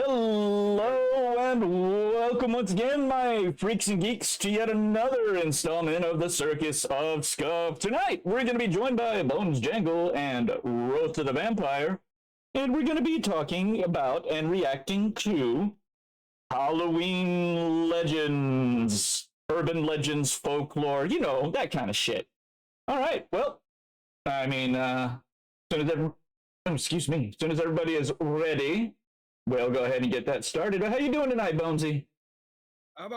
Hello and welcome once again, my freaks and geeks, to yet another installment of the Circus of Scuff. Tonight, we're going to be joined by Bones Jangle and Roast of the Vampire, and we're going to be talking about and reacting to Halloween legends, urban legends, folklore, you know, that kind of shit. All right, well, I mean, as soon as everybody is ready, we'll go ahead and get that started. How you doing tonight, Bonesy? I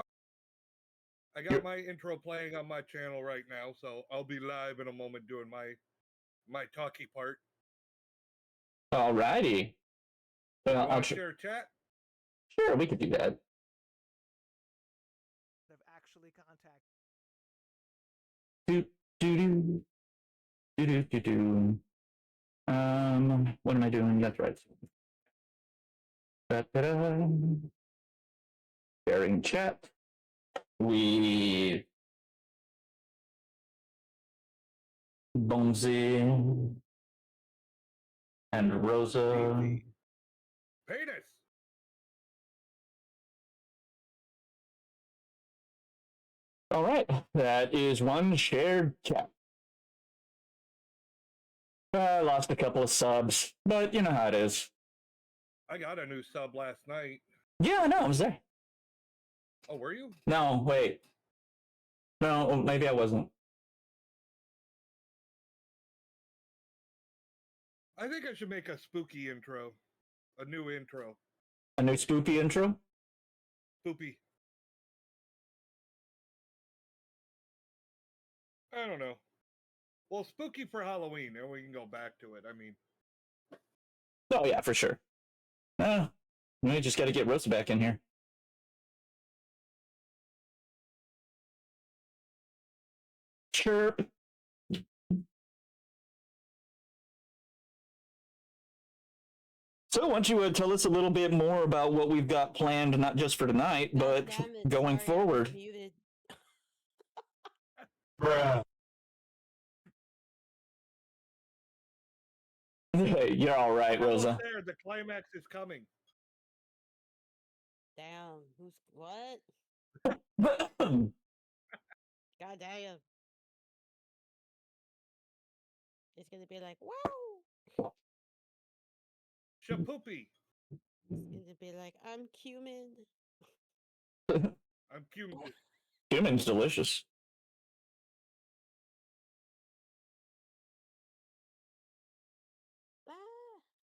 got my intro playing on my channel right now, so I'll be live in a moment doing my talkie part. Alrighty. I'll share chat. Sure, we could do that. Have actually contact. What am I doing? That's right. Da-da-da. Sharing chat with Bonesy and Rosa. Penis. All right, that is one shared chat. I lost a couple of subs, but you know how it is. I got a new sub last night. Yeah, I know, I was there. Oh, were you? No, wait. No, maybe I wasn't. I think I should make a spooky intro. A new intro. A new spooky intro? Spoopy. I don't know. Well, spooky for Halloween, and we can go back to it. I mean. Oh, yeah, for sure. We just got to get Rosa back in here. Chirp. So why don't you tell us a little bit more about what we've got planned, not just for tonight, but going forward. Bruh. Hey, you're all right, Rosa. There, the climax is coming. Damn, who's what? God damn. It's gonna be like, wow. Shapoopy. It's gonna be like, I'm cumin. I'm cumin. Cumin's delicious.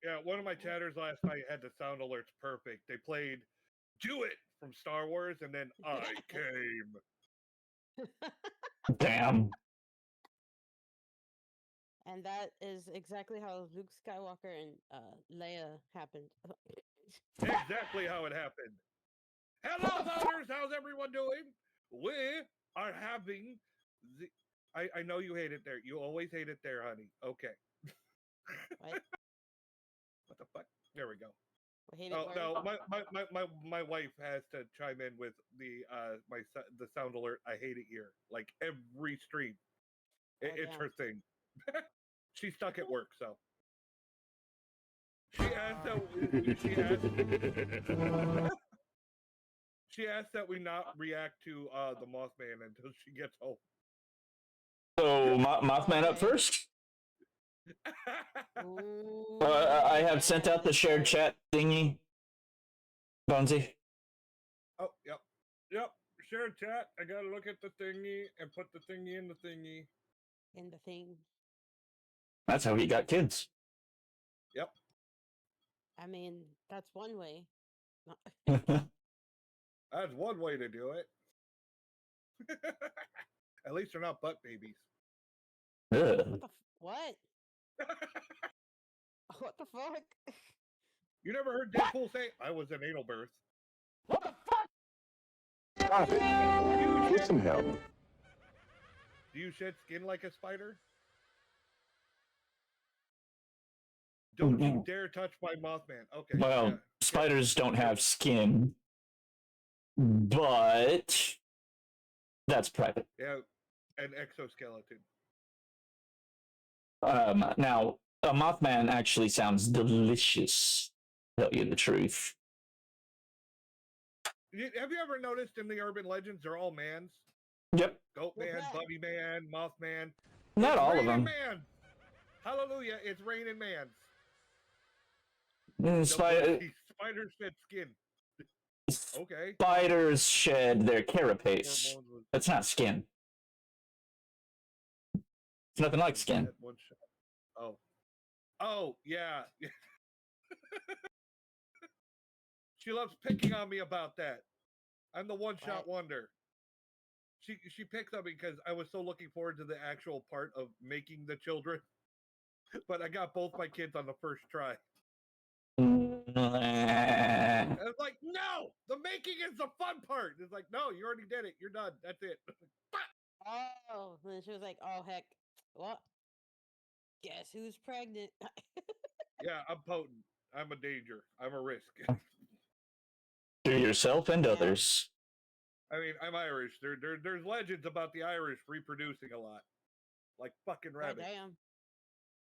Yeah, one of my chatters last night had the sound alerts perfect. They played "Do It" from Star Wars, and then I came. Damn. And that is exactly how Luke Skywalker and Leia happened. Exactly how it happened. Hello, voters! How's everyone doing? We are having the. I know you hate it there. You always hate it there, honey. Okay. What? What the fuck? There we go. Oh no, my wife has to chime in with the the sound alert. I hate it here. Like every stream, it's her thing. She's stuck at work, so she asked that we not react to the Mothman until she gets home. So Mothman up first. I have sent out the shared chat thingy. Bonesy. Oh, yep. Shared chat. I gotta look at the thingy and put the thingy in the thingy. In the thing. That's how he got kids. Yep. I mean, that's one way. That's one way to do it. At least they're not butt babies. What? What the fuck? You never heard Deadpool say, "I was an anal birth"? What the fuck? Stop it. Get some help. Do you shed skin like a spider? Don't you dare touch my Mothman. Okay. Well, yeah. Spiders don't have skin, but that's private. Yeah, an exoskeleton. Now, a Mothman actually sounds delicious, to tell you the truth. Have you ever noticed in the urban legends they're all mans? Yep. Goat What's man, that? bunny man, moth man. Not It's all of raining them. Man. Hallelujah! It's raining mans. Mm, Spiders shed skin. Okay. Spiders shed their carapace. Hormones was That's not skin. It's nothing like skin. at one shot. Oh. Oh yeah. She loves picking on me about that. I'm the one-shot wonder. She picked on me because I was so looking forward to the actual part of making the children, but I got both my kids on the first try. I was like, no, the making is the fun part. It's like, no, you already did it. You're done. That's it. Oh, and then she was like, "Oh heck, what? Guess who's pregnant?" Yeah, I'm potent. I'm a danger. I'm a risk. To yourself and Yeah. others. I mean, I'm Irish. There's legends about the Irish reproducing a lot, like fucking God rabbits. damn.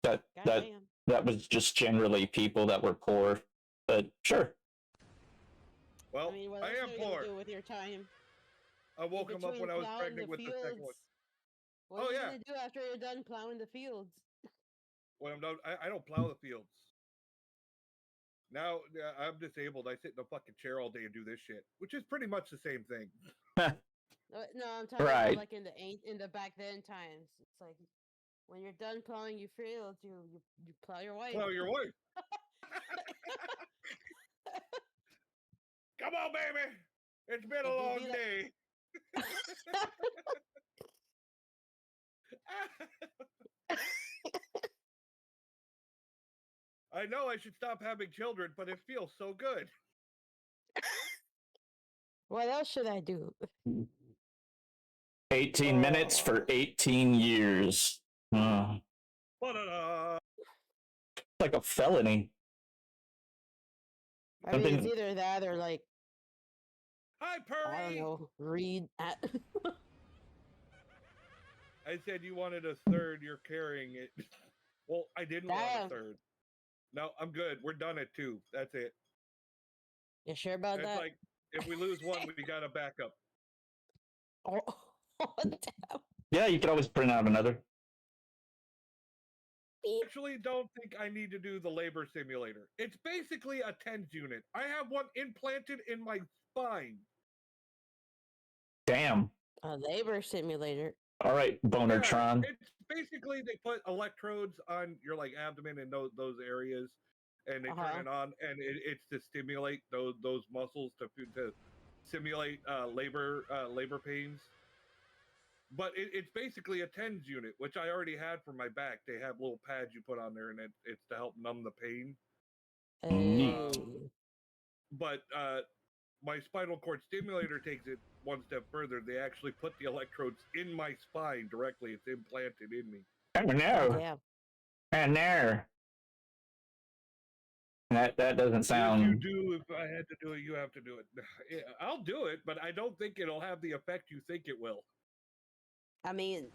That God that damn. that was just generally people that were poor. But sure. Well, I mean, what I else am are you poor. gonna do with your time? I woke him up Between when I was plowing pregnant the with the second one. fields. What Oh, are you yeah. gonna do after you're done plowing the fields? When I'm done, I don't plow the fields. Now I'm disabled. I sit in a fucking chair all day and do this shit, which is pretty much the same thing. No, I'm talking Right. about like in the back then times. It's like when you're done plowing your fields, you plow your wife. Plow your wife. Come on, baby. It's been a If you long be like- day. I know I should stop having children, but it feels so good. What else should I do? 18 minutes for 18 years. Ba-da-da. Like a felony. I mean, it's Something- either that or like Hi, I don't Purry. know, read at. I said you wanted a third. You're carrying it. Well, I didn't want Damn. a third. No, I'm good. We're done at 2. That's it. You sure about It's that? like if we lose one, we got a backup. Oh, damn. Yeah, you could always print out another. Actually, don't think I need to do the labor simulator. It's basically a TENS unit. I have one implanted in my spine. Damn. A labor simulator. All right, Bonertron. Yeah, it's basically they put electrodes on your like abdomen and those areas, and they turn it on, and it's to stimulate those muscles to simulate labor pains. But it's basically a TENS unit, which I already had for my back. They have little pads you put on there, and it's to help numb the pain. But my spinal cord stimulator takes it one step further. They actually put the electrodes in my spine directly. It's implanted in me. Oh no. Damn. And there. That doesn't sound. Yes, you do. If I had to do it, you have to do it. Yeah, I'll do it, but I don't think it'll have the effect you think it will. I mean,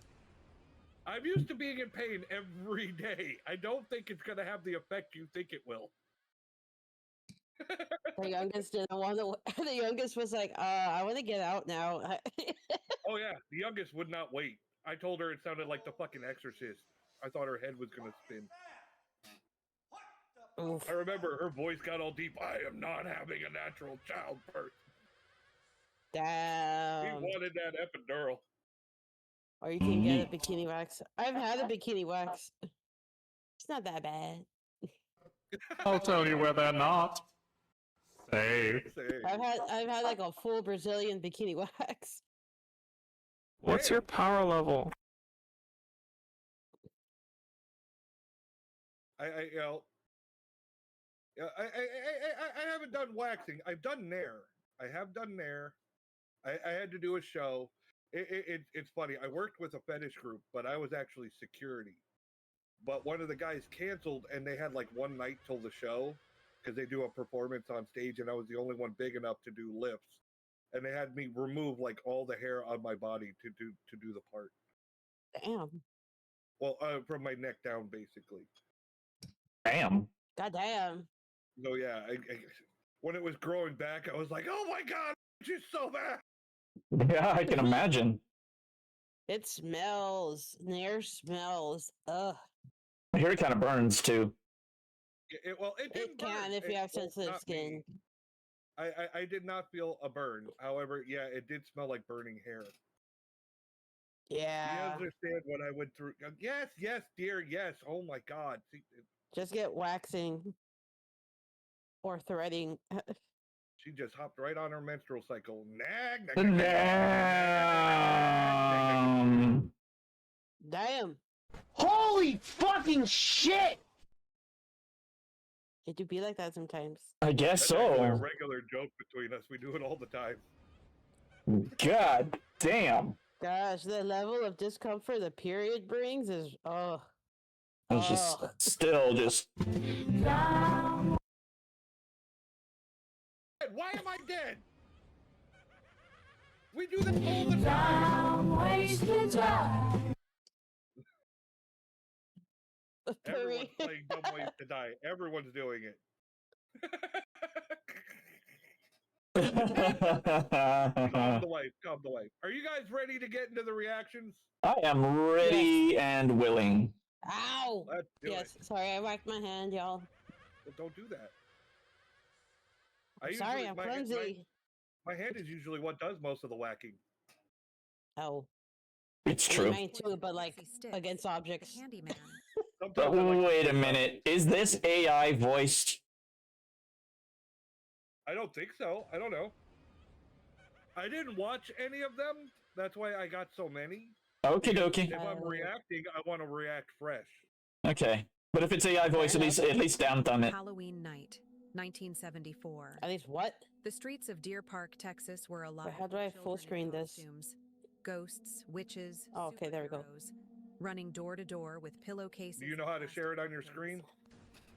I'm used to being in pain every day. I don't think it's going to have the effect you think it will. the youngest didn't want to. The youngest was like, I want to get out now." Oh yeah, the youngest would not wait. I told her it sounded like the fucking Exorcist. I thought her head was going to spin. Oof. I remember her voice got all deep. I am not having a natural childbirth. He Damn. wanted that epidural. Or you can get a bikini wax. I've had a bikini wax. It's not that bad. I'll tell you where they're not. Safe. I've had like a full Brazilian bikini wax. What's your power level? I haven't done waxing. I've done nair. I have done nair. I had to do a show. It's funny. I worked with a fetish group, but I was actually security. But one of the guys canceled, and they had like one night till the show because they do a performance on stage, and I was the only one big enough to do lifts. And they had me remove like all the hair on my body to do the part. Damn. Well, from my neck down, basically. Damn. God damn. So yeah, when it was growing back, I was like, "Oh my god, she's so bad." Yeah, I can imagine. It smells. Nair smells. Ugh. Here it kind of burns too. Well, it didn't It can burn. if you have Well, sensitive not skin. me. I did not feel a burn. However, yeah, it did smell like burning hair. You Yeah. understand what I went through? Yes, yes, dear, yes. Oh my god. See, Just get waxing or threading. she just hopped right on her menstrual cycle. Nag, nag, nag, nag, nag, Damn. Damn. Holy fucking shit! It do be like that sometimes. I guess That's actually a so. regular joke between us. We do it all the time. God damn. Gosh, the level of discomfort the period brings is It's just Oh. still just. Why am I dead? We do this all the time. Everyone's playing Dumb Ways to Die. Everyone's doing it. Calm the wife. Calm the wife. Are you guys ready to get into the reactions? I am ready and willing. Ow! Let's do Yes, it. sorry, I whacked my hand, y'all. Well, don't do that. Sorry, I'm clumsy. My hand is usually what does most of the whacking. Oh, It's I mean, true. mine too, but like against objects. Handyman. Sometimes I like to Wait a flip up. minute. Is this AI voiced? I don't think so. I don't know. I didn't watch any of them. That's why I got so many. Okie dokie. If I'm reacting, I want to react fresh. Okay. But if it's AI voice, at least down thumb it. Halloween night, 1974. At least what? The streets of Deer Park, Texas were alive. How do I with full children in screen this? costumes, ghosts, witches, Oh, okay, there we go. superheroes, running door to door with pillowcases. Do you know and how to share it plastic on your coffins. screen?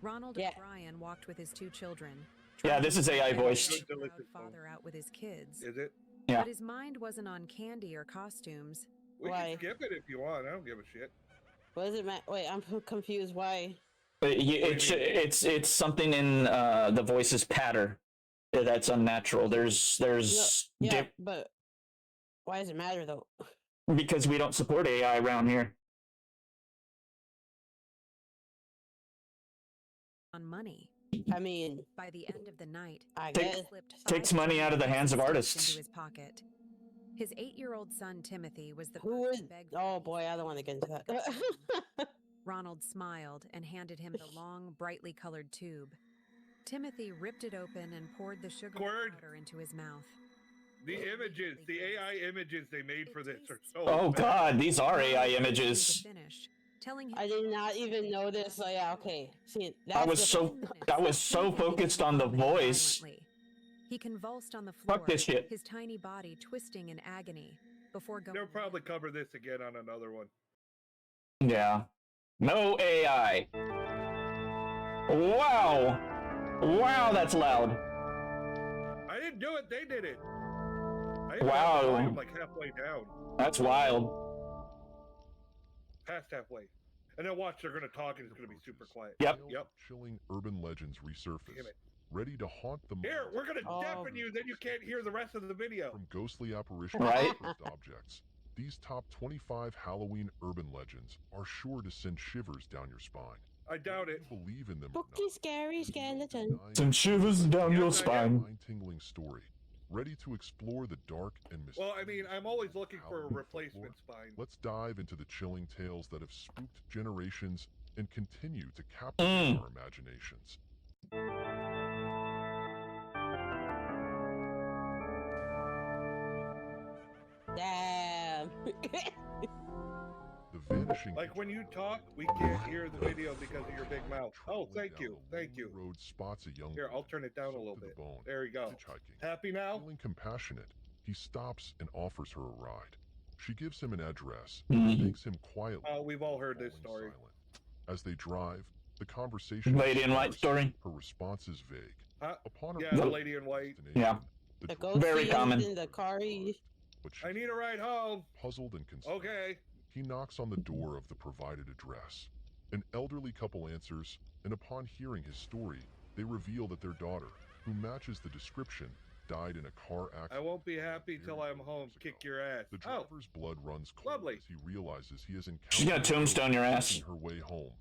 Ronald Yeah. O'Brien walked with his two children. Yeah, trying this to is keep AI their voiced. proud Good to listen to. father out with his kids. Is it? Yeah. But his mind wasn't on candy or costumes. We Why? can skip it if you want. I don't give a shit. What does it matter? Wait, I'm confused. Why? It's something in the voice's pattern that's unnatural. There's Yeah, dip but why does it matter though? because we don't support AI around here. On money. I mean, By the end of the night, I Take- guess. slipped takes $5 money out of the hands of into artists. his pocket. His 8-year-old son Timothy was the Who first to would? beg for Oh peace boy, I don't want to get into that. Ronald smiled and handed him the long, brightly colored tube. Timothy ripped it open and poured the sugar Squirt. powder into his mouth. The images, the AI images they made for this are so Oh bad. god, these are Ronald AI refused to images. finish, telling him I did not even notice. Like, yeah, okay. See, that's I was the- so focused on the voice. He convulsed on the floor, Fuck this shit. his tiny body twisting in agony before going. They'll probably cover this again on another one. Yeah. No AI. Wow. Wow, that's loud. I didn't do it. They did it. I even Wow. have the volume like halfway down, That's wild. past halfway, and then watch. They're gonna talk, and it's gonna be super quiet. Yep. Yep. Chilling urban legends resurface, Damn it. ready to haunt the Here, minds we're gonna Oh. deafen you. Then you can't hear the rest of the video. from ghostly apparitions Right. to cursed objects. These top 25 Halloween urban legends are sure to send shivers down your spine. I doubt it. Whether you believe in them or Spooky, not, scary there's no skeleton. denying Send shivers down your Yes, I am. spine. mind-tingling story, ready to explore the dark and mysterious. Well, I mean, I'm always looking for a Halloween replacement folklore. spine. Let's dive into the chilling tales that have spooked generations and continue to captivate our imaginations. Damn. The vanishing Like when you talk, we can't hear the video because of your big mouth. Oh, thank you, thank you. Road spots a young Here, I'll turn it down a little to the bit. bone, There you go. hitchhiking. Happy now? Feeling compassionate, he stops and offers her a ride. She gives him an address Mhm. and thanks him quietly. Oh, we've all heard this falling story. silent. As they drive, the conversation Lady is in White sparse, story. Her response is vague. Huh? Upon Yeah, approaching the lady in white. destination, Yeah. the The driver ghost Very scenes common. in the car. But she, I need a ride home. puzzled and concerned, Okay. he knocks on the door of the provided address. An elderly couple answers, and upon hearing his story, they reveal that their daughter, who matches the description, died in a car accident. I won't be happy till I'm home. Kick your ass. The Oh, driver's blood runs cold lovely. as he realizes he has encountered She's gonna tombstone your ass. making her way home,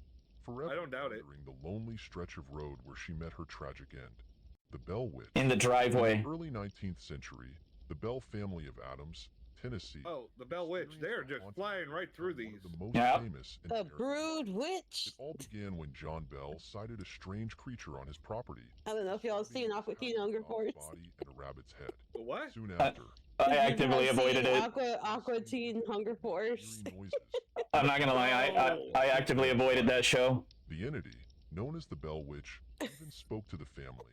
forever I don't doubt it. wandering the lonely stretch of road where she met her tragic end. The Bell Witch. In the driveway. In the early 19th century, the Bell family of Adams, Tennessee. Oh, the Bell Witch. They're just flying right through one these. of the most Yep. famous and The terrifying. Brood Witch. It all began when John Bell sighted a strange creature on his property. I don't know if y'all seen Aqua Teen Hunger Force. Body and a rabbit's head. What? Soon after, I actively avoided it. Aqua Teen Hunger Force. eerie noises. I'm not gonna lie, I actively avoided that show. The entity, known as the Bell Witch, even spoke to the family.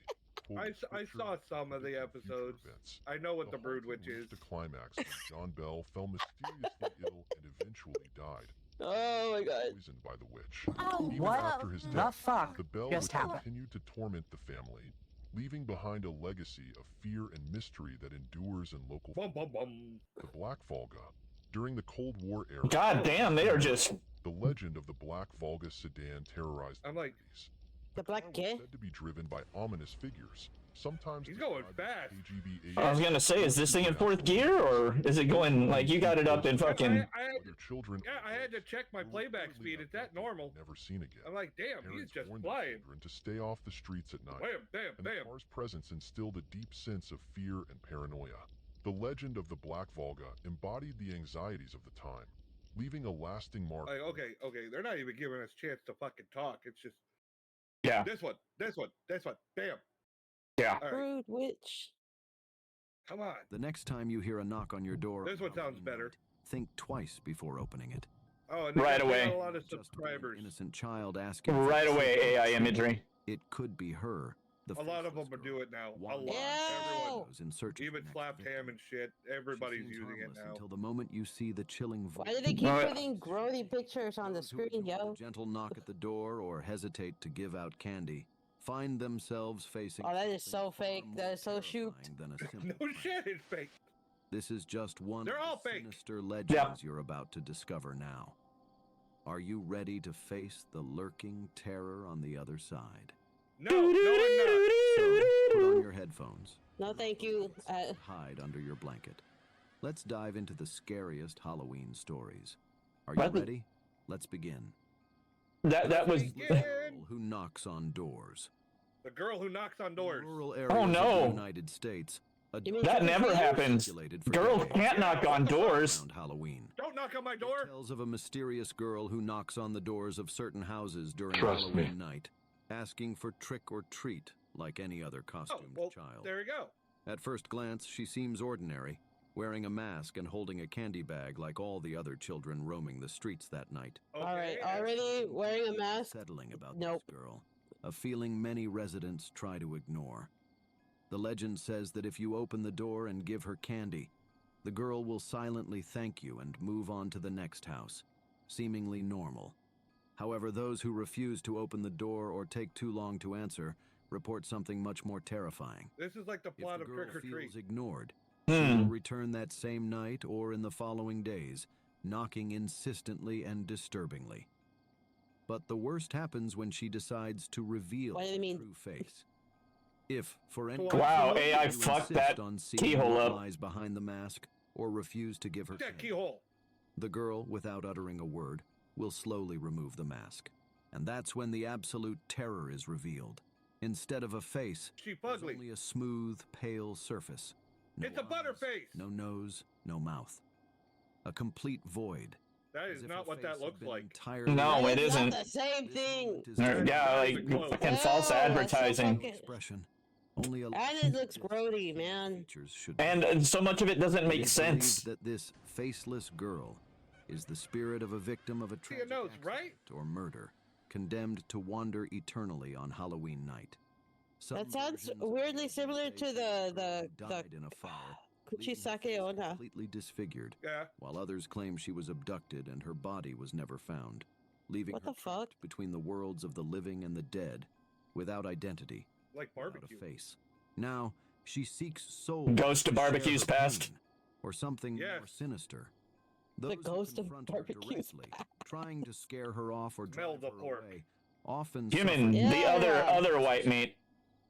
I saw some of the episodes. I know what the Brood Witch is. The climax when John Bell fell mysteriously ill and eventually died. Oh my god. Poisoned by the witch. Oh, Even what after his the death, fuck the Bell just Witch happened? continued to torment the family, leaving behind a legacy of fear and mystery that endures in local. Bum, bum, bum. The Black Volga. During the Cold War era. God damn, they are just. The legend of the Black Volga sedan terrorized I'm like, The black car was kid? said to be driven by ominous figures. Sometimes He's going described as fast. KGB I was gonna say, is this thing in fourth gear, or is it going like you got it up in fucking? I had, Other children. yeah, I had to check my who were playback reportedly speed. Is that abducted normal? and never seen again. I'm like, damn, he's Parents just warned their flying. children to stay off the streets at night. Bam, bam, And the bam. car's presence instilled a deep sense of fear and paranoia. The legend of the Black Volga embodied the anxieties of the time, leaving a lasting mark. Like, okay, they're not even giving us a chance to fucking talk. It's just Yeah, this one, bam. yeah. All right, Brood Witch. come on. The next time you hear a knock on your door, This one on sounds Halloween better. night, think twice before opening it. Oh, and they Right got away. a lot of Just be an subscribers. innocent child asking. Right for away, secret AI information. imagery. It could be her. The A lot of them faceless will girl, do it now. A wandering lot. Everyone. shadows in search of Even the next slapped victim. ham and shit. She Everybody's seems using it harmless now. until the moment you see the chilling voice. Why do they keep Alright. putting grody pictures on the Those who screen, ignore yo? the gentle knock at the door or hesitate to give out candy find themselves facing. Oh, that is something so far fake. more That is so shoot. terrifying than a simple No prank. shit, it's fake. This is just one They're of all the fake. sinister legends you're about to discover now. Are you ready to face the lurking terror on the other side? No, I'm not. So, put on your headphones. No, thank you. Hide under your blanket. Let's dive into the scariest Halloween stories. Are you What? ready? Let's begin. That was. Begin. Girl who knocks on doors. The girl who knocks on doors. Rural areas Oh, of no. the United States. a You mean dark That never legend happens. circulated for Girls decades can't knock on doors. around Halloween. Don't knock on my It door. tells of a mysterious girl who knocks on the doors of certain houses during Trust me. Halloween night, asking for trick or treat like any other Oh, costumed well, child. there you go. At first glance, she seems ordinary, wearing a mask and holding a candy bag like all the other children roaming the streets that night. Okay. Alright, already wearing a mask? Settling about Nope. this girl, a feeling many residents try to ignore. The legend says that if you open the door and give her candy, the girl will silently thank you and move on to the next house, seemingly normal. However, those who refuse to open the door or take too long to answer report something much more terrifying. This is like the If plot the of girl Trick or Treat. feels ignored, she will Hmm. return that same night or in the following days, knocking insistently and disturbingly. But the worst happens when she decides to reveal What do her you mean? true face. If, for any Wow, reason, AI you fucked insist that on seeing keyhole what up. lies behind the mask or refuse to give her That candy, keyhole. the girl, without uttering a word, will slowly remove the mask. And that's when the absolute terror is revealed. Instead of a face, She there's fugly. only a smooth, pale surface. No It's a eyes, butterface. No nose, no mouth. A complete void. That as is if not a what that face had looks been like. entirely No, erased. it It's isn't. not the same This thing. moment is Yeah, turned like Very close. fucking false Oh, that's so advertising. fucking- expression. Only a And it looks grody, man. features should And so much of it doesn't It make is sense. believed that this faceless girl is the spirit of a victim of a See your tragic nose, accident right? or murder, condemned to wander eternally on Halloween night. Some That sounds versions of the weirdly legend similar say to she was a the- girl who the died in a fire, leaving her Kuchisake face Onna. completely disfigured, Yeah. while others claim she was abducted and her body was never found, leaving What her the fuck? trapped between the worlds of the living and the dead, without identity, Like without barbecue. a face. Now she seeks souls. Ghost of to share barbecues her past. pain, or something more Yes. sinister. The Those who ghost of confront her barbecues directly, trying to scare her off or Smell drive the her pork. away, often Human, suffer the Yeah. other white meat.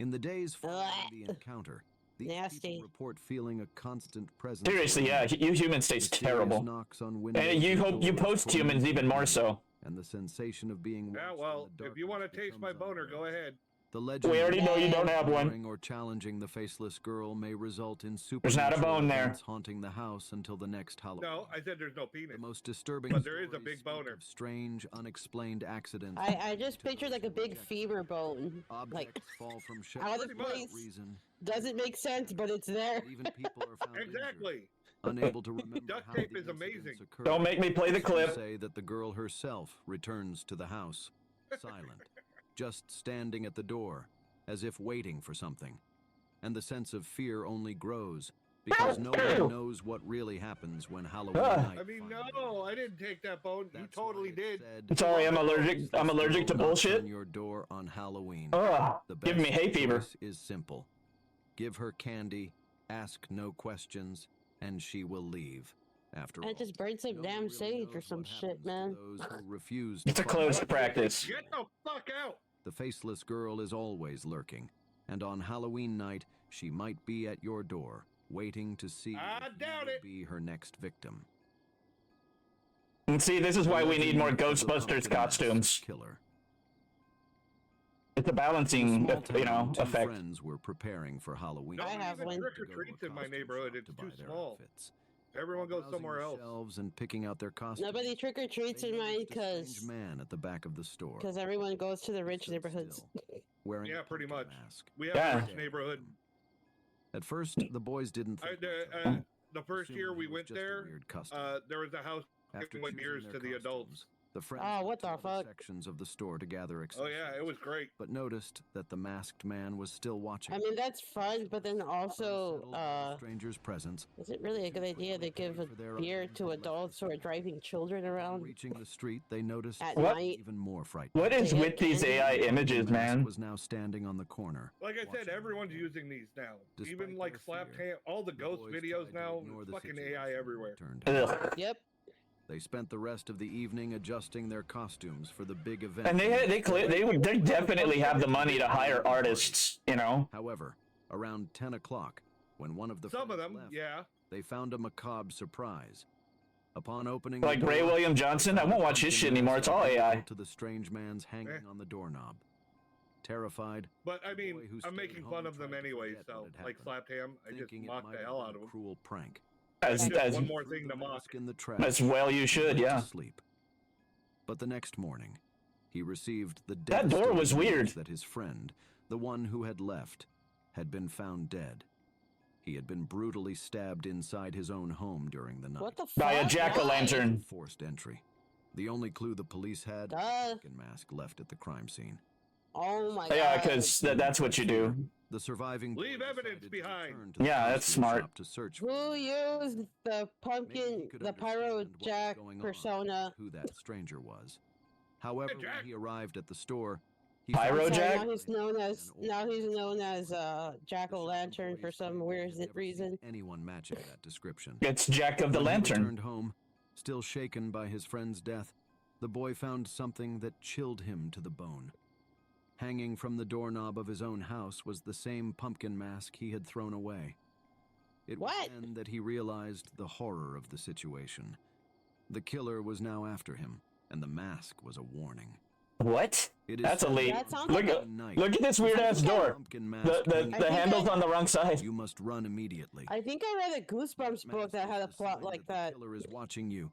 In the days following Ugh. the encounter, these Nasty. people report feeling a constant presence. Seriously, yeah, you humans taste Mysterious terrible. knocks on windows And you and hope you doors post-humans even more so. and the sensation of being Yeah, watched well, in the if you want to darkness taste my becomes boner, go unbearable. ahead. The legend We already know you don't have one. ignoring or challenging the faceless girl may result in There's not a supernatural bone there. events haunting the house until the next Halloween. No, I said there's no penis. The most disturbing But there is a stories big speak boner. of strange, unexplained accidents. I just to pictured those like a who big reject femur bone. Objects Like, fall from out shelves of Pretty much. place. reason. Doesn't make sense, but it's there. And even people are found injured, Exactly. unable to remember Duct how tape the is amazing. incidents occurred. Don't make me play the Some clip. say that the girl herself returns to the house, silent, just standing at the door, as if waiting for something. And the sense of fear only grows, because no one knows what really happens when Halloween night I mean, finally no, arrives. I didn't take that bone. You That's why totally it's did. said, Sorry, I'm allergic. I'm allergic to "Girl knocks bullshit. on your door on Halloween. Ugh, The give me best hay fever. choice is simple. Give her candy, ask no questions, and she will leave. After I all, just burned some no one damn really sage or knows some what shit, happens to man. those who refuse It's to a follow closed the practice. Get the fuck out. The faceless girl is always lurking, and on Halloween night, she might be at your door, waiting to see I if you doubt will it. be her next victim. And see, this is why we need more Legend of the Ghostbusters pumpkin mask costumes. Killer. It's a In a balancing, small you know, town, two effect. friends were preparing for Halloween. No I one have even one. trick To or go to a treats in my costume neighborhood. shop It's to too buy their small. outfits. Everyone goes Browsing somewhere the else. shelves and picking out their costumes. Nobody trick or treats they in mine noticed a strange man at the back of the store. everyone goes to the He rich stood neighborhoods. still, wearing a Yeah, pretty pumpkin much. mask. We have Yeah. a rich neighborhood. At first, the boys didn't think much of him, The first assuming year he we was went just a there, weird customer. there was a house After giving away choosing mirrors their to the adults. costumes, the friends Oh, went what to the other fuck? sections of the store to gather Oh accessories. yeah, it was great. But noticed that the masked man was still watching. I mean, that's fun, but then also, Unsettled by the stranger's presence, is it really a good idea to give a beer to adults who are driving children upon around reaching the street, they noticed at What? something night? even more frightening. What is They have with these candy. AI The images, pumpkin mask man? was now standing on the corner. Like I said, watching everyone's them. using these now. Despite Even like their slap fear, tam, all the The ghost boys videos tried to now, ignore the fucking situation AI and everywhere. returned home. Ugh. Yep. They spent the rest of the evening adjusting their costumes for the big event. And they definitely have the money to hire artists, you know. However, around 10 o'clock, when one of the Some of friends them, left, yeah. they found a macabre surprise. Upon opening Like the Ray door, William Johnson, I found won't a watch his pumpkin shit anymore. mask It's all identical AI. to the strange man's hanging on the doorknob. Terrified, But I The boy mean, who I'm stayed making home fun of them tried to anyway, forget so what had like happened, slap tam, I just thinking it mock might the have hell been out of a them. cruel prank. As, Just as, one more Threw thing the to mock. mask in the trash. as well you and should, went to yeah. sleep. But the next morning, he received the That door was devastating news weird. that his friend, the one who had left, had been found dead. He had been brutally stabbed inside his own home during the night. What the fuck? By a Why? jack-o'-lantern. Forced entry. The only clue the police had, Duh. a pumpkin mask left at the crime scene. Oh my god. Yeah, because that's what you do. The surviving Leave boy evidence decided to behind. return to the Yeah, that's costume smart. shop to search for Who him. used the Maybe he pumpkin, could the pyro understand what was jack going on, persona? who that stranger was. However, Jack. when he arrived at the store, he Pyro found Jack? Now he's known as an Jack o' Lantern for some weird reason. Anyone matching that description. It's Jack of the When he Lantern. returned home, still shaken by his friend's death, the boy found something that chilled him to the bone. Hanging from the doorknob of his own house was the same pumpkin mask he had thrown away. It was What? then that he realized the horror of the situation. The killer was now after him, and the mask was a warning. What? It is That's a said leak. That sounds Look like at look at this weird ass door. pumpkin mask The hangs the I think handle's I- on the wrong side. You must run immediately. I think I read a Goosebumps book that had a plot like The that. killer is watching you.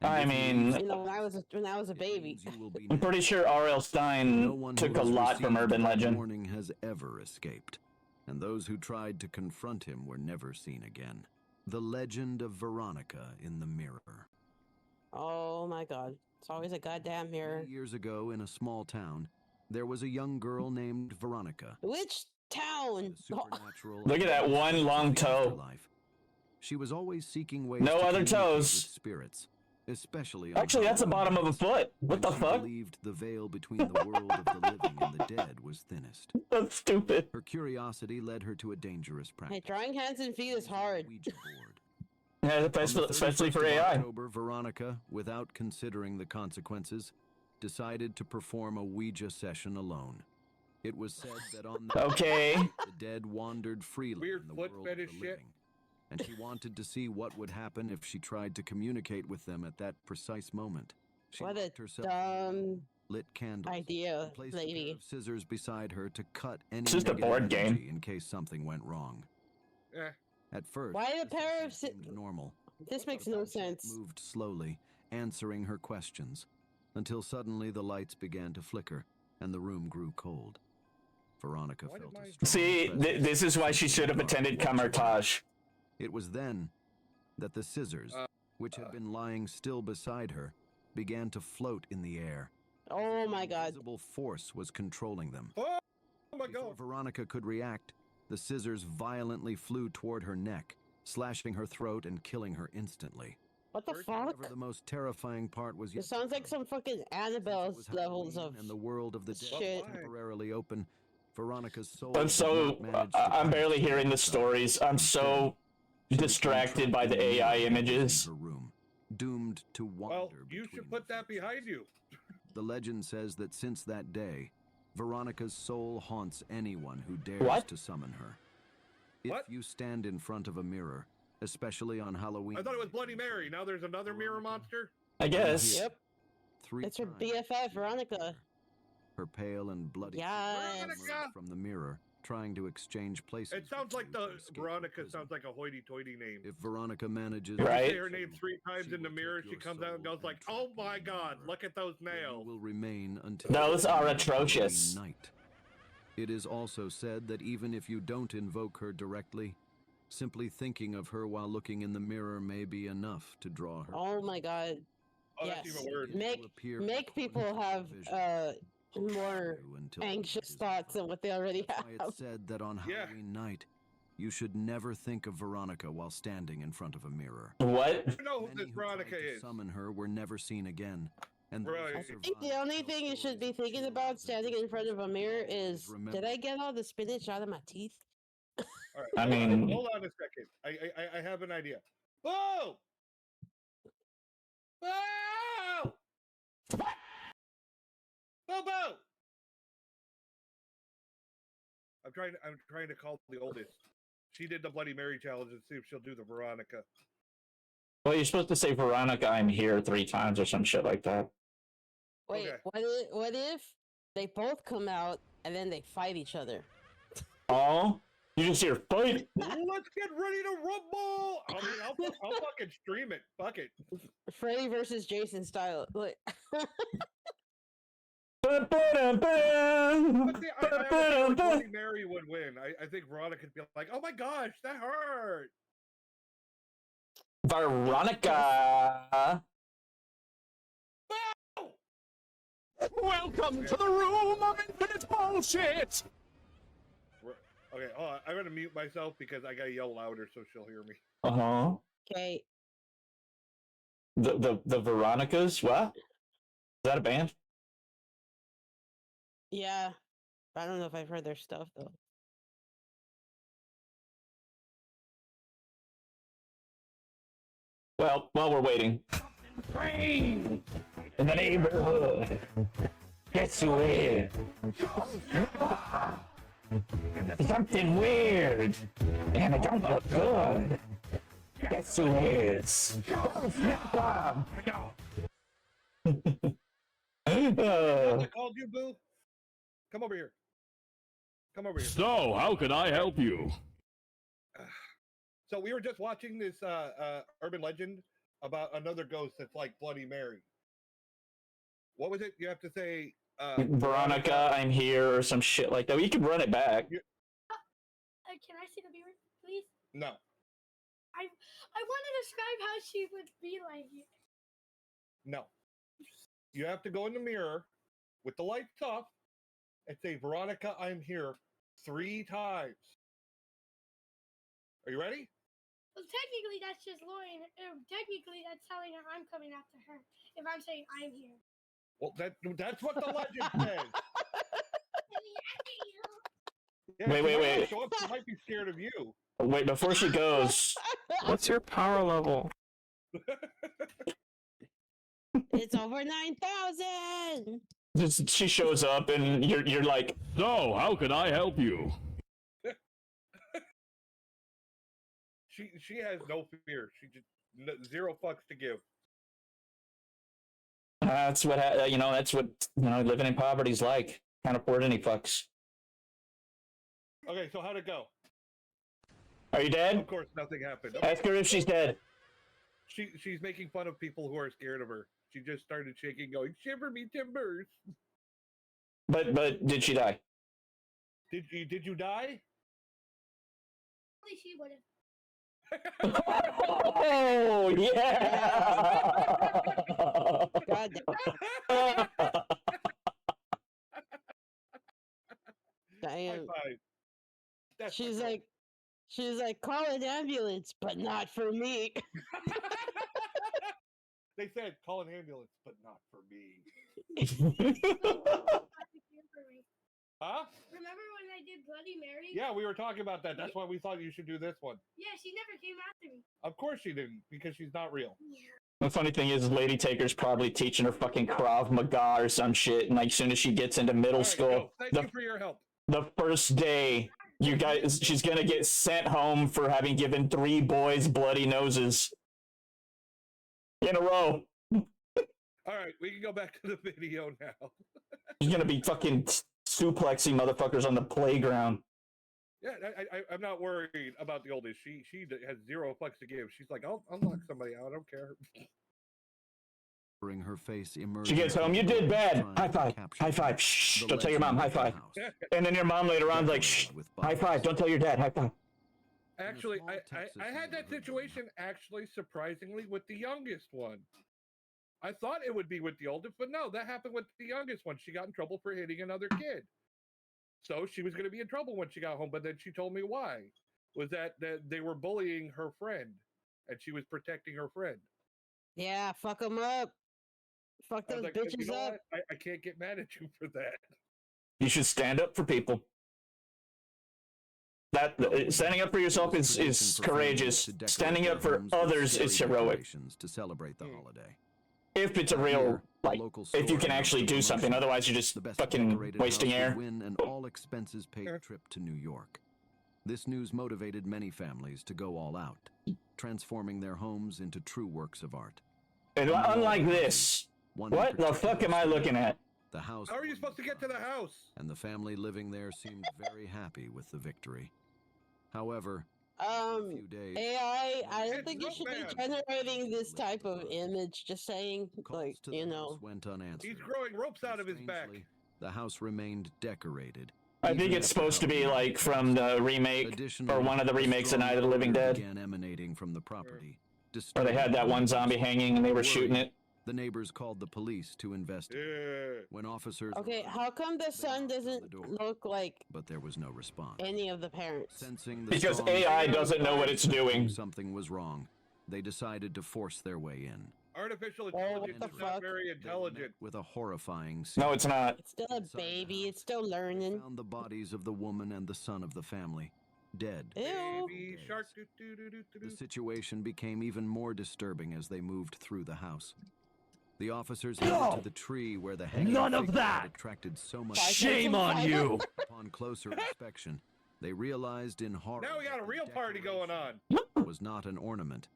I And if you mean, leave You know, when I was a it baby. means you will be I'm pretty next. sure R.L. No Stein one took who a has lot from received urban that legend. warning has ever escaped, and those who tried to confront him were never seen again. The legend of Veronica in the mirror. Oh my god. It's always a goddamn mirror. Many years ago, in a small town, there was a young girl named Veronica. Which town? The supernatural Look at that and one spirits long of the toe. afterlife. She was always seeking ways No to other communicate toes. with spirits, especially on Actually, that's the Halloween bottom of a nights, foot. What the when she fuck? believed the veil between the world of the living and the dead was thinnest. That's stupid. Her curiosity led her to a dangerous Hey, practice. drawing hands and feet is using a hard. Ouija board. Yeah, On the especially 31st for of AI. October, Veronica, without considering the consequences, decided to perform a Ouija session alone. It was said that on that Okay. the dead wandered freely Weird in the foot world of fetish the shit. living, and she wanted to see what would happen if she tried to communicate with them at that precise moment. She What a locked herself in the room, dumb lit candles, idea, and placed a pair lady. of scissors beside her to cut any It's just a negative board game. energy in case something went wrong. Eh. At first, Why a this pair of machine seemed normal. This makes no sense. Moved slowly, answering her questions, until suddenly the lights began to flicker and the room grew cold. Veronica Why did felt a my- strong See, presence this is why she should have from attended watching her. Camartage. It was then that the scissors, which had been lying still beside her, began to float in the air. Oh my god. Invisible force was controlling them. Oh my Before god. Veronica could react, the scissors violently flew toward her neck, slashing her throat and killing her instantly. What the First, fuck? However, the most terrifying part was yet It sounds to like come. some fucking Since it Annabelle's was levels Halloween of and the world of the dead shit. was temporarily open, Veronica's soul I'm did so not manage to I'm barely pass hearing the herself. stories. I'm so She became distracted by trapped the in the AI mirror images. in her room, doomed to wander. Well, you between should put that behind you. The legend says that since that day, Veronica's soul haunts anyone who dares What? to summon her. If What? you stand in front of a mirror, especially on Halloween, I thought it was Bloody Mary. Now there's another mirror monster. I guess. Yep. three It's her times BFF, Veronica. her pale and bloody Yes. face emerged from the mirror, trying to exchange places. It sounds with like you the to escape her Veronica prison. sounds like a hoity-toity name. If Veronica manages You Right. say her name 3 times in the mirror, she comes out and goes like, "Oh my god, look at those nails." will remain until Those are Halloween atrocious. night. It is also said that even if you don't invoke her directly, simply thinking of her while looking in the mirror may be enough to draw her. Oh my god. Oh, that's Yes. even weird. Make people have more anxious thoughts than what they already That's why have. it's said that on Yeah. Halloween night, you should never think of Veronica while standing in front of a mirror. What? You know who Many this who Veronica tried to is. summon her were never seen again. And those who Right. I think the survived only tell thing you should be stories of thinking chills about and standing in front of a mirror always is, remember. did I get all the spinach out of my teeth? All right, I hold on- mean- hold on a second. I have an idea. Whoa! Whoa! Bobo! I'm trying to call the oldest. She did the Bloody Mary challenge and see if she'll do the Veronica. Well, you're supposed to say Veronica, I'm here 3 times or some shit like that. Wait, Okay. what if they both come out and then they fight each other? Oh, you just hear fight. Let's get ready to rumble! I mean, I'll fucking stream it. Fuck it. Freddy versus Jason style. Like, But see, I don't think Bloody Mary would win. I think Veronica could be like, "Oh my gosh, that hurt." Veronica. Welcome to the room of infinite bullshit! Okay, hold on. I'm gonna mute myself because I gotta yell louder so she'll hear me. Uh-huh. okay, The Veronicas? What? Is that a band? yeah. I don't know if I've heard their stuff though. Well, while we're waiting. In the neighborhood. Guess who is? Something weird. And it don't look good. Guess who is? I called you, Boo. Come over here. Come over here. So, how can I help you? So we were just watching this urban legend about another ghost that's like Bloody Mary. What was it? You have to say Veronica, I'm here, or some shit like that. You can run it back. Can I see the mirror, please? No. I want to describe how she would be like. No. You have to go in the mirror with the lights off and say, "Veronica, I'm here," 3 times. Are you ready? Well, technically, that's just Lauren. Technically, that's telling her I'm coming after her. If I'm saying I'm here. Well, that's what the legend says. Yeah, Wait, she wait, might not wait. show up, she might be scared of you. Wait, before she goes. What's your power level? It's over 9,000. Just, she shows up and you're like, so how can I help you? She has no fear. She just zero fucks to give. That's what that's what living in poverty's like. Can't afford any fucks. Okay, so how'd it go? Are you dead? Of course, nothing happened. Ask her if she's dead. She's making fun of people who are scared of her. She just started shaking, going, "Shiver me timbers." But did she die? Did you die? Only she would have. Oh yeah! God High damn. five. That's She's like, call an ambulance, but not for me. They said, call an ambulance, but not for me. Huh? Remember when I did Bloody Mary? Yeah, we were talking about that. That's why we thought you should do this one. Yeah, she never came after me. Of course she didn't, because she's not real. The funny thing is, Lady Taker's probably teaching her fucking Krav Maga or some shit, and like, as soon as she gets into middle All right, school, go. Thank you for your help. the first day, she's gonna get sent home for having given 3 boys bloody noses in a row. All right, we can go back to the video now. She's gonna be fucking suplexing motherfuckers on the playground. Yeah, I'm not worried about the oldest. She has zero fucks to give. She's like, I'll knock somebody out. I don't care. Her face She gets home. You did bad. High five. High five. Shh. Don't tell your mom. High five. And then your mom later on is like, shh. High five. Don't tell your dad. High five. Actually, I had that situation actually surprisingly with the youngest one. I thought it would be with the oldest, but no, that happened with the youngest one. She got in trouble for hitting another kid. So she was going to be in trouble when she got home, but then she told me why. Was that they were bullying her friend, and she was protecting her friend. Yeah, fuck them up. Fuck those bitches you know up. I can't get mad at you for that. You should stand up for people. That standing up for yourself is courageous. Standing up for others is heroic. To celebrate the holiday. If it's a real, like, if you can actually do something, otherwise you're just fucking wasting air. Win an all-expenses paid trip to New York. This news motivated many families to go all out, transforming their homes into true works of art. And unlike this, what the fuck am I looking at? The house. How are you supposed to get to the house? And the family living there seemed very happy with the victory. However, AI, I don't think you should be generating this type of image. Just saying, like, you know. Went unanswered. He's growing ropes out of his back. The house remained decorated. I think it's supposed to be like from the remake, or one of the remakes of Night of the Living Dead. Began emanating from the property. Where they had that one zombie hanging and they were shooting it. The neighbors called the police to investigate. When officers how come the son doesn't look like but there was no response. Any of the parents? Sensing the because AI doesn't know what it's doing. Something was wrong. They decided to force their way in. Artificial intelligence is not very intelligent. With a horrifying scene. No, it's not. It's still a baby. It's still learning. They found the bodies of the woman and the son of the family, dead. Baby shark. The situation became even more disturbing as they moved through the house. The officers headed to the tree where the hanging figure had attracted so much. Shame on you! Upon closer inspection, they realized in horror. Now we got a real party going on. Was not an ornament,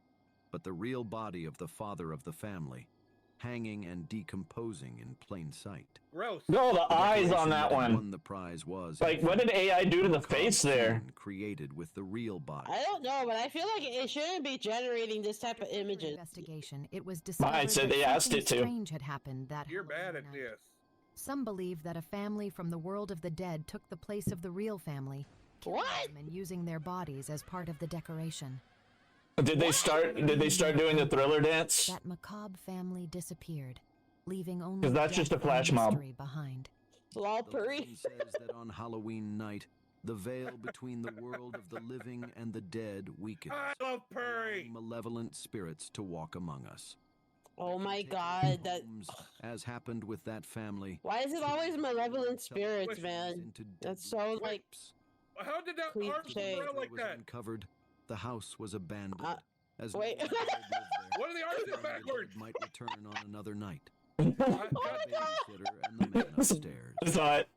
but the real body of the father of the family, hanging and decomposing in plain sight. Gross. No, the eyes on that one. The prize was like, what did AI do to the face there? Created with the real body. I don't know, but I feel like it shouldn't be generating this type of images. Investigation, it was discovered I said they asked it to. strange had happened that You're bad at night. this. Some believe that a family from the world of the dead took the place of the real family, killing them and using their bodies as part of the decoration. Did they start doing the Thriller dance? That macabre family disappeared, leaving only Because that's just a flash mob behind. Lol, The legend says that on Halloween night, the veil between the world of the living and the dead weakens. I love Purry. Malevolent spirits to walk among us. Oh my god, that... As happened with that family. Why is it always malevolent spirits, man? That's so, like... How did that arm move around like that? Uncovered. The house was abandoned. As wait. What are the arms backwards? Might return on another night. babysitter and the man upstairs. I saw it.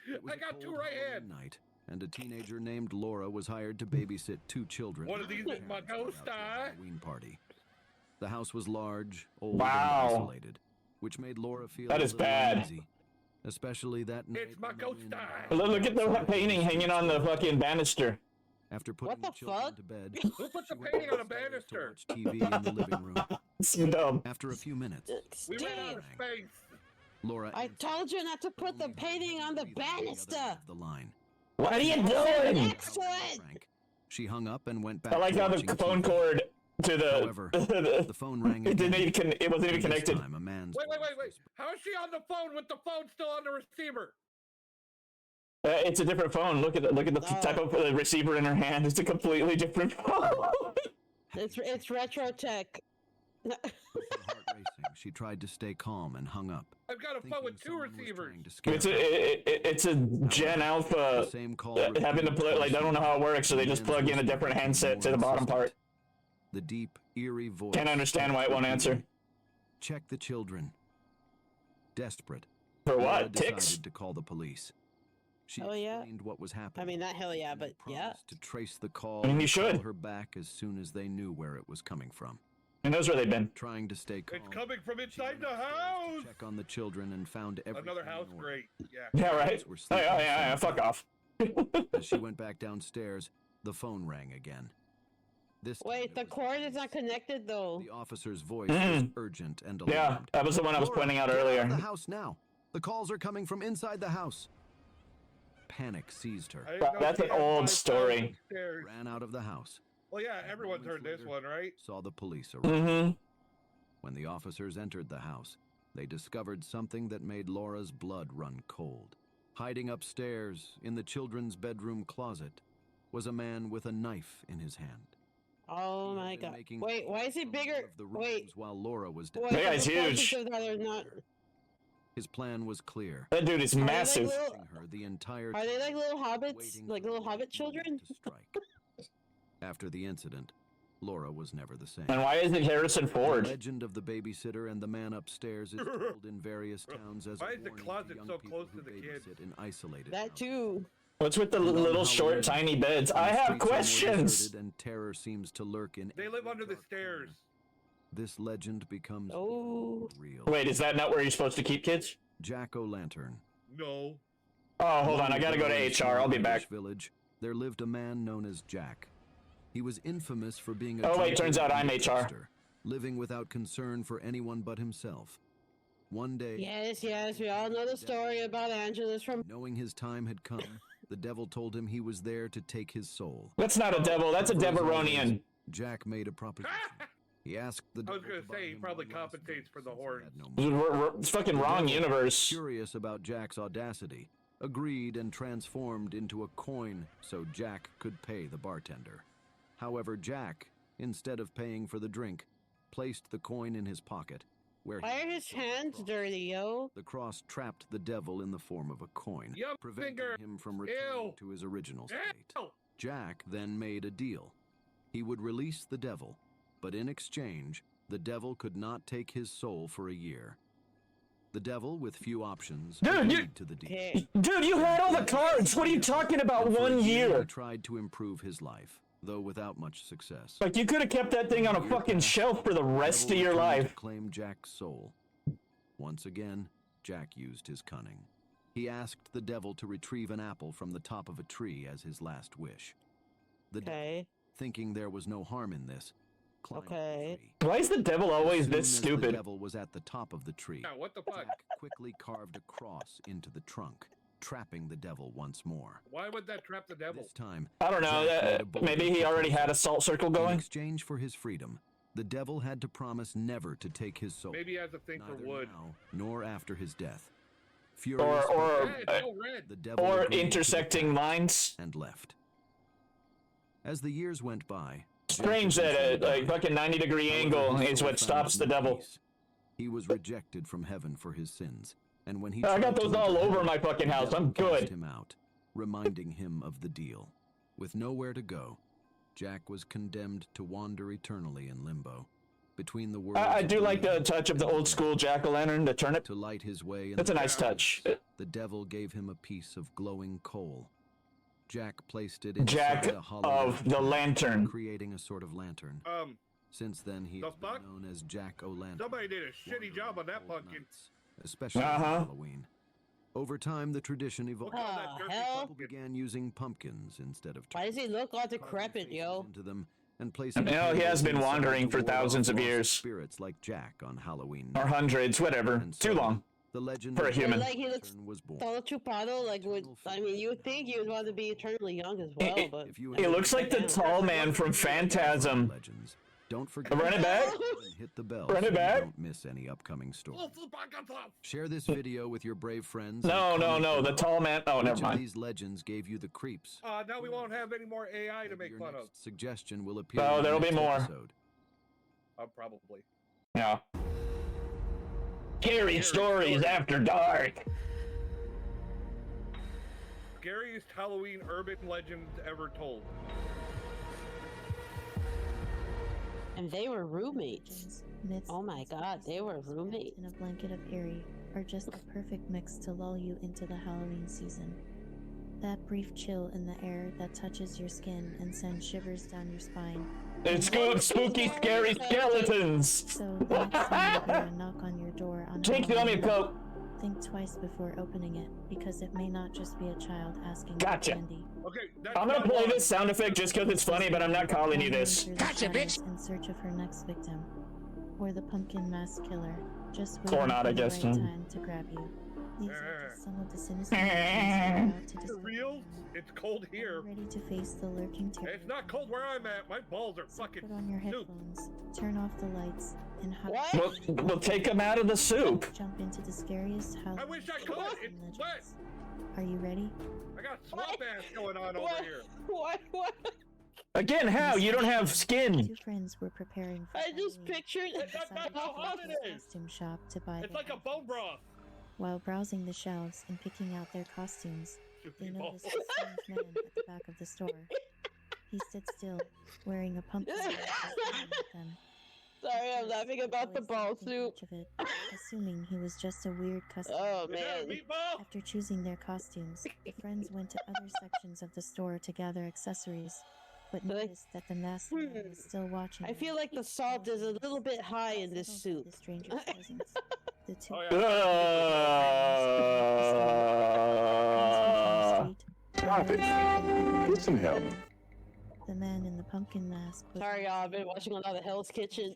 It was I a got two cold right Halloween hand. night, and a teenager named Laura was hired to babysit 2 children. One of these is my Parents went ghost out to a eye. Halloween party. The house was large, old, Wow. and isolated, which made Laura feel That a is little bad. uneasy, especially that night. It's my when the ghost wind eye. blew Look at the outside painting the hanging on the fucking banister. After putting the the children fuck? to bed, Who put she the went painting on a downstairs banister? to watch TV in the living room. So dumb. After a few minutes, We ran out Steve, of space. Laura I answered, told you not to put the only painting on the breathing on the other banister. end of the line. What are you doing? Next to it. Frank. She hung up and went back. I like to how the watching phone TV. cord to the. However, the phone rang it didn't again. even. It wasn't even And this connected. time, a man's Wait. voice How whispered, is she on the phone with the phone still on the receiver? It's a different phone. Look at the type of receiver in her hand. It's a completely different phone. It's retro tech. With her heart racing, she tried to stay calm and hung up. I've got a phone with 2 someone was receivers. trying to scare It's her. it's a Gen The Alpha same call having to repeated play. Like, twice I don't know how it works, so they The just man's plug in a whisper different became handset to more the bottom part. insistent. The deep, eerie voice. Can't understand why it won't answer. Check the children. Desperate. For Laura what? decided Ticks? to call the police. She Oh, yeah. explained what was happening. I mean, not hell yeah, and but yeah. promised to trace the call I mean, you and call should. her back as soon as they knew where it was coming from. Who knows where they've been? Trying to stay calm. It's coming from she inside went the upstairs house. to check on the children and found everything Another house, in order. great. Yeah. Yeah, right. Parents were Oh, sleeping yeah. sound. Fuck off. As she went back downstairs, the phone rang again. This time Wait, it the was cord is police. not connected though. The officer's voice was urgent and alarmed. Yeah, that was the one I was Laura, pointing out get earlier. Out of the house now. The calls are coming from inside the house. Panic seized her. I didn't know That's she an had old 5,000 story. stairs. Ran out of the house. Well, yeah, everyone's Moments heard this later, one, right? Saw the police arrive. Mm-hmm. When the officers entered the house, they discovered something that made Laura's blood run cold. Hiding upstairs in the children's bedroom closet was a man with a knife in his hand. Oh He had my been god. making Wait, why is he calls from one bigger? of the Wait, rooms while Laura was dead. wait. That guy's the huge. purpose of that or not? His plan was clear. That dude is Are they like massive. little- Watching her the entire Are they like time, little hobbits? waiting Like for little the hobbit right children? moment to strike. After the incident, Laura was never the same. And why is it Harrison The Ford? legend of the babysitter and the man upstairs is told in various towns as Why a is the warning closet to young so people close who to the kids? babysit in isolated That houses. too. What's with the And on little short, Halloween, tiny beds? when I have streets are more questions. deserted and terror seems to lurk in They live every under the dark stairs. corner, this legend becomes even Oh. more real. Wait, is that not where you're supposed to keep kids? Jack-o'-lantern. No. Oh, hold on. I gotta go to In a HR. I'll be small back. Irish village, there lived a man known as Jack. He was infamous for being a Oh, wait, drunkard turns out and I'm a HR. trickster, living without concern for anyone but himself. One day, Yes, we all know the story about Angelus from. knowing his time had come, the devil told him he was there to take his soul. That's not a devil. That's a For as always, Deveronian. Jack made a proposition. He asked the I devil was gonna to buy say, he him probably one last compensates drink for the since he horns. had no more. It's fucking wrong universe. Curious about Jack's audacity, agreed and transformed into a coin so Jack could pay the bartender. However, Jack, instead of paying for the drink, placed the coin in his pocket, where Why he are his hands dirty, yo? The cross trapped the devil in the form of a coin, Yum preventing finger. him from returning Ew. to his original state. Ew. Jack then made a deal. He would release the devil, but in exchange, the devil could not take his soul for a year. The devil, with few options, Dude, agreed to the deal. Okay. Dude, you had all the cards. What are you talking about? And for a 1 He year. tried to improve his life, though without much success. Like, you could have kept that thing on a Year fucking passed, shelf for the rest of devil your returned life. to claim Jack's soul. Once again, Jack used his cunning. He asked the devil to retrieve an apple from the top of a tree as his last wish. The devil, Okay. thinking there was no harm in this, climbed Okay. the tree. Why is the devil always As this soon as The stupid? devil was at the top of the tree. Yeah, what the fuck? Jack quickly carved a cross into the trunk, trapping the devil once more. Why would that trap the devil? This time, I don't know. Jack made a bold Maybe he already had a salt circle in going. exchange for his freedom, the devil had to promise never to take his soul. Maybe he has a thing for neither wood. now nor after his death. Furious Or Yeah, it's so red. the devil or agreed to the intersecting pact lines. and left. As the years went by, Strange Jack that a eventually like died. fucking 90-degree However, angle his is soul what found stops the no devil. peace. He was rejected from heaven for his sins, and when he I got tried to those enter all over heaven, my fucking the house. devil I'm cast good. him out, reminding him of the deal. With nowhere to go, Jack was condemned to wander eternally in limbo. Between the worlds I of do like the real touch of the and old school jack-o'-lantern, the turnip. To light his way in That's a the nice touch. the devil gave him a piece of glowing coal. Jack placed it inside Jack the hollow of the lantern. creating a sort of lantern. Since then, he's The been fuck? known as Jack O'Lantern. Somebody did a shitty job on that Cold pumpkin. nights, especially on Halloween. Over time, the tradition evolved. Look at all that dirty hell? People began using pumpkins instead of Why does he look all carving decrepit, faces yo? into them and placing You know, he has been candles inside wandering to for ward off thousands of lost years. Spirits like Jack on Halloween. Or hundreds, whatever. And Too so, long. The legend For a of human. Like, he looks Lantern was born. todo chupado, like, I mean, you would think you would want to be eternally young as well, but... If you He looks like the Damn. tall man from Phantasm. Legends. Don't forget Run it back. and hit the bell Run so it you back. don't miss any upcoming stories. Share this video with your brave friends. No, and no, comment no. The below tall man. Oh, which never of mind. these legends gave you the creeps. Now we won't have any more AI to Maybe make your fun of. next suggestion will appear. Oh, in the there'll be next more. episode. Probably. Yeah. Scary stories after dark. Scariest Halloween urban legends ever told. And they were roommates. Oh my god, they were roommates. In a blanket of eerie are just the perfect mix to lull you into the Halloween season. That brief chill in the air that touches your skin and sends shivers down your spine. It's good, spooky, scary skeletons. So the next time you hear a knock on your door on Jake, you owe me a Halloween, Coke. think twice before opening it, because it may not just be a child asking Gotcha. for candy. Okay, I'm gonna play this sound effect just because it's funny, but I'm not calling you this. Gotcha, bitch! In search of her next victim, or the pumpkin mask killer, just waiting Or not, for I the guess. right time to grab you. These are just some of the sinister legends we're about to For discover real? tonight. It's cold Are here. you ready to face the lurking terror? It's not cold where I'm at. My balls are So fucking put on your soup. headphones, turn off the lights, and hop We'll take him out of the soup. jump into the scariest Halloween I wish I could. It's legends. wet. Are you ready? I got swamp ass going on over What? here. What? Again, how? You don't have skin. Two friends were preparing for I just Halloween pictured... and That's decided not how to hot go it to a is. costume shop to buy It's their like a bone outfits. broth. While browsing the shelves and picking out their costumes, they noticed a strange man at the back of the store. He stood still, wearing a pumpkin mask and staring at them. Sorry, I'm laughing about the ball Always didn't soup. think much of it, assuming he was just a weird customer. Oh, Is that a man. meatball? After choosing their costumes, the friends went to other sections of the store to gather accessories, but noticed that the masked man was still watching I them. feel like the salt is a little bit high in this Settled by soup. The stranger's presence. The two Oh, Get some help. The man in the pumpkin mask was Sorry, y'all. I've been watching a lot of Hell's Kitchen.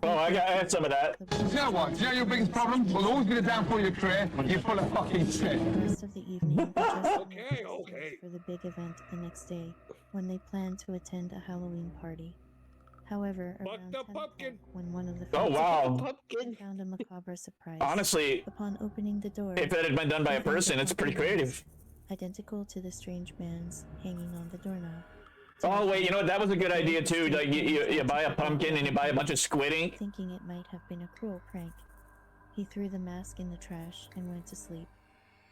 Oh, I had some of that. You know what? You know your biggest problem? We'll always be the downfall you're clear. You're full of fucking shit. The rest of the evening, they just Okay, okay. for the big event the next day, when they planned to attend a Halloween party. However, around 10 o'clock, when one of the Oh, friends wow. Pumpkin. found a macabre surprise. Honestly, Upon opening the door, if it had been done by a he found person, it's pretty pumpkin creative. mask, identical to the strange man's hanging on the doorknob. Oh, wait, you know what? That was a good idea, too. Like, you buy a pumpkin and you buy a bunch of squid ink. Thinking it might have been a cruel prank, he threw the mask in the trash and went to sleep.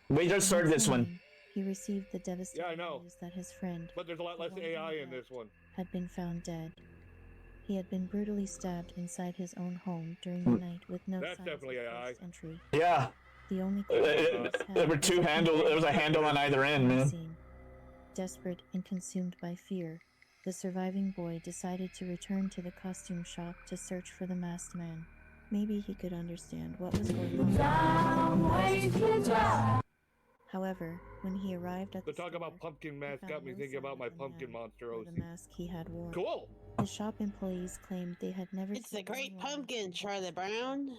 We just The started next this one. morning, He received the devastating Yeah, I know. news that his friend But there's a lot less the one AI he in this one. had been found dead. He had been brutally stabbed inside his own home during the night with no That's signs definitely of AI. forced entry. Yeah. The only There were two handles. There was a handle on either end, man. Desperate and consumed by fear, the surviving boy decided to return to the costume shop to search for the masked man. Maybe he could understand what was going on. However, when he arrived at The talk about pumpkin mask got me thinking about my pumpkin monster the OC. mask he had worn. Cool. The shop employees claimed they had never It's the seen Great anyone Pumpkin, Charlie Brown.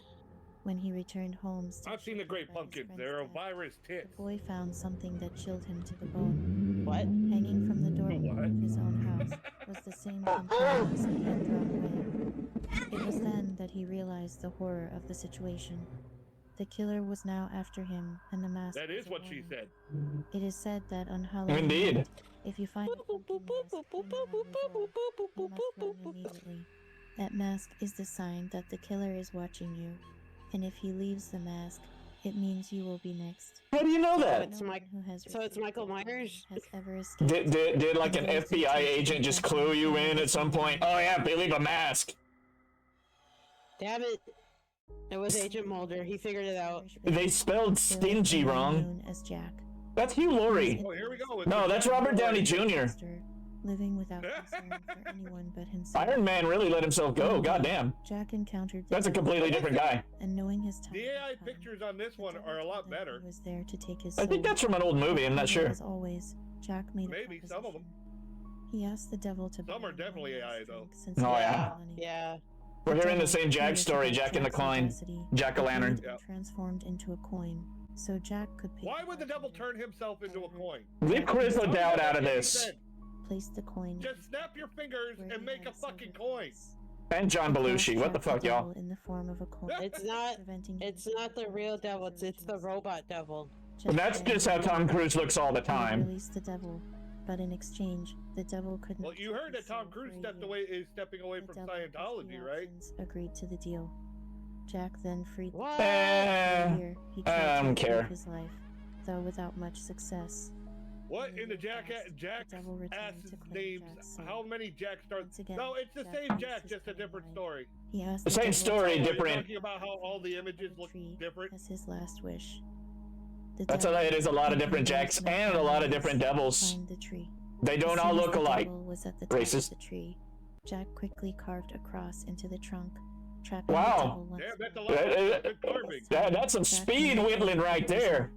When he returned home, still I've seen the shaken great by his pumpkins. friend's They're a death, virus the tits. boy found something that chilled him to the bone. What? Hanging from the doorway What? of his own house was the same pumpkin mask he had thrown away. It was then that he realized the horror of the situation. The killer was now after him, and the mask That was is a what she warning. said. It is said that on Halloween, Indeed. night, if you find a pumpkin mask hanging on your door, you must run immediately. That mask is the sign that the killer is watching you, and if he leaves the mask, it means you will be next. How do you know that? It's No Mike. one who has So it's received Michael the warning Myers? has ever escaped. Did like an FBI agent just clue you in at some point? Oh yeah, they leave a mask. Damn it. It was Agent Mulder. He figured it out. They spelled stingy wrong. Known as Jack. That's Hugh Laurie. Oh, here we go. No, that's Robert Downey Jr. Living without concern for anyone but himself. Iron Man really let himself go. Goddamn. Jack encountered. That's a completely different guy. And knowing his time. The AI pictures on this one are a lot better. Was there to take his I think that's from an old movie. I'm not sure. As always, Jack made Maybe some of them. He asked the devil to. Some are definitely AI though. Oh yeah. Yeah. We're hearing the same Jack story. Jack in the coin. Jack-o'-lantern. Yeah. Transformed into a coin, so Jack could pick. Why would the devil turn himself into a coin? Leave Chris O'Dowd out of this. Place the coin. Just snap your fingers and make a fucking coin. And John Belushi. What the fuck, y'all? In the form of a coin. It's not the real devil. It's the robot devil. And that's just how Tom Cruise looks all the time. Release the devil, but in exchange, the devil couldn't. Well, you heard that Tom Cruise is stepping away from Scientology, right? Agreed to the deal. Jack then freed. What? I don't care. His life, though without much success. What in the Jack's names? How many Jack starts? No, it's the same Jack, just a different story. He asked the same story, different. Talking about how all the images look different. As his last wish. That's how it is. A lot of different Jacks and a lot of different devils. They don't all look alike. Racist. Jack quickly carved a cross into the trunk. Trapping wow. That's some speed whittling right there.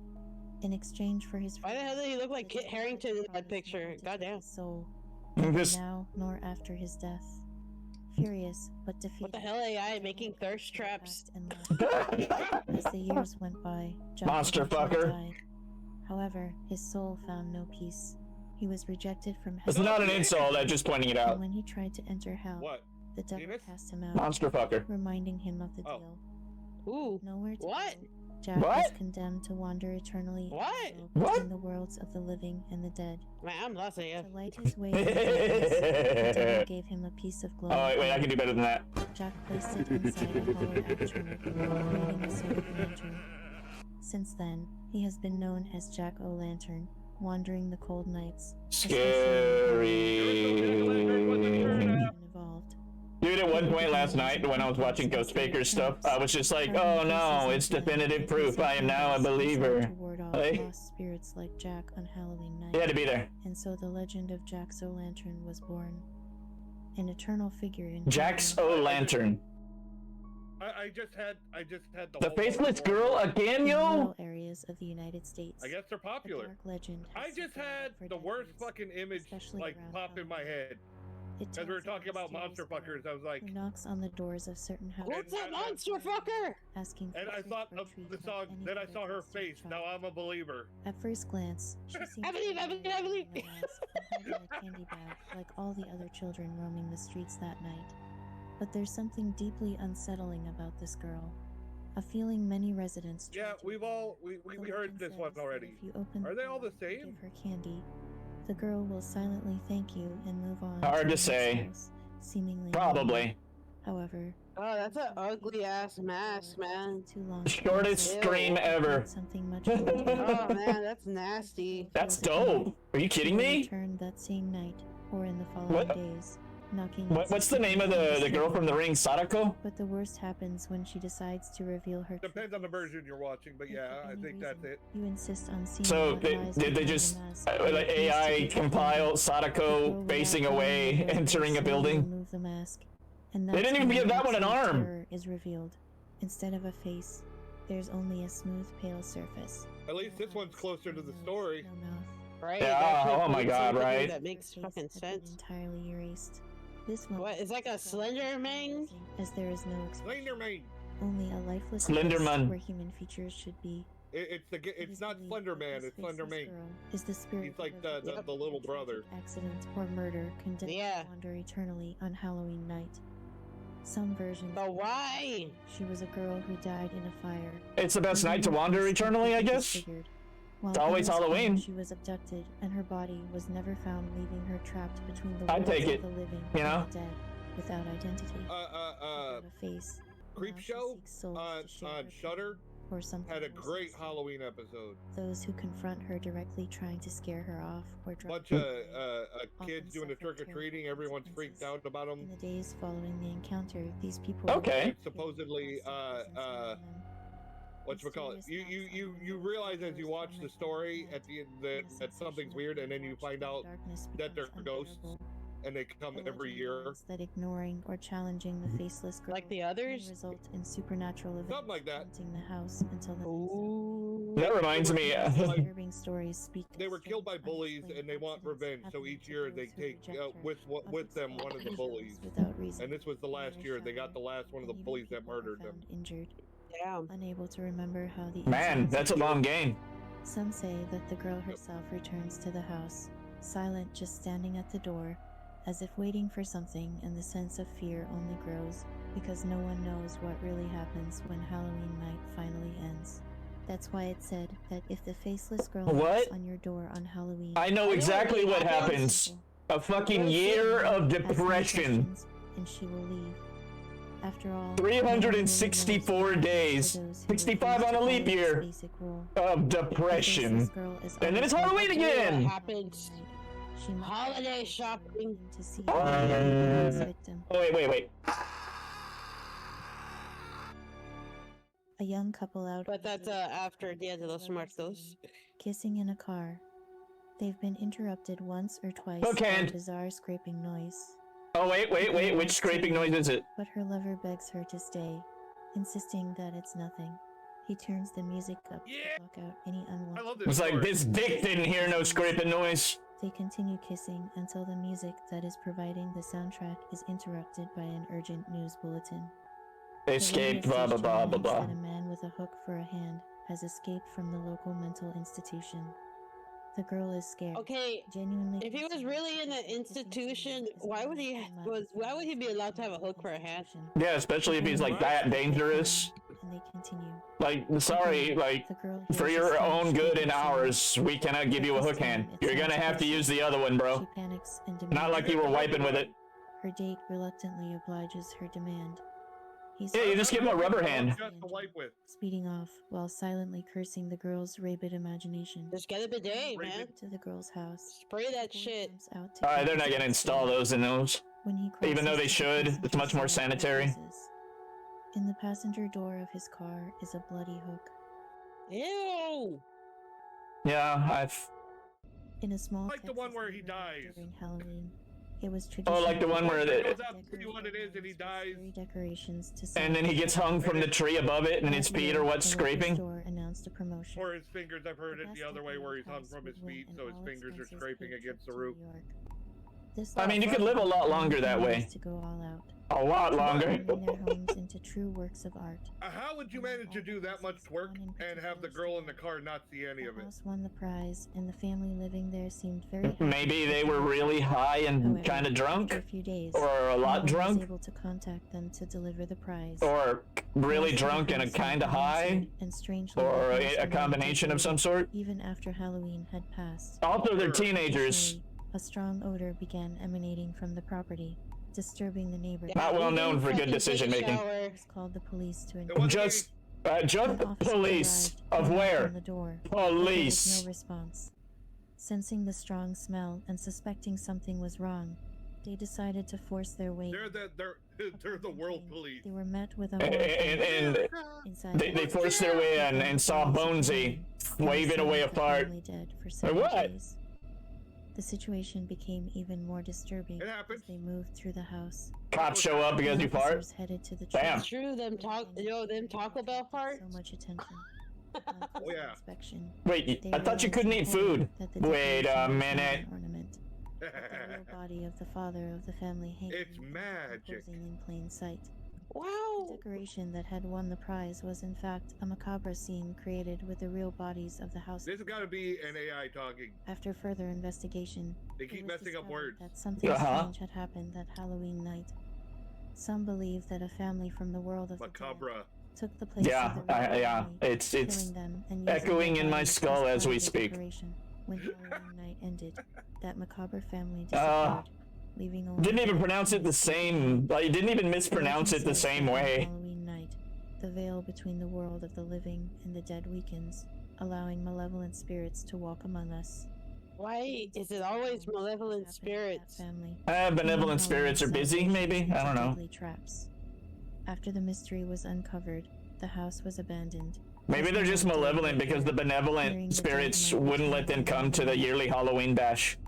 In exchange for his. Why the hell did he look like Kit Harington in that picture? Goddamn. Soul. This... Now nor after his death. Furious but defeated. What the hell, AI making thirst traps? As the years went by, Jack monster fucker. Died. However, his soul found no peace. He was rejected from heaven. It's not an insult. I'm just pointing it out. And when he tried to enter hell, the devil cast him out. Monster fucker. Reminding him of the deal. Ooh. Nowhere to what? Go. Jack was condemned to wander eternally between the worlds of the living and the dead. Man, I'm listening. To light his way, the devil gave him a piece of glow. Oh wait, I can do better than that. Jack placed it inside a hollow aperture, creating a sort of lantern. Since then, he has been known as Jack-o'-lantern, wandering the cold nights. Scary. Dude, at one point last night when I was watching Ghost Faker's stuff, I was just like, oh no, it's definitive proof. I am now a believer. Lost spirits like Jack on Halloween night. He had to be there. And so the legend of Jack-o'-lantern was born. An eternal figure in Jack-o'-lantern. I just had the faceless girl again, yo. Areas of the United States. I guess they're popular. Dark legend I just had the worst fucking image like pop in my head. As we were talking about monster fuckers, I was like, who knocks on the doors of certain houses. What's a monster fucker? Asking for and I thought of the song, then I saw her face. Now I'm a believer. At first glance, she seemed I believe. a candy bag like all the other children roaming the streets that night. But there's something deeply unsettling about this girl. A feeling many residents. Yeah, we heard this one already. If you open Are they all the same? Give her candy. The girl will silently thank you and move on. Hard to say. Seemingly. Probably. However. Oh, that's an ugly ass mask, man. Too long. Shortest scream ever. Something much oh man, that's nasty. That's dope. Are you kidding me? Returned that same night or in the following days. Knocking what's the name of the girl from The Ring, Sadako? But the worst happens when she decides to reveal her. Depends on the version you're watching, but yeah, I think that's it. You insist on seeing. So did they just like AI compile Sadako facing away, entering a building? Remove the mask, and they didn't even give that one an arm. Is revealed. Instead of a face, there's only a smooth, pale surface. At least this one's closer to the story. No mouth. Right? Yeah. Oh my God! Right. That makes fucking sense. Entirely erased. This one. What? It's like a Slender Man? As there is no expression. Slender Man. Only a lifeless Slenderman. where human features should be. It's not Slender Man. It's Slender Man. Is the spirit. He's like the little brother. Accident or murder condemned to wander eternally on Halloween night. Some versions. But why? She was a girl who died in a fire. It's the best night to wander eternally, I guess. It's always Halloween. She was abducted, and her body was never found, leaving her trapped between the I'd take it. of the living you know? and the dead, without identity, without a face. Creep show on Shudder. or something had a worse great instead. Halloween episode. Those who confront her directly trying to scare her off or drive Bunch her of away kids often doing the suffer trick or treating. terrible Everyone's freaked consequences. out about them. In the days following the encounter, these people Okay. And supposedly, whatchamacallit? You realize as you watch the story at the end that something's weird, and then you find out that they're ghosts, and they come every year. That ignoring or challenging the faceless girl Like the may others? result in supernatural events Something like that. haunting the house until the Ooh. That reminds me. disturbing stories speak. They were killed by strange, bullies, and they want unexplained revenge. So accidents each year happening they to those take who reject her, with them one of the bullies. without reason. And this was the last year. They got the last one of the And even bullies that people are murdered them. found injured, Damn. unable to remember how the Man, incidents that's a long game. Some say that the girl herself returns to the house, silent, just standing at the door, as if waiting for something, and the sense of fear only grows because no one knows what really happens when Halloween night finally ends. That's why it said that if the faceless girl knocks What? on your door on Halloween, I know exactly what happens. A fucking year of ask no depression. questions, and she will leave. After all, 364 days. 65 on a leap year of depression. And then it's Halloween What again! happens? Holiday shopping. To see Oh, the victim. wait. A young couple out. But that's after Dia de los Muertos. Kissing in a car. They've been interrupted once or twice Hook by hand. a bizarre scraping noise. Oh, wait, which scraping noise is it? But her lover begs her to stay, insisting that it's nothing. He turns the music up to block out any unwanted. I love this. It's like, story. this dick didn't hear no scraping noise. They continue kissing until the music that is providing the soundtrack is interrupted by an urgent news bulletin. Escaped, The blah, radio blah, blah, blah, station blah. announced that a man with a hook for a hand has escaped from the local mental institution. The girl is scared. Okay, Genuinely. if he was really in an institution, why would he be allowed to have a hook for a hand? Yeah, especially if he's like that dangerous. And they continue. Like, sorry, like, The girl for hears your a own strange good shaking and sound. ours, we cannot give you a hook hand. You're gonna have to use the other one, bro. She panics and Not demands like you were wiping with it. her date reluctantly obliges her demand. He Yeah, you just give him a rubber hand. Just to wipe with. speeding off while silently cursing the girl's rabid imagination. Just get a bidet, man. To the girl's house. Spray that The boy shit. jumps out to Alright, keep they're his not gonna wife install safe. those in those. When he Even though crosses they the should, passenger it's much more side, he sanitary. pauses. In the passenger door of his car is a bloody hook. Ew! Yeah, I've... In a small Like the one Texas where he neighborhood dies. during Halloween, it was Oh, like the traditional one where It the... goes out to see what it is, and he dies. decorations to And then he gets hung from the tree above it, and it's Pete or what's scraping. Store announced a promotion. Or his fingers. I've heard it the other way, where he's hung from his feet, so his fingers are scraping against the roof. This I mean, you could live a lot longer that way. to go all out, A lot longer. turning their homes into true works of art. How would you manage to do that much work and have the girl in the car not see any of The it? house won the prize, and the family living there seemed very happy. Maybe they were really high and However, kind of drunk, after a few days, or a lot no one was drunk, able to contact them to deliver the prize. or really Most drunk and a people kind of seemed high, unanswered, and strangely, or the house a remained combination of some deserted sort. even after Halloween had passed. Also, they're teenagers. Additionally, a strong odor began emanating from the property, disturbing the neighborhood. Not well known for good Fucking take a decision making. shower. Police called the police to It investigate. wasn't Just When officers police. arrived, Of they knocked where? on the door, but there was Police. no response. Sensing the strong smell and suspecting something was wrong, they decided to force their way. They're the world police. They were met with a And inside. they forced their way in and saw Bonesy waving away apart. Dead for Or 7 what? days. The situation became even more disturbing It happens. as they moved through the house. Cops show up because you fart. Officers headed to the Damn. church. True, them Taco Bell parts. So much attention. Oh, yeah. Inspection. Wait, They I thought you realized couldn't eat food. that the Wait a decoration was not minute. an ornament. The real body of the father of the family hanging It's magic. posing in plain sight. The Wow. decoration that had won the prize was in fact a macabre scene created with the real bodies of the house. This has got to be an AI talking. After further investigation, They it keep was messing up discovered words. that something Uh-huh. strange had happened that Halloween night. Some believe that a family from the world of the Macabre. dead took the place Yeah, of the real yeah. family, It's killing them and using echoing their in my bodies skull as as part we of the speak. decoration. When Halloween night ended, that macabre family disappeared, leaving only Didn't even the pronounce it the same. Like, didn't even mispronounce it the same way. Halloween night, the veil between the world of the living and the dead weakens, allowing malevolent spirits to walk among us. Why is it always malevolent spirits? Family. Benevolent spirits are busy, maybe? I don't know. Deadly traps. After the mystery was uncovered, the house was abandoned. Maybe they're just malevolent because the benevolent spirits wouldn't let them come to the yearly Halloween bash.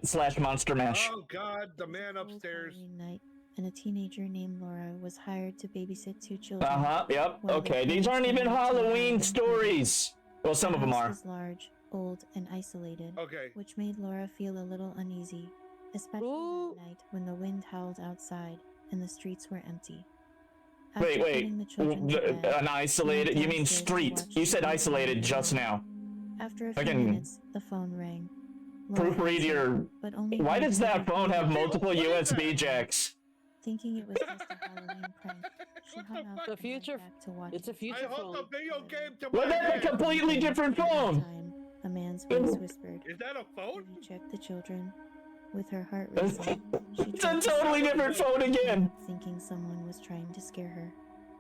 Slash monster mash. Oh God, the man upstairs. Halloween night, and a teenager named Laura was hired to babysit 2 children. Yep. while Okay, their these aren't parents even went out to Halloween hide them. stories. Well, some The of them house are. was large, old, and isolated, Okay. which made Laura feel a little uneasy, especially Ooh. that night when the wind howled outside and the streets were empty. Wait, After putting the children to bed, an isolated? You mean downstairs and street? watched You said TV isolated on just TV. now. After a few Again, minutes, the phone rang. Laura proofread answered, your. but only Why when does the that phone have multiple What is USB that? jacks? Thinking it was just a Halloween prank, she What hung the up fuck? The and future. went back to watch It's a it. future I hope phone. the video game to Well, my that's a head. completely different At that phone. time, a man's voice whispered, Is that a phone? "Have you checked the children?" With her heart racing, she It's a tried to totally stop different it, phone again. thinking someone was trying to scare her.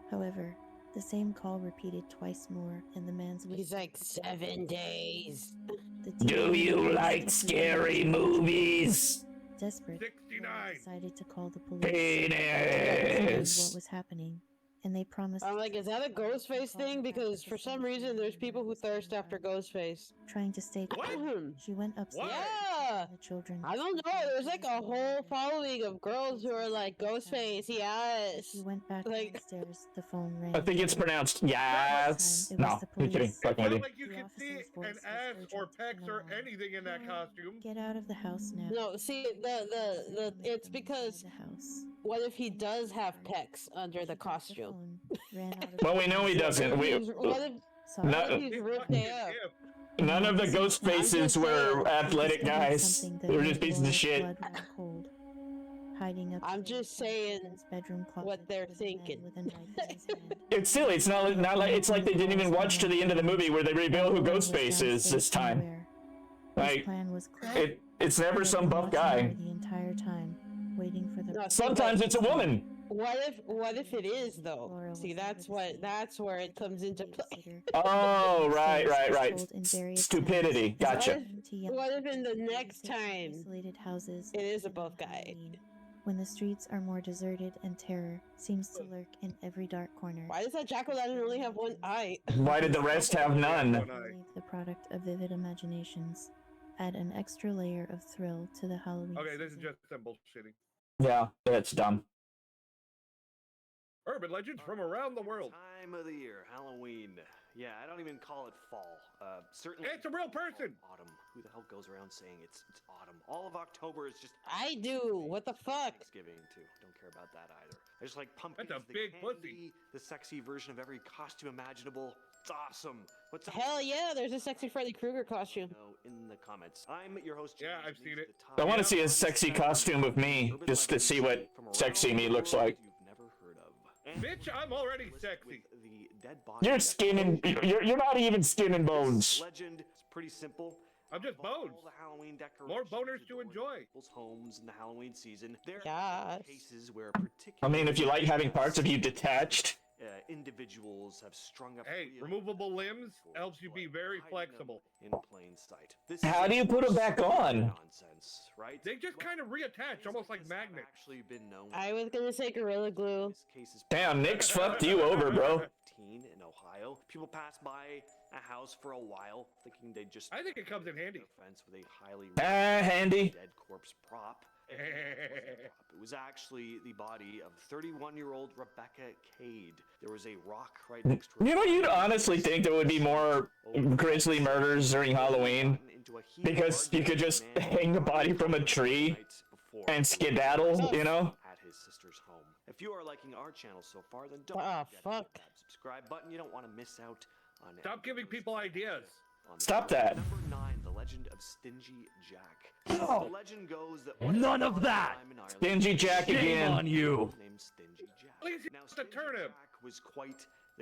However, the same call repeated twice more, and the man's He's whisper like 7 days. The Do teenager you was like kept scary repeating, movies? Desperate, Laura 69. decided to call the police. They explained Penis. what was happening, and they promised. I'm like, is that a to call Ghostface her thing? back Because at for the some same reason, time there's when people it who was thirst after terrifying. Ghostface. Trying to stay calm, she went upstairs. Yeah. The children. I don't know. There's like a whole following of girls who are like, Ghostface, yes. She went back Like- downstairs. The phone rang. I think it's pronounced yes. It was No, the I'm kidding. police. Fucking with you. Not like you The can see officer's voice an was ass or urgent pecs and or alarmed. anything in that costume. Get out of the house now. No, see, the it's because The house. what if he does have pecs under She the took costume? phone, ran out of Well, the we know he house, doesn't. We, What if saw No. her he's Big ripped fucking it up? if. none of the ghost faces were athletic discovered guys. something that They were made just pieces of Laura's shit. blood run cold. Hiding up. I'm just saying bedroom closet what they're was a man thinking. with a knife in his hand. It's silly. It's not like it's like they didn't even watch to the end of the movie where they reveal who Laura was Ghostface is this downstairs time. unaware. His Like plan was clear. it's never He had some been buff watching her guy. the entire time, waiting for the. No, see, Sometimes but it's a woman. what if it is though? Laura See, was that's over the what that's where it comes into play. babysitter. Oh, right. Sold in various Stupidity. towns. Gotcha. To young What if in the next babysit time isolated houses it is a and on buff guy? Halloween, when the streets are more deserted and terror seems to lurk in every dark corner. Why does that jack-o'-lantern only have one eye? Why did the rest have none? One eye. Believe the product of vivid imaginations. Add an extra layer of thrill to the Halloween Okay, this is season. just them bullshitting. Yeah, that's dumb. Urban legends from around the world. Time of the year, Halloween. Yeah, I don't even call it fall. Certainly. It's a real person. Autumn. Who the hell goes around saying it's autumn? All of October is just. I do. What the fuck? Thanksgiving too. Don't care about that either. I just like pumpkins. That's a the big candy, pussy. The sexy version of every costume imaginable. It's awesome. What's up? Hell yeah, there's a sexy Freddy Krueger costume. In the comments. I'm your host. Yeah, James, I've and seen these it. are the I want to top see a sexy costume of me, urban just to see what legends from around sexy me the looks world like. you've never heard of. And Bitch, I'm already list sexy. with the dead body You're that- skin and you're not even skin and This bones. legend is pretty simple. I'm just All bones. the Halloween More decorations boners to adorn enjoy. People's homes in the Halloween season. There Yes. are cases where I mean, if you like having parts of you detached. individuals have strung up. Hey, real removable limbs helps you be very hiding them flexible. in plain sight. This How is do you put 'em back on? Nonsense, right? They just kind of reattach, almost like This have magnets. Actually been known. I was gonna say Gorilla Glue. This case is Damn, Nick's fucked you over, bro. 15 in Ohio. People pass by a house for a while, thinking they just. I think it comes in handy. Fence with a highly Handy. dead corpse prop. It was actually the body of 31-year-old Rebecca Cade. There was a rock right next to her. You know, you'd honestly think there would be more grisly murders during Halloween because you could just hang the body from a tree and skedaddle, you know? At his sister's home. If you are liking our channel so far, then don't Ah, forget to fuck. hit that subscribe button. You don't want to miss out on. Stop giving people ideas. on Stop that. Number 9, the legend of Stingy Jack. Oh. The legend goes that None of that. Stingy Jack Shame again. on you. Named Stingy Jack. Please, Now, the Stingy turnip. Jack was quite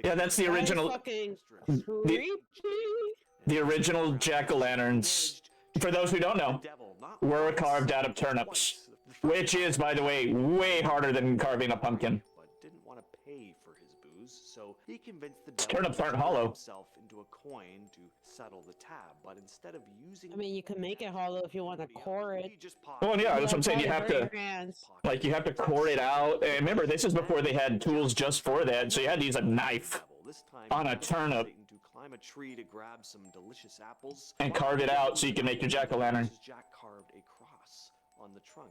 Yeah, that's the That is original. fucking The, creepy. the original jack-o'-lanterns, for those who don't know, were carved out of turnips, which is, by the way, way harder than carving a pumpkin. But didn't want to pay for his so he convinced the Turnips devil aren't to turn hollow. himself into a coin to settle the tab, but instead of using I mean, you can make it hollow if you want to core it. he just Well, yeah, that's what I'm saying. You Probably have hurt to, your hands. like, you have to core it out. And remember, this is before they had tools just for that, so you had to use a knife This time on he a wanted turnip Satan to climb a tree to grab some delicious apples and carve it out so you can make your jack-o'-lantern. Jack carved a cross on the trunk.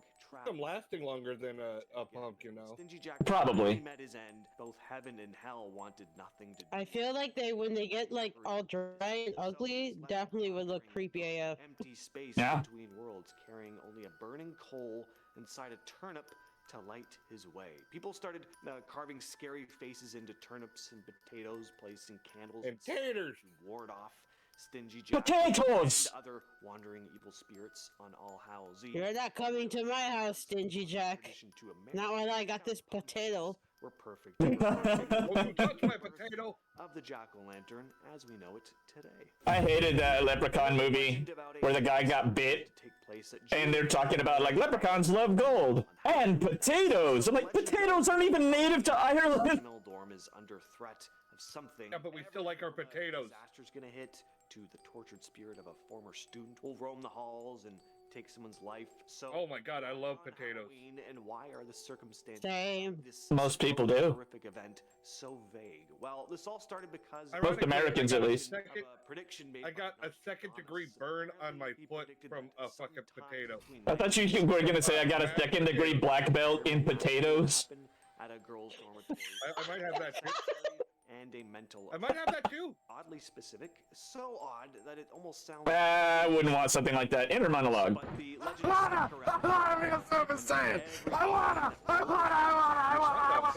I'm lasting longer than a pump, you know. Stingy Jack Probably. met his end. Both heaven and hell wanted nothing to do. I feel like when they get like all dry and ugly, definitely would look creepy AF. Empty space Yeah. between worlds, carrying only a burning coal inside a turnip to light his way. People started carving scary faces into turnips and potatoes, placing candles And taters to ward off Stingy Jack Potatoes! and other wandering evil spirits on All Hallows Eve. You're not coming to my house, Stingy Jack. Tradition to a Not while I got this potato. We're perfect. Don't you touch my potato. Of the jack-o'-lantern as we know it today. I hated that Leprechaun movie where the guy got bit and they're talking about, like, leprechauns love gold and potatoes. I'm like, potatoes aren't even native to Ireland. Dorm is under threat of something. Yeah, but we still like our potatoes. Disaster's gonna hit to the tortured spirit of a former student who'll roam the halls and take someone's life. So Oh my god, I love potatoes. Halloween, and why are the circumstances Same. of this Most people do. horrific event so vague? Well, this all started because Most Americans, at least. prediction made I got a second-degree burn on my foot from a fucking potato. I thought you were going to say I got a second-degree black belt in potatoes. at a girl's dormitory. I might have that too. And a mental. I might have that too. Oddly specific, so odd that it almost sounds. I wouldn't want something like that. Inner monologue. But the legend of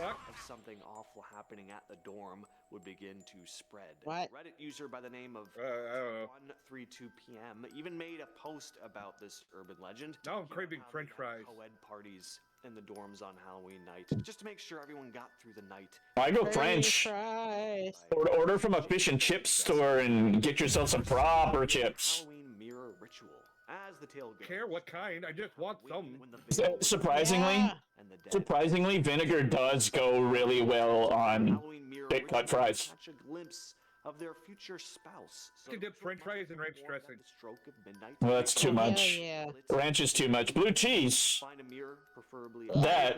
of something awful happening at the dorm would begin to spread. What? A Reddit user by the name of I don't know. 132PM even made a post about this urban legend. Now I'm craving French fries. Co-ed parties in the dorms on Halloween night, just to make sure everyone got through the night. I go French. Fries. Order from a fish and chip store and get yourself some proper chips. Halloween mirror ritual. As the tale goes. Care what kind? I just want some. Surprisingly, Yeah. surprisingly, vinegar does go really well on Halloween mirror bit cut ritual fries. catch a glimpse of their future spouse. You can dip French fries in ranch dressing. Stroke of midnight. Well, that's too Hell much. yeah. Ranch is too much. Blue cheese. Find a mirror, preferably That.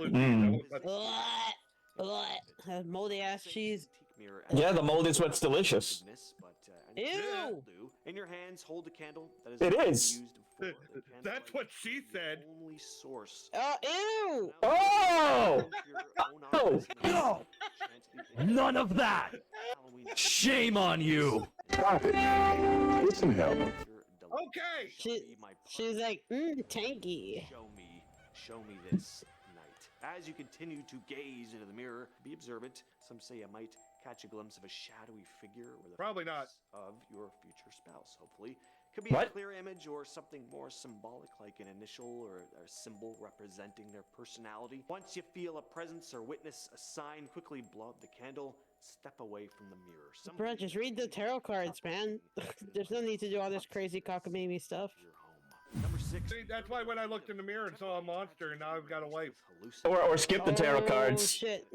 Moldy ass cheese. mirror. Yeah, the mold is what's delicious. Ew. In your hands, hold a candle that is It not is. used for. The candlelight That's what she said. only source. Ew. Oh! Oh! No! None of that! Shame on you! Listen, hell. Okay. She's like, tanky. Show me this night. As you continue to gaze into the mirror, be observant. Some say you might catch a glimpse of a shadowy figure or the Probably not. face of your future spouse, hopefully. Could be What? a clear image or something more symbolic like an initial or a symbol representing their personality. Once you feel a presence or witness a sign, quickly blow out the candle, step away from the mirror. Bro, just read the tarot cards, man. There's no need to do all this crazy cockamamie stuff. Number 6. See, that's why when I looked in the mirror and saw a monster, and now I've got a wife. Or skip the tarot Oh, cards shit.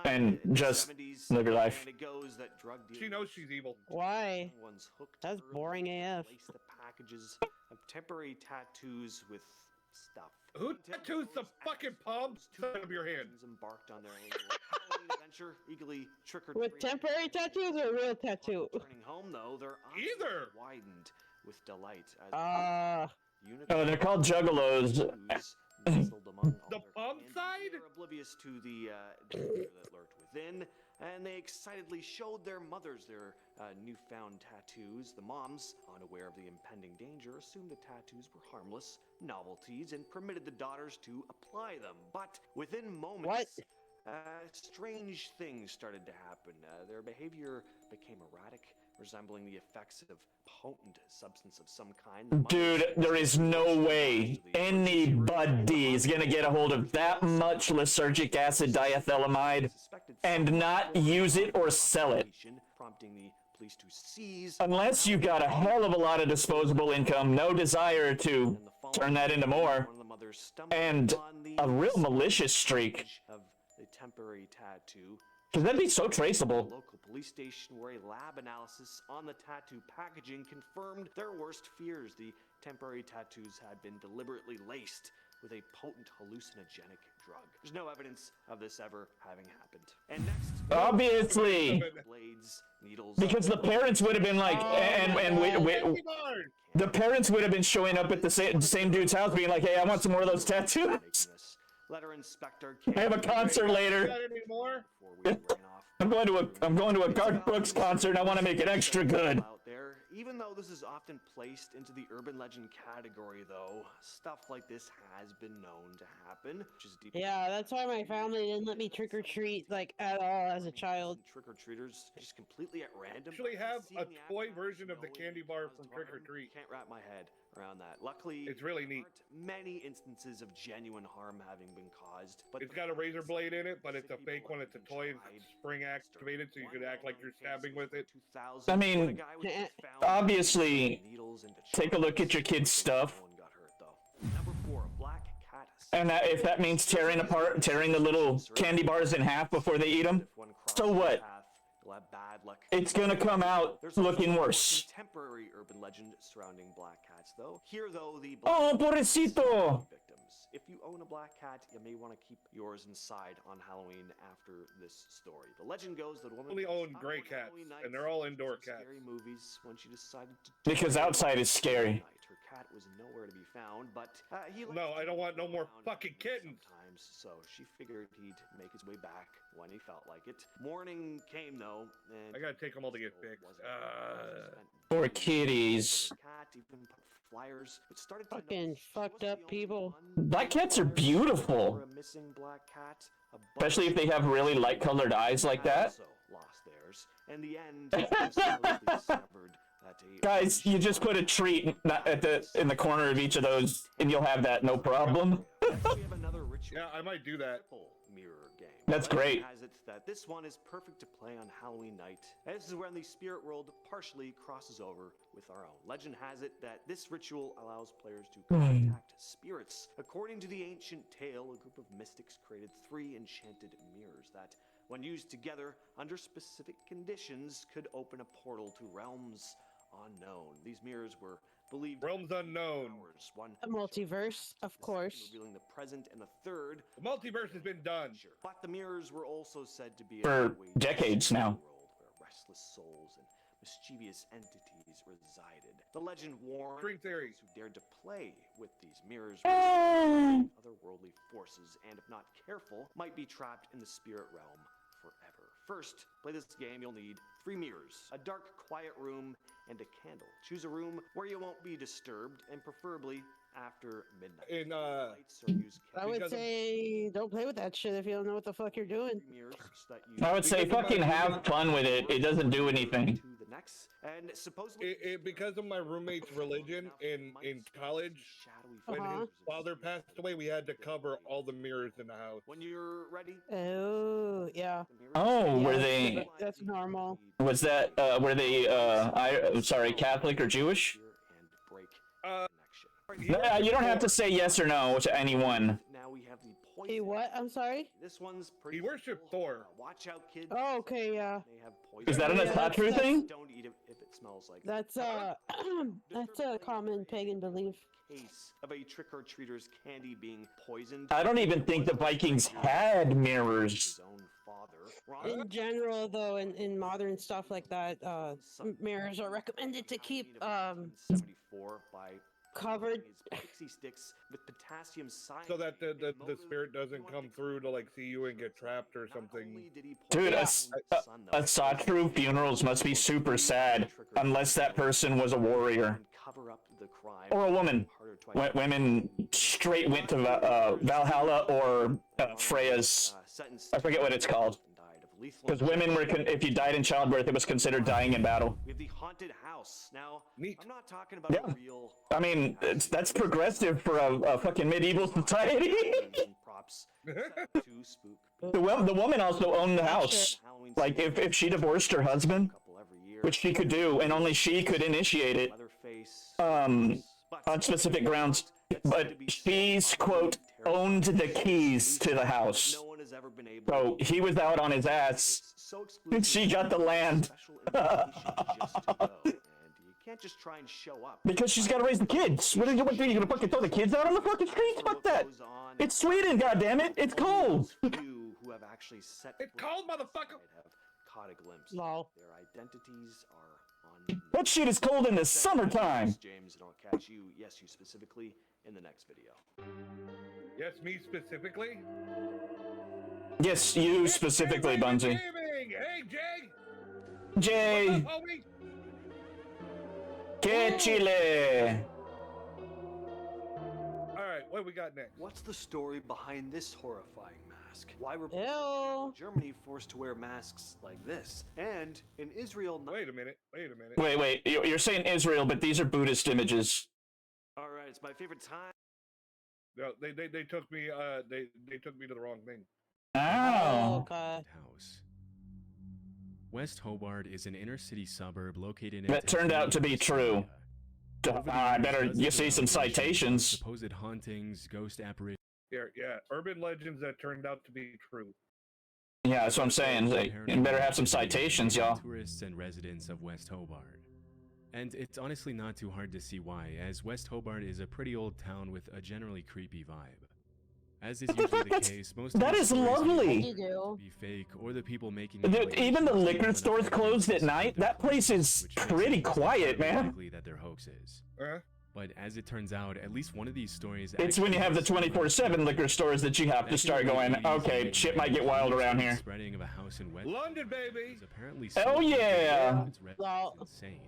and just live your life. And it goes that drug She knows she's evil. Why? One's hooked That's early, boring AF. Lace the packages of temporary tattoos with stuff. Who tattoos the fucking palm side of your hand? Embarked on their annual Halloween adventure, eagerly trick or With temporary tattoos or real tattoo? Returning home, though, their eyes Either. widened with delight as Oh, they're called juggalos. The palm side? They're oblivious to the danger that lurked within, and they excitedly showed their mothers their newfound tattoos. The moms, unaware of the impending danger, assumed the tattoos were harmless novelties and permitted the daughters to apply them. But within moments, strange things started to happen. Their behavior became erratic, resembling the effects of potent substance of some kind. Dude, there is no way anybody is gonna get a hold of that much lysergic acid diethylamide and not use it or sell it. Prompting the police to seize. Unless you got a hell of a lot of disposable income, no desire to turn that into more, and a real malicious streak. Of the temporary tattoo Because that'd be so traceable. The local police station where a lab analysis on the tattoo packaging confirmed their worst fears. The temporary tattoos had been deliberately laced with a potent hallucinogenic drug. There's no evidence of this ever having happened. And next, Obviously, blades, needles, because the parents would have been like, the parents would have been showing up at the same dude's house, being like, "Hey, I want some more of those tattoos." Letter inspector. I have a concert later. I'm going to a Garth Brooks concert, and I want to make it extra good. Out there, even though this is often placed into the urban legend category, though, stuff like this has been known to happen, which is deep. Yeah, that's why my family didn't let me trick or treat like at all as a child. Trick or treaters just completely at random. Actually, have a toy version of the candy bar from Trick or Treat. Can't wrap my head around that. Luckily, it's really neat. Many instances of genuine harm having been caused, but it's got a razor blade in it, but it's a fake one. It's a toy. It's spring activated, so you could act like you're stabbing with it. I mean, obviously, take a look at your kid's stuff. Number 4, black cat. And if that means tearing the little candy bars in half before they eat them, so what? Bad luck. It's gonna come out looking worse. Contemporary urban legend surrounding black cats, though. Here, though, the pobrecito. Victims. If you own a black cat, you may want to keep yours inside on Halloween after this story. The legend goes that a woman only own gray cats, and they're all indoor cats. Scary movies when she decided to because outside is scary. Her cat was nowhere to be found, but no, I don't want no more fucking kittens. Sometimes, so she figured he'd make his way back when he felt like it. Morning came though, and I gotta take them all to get fixed. Poor kitties. Cat even put flyers. It started fucking fucked up people. Black cats are beautiful, a missing black cat, especially if they have really light-colored eyes like that. Also lost theirs. In the end, discovered. Guys, you just put a treat in the corner of each of those, and you'll have that, no problem. Yeah, I might do that. Mirror game. That's great. Has it that this one is perfect to play on Halloween night. And this is when the spirit world partially crosses over with our own. Legend has it that this ritual allows players to contact spirits. According to the ancient tale, a group of mystics created 3 enchanted mirrors that, when used together under specific conditions, could open a portal to realms unknown. These mirrors were believed realms unknown. A multiverse, of course. Revealing the present and the third. The multiverse has been done. But the mirrors were also said to be for decades now. World where restless souls and mischievous entities resided. The legend warned those who dared to play with these mirrors otherworldly forces, and if not careful, might be trapped in the spirit realm forever. First, play this game, you'll need 3 mirrors, a dark, quiet room, and a candle. Choose a room where you won't be disturbed, and preferably after midnight. I would say don't play with that shit if you don't know what the fuck you're doing. I would say fucking have fun with it. It doesn't do anything. And supposedly, because of my roommate's religion in college, when his father passed away, we had to cover all the mirrors in the house. When you're ready. Oh, yeah. Oh, were they? That's normal. Was that? Were they? Sorry, Catholic or Jewish? You don't have to say yes or no to anyone. Now we have the poison. Hey, what? I'm sorry? This one's pretty. He worshipped Thor. Watch out, kids. Oh, okay, yeah. They have poison. Is that an Asatru thing? Don't eat it if it smells like. That's that's a common pagan belief. Case of a trick-or-treater's candy being poisoned. I don't even think the Vikings had mirrors. In general, though, in modern stuff like that, mirrors are recommended to keep 74 by covered pixie sticks with potassium cyanide, so that the spirit doesn't come through to like see you and get trapped or something. Dude, Asatru funerals must be super sad unless that person was a warrior or a woman. Women straight went to Valhalla or Freya's. I forget what it's called. Because women were, if you died in childbirth, it was considered dying in battle. We have the haunted house. Now, neat. I'm not talking about a real. I mean, that's progressive for a fucking medieval society. Props. The woman also owned the house. Like, if she divorced her husband, which she could do, and only she could initiate it, on specific grounds. But she's, quote, owned the keys to the house. been able So he was out on his ass, so and she got the land. just to go, and you can't just try and show up. Because she's got to raise the kids. What are you gonna fucking throw the kids out on the fucking streets? Fuck that. It's Sweden, goddammit. It's cold. Few who have actually set It's cold, motherfucker. have caught a glimpse. No. Their identities are unknown. That shit is cold in the summertime. James, and I'll catch you, yes, you specifically, in the next video. Yes, me specifically. Yes, you specifically, Bungie. Hey, Jay. Jay. What's up, homie? Que chile. All right, what we got next? What's the story behind this horrifying mask? Why were Ew. people in Germany forced to wear masks like this? And in Israel... Wait a minute. Wait. You're saying Israel, but these are Buddhist images. All right, it's my favorite time. No, they took me they took me to the wrong thing. Oh. Okay. House. West Hobart is an inner city suburb located in. That turned out to be true. I better see some citations. Supposed hauntings, ghost apparitions. Yeah, urban legends that turned out to be true. Yeah, that's what I'm saying. You better have some citations, y'all. Tourists and residents of West Hobart. And it's honestly not too hard to see why, as West Hobart is a pretty old town with a generally creepy vibe. As is usually the case, most that is lovely. Be fake, or the people making even the liquor stores closed at night. That place is pretty quiet, man. That they're hoaxes. Uh-huh. But as it turns out, at least one of these stories. It's when you have the 24/7 liquor stores that you have to start going, okay, shit might get wild around here. Spreading of a house in West London, baby. Apparently oh yeah. Well, insane.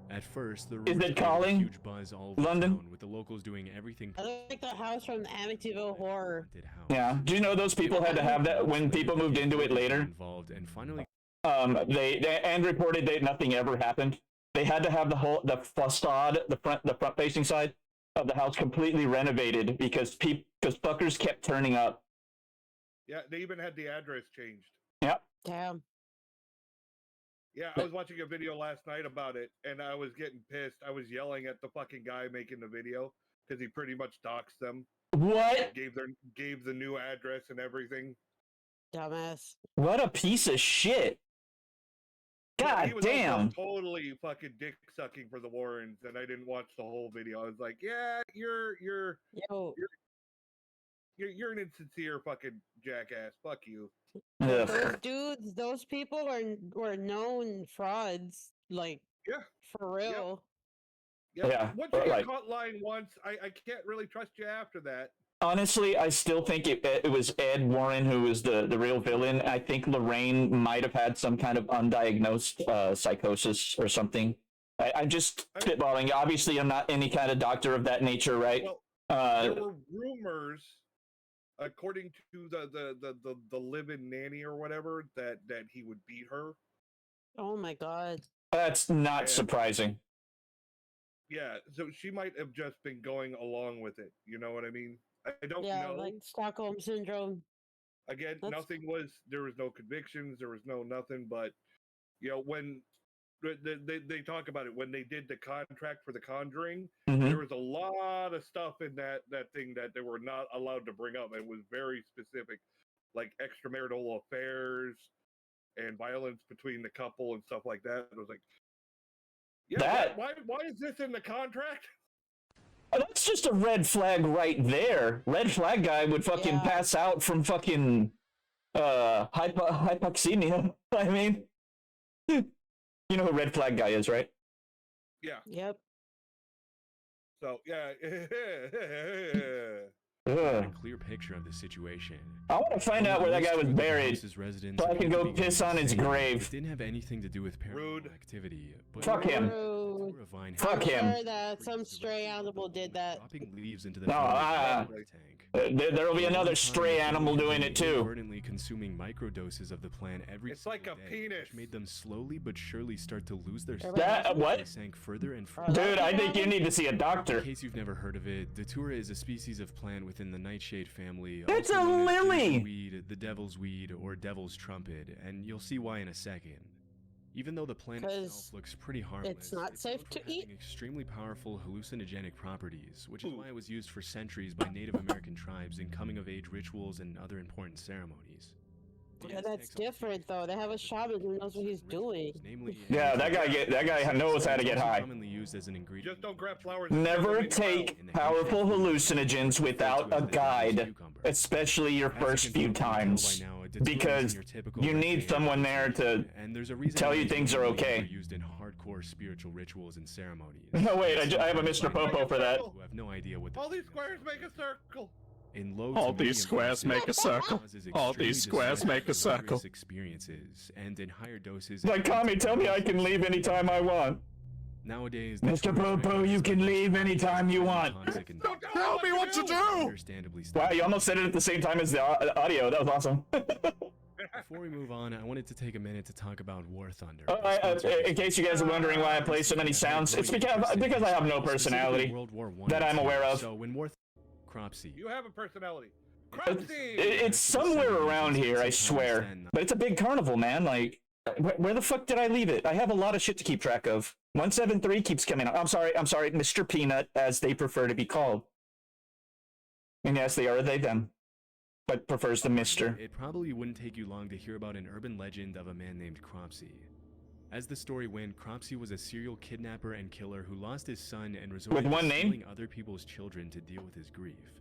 At first, the is it calling huge buzz all over London? Town, with the locals doing everything. I like the house from the Amityville Horror. Yeah. Do you know those people had to have that when people moved into it later? Involved and finally. They reported that nothing ever happened. They had to have the facade, the front facing side of the house completely renovated because fuckers kept turning up. Yeah, they even had the address changed. Yep. Damn. Yeah, I was watching a video last night about it, and I was getting pissed. I was yelling at the fucking guy making the video because he pretty much doxed them. What? Gave the new address and everything. Dumbass. What a piece of shit. God he was damn. Totally fucking dick sucking for the Warrens, and I didn't watch the whole video. I was like, yeah, you're an insincere fucking jackass. Fuck you. Those dudes, those people were known frauds. Like, yeah, for real. Yep. Yeah. Once you get caught lying once, I can't really trust you after that. Honestly, I still think it was Ed Warren who was the real villain. I think Lorraine might have had some kind of undiagnosed psychosis or something. I'm just spitballing. Obviously, I'm not any kind of doctor of that nature, right? Well, there were rumors, according to the live-in nanny or whatever, that he would beat her. Oh my god. That's not surprising. Yeah, so she might have just been going along with it. You know what I mean? I don't know. Yeah, like Stockholm Syndrome. Again, there was no convictions, there was no nothing, but, you know, when they talk about it, when they did the contract for The Conjuring, there was a lot of stuff in that thing that they were not allowed to bring up. It was very specific, like extramarital affairs and violence between the couple and stuff like that. It was like, yeah, why is this in the contract? That's just a red flag right there. Red flag guy would fucking pass out from fucking hypoxemia. I mean, you know who red flag guy is, right? Yeah. Yep. So yeah. A clear picture of the situation. I want to find out where that guy was buried, so I can go piss on his grave. It didn't have anything to do with paranormal activity. But fuck him. Fuck him. Sure that some stray animal did that. Dropping leaves into the there will be another stray animal doing it too. Inadvertently consuming microdoses of the plant every It's like a penis. Which made them slowly but surely start to lose their what? They sank further and further. Dude, I think you need to see a doctor. In case you've never heard of it, Datura is a species of plant within the nightshade family. It's also a known as lily! Weed, the devil's weed, or devil's trumpet, and you'll see why in a second. Even though the plant 'Cause itself looks pretty harmless, it's not safe known to for eat. having extremely powerful hallucinogenic properties, which is why it was used for centuries by Native American tribes in coming-of-age rituals and other important ceremonies. The Yeah, that's Aztecs also different though. They have a shaman who knows what he's doing. namely, Yeah, that guy knows how to get high. commonly used as an ingredient. Just don't grab flowers. Never take powerful hallucinogens without a guide, especially your first few times, because you need someone there to tell you things are okay. Used in hardcore spiritual rituals and ceremonies. No, wait, I have a Mr. Popo for that. Who have no idea what All these squares make a circle. In low All to these medium squares doses, make a circle. causes All extremely these squares make a distressing, circle. experiences, and in higher doses. Like, Kami, tell me I can leave anytime I want. Nowadays, Mr. Popo, you can leave anytime you want. Tell me what to do! Understandably Wow, you almost said it at the same time as the audio. That was awesome. Before we move on, I wanted to take a minute to talk about War Thunder. In case you guys are wondering why I play so many sounds, it's because I have no personality that I'm aware of. So when War Cropsy. You have a personality. It's somewhere around here, I swear. But it's a big carnival, man. Like, where the fuck did I leave it? I have a lot of shit to keep track of. 173 keeps coming up. I'm sorry, Mr. Peanut, as they prefer to be called. And yes, they are they them, but prefers the Mr. It probably wouldn't take you long to hear about an urban legend of a man named Cropsy. As the story went, Cropsy was a serial kidnapper and killer who lost his son and resorted to stealing other people's children to deal with his grief.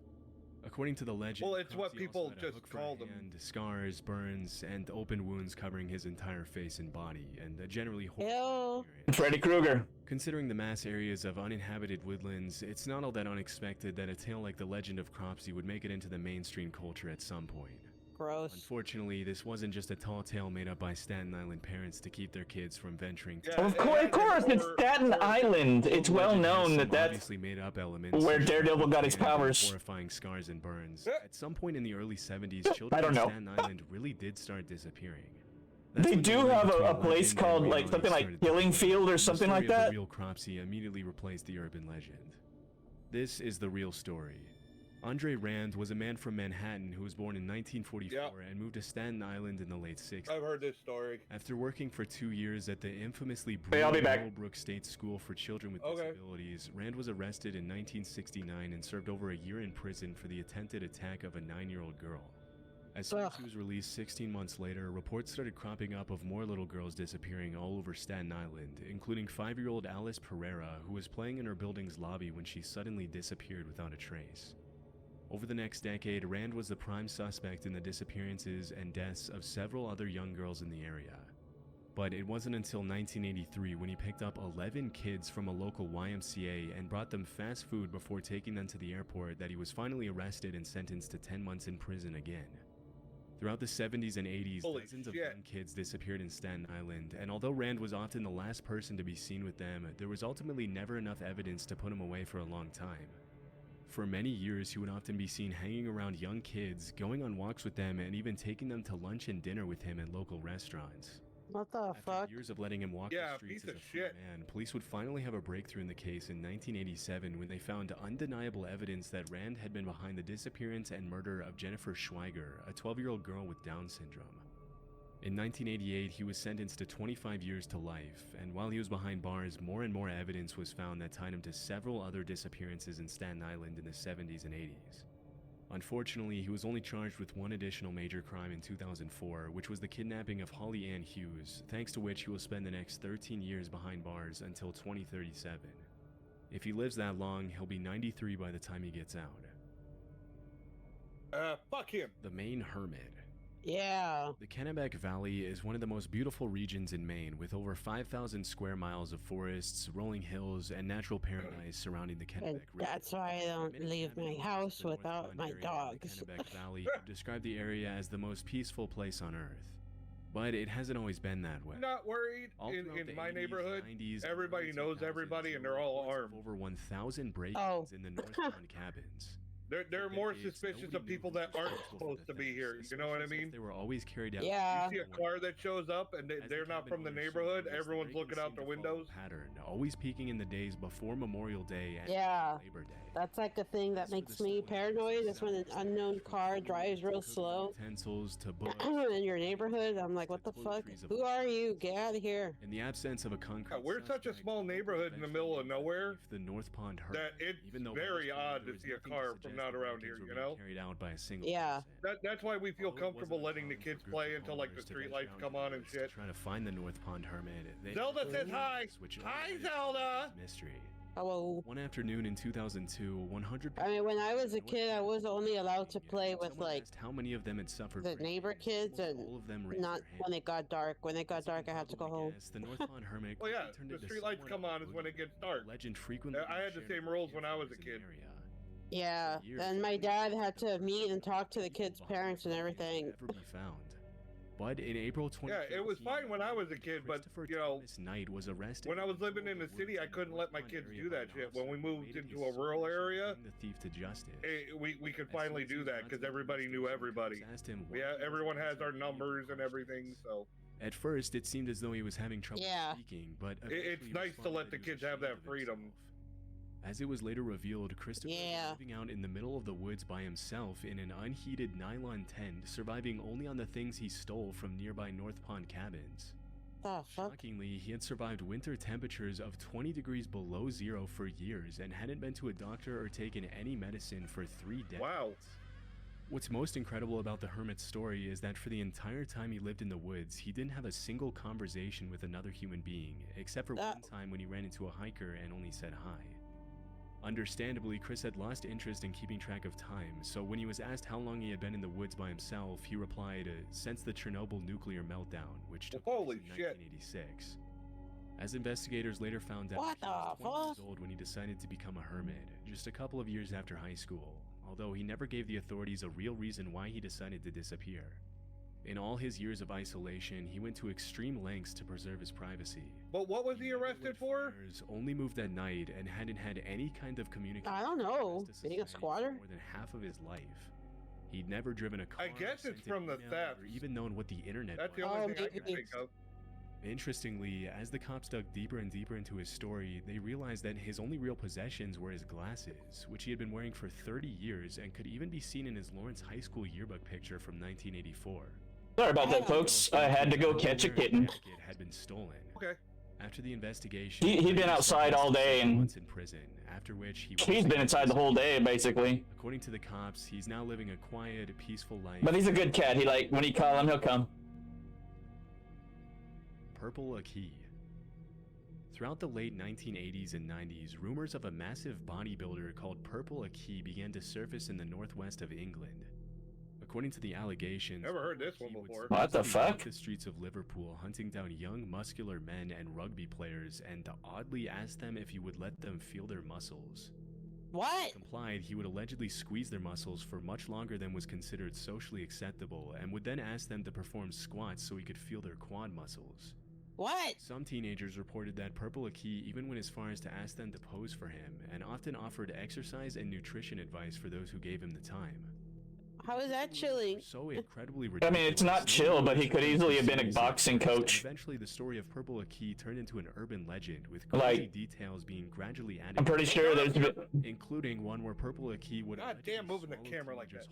According to the legend, well, it's what Cropsy people also had a just hook for a call them. hand, scars, burns, and open wounds covering his entire face and body, and a generally horrible appearance. Freddy Krueger. Considering the mass areas of uninhabited woodlands, it's not all that unexpected that a tale like the legend of Cropsy would make it into the mainstream culture at some point. Gross. Unfortunately, this wasn't just a tall tale made up by Staten Island parents to keep their kids from venturing to... Of course, it's Staten Island. It's well known that that's obviously made up elements where Daredevil got his powers. Horrifying scars and burns. At some point in the early 70s, children in Staten Island really did start disappearing. They do have a place called like something like Killing Field or something like that. The real Cropsy immediately replaced the urban legend. This is the real story. Andre Rand was a man from Manhattan who was born in 1944 and moved to Staten Island in the late 60s. I've heard this story. After working for 2 years at the infamously I'll be back. Willowbrook State School for Children with Disabilities, Rand was arrested in 1969 and served over a year in prison for the attempted attack of a 9-year-old girl. As soon as he was released 16 months later, reports started cropping up of more little girls disappearing all over Staten Island, including 5-year-old Alice Pereira, who was playing in her building's lobby when she suddenly disappeared without a trace. Over the next decade, Rand was the prime suspect in the disappearances and deaths of several other young girls in the area. But it wasn't until 1983 when he picked up 11 kids from a local YMCA and brought them fast food before taking them to the airport that he was finally arrested and sentenced to 10 months in prison again. Throughout the 70s and 80s, dozens of young kids disappeared in Staten Island, and although Rand was often the last person to be seen with them, there was ultimately never enough evidence to put him away for a long time. For many years, he would often be seen hanging around young kids, going on walks with them, and even taking them to lunch and dinner with him at local restaurants. What the fuck? Years of letting him walk the streets as a free man, police would finally have a breakthrough in the case in 1987 when they found undeniable evidence that Rand had been behind the disappearance and murder of Jennifer Schweiger, a 12-year-old girl with Down syndrome. In 1988, he was sentenced to 25 years to life, and while he was behind bars, more and more evidence was found that tied him to several other disappearances in Staten Island in the 70s and 80s. Unfortunately, he was only charged with one additional major crime in 2004, which was the kidnapping of Holly Ann Hughes, thanks to which he will spend the next 13 years behind bars until 2037. If he lives that long, he'll be 93 by the time he gets out. Fuck him. The Maine Hermit. Yeah. The Kennebec Valley is one of the most beautiful regions in Maine, with over 5,000 square miles of forests, rolling hills, and natural paradise surrounding the Kennebec River. That's why I don't leave my house without my dogs. The Kennebec Valley described the area as the most peaceful place on Earth. But it hasn't always been that way. Not worried. In my neighborhood, 90s, everybody knows everybody and they're all armed. Over 1,000 break-ins in the northbound cabins. They're more suspicious of people that aren't supposed to be here. You know what I mean? They were always carried out. Yeah. You see a car that shows up and they're not from the neighborhood. Everyone's looking out their windows. Pattern, always peeking in the days before Memorial Day and Yeah. Labor Day. That's like the thing that makes me paranoid. That's when an unknown car drives real slow Utensils to books. in your neighborhood. I'm like, what the fuck? Who are you? Get out of here. In the absence of a concrete, We're such a small neighborhood in the middle of nowhere the North Pond hurt, that it's very odd to see a car from not around here, you know? Carried out by a single Yeah. That's why we feel comfortable letting the kids play until like the street lights come on and shit. Trying to find the North Pond hermit. Zelda says hi. Hi, Zelda. Mystery. Hello. One afternoon in 2002, 100. I mean, when I was a kid, I was only allowed to play with like how many of them had suffered the neighbor kids, and all of them not when it got dark. When it got dark, I had to go home. The North Pond hermit. Well, yeah, the street lights come on is when it gets dark. Legend frequently. I had the same rules when I was a kid. Yeah, and my dad had to meet and talk to the kids' parents and everything. Never be found. But in April 20. Yeah, it was fine when I was a kid, but you know, Knight was arrested. when I was living in the city, I couldn't let my kids do that shit. When we moved into a rural area, the thief to justice. we could finally do that because everybody knew everybody. Yeah, everyone has our numbers and everything, so. At first, it seemed as though he was having trouble speaking, but it's nice to let the kids have that freedom. As it was later revealed, Christopher was living out in the middle of the woods by himself in an unheated nylon tent, surviving only on the things he stole from nearby North Pond cabins. Shockingly, he had survived winter temperatures of 20 degrees below zero for years and hadn't been to a doctor or taken any medicine for 3 decades. Wow. What's most incredible about the hermit's story is that for the entire time he lived in the woods, he didn't have a single conversation with another human being, except for one time when he ran into a hiker and only said hi. Understandably, Chris had lost interest in keeping track of time, so when he was asked how long he had been in the woods by himself, he replied, since the Chernobyl nuclear meltdown, which took place in 1986. As investigators later found out, he was 20 years old when he decided to become a hermit, just a couple of years after high school, although he never gave the authorities a real reason why he decided to disappear. In all his years of isolation, he went to extreme lengths to preserve his privacy. But what was he arrested for? Only moved at night and hadn't had any kind of communication. I don't know. Being a squatter? More than half of his life. He'd never driven a car. I guess it's from the theft. Or even known what the internet was. That's the only thing I can think of. Interestingly, as the cops dug deeper and deeper into his story, they realized that his only real possessions were his glasses, which he had been wearing for 30 years and could even be seen in his Lawrence High School yearbook picture from 1984. Sorry about that, folks. I had to go catch a kitten. Had been stolen. Okay. After the investigation, he'd been outside all day and months in prison. After which he's been inside the whole day, basically. According to the cops, he's now living a quiet, peaceful life. But he's a good cat. He when you call him, he'll come. Purple Aki. Throughout the late 1980s and 90s, rumors of a massive bodybuilder called Purple Aki began to surface in the northwest of England. According to the allegations, never heard this one before. What the fuck? The streets of Liverpool, hunting down young, muscular men and rugby players, and oddly asked them if he would let them feel their muscles. What? If they complied, he would allegedly squeeze their muscles for much longer than was considered socially acceptable, and would then ask them to perform squats so he could feel their quad muscles. What? Some teenagers reported that Purple Aki even went as far as to ask them to pose for him, and often offered exercise and nutrition advice for those who gave him the time. How is that chilling? So incredibly I mean, it's not chill, but he could easily have been a boxing coach. Eventually, the story of Purple Aki turned into an urban legend, with crazy details being gradually added. I'm pretty sure there's including one where Purple Aki would. God damn, moving the camera like that.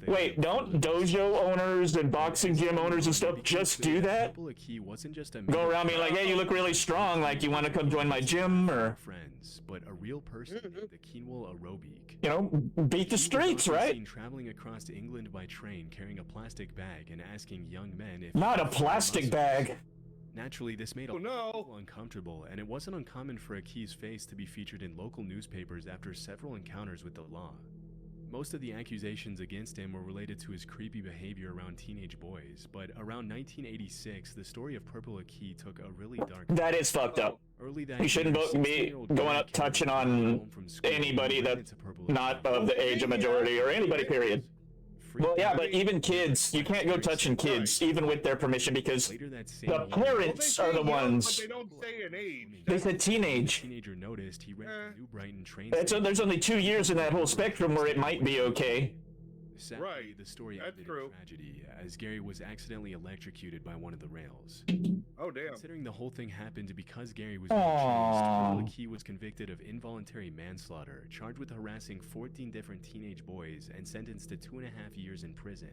Wait, don't dojo owners and boxing gym owners and stuff just do that? Purple Aki wasn't just a go around being like, hey, you look really strong. Like, you want to come join my gym, or friends, but a real person named the Quinoa Aerobic. You know, beat the streets, right? Seen traveling across England by train, carrying a plastic bag and asking young men if not a plastic bag. Naturally, this made a lot of people uncomfortable, and it wasn't uncommon for Aki's face to be featured in local newspapers after several encounters with the law. Most of the accusations against him were related to his creepy behavior around teenage boys, but around 1986, the story of Purple Aki took a really dark. That is fucked up. You shouldn't be going up touching on anybody that's not of the age of majority, or anybody, period. Well, yeah, but even kids, you can't go touching kids, even with their permission, because the parents are the ones. But they don't say an age. They said teenage. Teenager noticed he rented New Brighton train So there's only 2 years in that whole spectrum where it might be okay. Sadly, Right, the story that's ended true. in tragedy, as Gary was accidentally electrocuted by one of the rails. Oh, damn. Considering the whole thing happened because Gary was being chased, Aww. Key was convicted of involuntary manslaughter, charged with harassing 14 different teenage boys, and sentenced to 2.5 years in prison.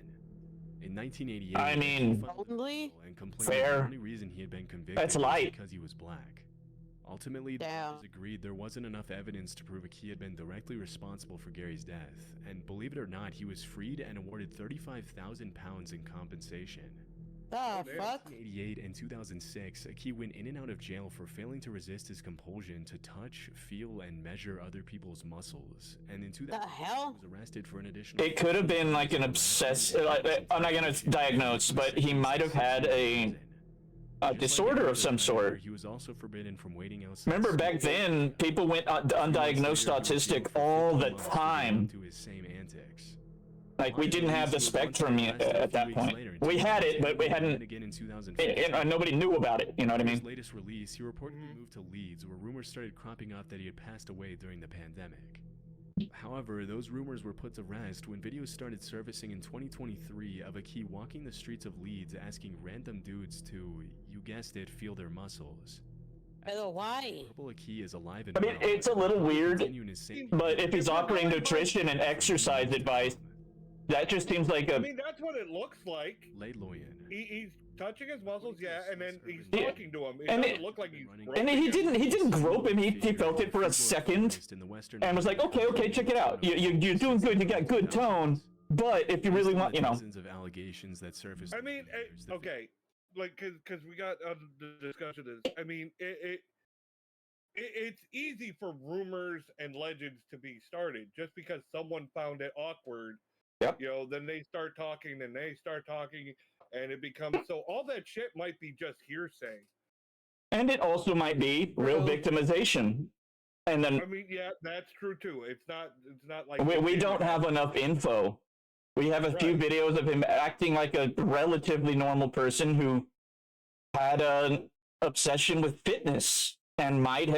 In 1988, I mean, and complained fair. the only reason he had been convicted That's was light. because he was black. Ultimately, the judges agreed there wasn't enough evidence to prove Key had been directly responsible for Gary's death, and believe it or not, he was freed and awarded £35,000 in compensation. The fuck? In 1988 and 2006, Key went in and out of jail for failing to resist his compulsion to touch, feel, and measure other people's muscles. And in 2006, he was arrested for an additional... It could have been like an I'm not gonna diagnose, but he might have had a disorder of some sort. He was also forbidden from waiting outside. Remember back then, people went undiagnosed autistic all the time. To his same antics. Like, we didn't have the spectrum yet at that point. We had it, but we hadn't. Again in 2004. Nobody knew about it. You know what I mean? In his latest release, he reportedly moved to Leeds, where rumors started cropping up that he had passed away during the pandemic. However, those rumors were put to rest when videos started surfacing in 2023 of a Key walking the streets of Leeds asking random dudes to, you guessed it, feel their muscles. Why? Purple Key is alive and I mean, it's a little weird, but if he's offering nutrition and exercise advice, that just seems like I mean, that's what it looks like. Laidloyan. He's touching his muscles, yeah, and then he's Yeah. talking to him. It And doesn't look like he's And he didn't grope him. He felt it for a second and was like, okay, check it out. You're doing good. You got good tone. But if you really want, you know. Dozens of allegations that surfaced. I mean, okay, like, because we got the discussion of this. I mean, it's easy for rumors and legends to be started just because someone found it awkward. Yep. You know, then they start talking and they start talking, and it becomes so all that shit might be just hearsay. And it also might be real victimization. And then I mean, yeah, that's true too. It's not like we don't have enough info. We have a few videos of him acting like a relatively normal person who had an obsession with fitness and might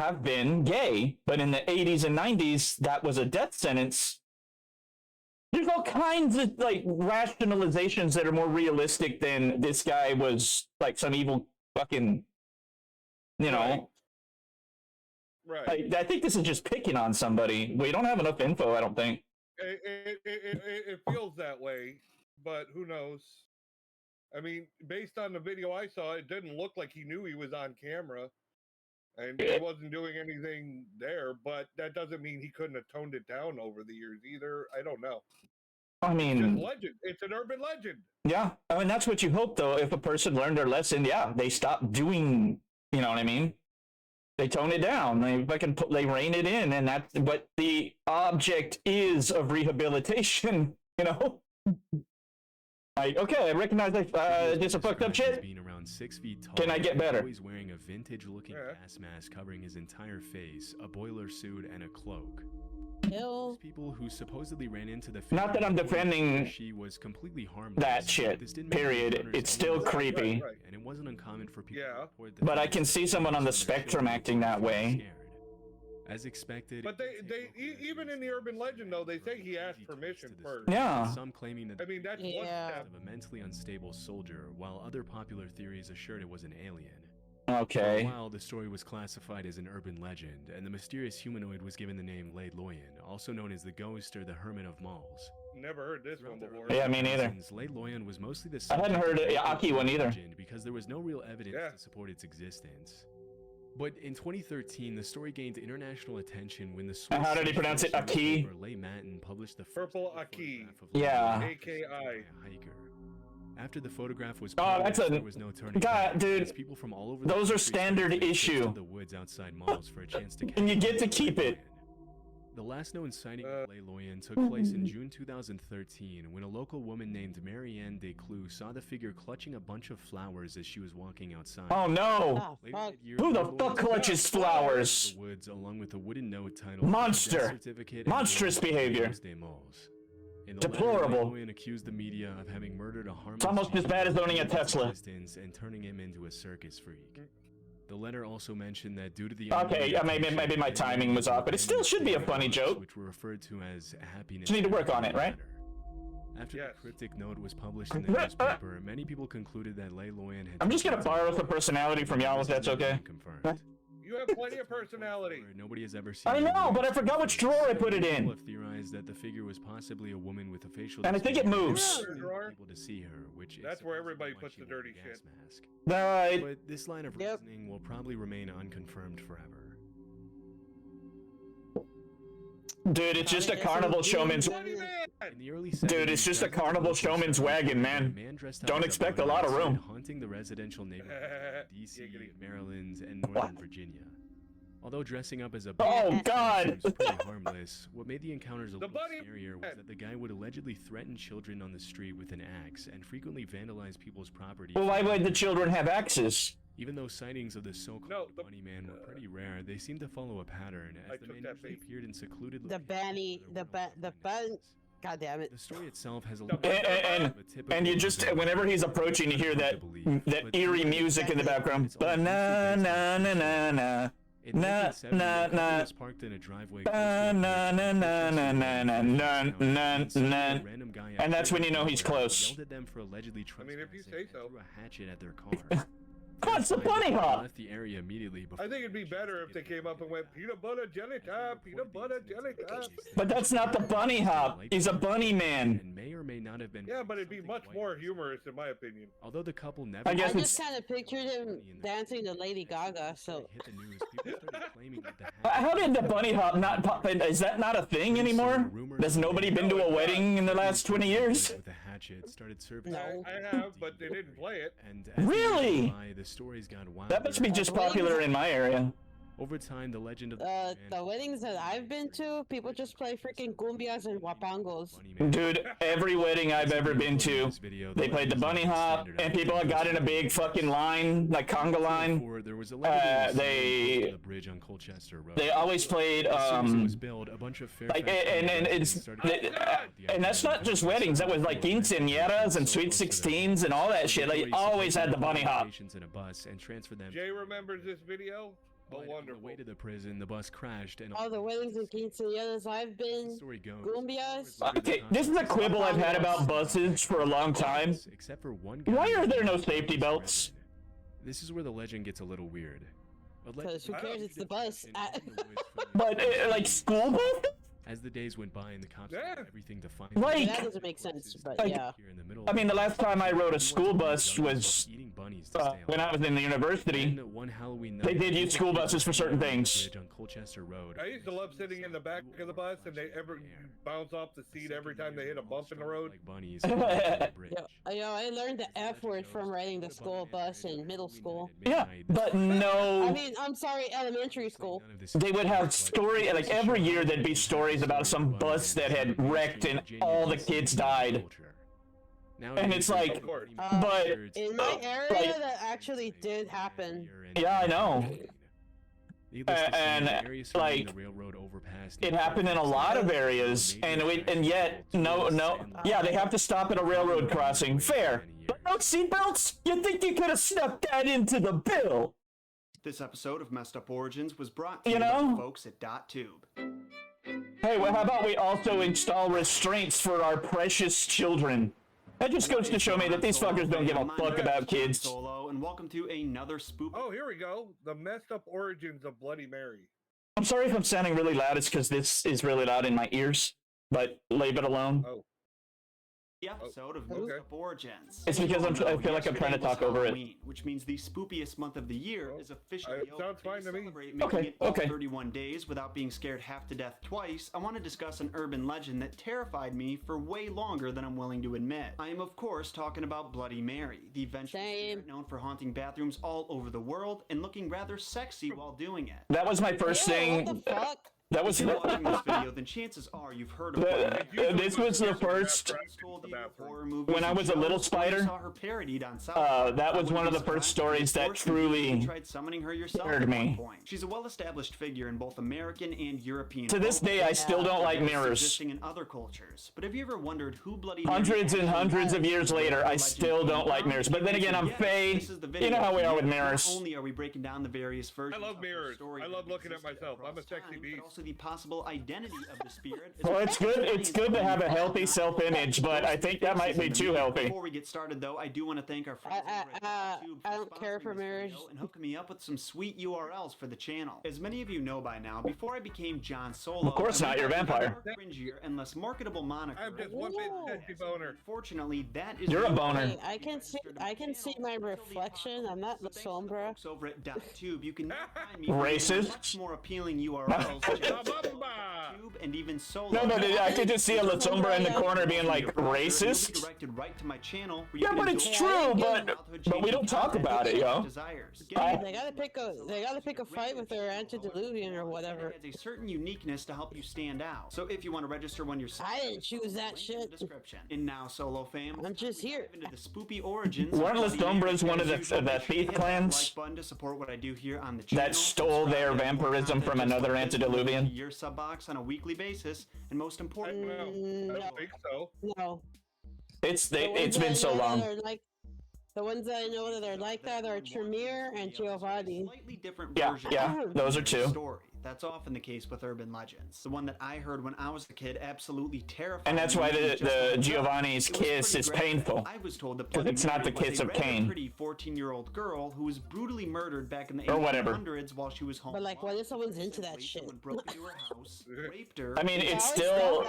have been gay, but in the 80s and 90s, that was a death sentence. There's all kinds of like rationalizations that are more realistic than this guy was like some evil fucking, you know. Right. I think this is just picking on somebody. We don't have enough info, I don't think. It feels that way, but who knows? I mean, based on the video I saw, it didn't look like he knew he was on camera. And he wasn't doing anything there, but that doesn't mean he couldn't have toned it down over the years either. I don't know. I mean, it's just legend. It's an urban legend. Yeah, I mean that's what you hope though. If a person learned their lesson, yeah, they stop doing. You know what I mean? They tone it down. They rein it in, and that's what the object is of rehabilitation. You know. Like, okay, I recognize this a fucked up shit. Being around 6 feet tall, Can I get better? Always wearing a vintage-looking gas mask covering his entire face, a boiler suit, and a cloak. Ew. People who supposedly ran into the Not that I'm defending she was completely harmless. that shit. Period. It's still creepy. And it wasn't uncommon for people to report that But I can see someone on the spectrum acting that way. As expected. But they even in the urban legend though, they say he asked permission first. Yeah. Some claiming that I mean that's one step. of a mentally unstable soldier, while other popular theories assured it was an alien. Okay. For a while, the story was classified as an urban legend, and the mysterious humanoid was given the name Laidloyan, also known as the Ghost or the Hermit of Malls. Never heard this one before. Yeah, me neither. Laidloyan was mostly the I hadn't heard the Aki one either. because there was no real evidence to support its existence. But in 2013, the story gained international attention when the Swiss How did he pronounce it? Aki? Le Matin published the Purple Aki. Yeah. AKI. Hiker. After the photograph was that's there was no turning God, back, dude. as people from all over Those the are country standard started to issue. the woods outside malls for a chance to And you get to keep it. The last known sighting of Lei Loyan took place in June 2013 when a local woman named Marianne Desclous saw the figure clutching a bunch of flowers as she was walking outside. Oh no! Who the fuck clutches flowers? The woods, along with a wooden note titled Monster! Monstrous behavior. Deplorable. Loyan accused the media of having murdered a harmless. It's almost as bad as owning a Tesla. And turning him into a circus freak. The letter also mentioned that due to the okay, maybe my timing was off, but it still should be a funny joke. Which were referred to as happiness. Just need to work on it, right? After the cryptic note was published in the newspaper, many people concluded that Lei Loyan had. I'm just gonna borrow some personality from y'all if that's okay. Confirmed. You have plenty of personality. Nobody has ever seen. I know, but I forgot which drawer I put it in. People have theorized that the figure was possibly a woman with a facial. And I think it moves. Able to see her, which that's where everybody puts the dirty shit. Mask. Right. But this line of reasoning will probably remain unconfirmed forever. Dude, it's just a carnival showman's. Dude, it's just a carnival showman's wagon, man. Don't expect a lot of room. Haunting the residential neighborhoods of DC, Maryland, and Northern Virginia. Although dressing up as a God, was pretty harmless, what made the encounters a little scarier was that the guy would allegedly threaten children on the street with an axe and frequently vandalize people's property. Well, why would the children have axes? Even though sightings of the so-called Bunny Man were pretty rare, they seemed to follow a pattern, as the man usually appeared in secluded locations. God damn it. The story itself has a and you just, whenever he's approaching, you hear that eerie music in the background. Ba-na-na-na-na-na. Na na na. Parked in a driveway. Na na na na na na na na. And that's when you know he's close. Yelled at them for allegedly trespassing. if you say so. Threw a hatchet at their car. What's the bunny hop? Left the area immediately before. I think it'd be better if they came up and went peanut butter jelly top, peanut butter jelly top. But that's not the bunny hop. He's a bunny man. And may or may not have been. Yeah, but it'd be much more humorous in my opinion. Although the couple never. I just kind of pictured him dancing to Lady Gaga. So. Hit the news. People started claiming that How did the bunny hop not pop? Is that not a thing anymore? Has nobody been to a wedding in the last 20 years? With a hatchet, started serving. No. I have, but they didn't play it. And really? The stories got wild. That must be just popular in my area. Over time, the legend of the weddings that I've been to, people just play freaking cumbias and wapangos. Dude, every wedding I've ever been to, they played the bunny hop, and people got in a big fucking line, like conga line. They always played like, and that's not just weddings. That was like quinceañeras and sweet 16s and all that shit. They always had the bunny hop. Jay remembers this video. Oh, wonderful. On the way to the prison, the bus crashed and all the weddings and quinceañeras I've been, cumbias. Okay, this is a quibble I've had about buses for a long time. Except for one. Why are there no safety belts? This is where the legend gets a little weird. Because who cares? It's the bus. But like school bus? As the days went by and the cops did everything to find like, that doesn't make sense, but like, yeah. I mean, the last time I rode a school bus was when I was in the university. They did use school buses for certain things. I used to love sitting in the back of the bus and they ever bounce off the seat every time they hit a bump in the road. I learned the F word from riding the school bus in middle school. Yeah, but no. I mean, I'm sorry, elementary school. They would have story like every year there'd be stories about some bus that had wrecked and all the kids died. And it's like, but in my area that actually did happen. Yeah, I know. And like, it happened in a lot of areas, and yet yeah, they have to stop at a railroad crossing. Fair, but no seatbelts. You think you could have snuck that into the bill? This episode of Messed Up Origins was brought to you by the folks at .tube. Hey, well, how about we also install restraints for our precious children? That just goes to show me that these fuckers don't give a fuck about kids. Solo, and welcome to another spook. Oh, here we go. The messed up origins of Bloody Mary. I'm sorry if I'm sounding really loud. It's because this is really loud in my ears. But leave it alone. Oh. The episode of Messed Up Origins. It's because I feel like I'm trying to talk over it. Which means the spookiest month of the year is officially over. Sounds fine to me. Making it all 31 days without being scared half to death twice. I want to discuss an urban legend that terrified me for way longer than I'm willing to admit. I am of course talking about Bloody Mary, the vengeful spirit known for haunting bathrooms all over the world and looking rather sexy while doing it. That was my first thing. What the fuck? That was If you're watching this video, then chances are you've heard of this was the first when I was a little spider. Saw her parodied on South Park. That was one of the first stories that truly tried summoning her yourself scared me. She's a well-established figure in both American and European. To this day, I still don't like mirrors. Existing in other cultures. But have you ever wondered who Bloody Hundreds and hundreds of years later, I still don't like mirrors. But then again, I'm Faye. You know how we are with mirrors. Not only are we breaking down the various versions. I love mirrors. I love looking at myself. I'm a sexy beast. But also the possible identity of the spirit. Well, it's good. It's good to have a healthy self-image, but I think that might be too healthy. Before we get started, though, I do want to thank our friends I don't care for mirrors. and hooking me up with some sweet URLs for the channel. As many of you know by now, before I became John Solo, of course not, you're a vampire. Cringier and less marketable moniker. I'm just one big sexy boner. Fortunately, that is. You're a boner. I can see my reflection. I'm not the sombra. Over at .tube, you can find me racist. Much more appealing URLs. And even Solo. No, I could just see a La Sombra in the corner being like racist. Right to my channel, yeah, but it's true. But we don't talk about it, yo. They gotta pick a fight with their antediluvian or whatever. It adds a certain uniqueness to help you stand out. So if you want to register one yourself, I didn't choose that shit. Description. And now, Solo fam, I'm just here. Into the spoopy origins. Weren't La Sombras one of the thief clans to support what I do here on the channel, that stole their vampirism from another antediluvian? Your sub box on a weekly basis, and most importantly, I don't think so. No. It's been so long. The ones that I know that are like that are Tremere and Giovanni. Slightly different version. Yeah, those are two. Story. That's often the case with urban legends. The one that I heard when I was a kid absolutely terrified. And that's why the Giovanni's kiss is painful. I was told that it's not the kiss of Cain. Pretty 14-year-old girl who was brutally murdered back in the 1800s while she was home. But like, what if someone's into that shit? Broke into her house, raped her. I mean, it's still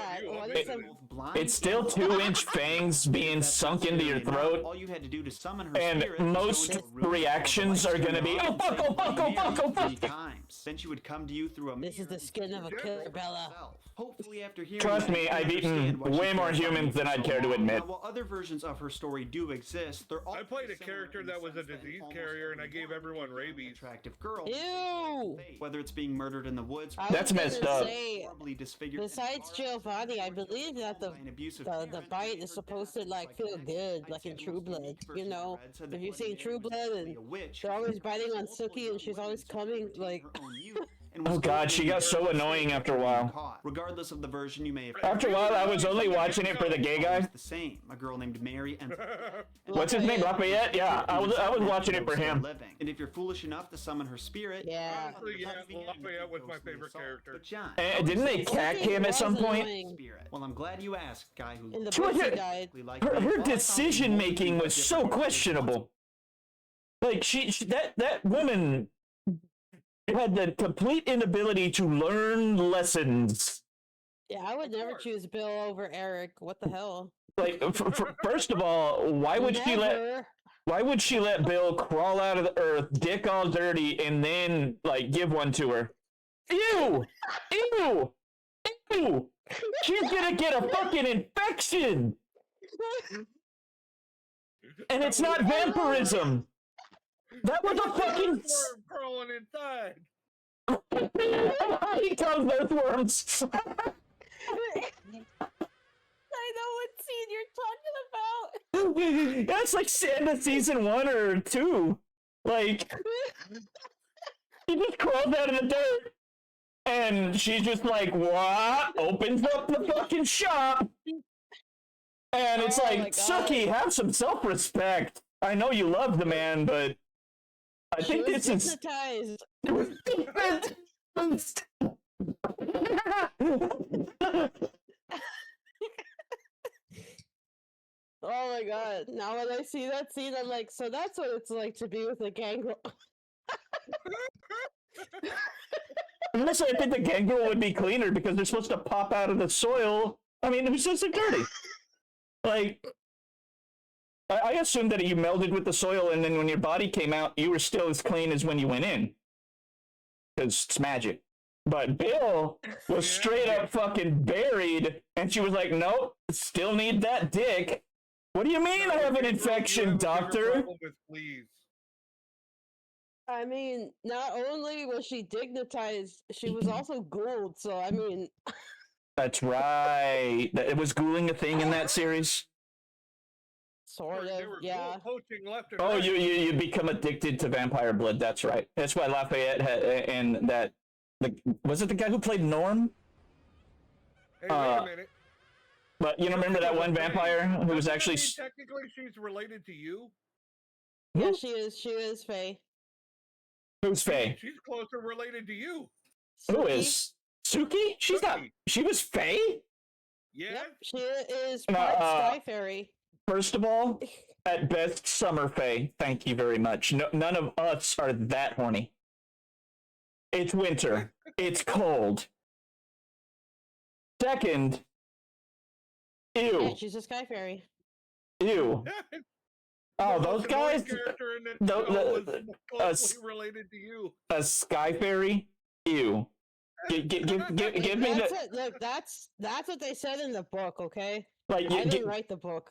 2-inch fangs being sunk into your throat. All you had to do to summon her and most reactions are gonna be oh fuck, oh fuck, oh fuck, oh fuck. Then she would come to you through a. This is the skin of a killer, Bella. Hopefully, after hearing. Trust me, I've eaten way more humans than I'd care to admit. While other versions of her story do exist, they're all. I played a character that was a disease carrier, and I gave everyone rabies. Attractive girl. Ew. Whether it's being murdered in the woods. That's messed up. Besides Giovanni, I believe that the bite is supposed to like feel good, like in True Blood. You know, if you've seen True Blood and they're always biting on Suki and she's always coming like. Oh god, she got so annoying after a while. Regardless of the version you may have. After a while, I was only watching it for the gay guy. The same, a girl named Mary and. What's his name? Lafayette? Yeah, I was watching it for him. And if you're foolish enough to summon her spirit, yeah, Lafayette was my favorite character. But John, didn't they cack him at some point? Well, I'm glad you asked, guy who. In the pussy guide. Her decision making was so questionable. Like that woman had the complete inability to learn lessons. Yeah, I would never choose Bill over Eric. What the hell? Like, first of all, why would she let Bill crawl out of the earth, dick all dirty, and then like give one to her? Ew! Ew! Ew! She's gonna get a fucking infection! And it's not vampirism! That was a fucking crawling inside. He calls earthworms. I know what scene you're talking about. That's like Santa season 1 or 2. Like he just crawls out of the dirt, and she's just like, "What?" Opens up the fucking shop, and it's like, "Suki, have some self-respect. I know you love the man, but." I think this is. Oh my god. Now when I see that scene, I'm like, so that's what it's like to be with a gangrel. Honestly, I think the gangrel would be cleaner because they're supposed to pop out of the soil. I mean, it was just so dirty. Like, I assumed that you melded with the soil, and then when your body came out, you were still as clean as when you went in. Because it's magic. But Bill was straight up fucking buried, and she was like, nope, still need that dick. What do you mean I have an infection, doctor? I mean, not only was she dignitized, she was also ghouled. So I mean, That's right. Was ghouling a thing in that series? sort They of, were yeah. poaching left and Oh, right. you become addicted to vampire blood. That's right. That's why Lafayette had, and that was it the guy who played Norm? Hey, wait a minute. But you remember that one vampire who was Doesn't that actually mean technically she's related to you? Yeah, she is. She is Faye. who's Faye? She's closer related to you. Who is Suki? She's not. She was Faye. Yes. Yep, she is part Sky Fairy. First of all, at best, Summer Faye. Thank you very much. No, none of us are that horny. It's winter. It's cold. Second, ew. Yeah, she's a Sky Fairy. Ew. Oh, those guys. Closely related to you. A Sky Fairy. Ew. Give me That's the. it. Look, that's what they said in the book. Okay. Like, I didn't write the book.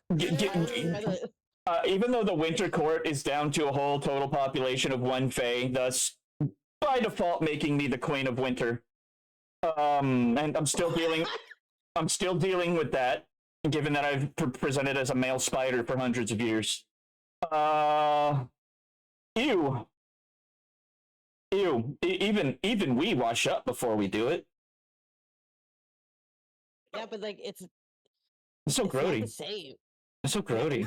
Even though the Winter Court is down to a whole total population of one Fae, thus by default making me the Queen of Winter. And I'm still dealing with that, given that I've presented as a male spider for hundreds of years. Ew. Even we wash up before we do it. Yeah, but like it's so not grody. the same. It's so grody.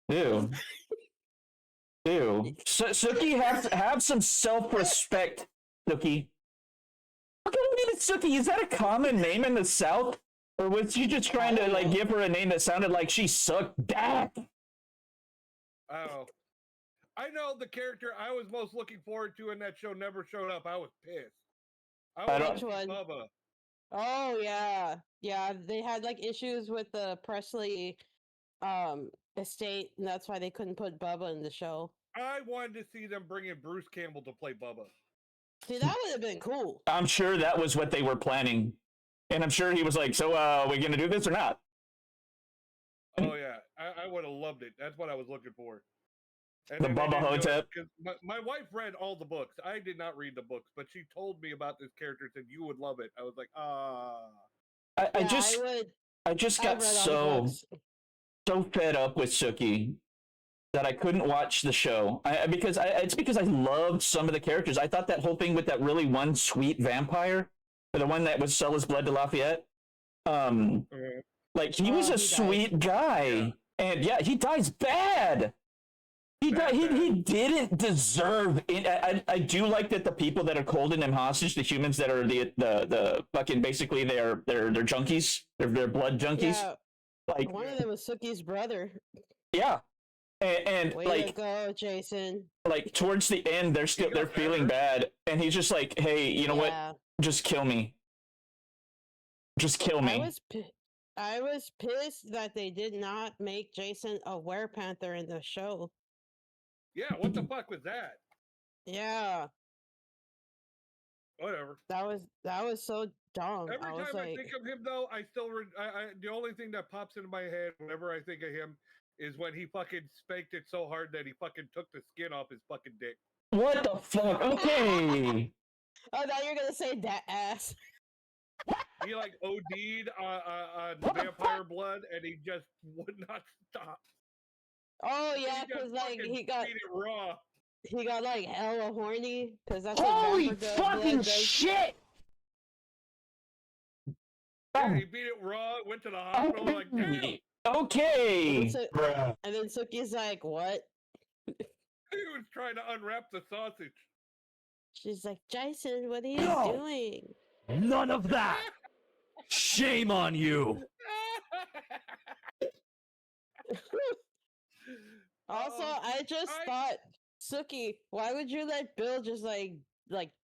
Ew. Ew. Suki, have some self-respect, Suki. What kind of name is Suki? Is that a common name in the South? Or was you just trying to like give her a name that sounded like she sucked back? Oh. I know the character I was most looking forward to in that show never showed up. I was pissed. Which one? Bubba. Oh yeah. Yeah, they had like issues with the Presley estate, and that's why they couldn't put Bubba in the show. I wanted to see them bring in Bruce Campbell to play Bubba. See, that would have been cool. I'm sure that was what they were planning. And I'm sure he was like, so are we gonna do this or not? Oh yeah. I would have loved it. That's what I was looking for. And the Bubba Hotep. My wife read all the books. I did not read the books, but she told me about this character. Said you would love it. I was like, I just got so fed up with Suki that I couldn't watch the show. It's because I loved some of the characters. I thought that whole thing with that really one sweet vampire, the one that would sell his blood to Lafayette, like he was a sweet guy, and yeah, he dies bad. He didn't deserve it. I do like that the people that are holding him hostage, the humans that are the fucking basically they're junkies, they're blood junkies. Yeah, like one of them was Suki's brother. Yeah, and Way like to go, Jason. Like towards the end, they're feeling bad, and he's just like, hey, you know what? Just kill me. Just kill me. I was pissed that they did not make Jason a werepanther in the show. Yeah, what the fuck was that? Yeah. Whatever. That was so dumb. Every time I think of him, though, I still the only thing that pops into my head whenever I think of him is when he fucking spanked it so hard that he fucking took the skin off his fucking dick. What the fuck? Okay. Oh, now you're gonna say that ass. He like OD'd on vampire blood, and he just would not stop. Oh yeah, because like he got it raw. He got like hella horny because that's holy what fucking shit. Yeah, he beat it raw. Went to the hospital. Like, damn. Okay. And then Suki's like, what? He was trying to unwrap the sausage. She's like, Jason, what are you doing? None of that. Shame on you. Also, I just thought, Suki, why would you let Bill just like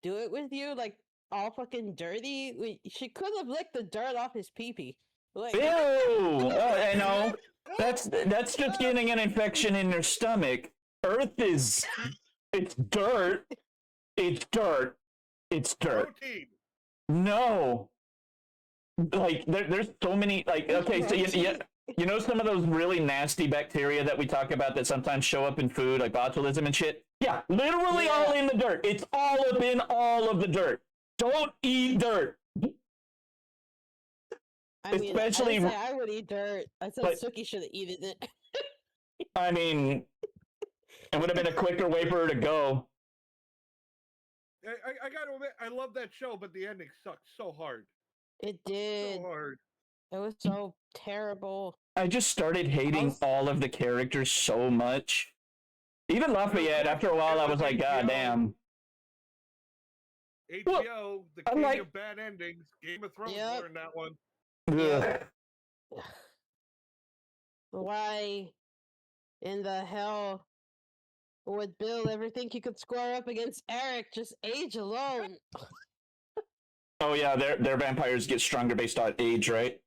do it with you, like all fucking dirty? She could have licked the dirt off his pee-pee. Like, ew! I know. That's just getting an infection in your stomach. Earth is, it's dirt. It's dirt. It's dirt. Protein. No. Like there's so many like okay, so you know some of those really nasty bacteria that we talk about that sometimes show up in food, like botulism and shit? Yeah, literally all in the dirt. It's all up in all of the dirt. Don't eat dirt. I mean, Especially, I would eat dirt. I said Suki should have eaten it. I mean, it would have been a quicker way for her to go. I gotta admit, I love that show, but the ending sucked so hard. It did. So hard. It was so terrible. I just started hating all of the characters so much. Even Lafayette, after a while, I was like, God damn. HBO, the king of bad endings. Game of Thrones learned that one. Why in the hell would Bill ever think he could square up against Eric? Just age alone. Oh yeah, their vampires get stronger based on age, right?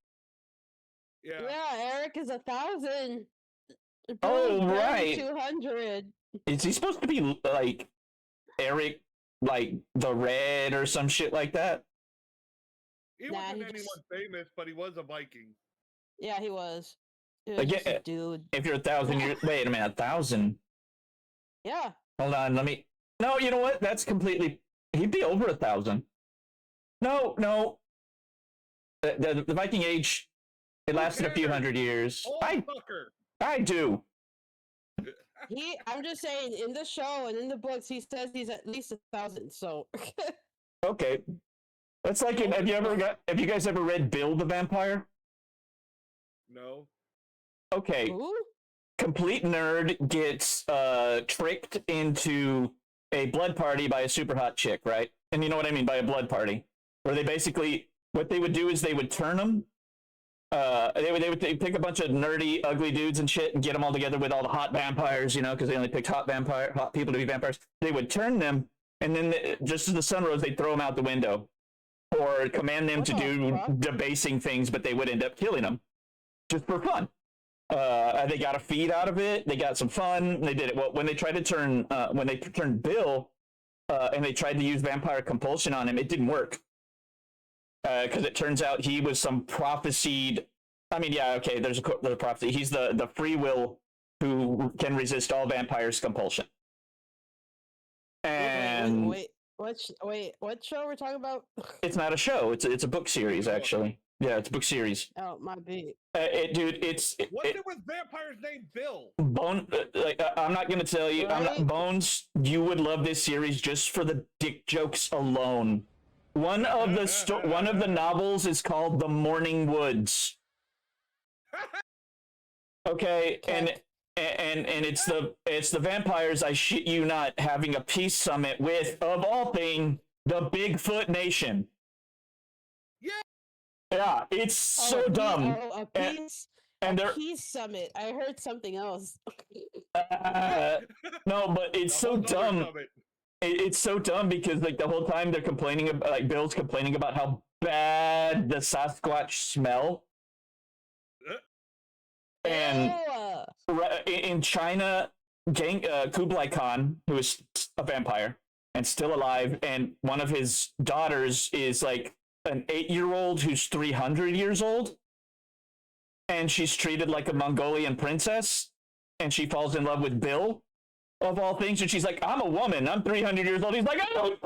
Yeah. Yeah, Eric is 1,000. Oh, right. 200. Is he supposed to be like Eric, like the Red or some shit like that? He wasn't anyone famous, but he was a Viking. Yeah, he was. Like, just a dude. If you're 1,000 years, wait a minute, 1,000. Yeah. Hold on, let me. No, you know what? That's completely. He'd be over 1,000. No. The Viking age, it lasted a few hundred years. I do. I'm just saying, in the show and in the books, he says he's at least 1,000. So. Okay. That's like, have you guys ever read Bill the Vampire? No. Okay. Who? Complete nerd gets tricked into a blood party by a super hot chick, right? And you know what I mean by a blood party, where they basically, what they would do is they would turn them. They'd pick a bunch of nerdy, ugly dudes and shit and get them all together with all the hot vampires, you know, because they only picked hot people to be vampires. They would turn them, and then just as the sun rose, they'd throw them out the window or command them to do debasing things, but they would end up killing them just for fun. They got a feed out of it. They got some fun. They did it. Well, when they tried to turn Bill, and they tried to use vampire compulsion on him, it didn't work. Because it turns out he was some prophesied. I mean, yeah, okay. There's a prophecy. He's the free will who can resist all vampires' compulsion. And what show we're talking about? It's not a show. It's a book series, actually. Yeah, it's a book series. Oh, my bad. Dude, what's it with vampires named Bill? I'm not gonna tell you. Right? Bones, you would love this series just for the dick jokes alone. One of the novels is called The Morning Woods. Okay, and it's the vampires, I shit you not, having a peace summit with, of all things, the Bigfoot Nation. Yeah, it's so dumb. A peace summit. I heard something else. No, but it's so dumb. It's so dumb because like the whole time they're complaining about, like Bill's complaining about how bad the Sasquatch smell. And in China, Kublai Khan, who is a vampire and still alive, and one of his daughters is like an 8-year-old who's 300 years old, and she's treated like a Mongolian princess, and she falls in love with Bill, of all things, and she's like, I'm a woman, I'm 300 years old. He's like, I don't.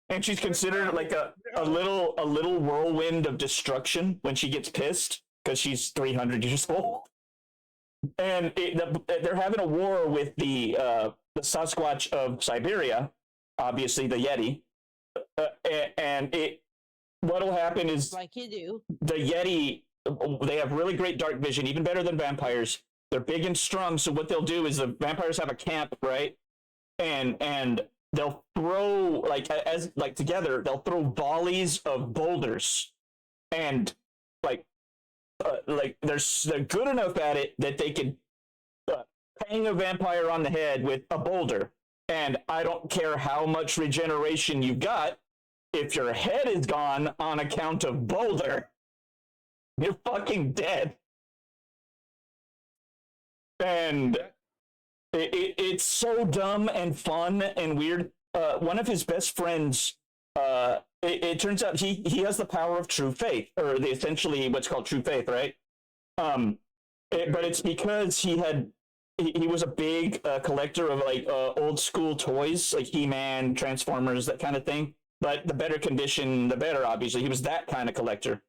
And she's considered like a little whirlwind of destruction when she gets pissed because she's 300 years old. And they're having a war with the Sasquatch of Siberia, obviously the Yeti. And what'll happen is, like you do, the Yeti, they have really great dark vision, even better than vampires. They're big and strong, so what they'll do is the vampires have a camp, right? And they'll throw together, they'll throw volleys of boulders, and they're good enough at it that they can pang a vampire on the head with a boulder. And I don't care how much regeneration you've got, if your head is gone on account of boulder, you're fucking dead. And it's so dumb and fun and weird. One of his best friends, it turns out he has the power of true faith, or essentially what's called true faith, right? But it's because he had he was a big collector of like old school toys, like He-Man, Transformers, that kind of thing. But the better condition, the better, obviously. He was that kind of collector.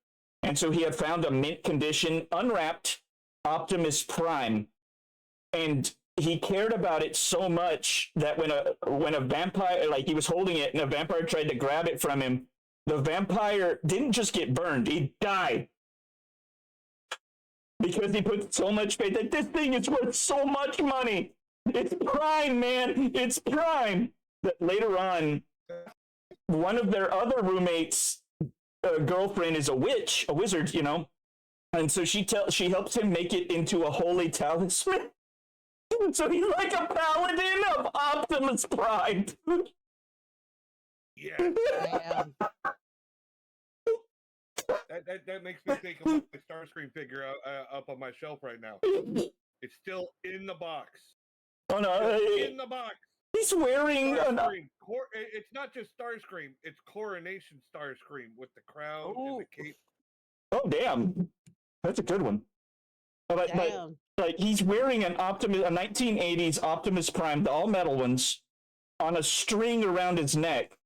And so he had found a mint condition, unwrapped Optimus Prime. And he cared about it so much that when a vampire, like he was holding it and a vampire tried to grab it from him, the vampire didn't just get burned, he died. Because he put so much faith that this thing is worth so much money. It's Prime, man. It's Prime. That later on, one of their other roommates' girlfriend is a witch, a wizard, you know, and so she helps him make it into a holy talisman. So he's like a paladin of Optimus Prime. Yeah. That makes me think of my Starscream figure up on my shelf right now. It's still in the box. Oh no! In the box. He's wearing it's not just Starscream, it's Coronation Starscream with the crown and the cape. Oh damn, that's a good one. But like he's wearing a 1980s Optimus Prime, the all metal ones, on a string around his neck,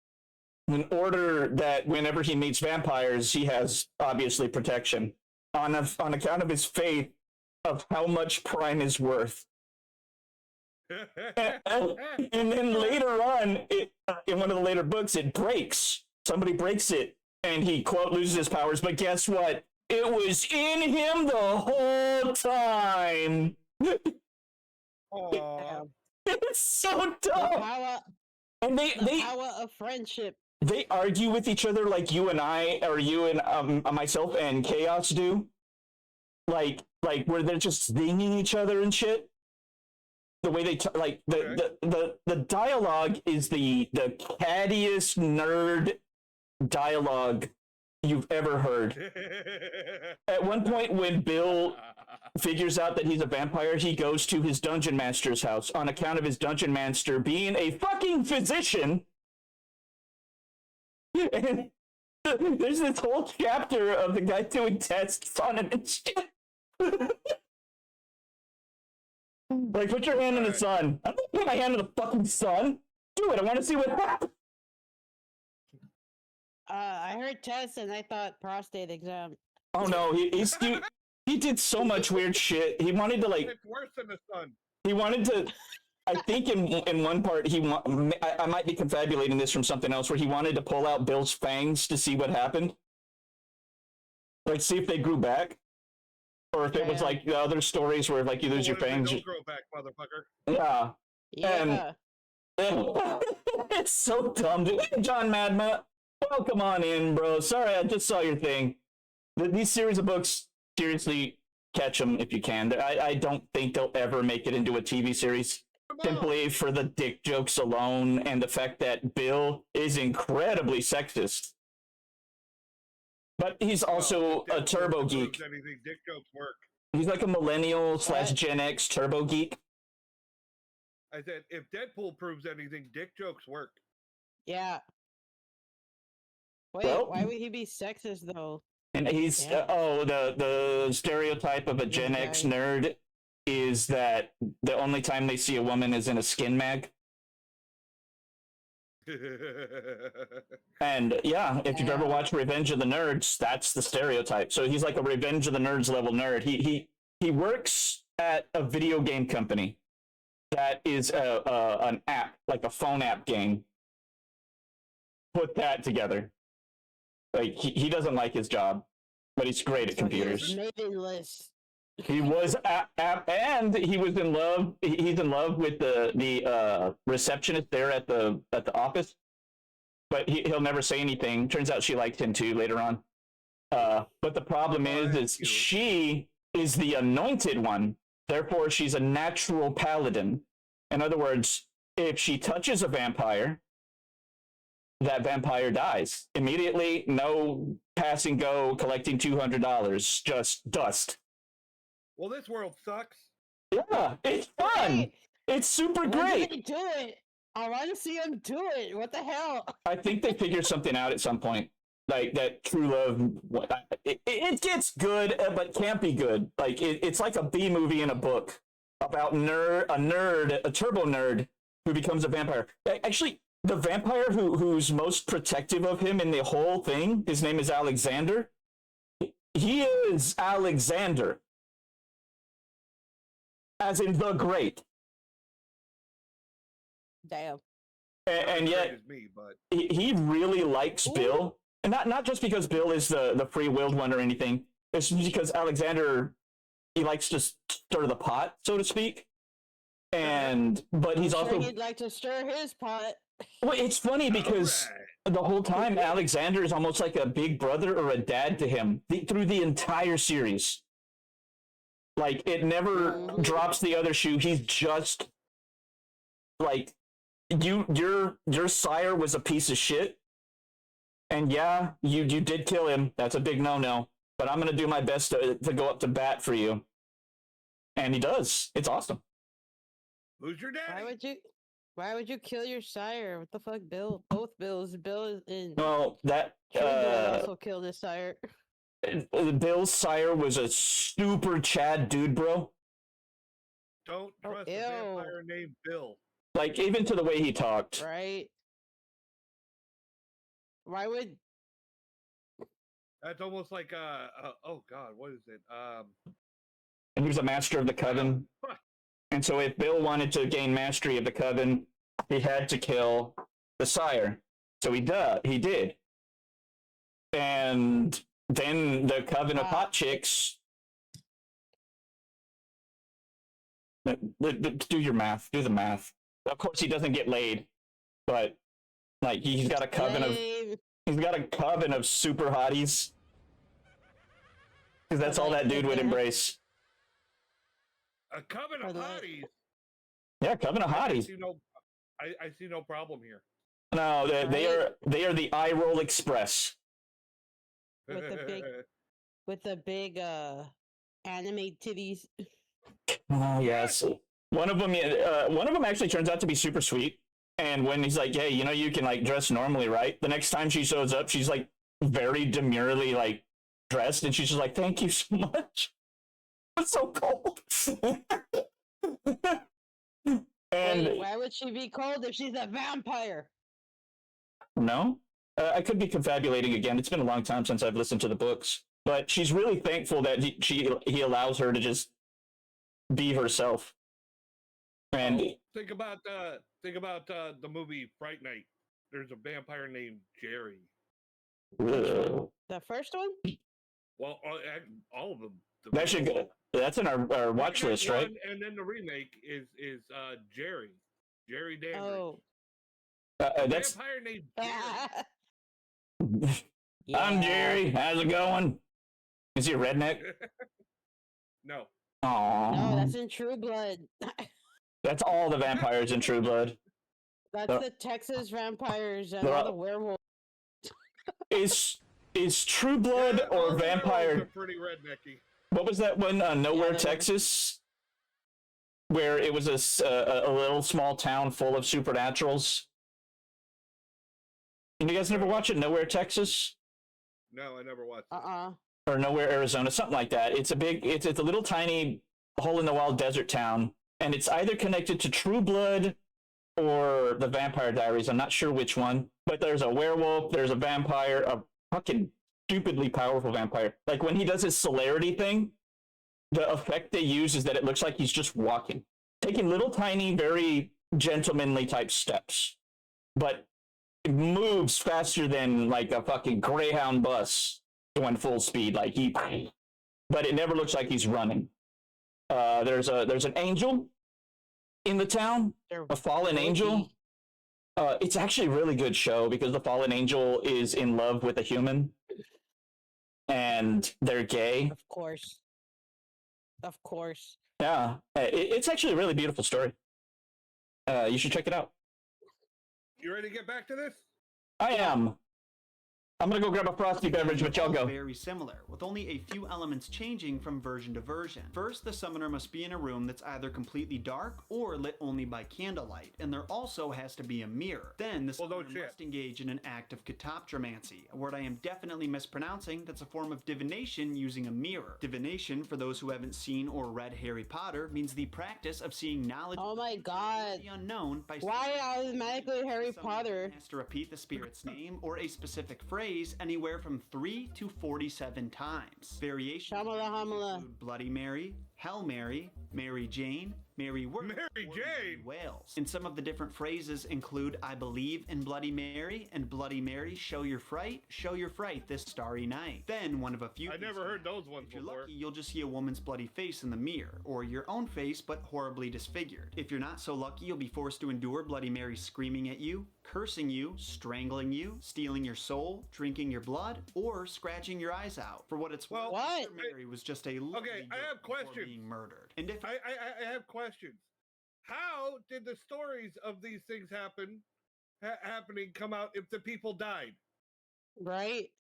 in order that whenever he meets vampires, he has obviously protection on account of his faith of how much Prime is worth. And then later on, in one of the later books, it breaks. Somebody breaks it, and he, quote, loses his powers. But guess what? It was in him the whole time. It's so dumb. And they power of friendship. They argue with each other like you and I, or you and myself and Chaos do. Like where they're just stinging each other and shit. The way they the dialogue is the cattiest nerd dialogue you've ever heard. At one point, when Bill figures out that he's a vampire, he goes to his dungeon master's house on account of his dungeon master being a fucking physician. And there's this whole chapter of the guy doing tests on him and shit. Like, put your hand in the sun. I'm not putting my hand in the fucking sun. Do it. I want to see what happens. I heard test and I thought prostate exam. Oh no, he did so much weird shit. He wanted to like. It's worse than the sun. He wanted to. I think in one part I might be confabulating this from something else, where he wanted to pull out Bill's fangs to see what happened, like see if they grew back. Or if it was like the other stories where like you lose your fangs. Don't grow back, motherfucker. Yeah. And it's so dumb, dude. John Madma, welcome on in, bro. Sorry, I just saw your thing. These series of books, seriously, catch them if you can. I don't think they'll ever make it into a TV series. Simply for the dick jokes alone and the fact that Bill is incredibly sexist. But he's also a turbo geek. Anything, dick jokes work. He's like a millennial / Gen X turbo geek. I said, if Deadpool proves anything, dick jokes work. Yeah. Wait, why would he be sexist though? And he's the stereotype of a Gen X nerd is that the only time they see a woman is in a skin mag. And yeah, if you've ever watched Revenge of the Nerds, that's the stereotype. So he's like a Revenge of the Nerds level nerd. He works at a video game company that is an app, like a phone app game. Put that together. Like he doesn't like his job, but he's great at computers. He was and he was in love. He's in love with the receptionist there at the office, but he'll never say anything. Turns out she liked him too later on. But the problem is she is the anointed one. Therefore, she's a natural paladin. In other words, if she touches a vampire, that vampire dies immediately. No pass and go, collecting $200, just dust. Well, this world sucks. Yeah, it's fun. It's super great. They do it. I want to see them do it. What the hell? I think they figured something out at some point. Like that true love. It gets good, but can't be good. Like it's like a B movie in a book. about a turbo nerd who becomes a vampire. Actually, the vampire who's most protective of him in the whole thing, his name is Alexander. He is Alexander, as in the Great. Damn. And yet, me, but... he really likes Bill, and not just because Bill is the free-willed one or anything. It's because Alexander, he likes to stir the pot, so to speak. But he's also he'd like to stir his pot. Well, it's funny because the whole time Alexander is almost like a big brother or a dad to him through the entire series. Like, it never drops the other shoe. He's just like, your sire was a piece of shit, and yeah, you did kill him. That's a big no-no. But I'm gonna do my best to go up to bat for you, and he does. It's awesome. Who's your daddy? Why would you kill your sire? What the fuck, Bill? Both Bills. Bill is in. Well, that also killed his sire. Bill's sire was a super Chad dude, bro. Don't trust a vampire named Bill. Like, even to the way he talked. Right. Why would? That's almost like oh god, what is it? And he was a master of the coven. And so if Bill wanted to gain mastery of the coven, he had to kill the sire. So he did. And then the coven of hot chicks. Do your math. Do the math. Of course, he doesn't get laid, but like he's got a coven of super hotties. Because that's all that dude would embrace. A coven of hotties. Yeah, coven of hotties. I see no problem here. No, they are the eye roll express. With the big anime titties. Oh yes. One of them actually turns out to be super sweet. And when he's like, "Hey, you can like dress normally, right?" The next time she shows up, she's like very demurely like dressed, and she's just like, "Thank you so much." It's so cold. And wait, why would she be cold if she's a vampire? No, I could be confabulating again. It's been a long time since I've listened to the books, but she's really thankful that he allows her to just be herself. And think about the movie Fright Night. There's a vampire named Jerry. The first one? Well, all of them. That should go. That's in our watch list, right? And then the remake is Jerry Dandridge. Oh. That's vampire named Jerry. I'm Jerry. How's it going? Is he a redneck? No. Aww. No, that's in True Blood. That's all the vampires in True Blood. That's the Texas vampires and all the werewolves. Is True Blood or vampire? Pretty rednecky. What was that one? Nowhere, Texas, where it was a little small town full of supernaturals. You guys never watch it? Nowhere, Texas? No, I never watched it. Or Nowhere, Arizona, something like that. It's a little tiny hole in the wild desert town, and it's either connected to True Blood or the Vampire Diaries. I'm not sure which one, but there's a werewolf, there's a vampire, a fucking stupidly powerful vampire. Like when he does his celerity thing, the effect they use is that it looks like he's just walking, taking little tiny, very gentlemanly type steps, but it moves faster than like a fucking Greyhound bus going full speed. But it never looks like he's running. There's an angel in the town, a fallen angel. It's actually a really good show because the fallen angel is in love with a human, and they're gay. Of course. Yeah, it's actually a really beautiful story. You should check it out. You ready to get back to this? I am. I'm gonna go grab a frosty beverage, but y'all go. Very similar, with only a few elements changing from version to version. First, the summoner must be in a room that's either completely dark or lit only by candlelight, and there also has to be a mirror. Then, the summoner must engage in an act of catoptromancy, a word I am definitely mispronouncing that's a form of divination using a mirror. Divination, for those who haven't seen or read Harry Potter, means the practice of seeing knowledge of the unknown by why automatically Harry Potter has to repeat the spirit's name or a specific phrase anywhere from 3 to 47 times. Variations include Bloody Mary, Hail Mary, Mary Jane, Mary Worth, Mary Jane, Wales. And some of the different phrases include I believe in Bloody Mary and Bloody Mary show your fright this starry night. Then one of a few I never heard those ones if you're before. lucky, you'll just see a woman's bloody face in the mirror, or your own face but horribly disfigured. If you're not so lucky, you'll be forced to endure Bloody Mary screaming at you, cursing you, strangling you, stealing your soul, drinking your blood, or scratching your eyes out. For what it's worth, Mary was just a okay. I have questions. Being murdered. And if I have questions. How did the stories of these things happening come out if the people died? Right.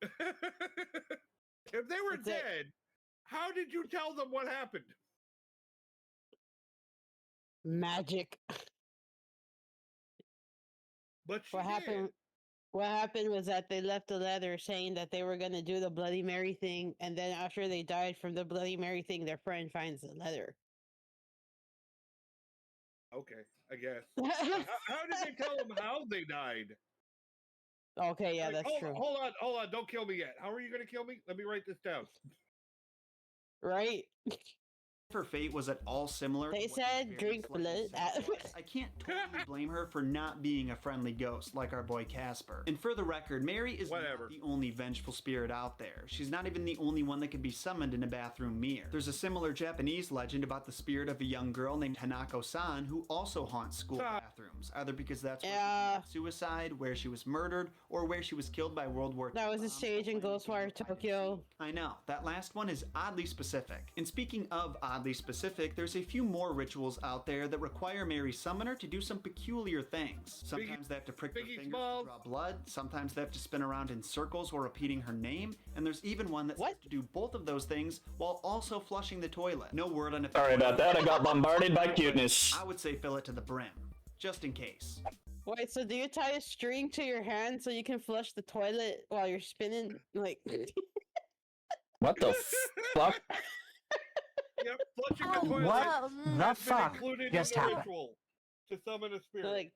If they were dead, how did you tell them what happened? Magic. But what happened? What happened was that they left a letter saying that they were gonna do the Bloody Mary thing, and then after they died from the Bloody Mary thing, their friend finds the letter. Okay, I guess. how did they tell them how they died? Okay, yeah, that's true. Hold on, don't kill me yet. How are you gonna kill me? Let me write this down. Right. her fate was at all similar. They said drink blood. I can't totally blame her for not being a friendly ghost like our boy Casper. And for the record, Mary is not the only vengeful spirit out there. She's not even the only one that can be summoned in a bathroom mirror. There's a similar Japanese legend about the spirit of a young girl named Hanako-san who also haunts school bathrooms, either because that's where she committed suicide, where she was murdered, or where she was killed by World War II. That was a stage in Ghostwire Tokyo. I know, that last one is oddly specific. And speaking of oddly specific, there's a few more rituals out there that require Mary's summoner to do some peculiar things. Sometimes they have to prick their fingers to draw blood, sometimes they have to spin around in circles while repeating her name, and there's even one that's to do both of those things while also flushing the toilet. No word on if— Sorry about that, I got bombarded by cuteness. I would say fill it to the brim, just in case. Wait, so do you tie a string to your hand so you can flush the toilet while you're spinning? Like, what the fuck? Yep, flushing the toilet. What the fuck Included just in the happened? ritual to summon a spirit. like,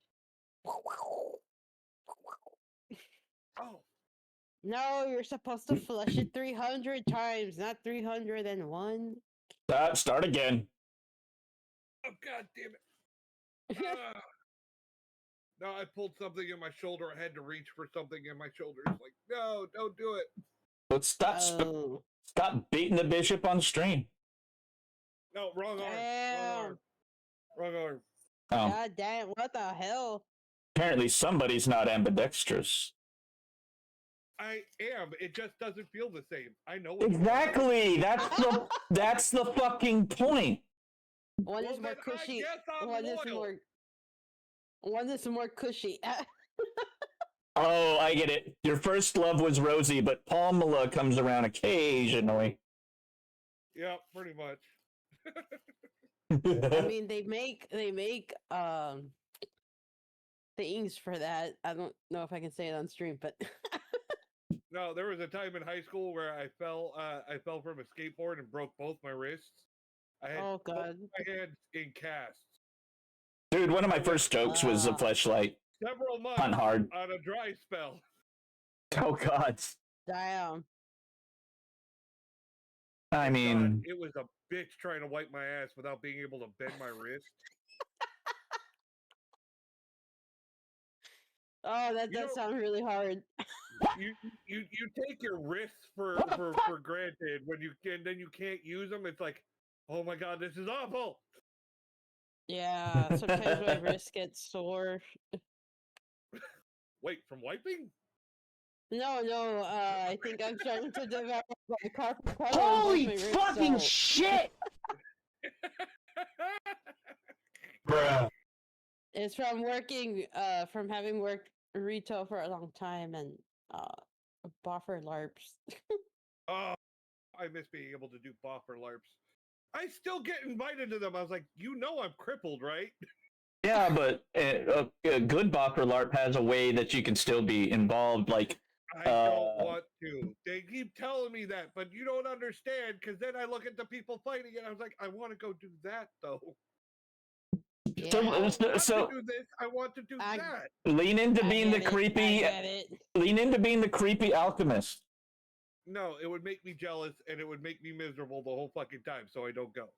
oh. No, you're supposed to flush it 300 times, not 301. Start again. Oh, god damn it. No, I pulled something in my shoulder. I had to reach for something in my shoulder. It's like, no, don't do it. Let's stop beating the bishop on stream. No, wrong arm. Wrong arm. Oh. God damn, what the hell? Apparently somebody's not ambidextrous. I am. It just doesn't feel the same. I know. Exactly. That's the fucking point. One is more cushy. One is more cushy. Oh, I get it. Your first love was Rosie, but Pamela comes around occasionally. Yeah, pretty much. I mean, they make things for that. I don't know if I can say it on stream, but no, there was a time in high school where I fell from a skateboard and broke both my wrists. I had both my hands in casts. Dude, one of my first jokes was a fleshlight. Several months on hard. On a dry spell. Oh god. Damn. I mean, it was a bitch trying to wipe my ass without being able to bend my wrist. Oh, that does sound really hard. You take your wrists for granted when you can, then you can't use them. It's like, oh my god, this is awful. Yeah, sometimes my wrist gets sore. Wait, from wiping? No, I think I'm starting to develop a carpal tunnel. Holy fucking shit! Bruh. It's from working, from having worked retail for a long time, and Boffer LARPs. Oh, I miss being able to do boffer LARPs. I still get invited to them. I was like, you know, I'm crippled, right? Yeah, but a good Bopper LARP has a way that you can still be involved. Like, I don't want to. They keep telling me that, but you don't understand because then I look at the people fighting and I was like, I want to go do that though. So, I don't want so to do this. I want to do that. lean into being the creepy. Lean into being the creepy alchemist. No, it would make me jealous and it would make me miserable the whole fucking time, so I don't go.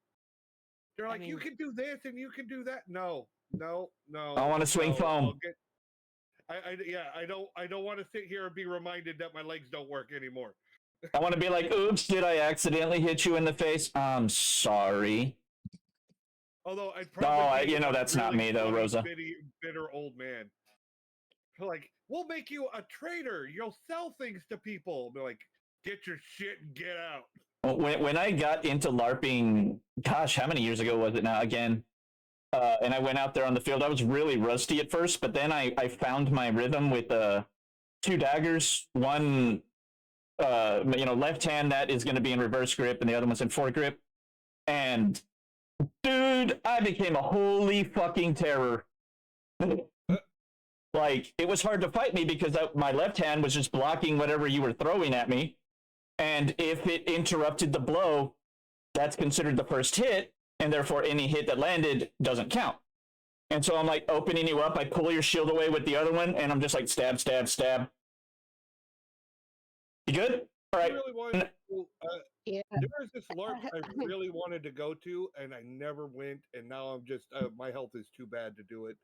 They're like, you can do this and you can do that. No. I want to swing foam. I don't want to sit here and be reminded that my legs don't work anymore. I want to be like, oops, did I accidentally hit you in the face? I'm sorry. Although I'd probably that's not me though, Rosa. Bitter old man. Like, we'll make you a trader. You'll sell things to people. Be like, get your shit and get out. When I got into LARPing, gosh, how many years ago was it now? Again, and I went out there on the field. I was really rusty at first, but then I found my rhythm with 2 daggers. One, left hand that is going to be in reverse grip, and the other one's in foregrip. And dude, I became a holy fucking terror. Like, it was hard to fight me because my left hand was just blocking whatever you were throwing at me. And if it interrupted the blow, that's considered the first hit, and therefore any hit that landed doesn't count. And so I'm like opening you up, I pull your shield away with the other one, and I'm just like stab, stab, stab. You good? All right. There was this LARP I really wanted to go to, and I never went, and now I'm just, my health is too bad to do it.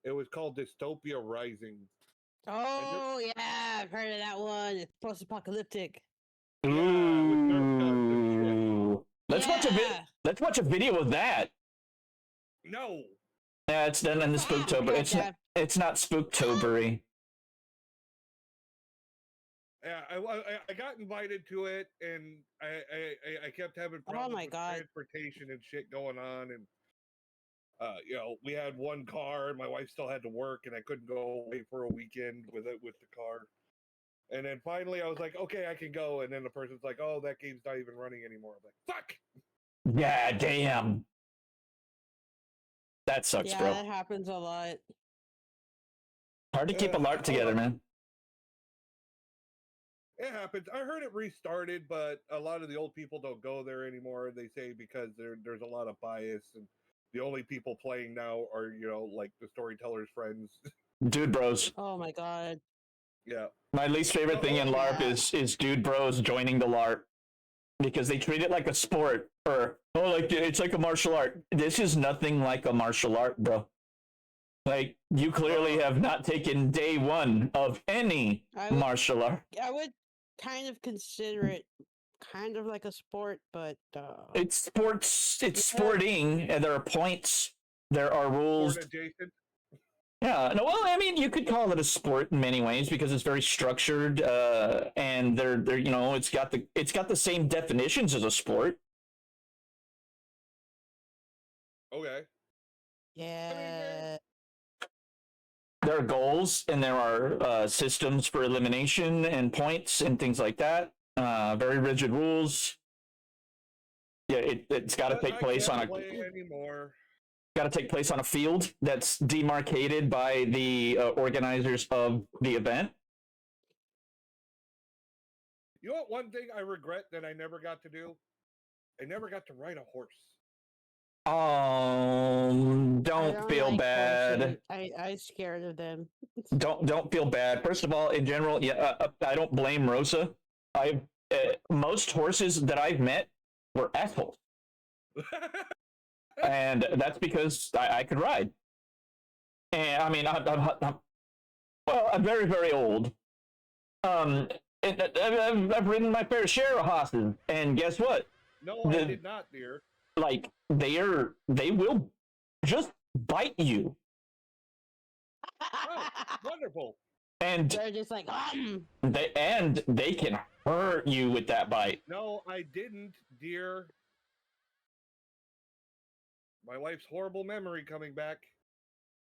It was called Dystopia Rising. Oh, yeah, I've heard of that one. It's post-apocalyptic. Ooh. Let's watch a video of that. No. Yeah, it's done in the Spooktober. It's not Spooktobery. Yeah, I got invited to it, and I kept having problems with transportation and shit going on, and we had one car, and my wife still had to work, and I couldn't go away for a weekend with the car. And then finally, I was like, okay, I can go. And then the person's like, oh, that game's not even running anymore. I'm like, fuck. Yeah, damn. That sucks, bro. Yeah, that happens a lot. Hard to keep a LARP together, man. It happens. I heard it restarted, but a lot of the old people don't go there anymore. They say because there's a lot of bias, and the only people playing now are, like the storyteller's friends. Dude bros. Oh my god. Yeah. My least favorite thing in LARP is dude bros joining the LARP because they treat it like a sport or it's like a martial art. This is nothing like a martial art, bro. Like, you clearly have not taken day one of any martial art. I would kind of consider it kind of like a sport, but it's sports. It's sporting, and there are points. There are rules. Sport adjacent. Yeah, no. Well, I mean, you could call it a sport in many ways because it's very structured, and they're it's got the same definitions as a sport. Okay. Yeah. There are goals, and there are systems for elimination and points and things like that. Very rigid rules. Yeah, it's got to take place on a. Got to take place on a field that's demarcated by the organizers of the event. You know what? One thing I regret that I never got to do? I never got to ride a horse. Don't feel bad. I'm scared of them. Don't feel bad. First of all, in general, I don't blame Rosa. Most horses that I've met were assholes. And that's because I could ride. And I mean, I'm very, very old. And I've ridden my fair share of horses, and guess what? No, I did not, dear. Like, they will just bite you. Oh, wonderful. And they're just like, they can hurt you with that bite. No, I didn't, dear. My wife's horrible memory coming back.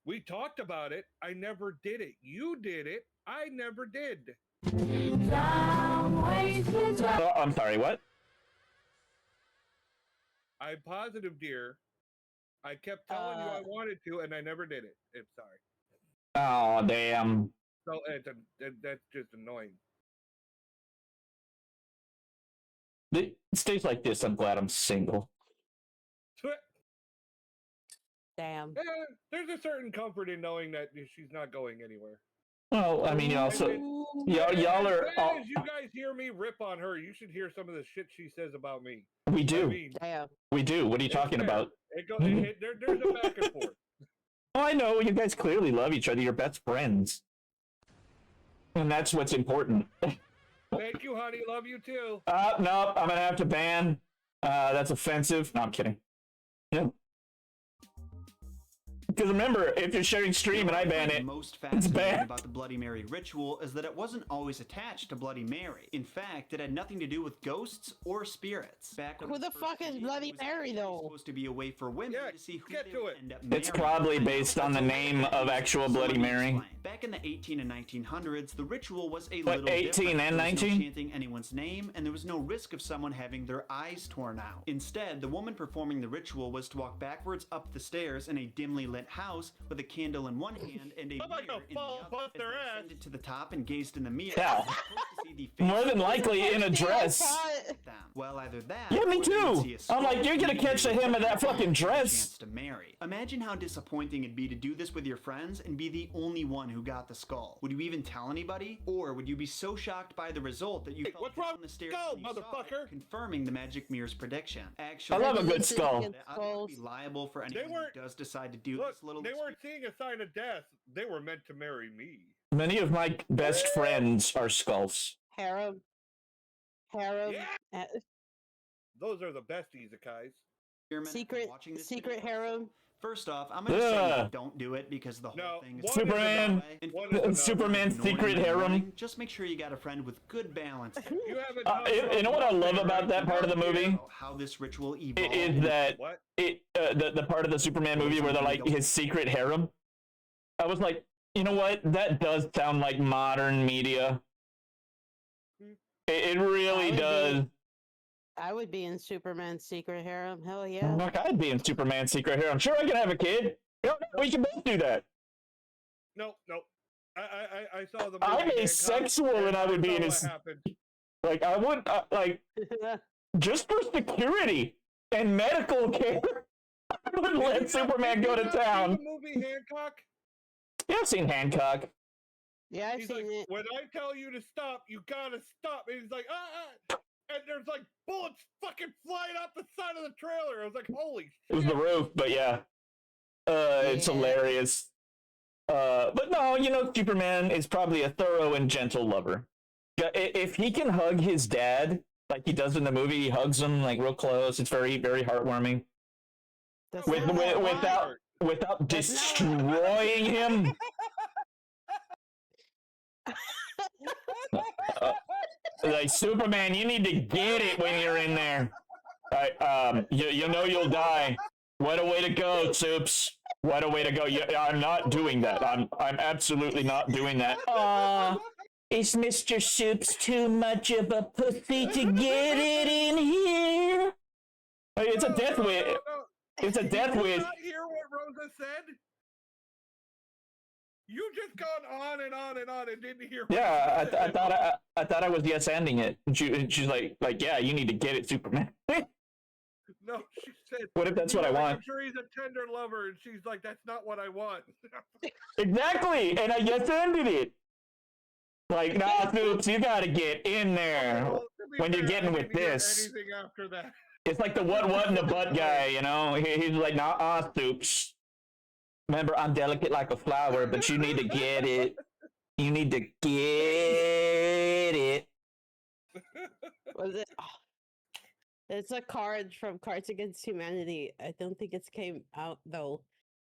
We talked about it. I never did it. You did it. I never did. Oh, I'm sorry, what? I'm positive, dear. I kept telling you I wanted to, and I never did it. I'm sorry. Oh, damn. So that's just annoying. It stays like this. I'm glad I'm single. Damn. There's a certain comfort in knowing that she's not going anywhere. Well, I mean, y'all are. As you guys hear me rip on her, you should hear some of the shit she says about me. We do. I mean, we do. What are you talking about? There's a back and forth. Oh, I know. You guys clearly love each other. You're best friends. And that's what's important. Thank you, honey. Love you too. No, I'm going to have to ban. That's offensive. No, I'm kidding. Yeah. Because remember, if you're sharing stream and I ban it, most fascinating about the Bloody Mary ritual is that it wasn't always attached to Bloody Mary. In fact, it had nothing to do with ghosts or spirits. Back who the fuck is Bloody Mary, though? Supposed to be a way for women to see who they would end up marrying. it's probably based on the name of actual Bloody Mary. Back in the 18 and 1900s, the ritual was a What, little 18 different. and There was 19? no chanting anyone's name, and there was no risk of someone having their eyes torn out. Instead, the woman performing the ritual was to walk backwards up the stairs in a dimly lit house with a candle in one hand and a mirror in the other. As they ascended to the top and gazed in the mirror, Yeah. they were supposed to see the More faces than of likely the in a dress. them. Well, either that. Yeah, me or they would too. see a I'm skull like, you're gonna leading catch the to hem of that fucking chance dress. to marry. Imagine how disappointing it'd be to do this with your friends and be the only one who got the skull. Would you even tell anybody, or would you be so shocked by the result that you fell down the stairs when you saw it, confirming the magic mirror's prediction? Actually, I love a good skull. I would be liable for anyone who does decide to do this little. They weren't seeing a sign of death. They were meant to marry me. Many of my best friends are skulls. Harem. Those are the best izakais. Secret harem. First off, I'm gonna say don't do it because the whole thing is Superman's secret harem. Just make sure you got a friend with good balance. You know what I love about that part of the movie? How this ritual evolved Is that the part of the Superman movie where they're like his secret harem? I was like, you know what? That does sound like modern media. It really does. I would be in Superman's secret harem. Hell yeah. Look, I'd be in Superman's secret harem. Sure, I can have a kid. We can both do that. No. I saw the movie. I'm asexual and I would be in his. Like, I would, just for security and medical care, I would let Superman go to town. The movie Hancock? Yeah, I've seen Hancock. Yeah, I've seen it. When I tell you to stop, you gotta stop. And he's like, and there's like bullets fucking flying off the side of the trailer. I was like, holy shit. It was the roof, but yeah. It's hilarious. But no, you know, Superman is probably a thorough and gentle lover. If he can hug his dad, like he does in the movie, he hugs him like real close. It's very, very heartwarming. Without destroying him. Like, Superman, you need to get it when you're in there. You know you'll die. What a way to go, Soups. What a way to go. I'm not doing that. I'm absolutely not doing that. Aw, is Mr. Soups too much of a pussy to get it in here? It's a death wish. It's a death wish. Did you not hear what Rosa said? You just gone on and on and on and didn't hear. Yeah, I thought I was yes-ending it. And she's like, yeah, you need to get it, Superman. No, she said. What if that's what I want? I'm sure he's a tender lover, and she's like, that's not what I want. Exactly, and I yes-ended it. Like, nah, Soups, you gotta get in there when you're getting with this. Anything after that. It's like the what in the butt guy, you know? He's like, nah, Soups. Remember, I'm delicate like a flower, but you need to get it. You need to get it. Was it? Oh. It's a card from Cards Against Humanity. I don't think it's came out though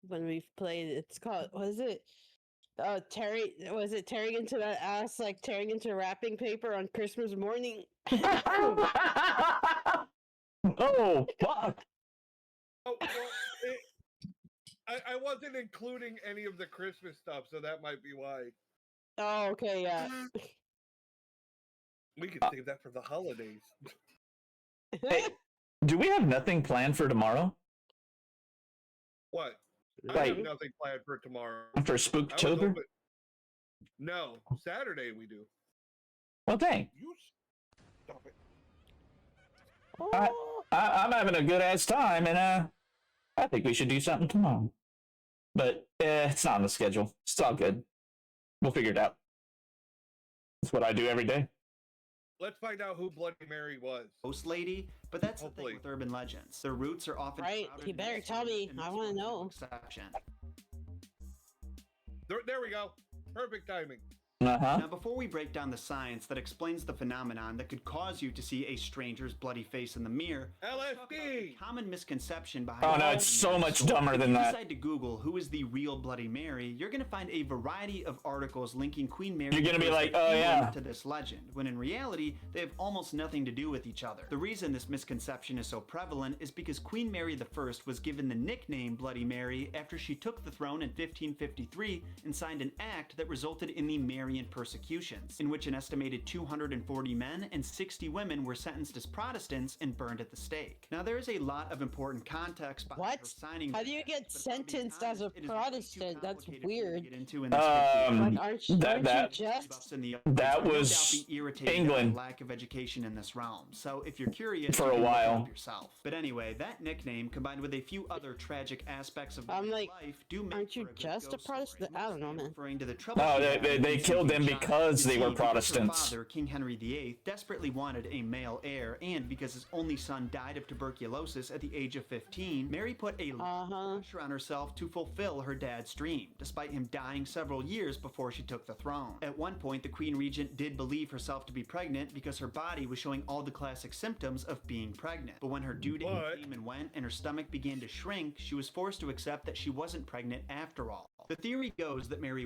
when we've played. It's called, was it tearing into that ass, like tearing into wrapping paper on Christmas morning? Oh, fuck. Oh, well, I wasn't including any of the Christmas stuff, so that might be why. Oh, okay, yeah. We can save that for the holidays. Hey, do we have nothing planned for tomorrow? What? I Like, have nothing planned for tomorrow. for Spooktober? No, Saturday we do. Well, dang. You stop it. I'm having a good ass time, and I think we should do something tomorrow. But it's not on the schedule. It's all good. We'll figure it out. That's what I do every day. Let's find out who Bloody Mary was. Ghost lady, but that's the thing with urban legends. Their roots are often Right, you better tell me. I want to know. Exception. There we go. Perfect timing. Now, before we break down the science that explains the phenomenon that could cause you to see a stranger's bloody face in the mirror, LSD. Common misconception behind. Oh no, it's so much dumber than that. If you decide to Google who is the real Bloody Mary, you're going to find a variety of articles linking Queen Mary. You're going to be like, oh yeah, to this legend, when in reality they have almost nothing to do with each other. The reason this misconception is so prevalent is because Queen Mary I was given the nickname Bloody Mary after she took the throne in 1553 and signed an act that resulted in the Marian persecutions, in which an estimated 240 men and 60 women were sentenced as Protestants and burned at the stake. Now, there is a lot of important context behind her signing. How do you get sentenced as a Protestant? That's weird. That was England. Lack of education in this realm. So if you're curious, for a while. Yourself. But anyway, that nickname combined with a few other tragic aspects of life do make aren't you just a Protestant? I don't know, man. Referring to the no, they killed them because they were Protestants. Her father, King Henry VIII, desperately wanted a male heir, and because his only son died of tuberculosis at the age of 15, Mary put a lot of pressure on herself to fulfill her dad's dream, despite him dying several years before she took the throne. At one point, the Queen Regent did believe herself to be pregnant because her body was showing all the classic symptoms of being pregnant. But when her due date came and went and her stomach began to shrink, she was forced to accept that she wasn't pregnant after all. The theory goes that Mary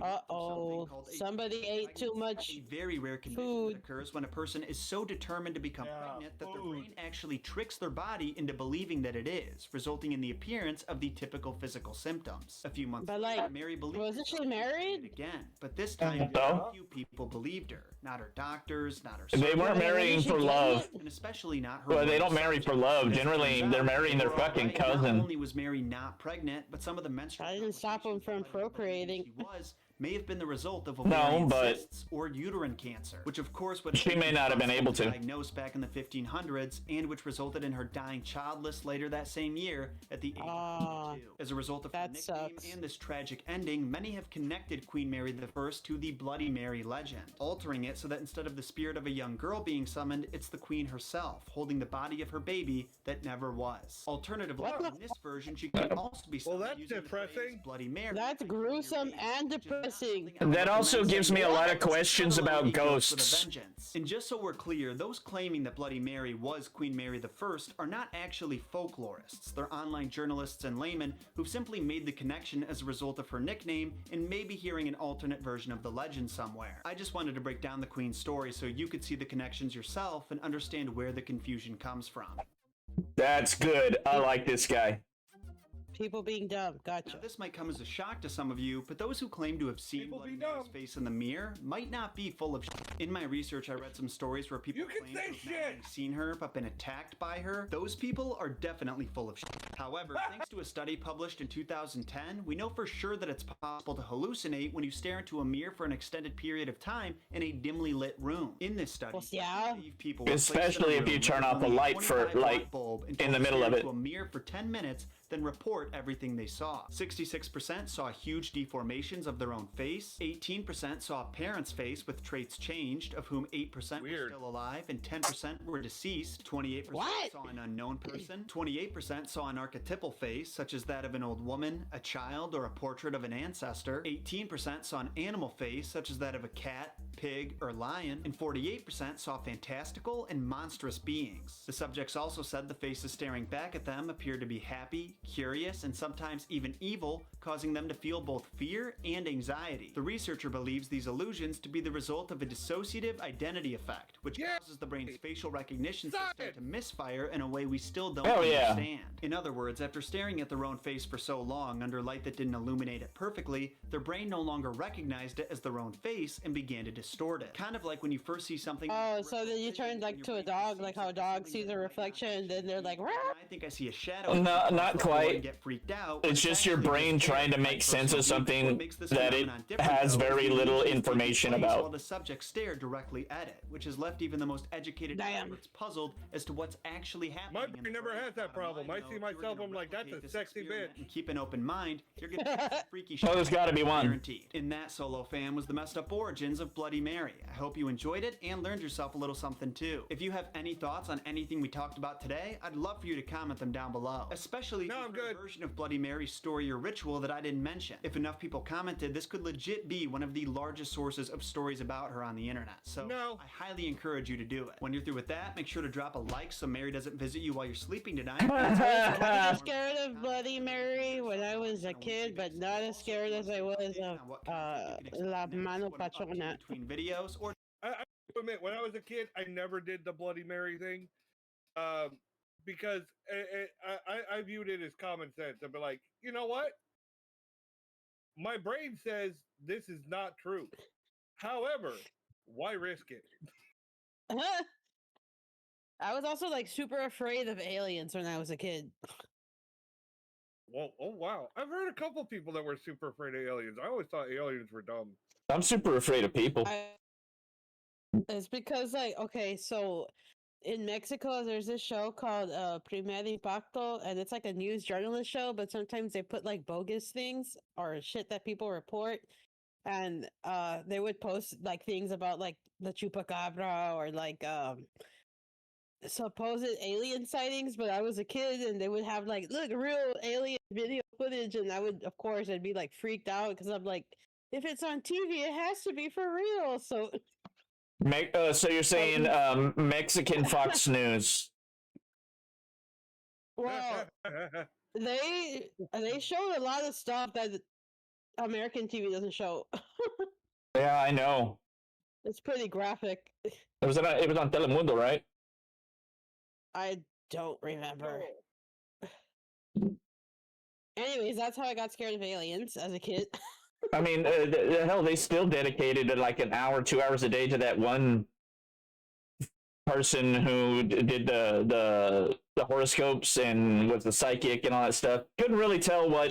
somebody ate too much a very rare condition that occurs when a person is so determined to become pregnant that their brain actually tricks their body into believing that it is, resulting in the appearance of the typical physical symptoms. A few months later, Mary believed wasn't she married again, but this time few people believed her. Not her doctors, not her They weren't marrying for love. And especially not her. Well, they don't marry for love. Generally, they're marrying their fucking cousin. Not only was Mary not pregnant, but some of the menstrual I didn't stop them from procreating. May have been the result of ovarian cysts or uterine cancer, which of course would she may not have been able to diagnose back in the 1500s, and which resulted in her dying childless later that same year at the age of 22. As a result of her nickname and this tragic ending, many have connected Queen Mary I to the Bloody Mary legend, altering it so that instead of the spirit of a young girl being summoned, it's the Queen herself, holding the body of her baby that never was. Alternatively, in this version, she could also be summoned using the Bloody Mary. That's gruesome and depressing. That also gives me a lot of questions about ghosts. And just so we're clear, those claiming that Bloody Mary was Queen Mary I are not actually folklorists. They're online journalists and laymen who've simply made the connection as a result of her nickname and maybe hearing an alternate version of the legend somewhere. I just wanted to break down the Queen's story so you could see the connections yourself and understand where the confusion comes from. That's good. I like this guy. People being dumb. Gotcha. Now, this might come as a shock to some of you, but those who claim to have seen Bloody Mary's face in the mirror might not be full of shit. In my research, I read some stories where people claim to have not only seen her, but been attacked by her. Those people are definitely full of shit. However, thanks to a study published in 2010, we know for sure that it's possible to hallucinate when you stare into a mirror for an extended period of time in a dimly lit room. In this study, people especially if you turn off a light for like in the middle of it. A mirror for 10 minutes, then report everything they saw. 66% saw huge deformations of their own face. 18% saw a parent's face with traits changed, of whom 8% were still alive and 10% were deceased. 28% saw an unknown person. 28% saw an archetypal face, such as that of an old woman, a child, or a portrait of an ancestor. 18% saw an animal face, such as that of a cat, pig, or lion. And 48% saw fantastical and monstrous beings. The subjects also said the faces staring back at them appeared to be happy, curious, and sometimes even evil, causing them to feel both fear and anxiety. The researcher believes these illusions to be the result of a dissociative identity effect, which causes the brain's facial recognition system to misfire in a way we still don't understand. In other words, after staring at their own face for so long under light that didn't illuminate it perfectly, their brain no longer recognized it as their own face and began to distort it. Kind of like when you first see something. Oh, so then you turn like to a dog, like how a dog sees a reflection, and then they're like, I think I see a shadow. No, not quite. Get freaked out. It's just your brain trying to make sense of something that it has very little information about. While the subject stared directly at it, which has left even the most educated experts puzzled as to what's actually happening. My brain never has that problem. I see myself, I'm like, that's a sexy bitch. And keep an open mind, you're gonna see some freaky shit. Oh, there's gotta be one. Guaranteed. In that, Solo Fam, was the messed up origins of Bloody Mary. I hope you enjoyed it and learned yourself a little something too. If you have any thoughts on anything we talked about today, I'd love for you to comment them down below. Especially if you heard a version of Bloody Mary's story or ritual that I didn't mention. If enough people commented, this could legit be one of the largest sources of stories about her on the internet. So I highly encourage you to do it. When you're through with that, make sure to drop a like so Mary doesn't visit you while you're sleeping tonight. I was scared of Bloody Mary when I was a kid, but not as scared as I was of La Mano Patrona. Between videos, or I admit, when I was a kid, I never did the Bloody Mary thing, because I viewed it as common sense. I'd be like, you know what? My brain says this is not true. However, why risk it? I was also like super afraid of aliens when I was a kid. Well, oh wow. I've heard a couple people that were super afraid of aliens. I always thought aliens were dumb. I'm super afraid of people. It's because, like, okay, so in Mexico, there's this show called Primer Impacto, and it's like a news journalist show, but sometimes they put like bogus things or shit that people report, and they would post like things about like the chupacabra or like supposed alien sightings. But I was a kid, and they would have like, look, real alien video footage, and I would, of course, I'd be like freaked out because I'm like, if it's on TV, it has to be for real. So. So you're saying Mexican Fox News? Well, they showed a lot of stuff that American TV doesn't show. Yeah, I know. It's pretty graphic. It was on Telemundo, right? I don't remember. Anyways, that's how I got scared of aliens as a kid. I mean, hell, they still dedicated like an hour, 2 hours a day to that one person who did the horoscopes and was the psychic and all that stuff. Couldn't really tell what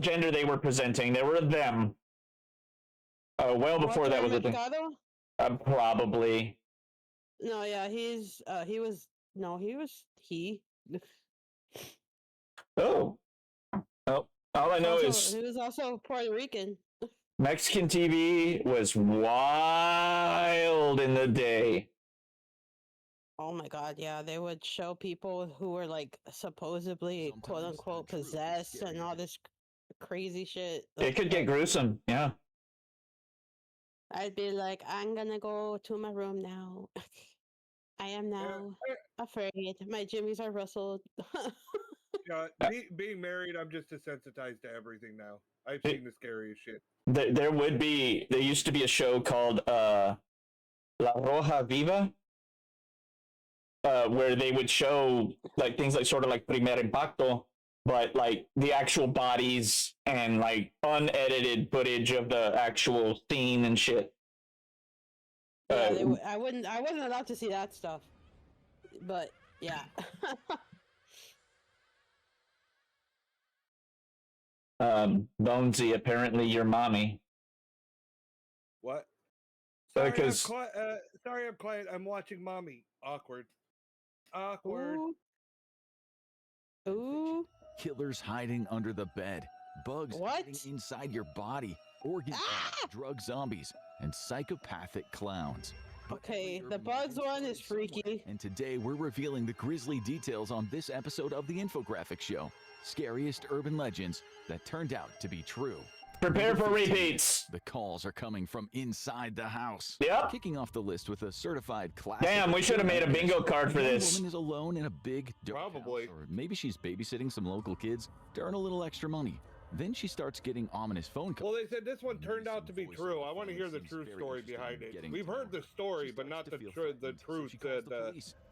gender they were presenting. They were them. Well before that was a thing. Probably. No, yeah, he was. Oh. All I know is he was also Puerto Rican. Mexican TV was wild in the day. Oh my god, yeah, they would show people who were like supposedly quote unquote possessed and all this crazy shit. It could get gruesome, yeah. I'd be like, I'm gonna go to my room now. I am now afraid. My jimmies are rustled. Being married, I'm just desensitized to everything now. I've seen the scariest shit. There used to be a show called La Roja Viva, where they would show like things like sort of like Primer Impacto, but like the actual bodies and like unedited footage of the actual scene and shit. Yeah, I wasn't allowed to see that stuff, but yeah. Bonesy, apparently your mommy. What? Sorry, I'm quiet. I'm watching mommy. Awkward. Ooh. Killers hiding under the bed, bugs hiding inside your body, organ drug zombies, and psychopathic clowns. Okay, the bugs one is freaky. And today we're revealing the grisly details on this episode of the Infographic Show. Scariest urban legends that turned out to be true. Prepare Number for 15. repeats. The calls are coming from inside the house. Yep. Kicking off the list with a certified classic. Damn, we should have made a bingo card for The young this. woman is alone in a big dark house, or maybe she's babysitting some local kids to earn a little extra money. Then she starts getting ominous phone calls. Well, they said this one turned out to be true. I want to hear the true story behind it. We've heard the story, but not the truth that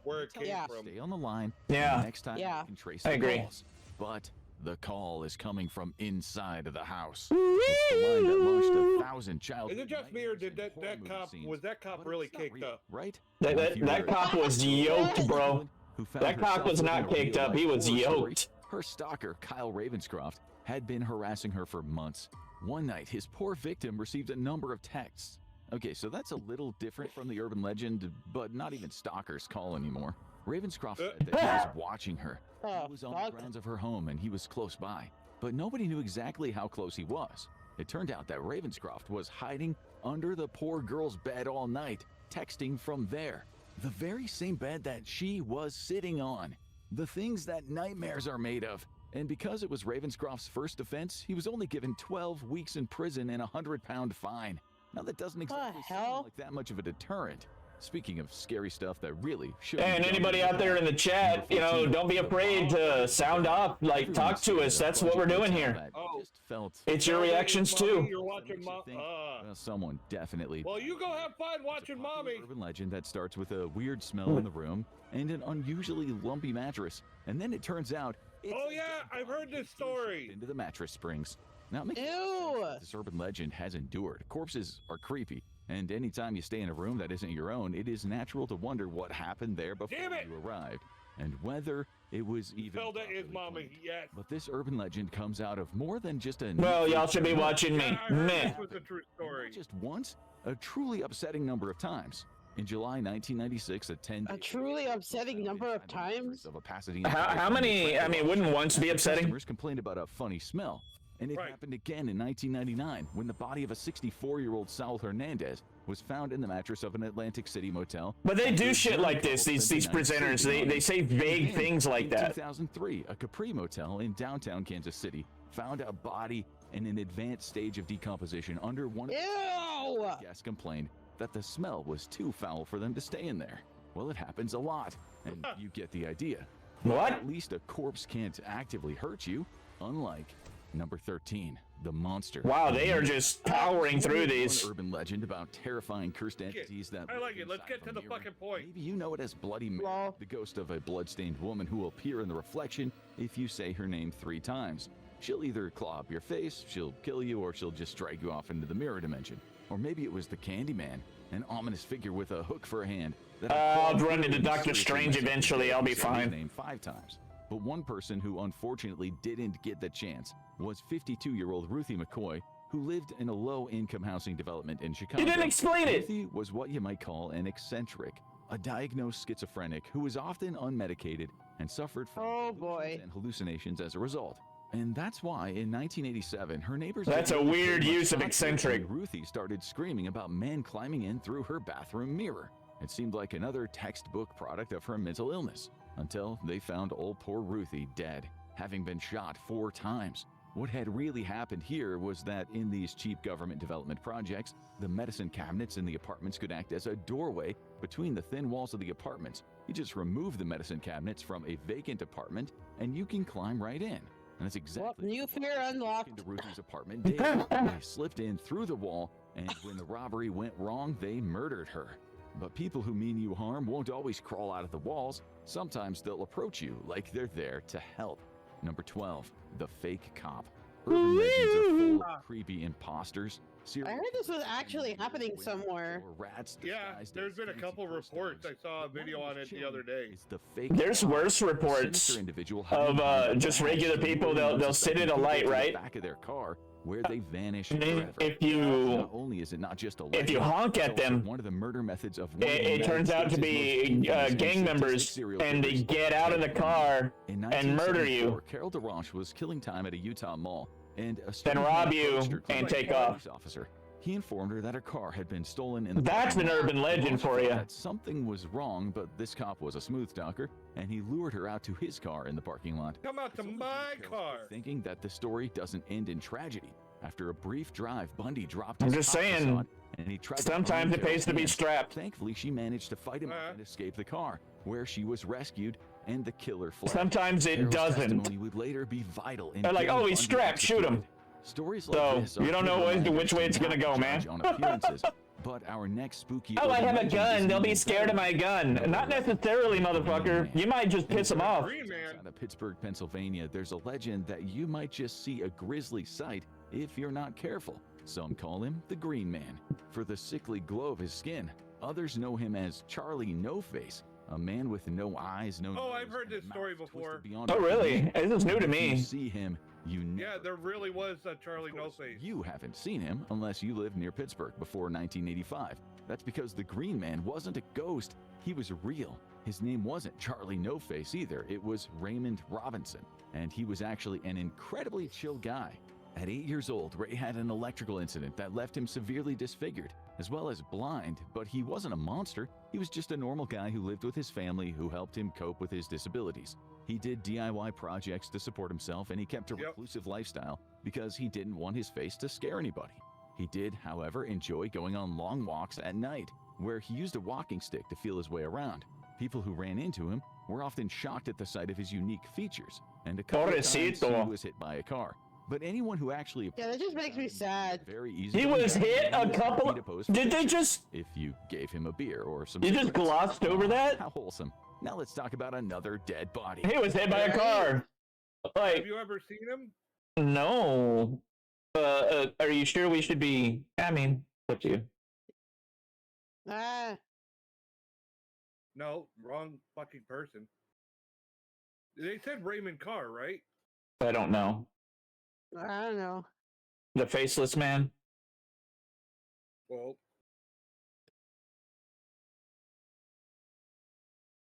where it came from. Stay on the line. Yeah. Next time you can trace I the agree. calls. But the call is coming from inside of the house. It's the line that launched 1,000 child. Is it just me, or did that cop was that cop really caked up? Right? That cop was yoked, bro. That cop was not caked up. He was yoked. Her stalker, Kyle Ravenscroft, had been harassing her for months. One night, his poor victim received a number of texts. Okay, so that's a little different from the urban legend, but not even stalkers call anymore. Ravenscroft said that he was watching her. He was on the grounds of her home and he was close by, but nobody knew exactly how close he was. It turned out that Ravenscroft was hiding under the poor girl's bed all night, texting from there. The very same bed that she was sitting on. The things that nightmares are made of. And because it was Ravenscroft's first offense, he was only given 12 weeks in prison and a £100 fine. Now that doesn't exactly sound like that much of a deterrent. Speaking of scary stuff that really should. And anybody out there in the chat, you know, don't be afraid to sound off, like talk to us. That's what we're doing here. It's your reactions too. You're watching Someone definitely. Well, you go have fun watching mommy. Urban legend that starts with a weird smell in the room and an unusually lumpy mattress, and then it turns out. Oh yeah, I've heard this story. Into the mattress springs. Now, this urban legend has endured. Corpses are creepy, and anytime you stay in a room that isn't your own, it is natural to wonder what happened there before you arrived, and whether it was even. Zelda is mommy, yes. But this urban legend comes out of more than just a. Well, y'all should be watching me. Meh. This was a true story. Not just once, a truly upsetting number of times. In July 1996, a truly upsetting number of times. Of a Pasadena. How many? I mean, wouldn't once be upsetting? Customers complained about a funny smell. And it happened again in 1999 when the body of a 64-year-old Saul Hernandez was found in the mattress of an Atlantic City motel. But they do shit like this, these presenters. They say vague things like that. In 2003, a Capri motel in downtown Kansas City found a body in an advanced stage of decomposition under one of the guests complained that the smell was too foul for them to stay in there. Well, it happens a lot, and you get the idea. What? At least a corpse can't actively hurt you, unlike number 13, the monster. Wow, they are just powering through these. One urban legend about terrifying cursed entities that. I like it. Let's get to the fucking point. Maybe you know it as Bloody Mary, the ghost of a blood-stained woman who will appear in the reflection if you say her name 3 times. She'll either claw up your face, she'll kill you, or she'll just drag you off into the mirror dimension. Or maybe it was the Candyman, an ominous figure with a hook for a hand. I'll run into Doctor Strange eventually. I'll be fine. Name 5 times. But one person who unfortunately didn't get the chance was 52-year-old Ruthie McCoy, who lived in a low-income housing development in Chicago. You didn't explain it! Ruthie was what you might call an eccentric, a diagnosed schizophrenic who was often unmedicated and suffered from delusions and hallucinations as a result. And that's why in 1987, her neighbors. That's a weird use of eccentric. Ruthie started screaming about men climbing in through her bathroom mirror. It seemed like another textbook product of her mental illness, until they found old poor Ruthie dead, having been shot 4 times. What had really happened here was that in these cheap government development projects, the medicine cabinets in the apartments could act as a doorway between the thin walls of the apartments. You just remove the medicine cabinets from a vacant apartment, and you can climb right in. And that's exactly new fear unlocked. Into Ruthie's apartment did. They slipped in through the wall, and when the robbery went wrong, they murdered her. But people who mean you harm won't always crawl out of the walls. Sometimes they'll approach you like they're there to help. Number 12, the fake cop. Urban legends are full of creepy imposters. I heard this was actually happening somewhere. Yeah, there's been a couple reports. I saw a video on it the other day. There's worse reports of just regular people. They'll sit in a light, right? Back of their car, where they vanish forever. If you not only is it not just a legend, if you honk at them, one of the murder methods of it turns out to be gang members, and they get out of the car and murder you. Carol DeRoche was killing time at a Utah mall, and then rob you and take off. Officer. He informed her that her car had been stolen. And that's an urban legend for you. That something was wrong, but this cop was a smooth talker, and he lured her out to his car in the parking lot. Come out to my car. Thinking that the story doesn't end in tragedy. After a brief drive, Bundy dropped I'm his just top saying, facade, and he tried sometimes to it pays to be strapped. Thankfully, she managed to fight him off and escape the car, where she was rescued, and the killer fled. Sometimes it Carol's doesn't. testimony would later be vital in They're like, getting oh, he's Bundy strapped, shoot him. executed. Stories like So, this are you don't know good which way it's gonna reminders go, to man. judge on appearances, but our next spooky Oh, I urban have a legend gun. is They'll be even scared of better. my gun. Not necessarily, motherfucker. You might just piss them off. Outside of Pittsburgh, Pennsylvania, there's a legend that you might just see a grisly sight if you're not careful. Some call him the Green Man for the sickly glow of his skin. Others know him as Charlie No Face, a man with no eyes, no Oh, nose, I've heard this story before. beyond Oh, really? recognition. This is new to If me. you see him, you never Yeah, there really was a Charlie No Face. you haven't seen him unless you lived near Pittsburgh before 1985. That's because the Green Man wasn't a ghost, he was real. His name wasn't Charlie No Face either, it was Raymond Robinson, and he was actually an incredibly chill guy. At 8 years old, Ray had an electrical incident that left him severely disfigured, as well as blind, but he wasn't a monster. He was just a normal guy who lived with his family who helped him cope with his disabilities. He did DIY projects to support himself, and he kept a reclusive lifestyle because he didn't want his face to scare anybody. He did, however, enjoy going on long walks at night, where he used a walking stick to feel his way around. People who ran into him were often shocked at the sight of his unique features, and a couple of times Pobrecito. he was hit by a car. But anyone who actually Yeah, that just makes me sad. very easy. He was hit a couple. Did they just? If you gave him a beer or some. You just glossed over that? How wholesome. Now let's talk about another dead body. He was hit by a car. Like, Have you ever seen him? no. Are you sure we should be? I mean, up to you. Ah, No, wrong fucking person. They said Raymond Carr, right? I don't know. I don't know. The faceless man. Well,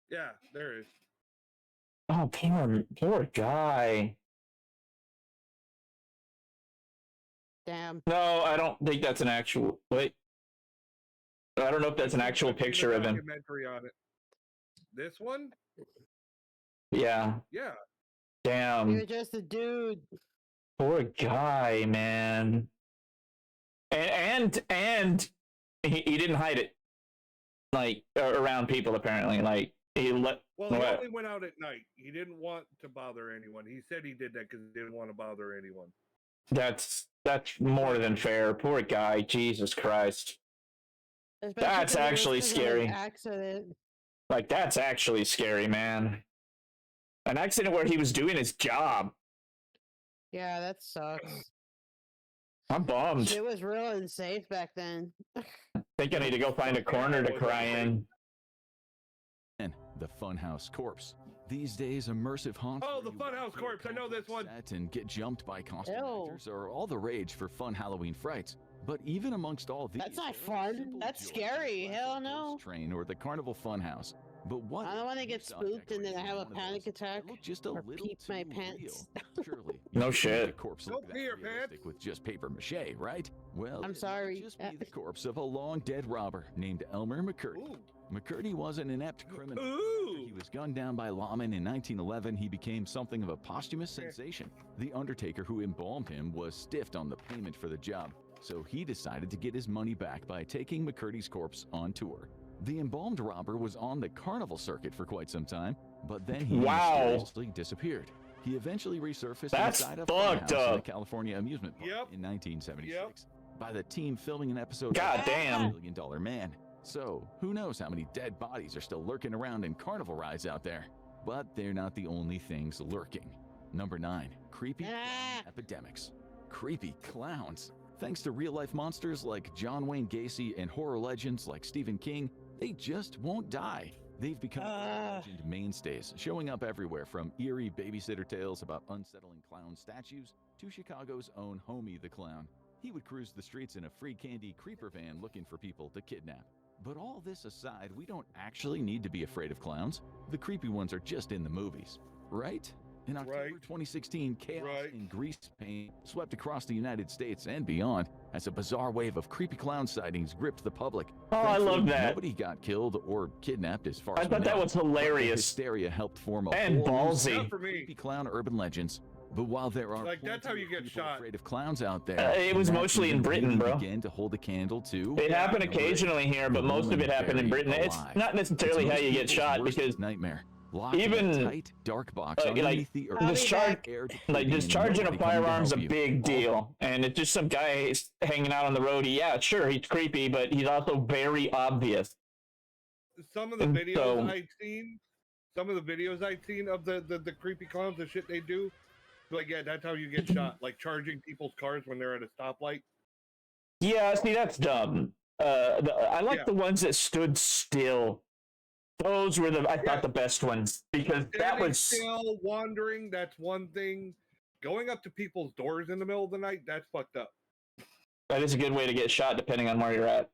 yeah, there is. Oh, poor guy. Damn. No, I don't think that's an actual. Wait. I don't know if that's an actual picture of him. Documentary on it. This one? Yeah. Yeah. Damn. You're just a dude. Poor guy, man. And he didn't hide it, like around people. Apparently, like he let. Well, he only went out at night. He didn't want to bother anyone. He said he did that because he didn't want to bother anyone. That's more than fair. Poor guy. Jesus Christ. Especially That's if it was actually 'cause of an scary. Accident. Like that's actually scary, man. An accident where he was doing his job. Yeah, that sucks. I'm bummed. It was real unsafe back then. I think I need to go find a corner to cry in. And the Funhouse Corpse. These days, immersive haunts. Oh, the Funhouse Corpse. I know this one. And get jumped by costume Ew. actors are all the rage for fun Halloween frights. But even amongst all these, That's not fun. That's scary. Hell no. Train or the Carnival Funhouse. But what? I don't want to get spooked and then I have a panic attack Just a or little peep my pants. Surely. No you shit. make a corpse look Don't that pee your realistic with just paper mache, right? Well, I'm it sorry. might just be the corpse of a long dead robber named Elmer McCurdy. Ooh. McCurdy was an inept criminal. Ooh. After he was gunned down by lawmen in 1911, he became something of a posthumous sensation. The undertaker who embalmed him was stiffed on the payment for the job, so he decided to get his money back by taking McCurdy's corpse on tour. The embalmed robber was on the carnival circuit for quite some time, but then he mysteriously disappeared. He eventually resurfaced That's inside a fucked funhouse in up. the California amusement park in 1976 Yep. by the team filming an episode God of damn. $1 Million Man. So, who knows how many dead bodies are still lurking around in carnival rides out there? But they're not the only things lurking. Number 9, creepy clown epidemics. Creepy clowns. Thanks to real-life monsters like John Wayne Gacy and horror legends like Stephen King, they just won't die. They've become legend mainstays, showing up everywhere from eerie babysitter tales about unsettling clown statues to Chicago's own Homie the Clown. He would cruise the streets in a free candy creeper van looking for people to kidnap. But all this aside, we don't actually need to be afraid of clowns. The creepy ones are just in the movies, right? In October 2016, chaos in Greece pain swept across the United States and beyond as a bizarre wave of creepy clown sightings gripped the public. Oh, I love Thankfully, that. Nobody got killed or kidnapped as far I as we thought that know. was But the hilarious. hysteria helped form a And whole new ballsy. set of creepy clown urban legends. But while there are like that's how you get shot. afraid of clowns out there, it was mostly in Britain, bro. Begin to hold a candle to. It happened occasionally here, but most of it happened in Britain. It's not necessarily how you get shot because nightmare. Even tight, dark box like the earth. discharging a firearm's a big deal, and it's just some guy hanging out on the road. Yeah, sure, he's creepy, but he's also very obvious. Some of the videos I've seen, of the creepy clowns, the shit they do, like yeah, that's how you get shot. Like charging people's cars when they're at a stoplight. Yeah, see, that's dumb. I like the ones that stood still. Those were I thought the best ones because that was still wandering. That's one thing. Going up to people's doors in the middle of the night, that's fucked up. That is a good way to get shot, depending on where you're at.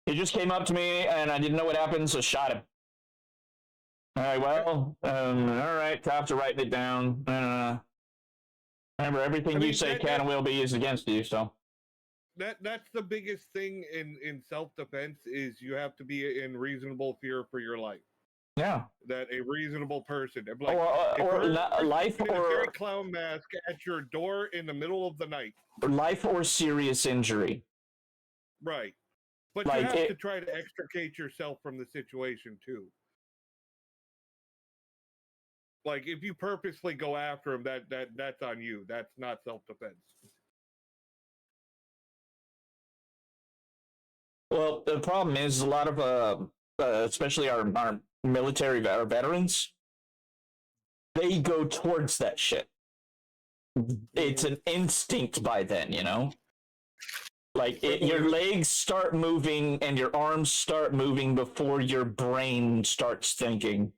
He just came up to me, and I didn't know what happened, so shot him. All right, well, all right, cops are writing it down. Remember, everything you say can and will be used against you, so. That's the biggest thing in self-defense is you have to be in reasonable fear for your life. Yeah. That a reasonable person. Like, life or a clown mask at your door in the middle of the night. Life or serious injury. Right. But like you have to try to extricate yourself from the situation too. Like if you purposely go after him, that's on you. That's not self-defense. Well, the problem is a lot of, especially our military veterans, they go towards that shit. It's an instinct by then, you know? Like, your legs start moving and your arms start moving before your brain starts thinking.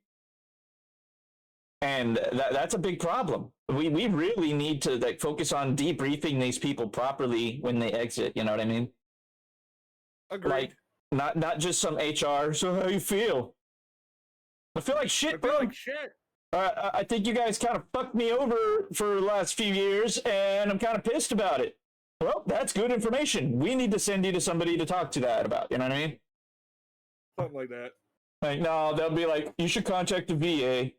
And that's a big problem. We really need to like focus on debriefing these people properly when they exit, you know what I mean? Agreed. Like, not just some HR, so how you feel? I feel like shit, bro. I think you guys kind of fucked me over for the last few years, and I'm kind of pissed about it. Well, that's good information. We need to send you to somebody to talk to that about, you know what I mean? Something like that. Like, no, they'll be like, you should contact the VA.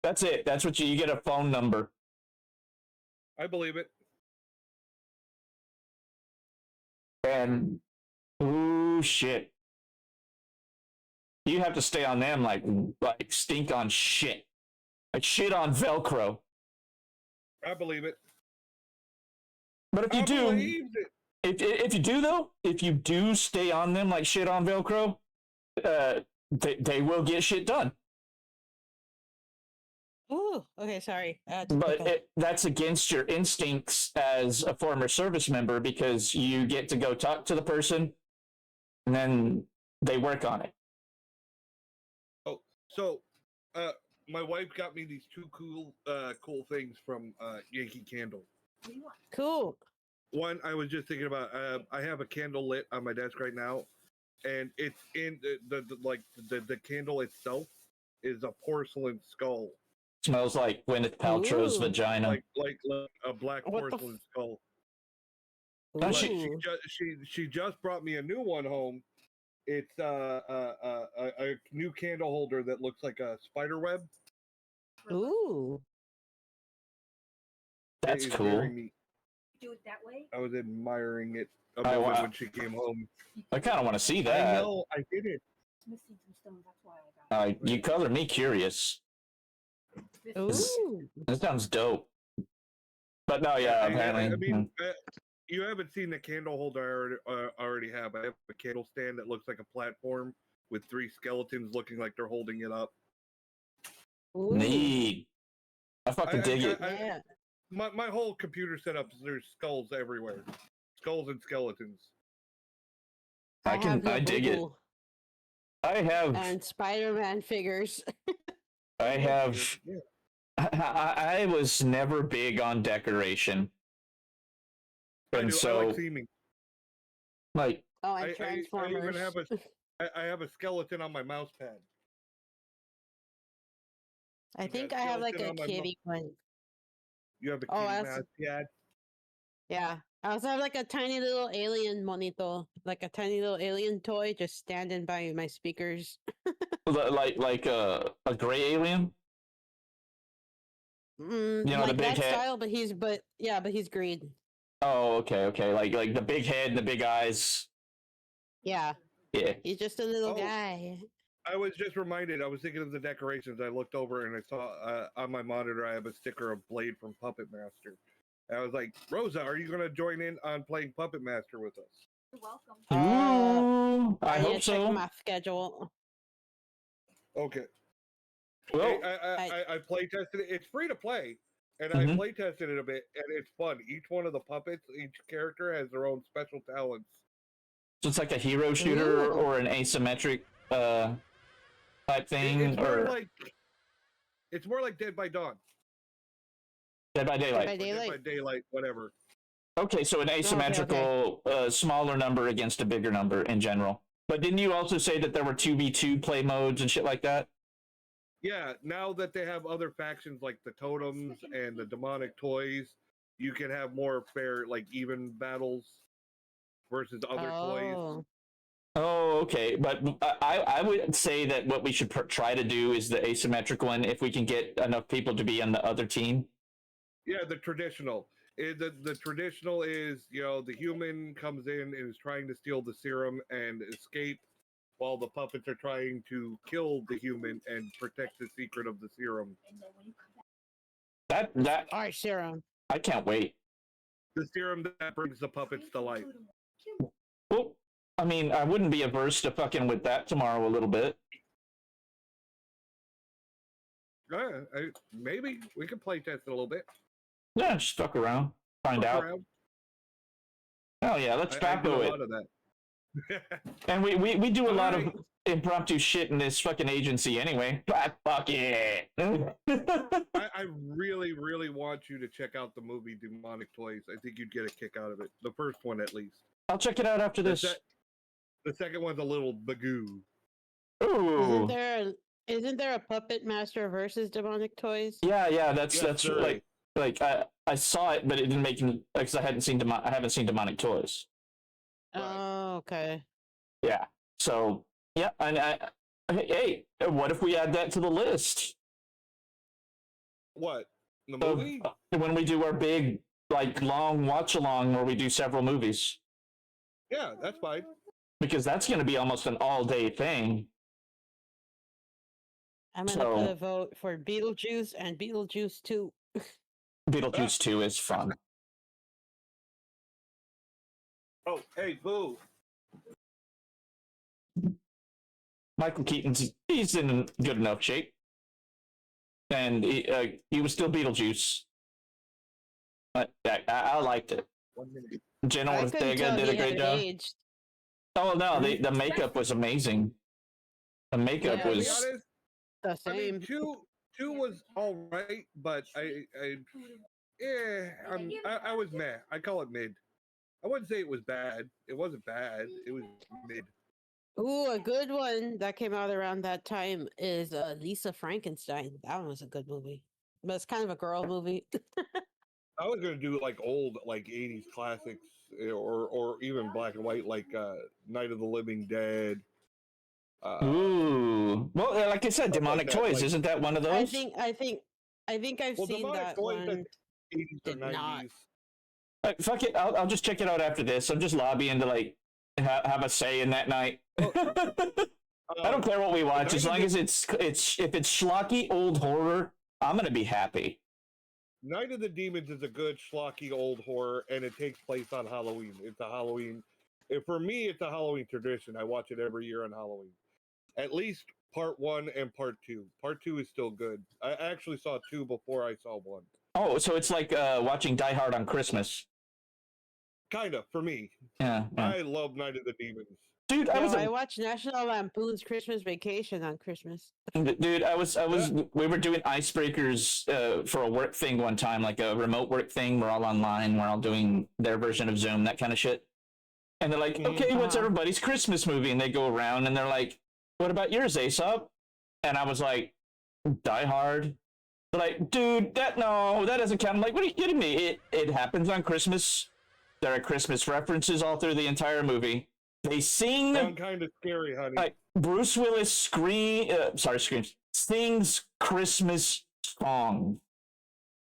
That's it. That's what you get a phone number. I believe it. And ooh, shit. You have to stay on them like stink on shit. Like shit on Velcro. I believe it. But if you if you do though, if you do stay on them like shit on Velcro, they will get shit done. Ooh, okay, sorry. But that's against your instincts as a former service member because you get to go talk to the person and then they work on it. Oh, so my wife got me these two cool things from Yankee Candle. Cool. One, I was just thinking about. I have a candle lit on my desk right now, and it's in the candle itself is a porcelain skull. Smells like Gwyneth Paltrow's vagina. Like a black porcelain skull. She just brought me a new one home. It's a new candle holder that looks like a spider web. Ooh. That's cool. Do it that way? I was admiring it a moment when she came home. I kind of want to see that. I know, I did it. Missing some stones, that's why I got it. You color me curious. Ooh. This sounds dope. But no, yeah, apparently. I mean, you haven't seen the candle holder I already have. I have a candle stand that looks like a platform with 3 skeletons looking like they're holding it up. Ooh. Neat. I fucking dig it. My whole computer setup, there's skulls everywhere. Skulls and skeletons. I dig it. I have... And Spider-Man figures. I have... I was never big on decoration. And I like theming. Like... Oh, and Transformers. I even have I have a skeleton on my mouse pad. I think I have like a kitty one. You have a kitty mouse pad? Yeah. I also have like a tiny little alien monito, like a tiny little alien toy just standing by my speakers. like a gray alien? Mm, You know, like the big that head. style, but he's green. Oh, okay. Like the big head and the big eyes. Yeah. Yeah. He's just a little Oh. guy. I was just reminded. I was thinking of the decorations. I looked over and I saw on my monitor I have a sticker of Blade from Puppet Master. And I was like, Rosa, are you going to join in on playing Puppet Master with us? You're welcome. Ooh, I need hope to check so. my schedule. Okay. Well, Hey, I play tested it. It's free to play, and Mhm. I play tested it a bit, and it's fun. Each one of the puppets, each character has their own special talents. So it's like a hero shooter Ooh. or an asymmetric type thing, It's more like Dead by Dawn. Dead by Daylight. Dead by Daylight, whatever. Okay, so an asymmetrical, smaller number against a bigger number in general. But didn't you also say that there were 2v2 play modes and shit like that? Yeah, now that they have other factions like the totems and the demonic toys, you can have more fair, like even battles versus other toys. Oh, okay. But I would say that what we should try to do is the asymmetric one if we can get enough people to be on the other team. Yeah, the traditional. The traditional is, the human comes in and is trying to steal the serum and escape, while the puppets are trying to kill the human and protect the secret of the serum. That our serum. I can't wait. The serum that brings the puppets to life. Well, I mean, I wouldn't be averse to fucking with that tomorrow a little bit. Maybe we can play test it a little bit. Yeah, just fuck around, find out. Oh yeah, let's Bapo it. Of that. And we do a lot of impromptu shit in this fucking agency anyway. Fuck it. I really, really want you to check out the movie Demonic Toys. I think you'd get a kick out of it. The first one, at least. I'll check it out after this. The second one's a little bagoo. Ooh. Isn't there a Puppet Master versus Demonic Toys? Yeah. That's like I saw it, but it didn't make me because I haven't seen Demonic Toys. Oh, okay. Yeah. So yeah, and hey, what if we add that to the list? What? The movie? When we do our big, long watch along where we do several movies. Yeah, that's fine. Because that's going to be almost an all day thing. I'm going to put a vote for Beetlejuice and Beetlejuice 2. Beetlejuice 2 is fun. Oh, hey, Boo. Michael Keaton's he's in good enough shape. And he was still Beetlejuice. But I liked it. 1 minute. Jenna Ortega did a great job. Aged. Oh no, the makeup was amazing. The makeup was the same. I mean, two was all right, but I was meh. I call it mid. I wouldn't say it was bad. It wasn't bad. It was mid. Ooh, a good one that came out around that time is Lisa Frankenstein. That one was a good movie. But it's kind of a girl movie. I was gonna do old 80s classics or even black and white like Night of the Living Dead. Ooh. Well, like I said, Demonic Toys, isn't that one of those? I think I've seen that one. 80s or 90s. Fuck it, I'll just check it out after this. I'm just lobbying to have a say in that night. I don't care what we watch as long as it's if it's schlocky old horror, I'm gonna be happy. Night of the Demons is a good schlocky old horror, and it takes place on Halloween. It's a Halloween. For me, it's a Halloween tradition. I watch it every year on Halloween. At least part 1 and part 2. Part 2 is still good. I actually saw 2 before I saw 1. Oh, so it's like watching Die Hard on Christmas. Kind of, for me. Yeah. I love Night of the Demons. Dude, I watched National Lampoon's Christmas Vacation on Christmas. Dude, we were doing icebreakers for a work thing one time, like a remote work thing. We're all online. We're all doing their version of Zoom, that kind of shit. And they're like, okay, what's everybody's Christmas movie? And they go around and they're like, what about yours, Aesop? And I was like, Die Hard. They're like, dude, that doesn't count. I'm like, what are you kidding me? It happens on Christmas. There are Christmas references all through the entire movie. They sing. I'm kind of scary, honey. Like Bruce Willis sings Christmas song.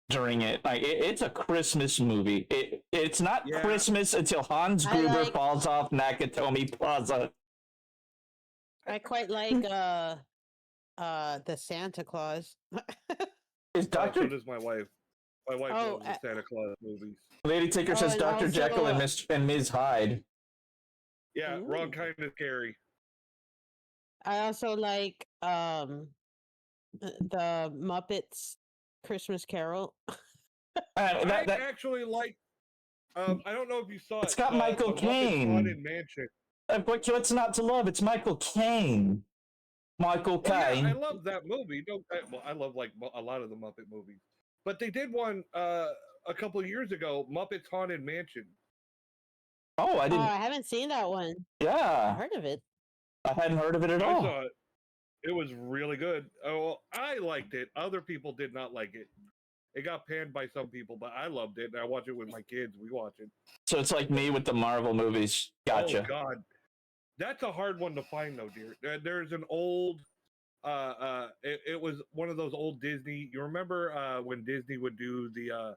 during it. Like it's a Christmas movie. It's not Yeah. Christmas until Hans Gruber falls off Nakatomi Plaza. I quite like the Santa Claus. Is So Doctor does my wife. My wife loves the Santa Claus movies. Lady Tinker says and Dr. also, Jekyll and Ms. Hyde. Yeah, wrong kind of scary. I also like the Muppets Christmas Carol. I actually like. I don't know if you saw it. It's got Michael the Muppets Caine. Haunted Mansion. What's not to love? It's Michael Caine. Michael Caine. Yeah, I love that movie. I love like a lot of the Muppet movies, but they did one a couple of years ago, Muppets Haunted Mansion. Oh, I didn't. I haven't seen that one. Yeah, I heard of it. I hadn't heard of it at all. I saw it. It was really good. Oh, I liked it. Other people did not like it. It got panned by some people, but I loved it. And I watch it with my kids. We watch it. So it's like me with the Marvel movies. Gotcha. Oh God, that's a hard one to find, though, dear. There's an old. It was one of those old Disney. You remember when Disney would do the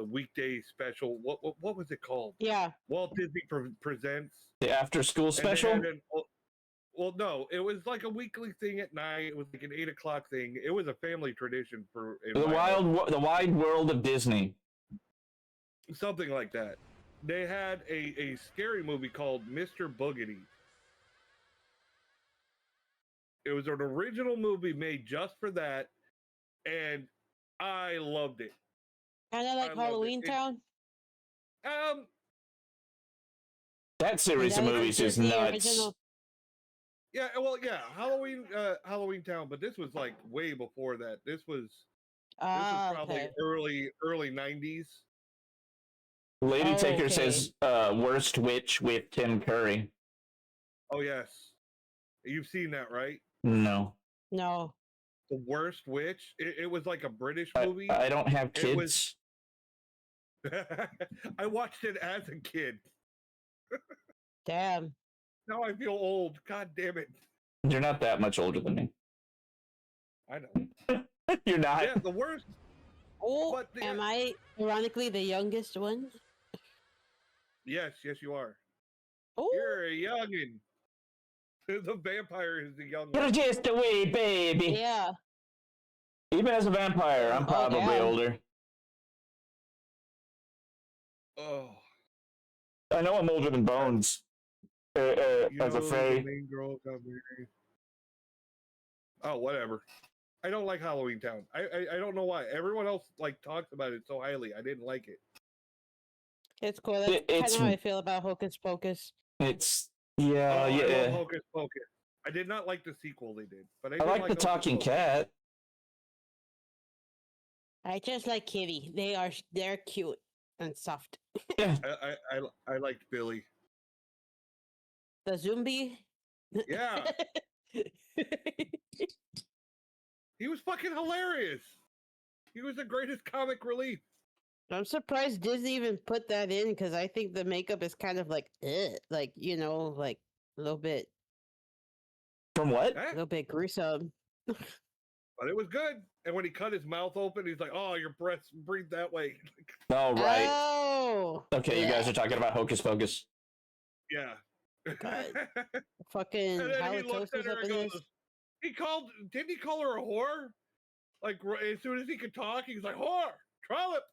weekday special? What was it called? Yeah. Walt Disney presents the after school special. Well, no, it was like a weekly thing at night. It was like an 8 o'clock thing. It was a family tradition for The wide world of Disney. Something like that. They had a scary movie called Mr. Boogedy. It was an original movie made just for that, and I loved it. Kind of like Halloween Town. That series of movies is nuts. Original. Yeah, well, yeah, Halloween Town, but this was like way before that. This was probably early 90s. Lady Taker says worst witch with Tim Curry. Oh yes, you've seen that, right? No. No. The Worst Witch. It was like a British movie. I don't have kids. I watched it as a kid. Damn. Now I feel old. God damn it. You're not that much older than me. I know. You're not. Yeah, the worst. Oh, am I ironically the youngest one? Yes, you are. Oh. You're a youngin. The vampire is the young You're one. just a wee baby. Yeah. Even as a vampire, I'm probably older. Oh. I know I'm older than Bones. As a fae. Main girl got married. Oh, whatever. I don't like Halloween Town. I don't know why. Everyone else like talks about it so highly. I didn't like it. It's cool. That's kind of how I feel about Hocus Pocus. It's I love Hocus Pocus. I did not like the sequel they did, but I like the talking cat. I just like Kitty. They're cute and soft. Yeah. I liked Billy. The zombie. Yeah. He was fucking hilarious. He was the greatest comic relief. I'm surprised Disney even put that in because I think the makeup is kind of like like like a little bit. From what? A little bit gruesome. But it was good. And when he cut his mouth open, he's like, "Oh, your breath breathe that way." Oh, right. Oh. Okay, you guys are talking about Hocus Pocus. Yeah. God. Fucking and then he halitosis looks at her up and in goes, this. Didn't he call her a whore? Like, as soon as he could talk, he's like, "Whore, trollop."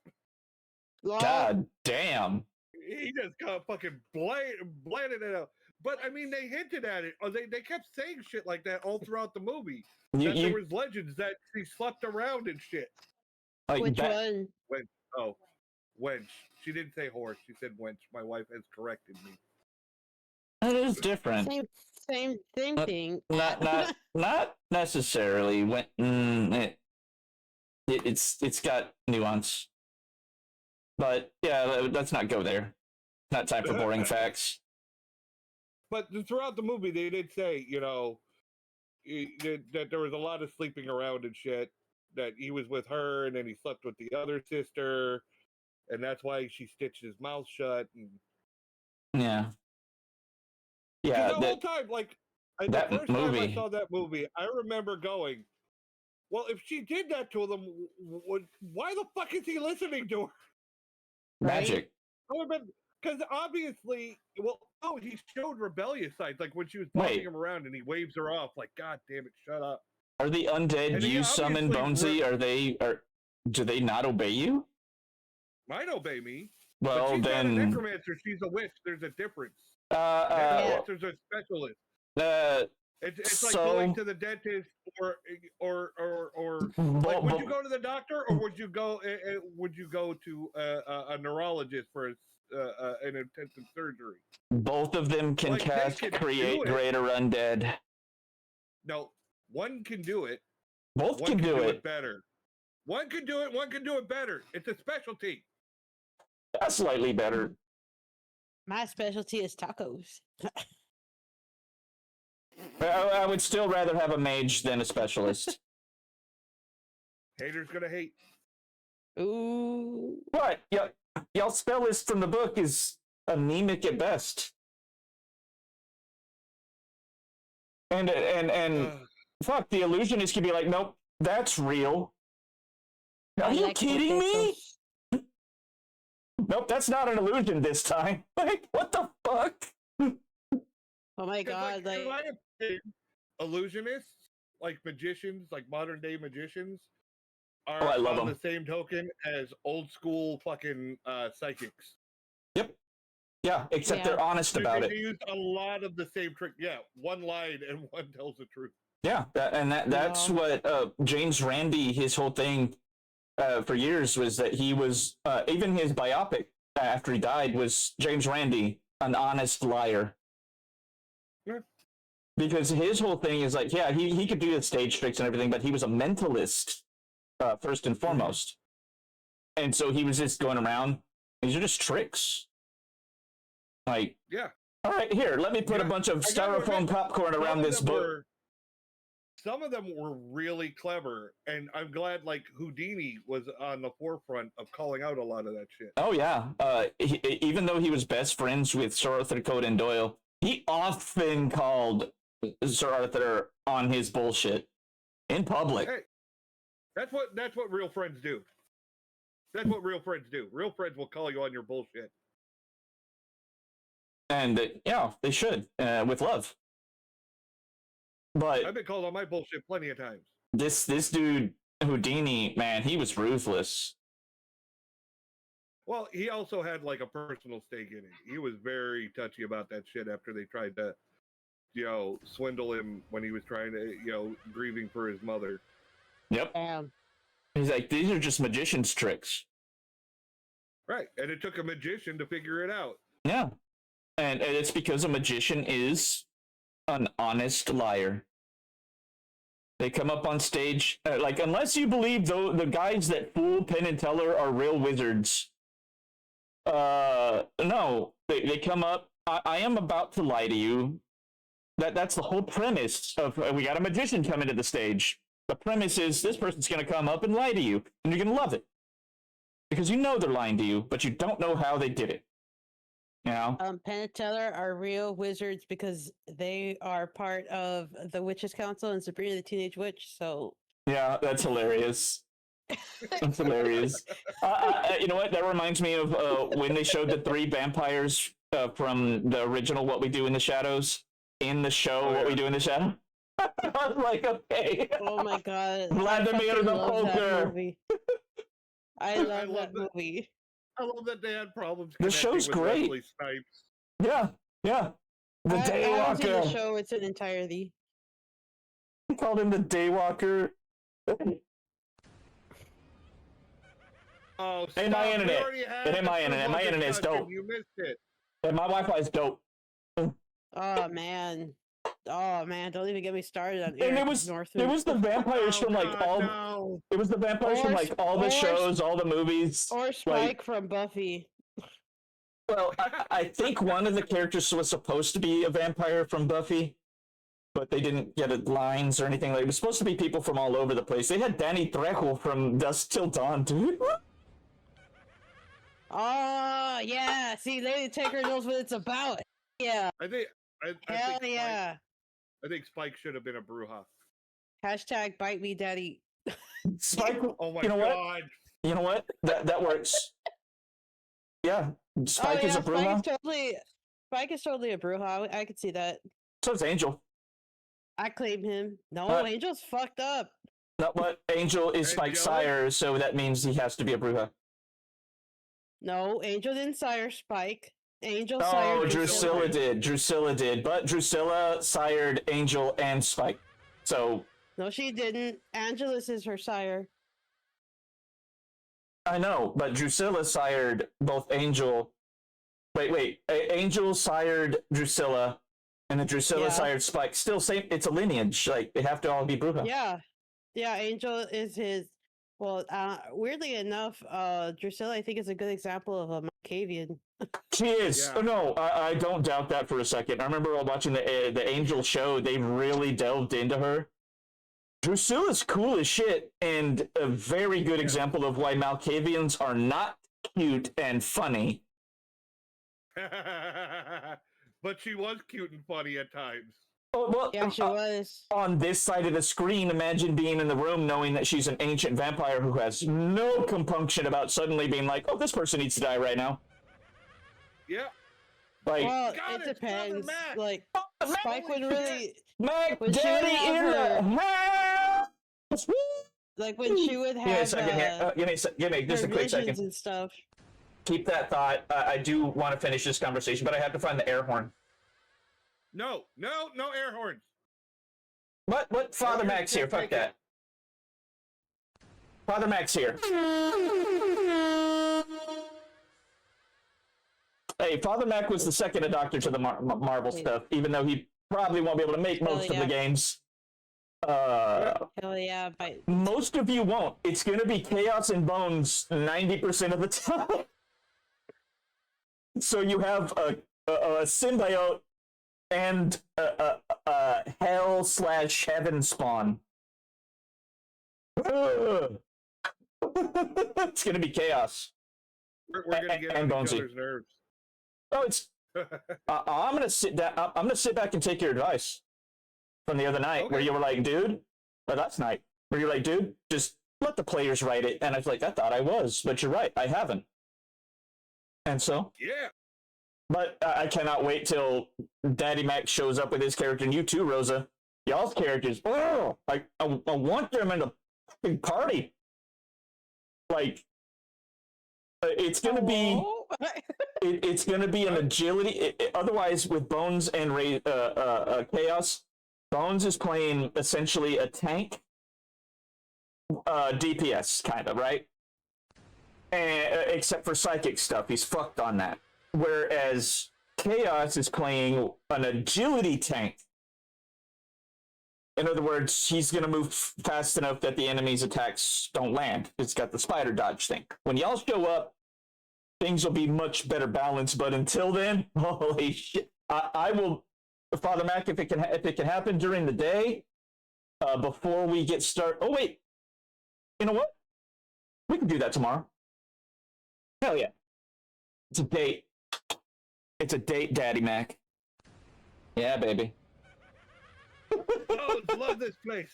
God damn. He just got fucking bladed it out. But I mean, they hinted at it. Or they kept saying shit like that all throughout the movie. There was legends that she slept around and shit. Like Which one? Wench. She didn't say horse. She said wench. My wife has corrected me. That is different. Same thing. Not necessarily. It's got nuance. But yeah, let's not go there. Not time for boring facts. But throughout the movie, they did say, that there was a lot of sleeping around and shit. That he was with her, and then he slept with the other sister, and that's why she stitched his mouth shut. And yeah. Yeah. The whole time, like the first time I saw that movie, I remember going, Well, if she did that to them, why the fuck is he listening to her? Magic. Because obviously, well, oh, he showed rebellious sides, like when she was bossing him around and he waves her off, like, God damn it, shut up. Are the undead you summon, Bonesy? Do they not obey you? Might obey me. Well, but she's then. Not a necromancer, she's a witch. There's a difference. Necromancer's a specialist. It's like going to the dentist, or like, would you go to the doctor, or would you go to a neurologist for an intensive surgery? Both of them can create greater undead. No, one can do it. Both can do it better. One can do it. One can do it better. It's a specialty. That's slightly better. My specialty is tacos. I would still rather have a mage than a specialist. Haters gonna hate. Ooh. What? Y'all spell list from the book is anemic at best. And fuck, the illusionist could be like, nope, that's real. Are you kidding me? Nope, that's not an illusion this time. Like, what the fuck? Oh my god, like illusionists, like magicians, like modern day magicians, are I love on them. The same token as old school fucking psychics. Yep. Yeah, except they're honest about it. They use a lot of the same trick. Yeah, one lied and one tells the truth. Yeah, that's what James Randi, his whole thing for years was that he was, even his biopic after he died was James Randi, an honest liar. Yeah. Because his whole thing is like, yeah, he could do the stage tricks and everything, but he was a mentalist first and foremost. And so he was just going around, these are just tricks. Like, yeah. All right, here, let me put a bunch of styrofoam popcorn around this book. Some of them were really clever, and I'm glad, like, Houdini was on the forefront of calling out a lot of that shit. Oh, yeah. Even though he was best friends with Sir Arthur Conan Doyle, he often called Sir Arthur on his bullshit in public. Hey, that's what real friends do. That's what real friends do. Real friends will call you on your bullshit. And, yeah, they should, with love. But I've been called on my bullshit plenty of times. This dude, Houdini, man, he was ruthless. Well, he also had like a personal stake in it. He was very touchy about that shit after they tried to, swindle him when he was trying to, grieving for his mother. Yep. He's like, these are just magician's tricks. Right. And it took a magician to figure it out. Yeah. And it's because a magician is an honest liar. They come up on stage, like, unless you believe the guys that fool Penn and Teller are real wizards. No, they come up. I am about to lie to you. That's the whole premise of we got a magician coming to the stage. The premise is this person's going to come up and lie to you, and you're going to love it because you know they're lying to you, but you don't know how they did it. You know? Penn and Teller are real wizards because they are part of the Witches Council and Sabrina the Teenage Witch. So yeah, that's hilarious. That's hilarious. You know what? That reminds me of when they showed the 3 vampires from the original What We Do in the Shadows in the show What We Do in the Shadows. I was like, okay. Oh my god! Vladimir the Poker. I love that movie. I love that they had problems. The show's great. Yeah. The Daywalker. I haven't seen the show its entirety. He called him the Daywalker. Oh, hey, my internet. It ain't my internet. My internet's dope. You missed it. Hey, my Wi-Fi's dope. Oh man. Don't even get me started on and it was the vampires from like all. No. It was the vampires from like all the shows, all the movies. Or Spike from Buffy. Well, I think one of the characters was supposed to be a vampire from Buffy, but they didn't get lines or anything. Like, it was supposed to be people from all over the place. They had Danny Trejo from Dusk Till Dawn, dude. Oh yeah, see, Lady Taker knows what it's about. Yeah. Hell yeah. I think Spike should have been a Bruja. Hashtag bite me, daddy. Spike. Oh my you know god. what? You know what? That works. Yeah, Spike is a Bruja. Spike is totally a Bruja. I could see that. So is Angel. I claim him. No, Angel's fucked up. Not what? Angel is Spike's sire, so that means he has to be a Bruja. No, Angel didn't sire Spike. Angel No, sired Drusilla did. Drusilla did, but Drusilla sired Angel and Spike. So. No, she didn't. Angelus is her sire. I know, but Drusilla sired both Angel. Wait. Angel sired Drusilla, and then Drusilla sired Spike. Still same. It's a lineage. Like they have to all be Bruja. Yeah. Angel is his. Well, weirdly enough, Drusilla I think is a good example of a Malkavian. She is. Yeah. Oh, no, I don't doubt that for a second. I remember watching the Angel show. They really delved into her. Drusilla's cool as shit, and a very good example of why Malkavians are not cute and funny. But she was cute and funny at times. Oh, well, yeah, she was. On this side of the screen, imagine being in the room knowing that she's an ancient vampire who has no compunction about suddenly being like, oh, this person needs to die right now. Yeah. Like, well, it depends. Like, Spike would really... Mac Daddy in the house! Like, when she would have... Give me just a quick second. And stuff. Keep that thought. I do want to finish this conversation, but I have to find the air horn. No air horns. What? Father Mac's here. Fuck that. Father Mac's here. Hey, Father Mac was the second adopter to the Marvel stuff, even though he probably won't be able to make most of the games. Hell yeah, most of you won't. It's going to be Chaos and Bones 90% of the time. So you have a symbiote and a hell/heaven spawn. It's going to be Chaos. We're going to get on each other's nerves. Oh, it's. I'm gonna sit down. I'm gonna sit back and take your advice from the other night, where you were like, "Dude," or last night, where you're like, "Dude, just let the players write it." And I was like, "I thought I was, but you're right, I haven't." And so, yeah. But I cannot wait till Daddy Mac shows up with his character, and you too, Rosa. Y'all's characters. Oh, I want them in the fucking party. Like, it's gonna be. It's going to be an agility. Otherwise, with Bones and Chaos, Bones is playing essentially a tank, DPS kind of, right? Except for psychic stuff, he's fucked on that. Whereas Chaos is playing an agility tank. In other words, he's going to move fast enough that the enemy's attacks don't land. It's got the spider dodge thing. When y'all show up, things will be much better balanced, but until then, holy shit! I will, Father Mac, if it can happen during the day, before we get started. Oh wait, you know what? We can do that tomorrow. Hell yeah! It's a date. It's a date, Daddy Mac. Yeah, baby. Oh, love this place.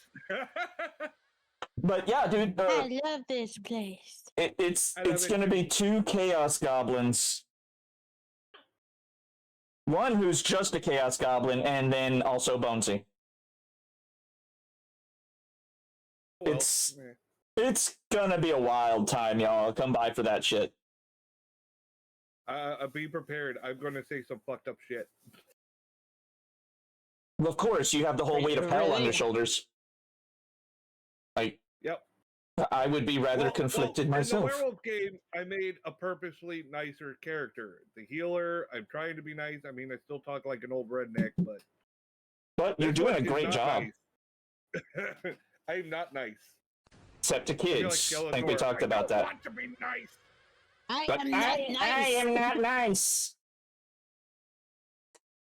But yeah, dude. I love this place. It's going to be 2 Chaos Goblins. One who's just a Chaos Goblin, and then also Bonesy. Well, it's gonna be a wild time, y'all. Come by for that shit. Be prepared. I'm gonna say some fucked up shit. Well, of course, you have the whole weight of hell on your shoulders. Like, yep. I would be rather conflicted myself. In the werewolf game, I made a purposely nicer character. The healer, I'm trying to be nice. I mean, I still talk like an old redneck, but you're doing a great job. Nice. I'm not nice. Except to kids. I think we talked about that. I want to be nice. I am not nice.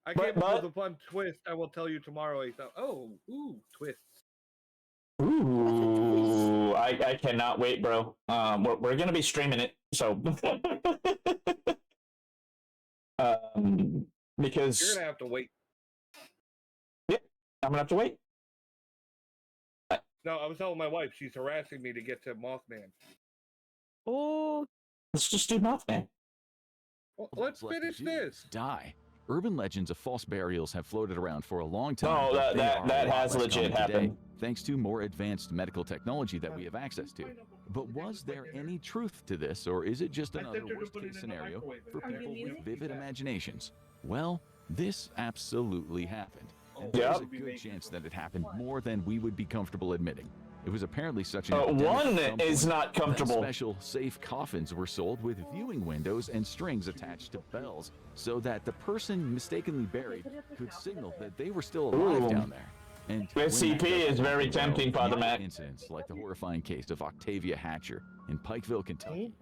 I came up with a fun twist. I will tell you tomorrow. I thought, twists. Ooh, I cannot wait, bro. We're gonna be streaming it, so because you're gonna have to wait. Yeah, I'm gonna have to wait. No, I was telling my wife she's harassing me to get to Mothman. Oh, let's just do Mothman. Well, let's finish this. Die. Urban legends of false burials have floated around for a long time. Oh, but they are a that lot has less legit common today, happened. thanks to more advanced medical technology that we have access to. But was there any truth to this, or is it just another worst-case scenario for people with vivid imaginations? Well, this absolutely happened. And there's a good chance that it happened more than we would be comfortable admitting. It was apparently such an one is not comfortable. Special safe coffins were sold with viewing windows and strings attached to bells, so that the person mistakenly buried could signal that they were still alive down there. And SCP is very tempting, Father Matt. Incidents like the horrifying case of Octavia Hatcher in Pikeville, Kentucky,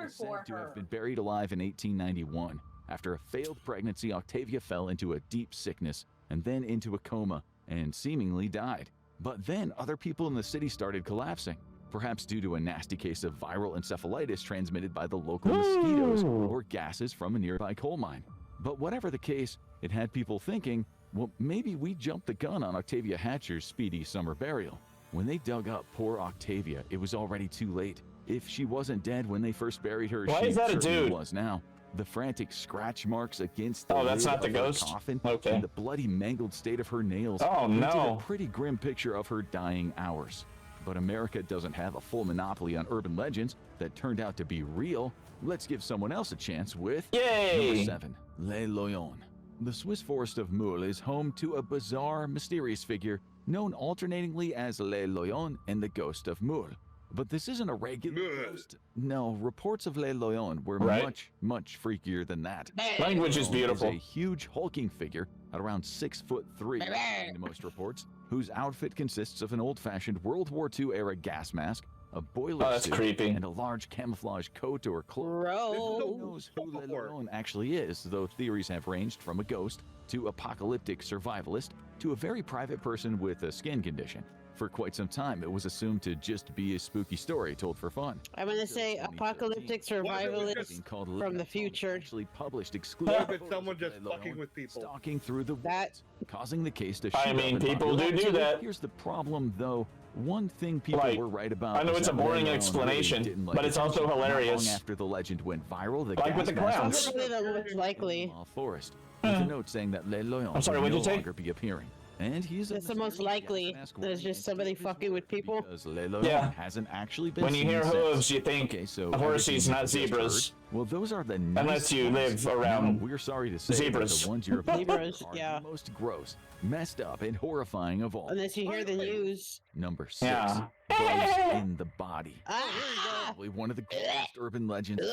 is said to have been buried alive in 1891. After a failed pregnancy, Octavia fell into a deep sickness and then into a coma and seemingly died. But then other people in the city started collapsing, perhaps due to a nasty case of viral encephalitis transmitted by the local mosquitoes or gases from a nearby coal mine. But whatever the case, it had people thinking, well, maybe we jumped the gun on Octavia Hatcher's speedy summer burial. When they dug up poor Octavia, it was already too late. If she wasn't dead when they first buried her, Why she is that a certainly dude? was now. The frantic scratch marks against the that's lid not the of her ghost? coffin Okay. and the bloody mangled state of her nails Oh, painted no. a pretty grim picture of her dying hours. But America doesn't have a full monopoly on urban legends that turned out to be real. Let's give someone else a chance with Yay! Number 7, Les Loyons. The Swiss forest of Moule is home to a bizarre, mysterious figure known alternatingly as Les Loyons and the Ghost of Moule. But this isn't a regular ghost. No, reports of Les Loyons were much, much freakier than that. Language is beautiful. A huge hulking figure at around 6'3", according to most reports, whose outfit consists of an old-fashioned World War II era gas mask, a boiler that's suit, creepy. and a large camouflage coat or cloak. Who knows who Les Loyons actually is, though theories have ranged from a ghost to apocalyptic survivalist to a very private person with a skin condition. For quite some time, it was assumed to just be a spooky story told for fun. I'm gonna say apocalyptic survivalist from the future. Actually published What exclusive if it's someone just fucking with people? stalking through the woods, causing the case to shoot I up mean, in people popularity. do that. Here's the problem, though. One thing people Like, were right about. I know was it's a that boring Les Loyons explanation, really didn't like but it's also attention. hilarious. Not long after the legend went viral, the Like gas with the mask clowns. was Probably the most likely. forest, with a note saying that Les Loyons I'm sorry, would what'd no you say? longer be appearing. And he's That's the most likely. There's just somebody fucking with people. because Les Loyons Yeah. hasn't actually been When you seen hear since. hooves, you think Okay, so horses, everything not you just zebras. heard, well, those are the Unless you nice live ones. around Now, we're sorry to say zebras. that the ones you're about to Zebras, are yeah. the most gross, messed up, and horrifying of all. Unless you hear the news. Number 6, Yeah. bugs in the body. Ah! Probably one of the greatest urban legends.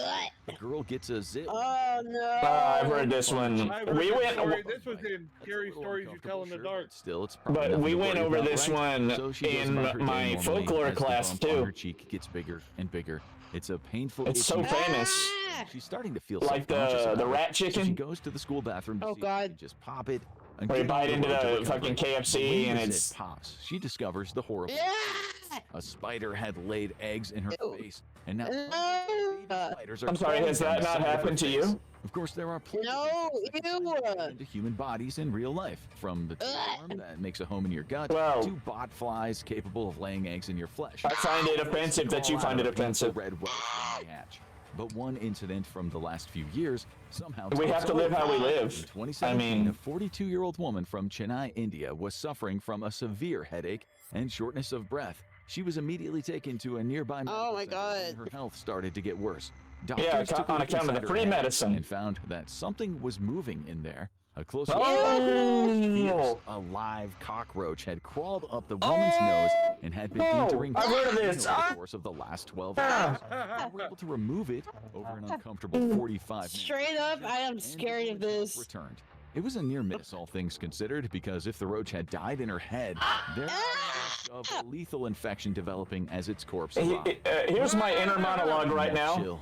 The girl gets a zit. Oh no! I've heard this one. I've heard We this went, story. This was in Scary Stories You Tell in the Dark. Still, it's probably but nothing we to went worry over about, this right? one So she goes in about her day my normally folklore as the class bump on too. her cheek gets bigger and bigger. It's a painful. It's so itchy- famous. She's starting to feel Like self-conscious the about it. rat So she chicken? goes to the school bathroom. To Oh, see if she God. can just pop it. and Where you get bite the into road to the recovery. fucking But KFC when and the it's- zit pops, she discovers the horrible. Yeah! A spider had laid eggs in her Ew. face, and now No! spiders are I'm sorry, crawling has down that the not side of her happened to face. you? Of course, there are plenty No, of things that can ew. happen into human bodies in real life, from the tapeworm that makes a home in your gut Well- to bot flies capable of laying eggs in your flesh. I find it offensive that you Crawl find out it of painful offensive. red welts when they hatch. But one incident from the last few years somehow We have to live how we live. In 2017, I mean- a 42-year-old woman from Chennai, India, was suffering from a severe headache and shortness of breath. She was immediately taken to a nearby medical my center, God. and her health started to get worse. Yeah, Doctors took a on look account of the inside her free head medicine. and found that something was moving in there. A closer Oh! a live cockroach had crawled up the woman's nose and had been Oh, entering I've heard of her this. over the course of the last 12 hours. They were able to remove it over an uncomfortable 45 minutes. Straight up, I am scared of this. Returned. It was a near miss, all things considered, because if the roach had died in her head, there was a risk of a lethal infection developing as its corpse arrived. Here's my inner monologue right now. Chill.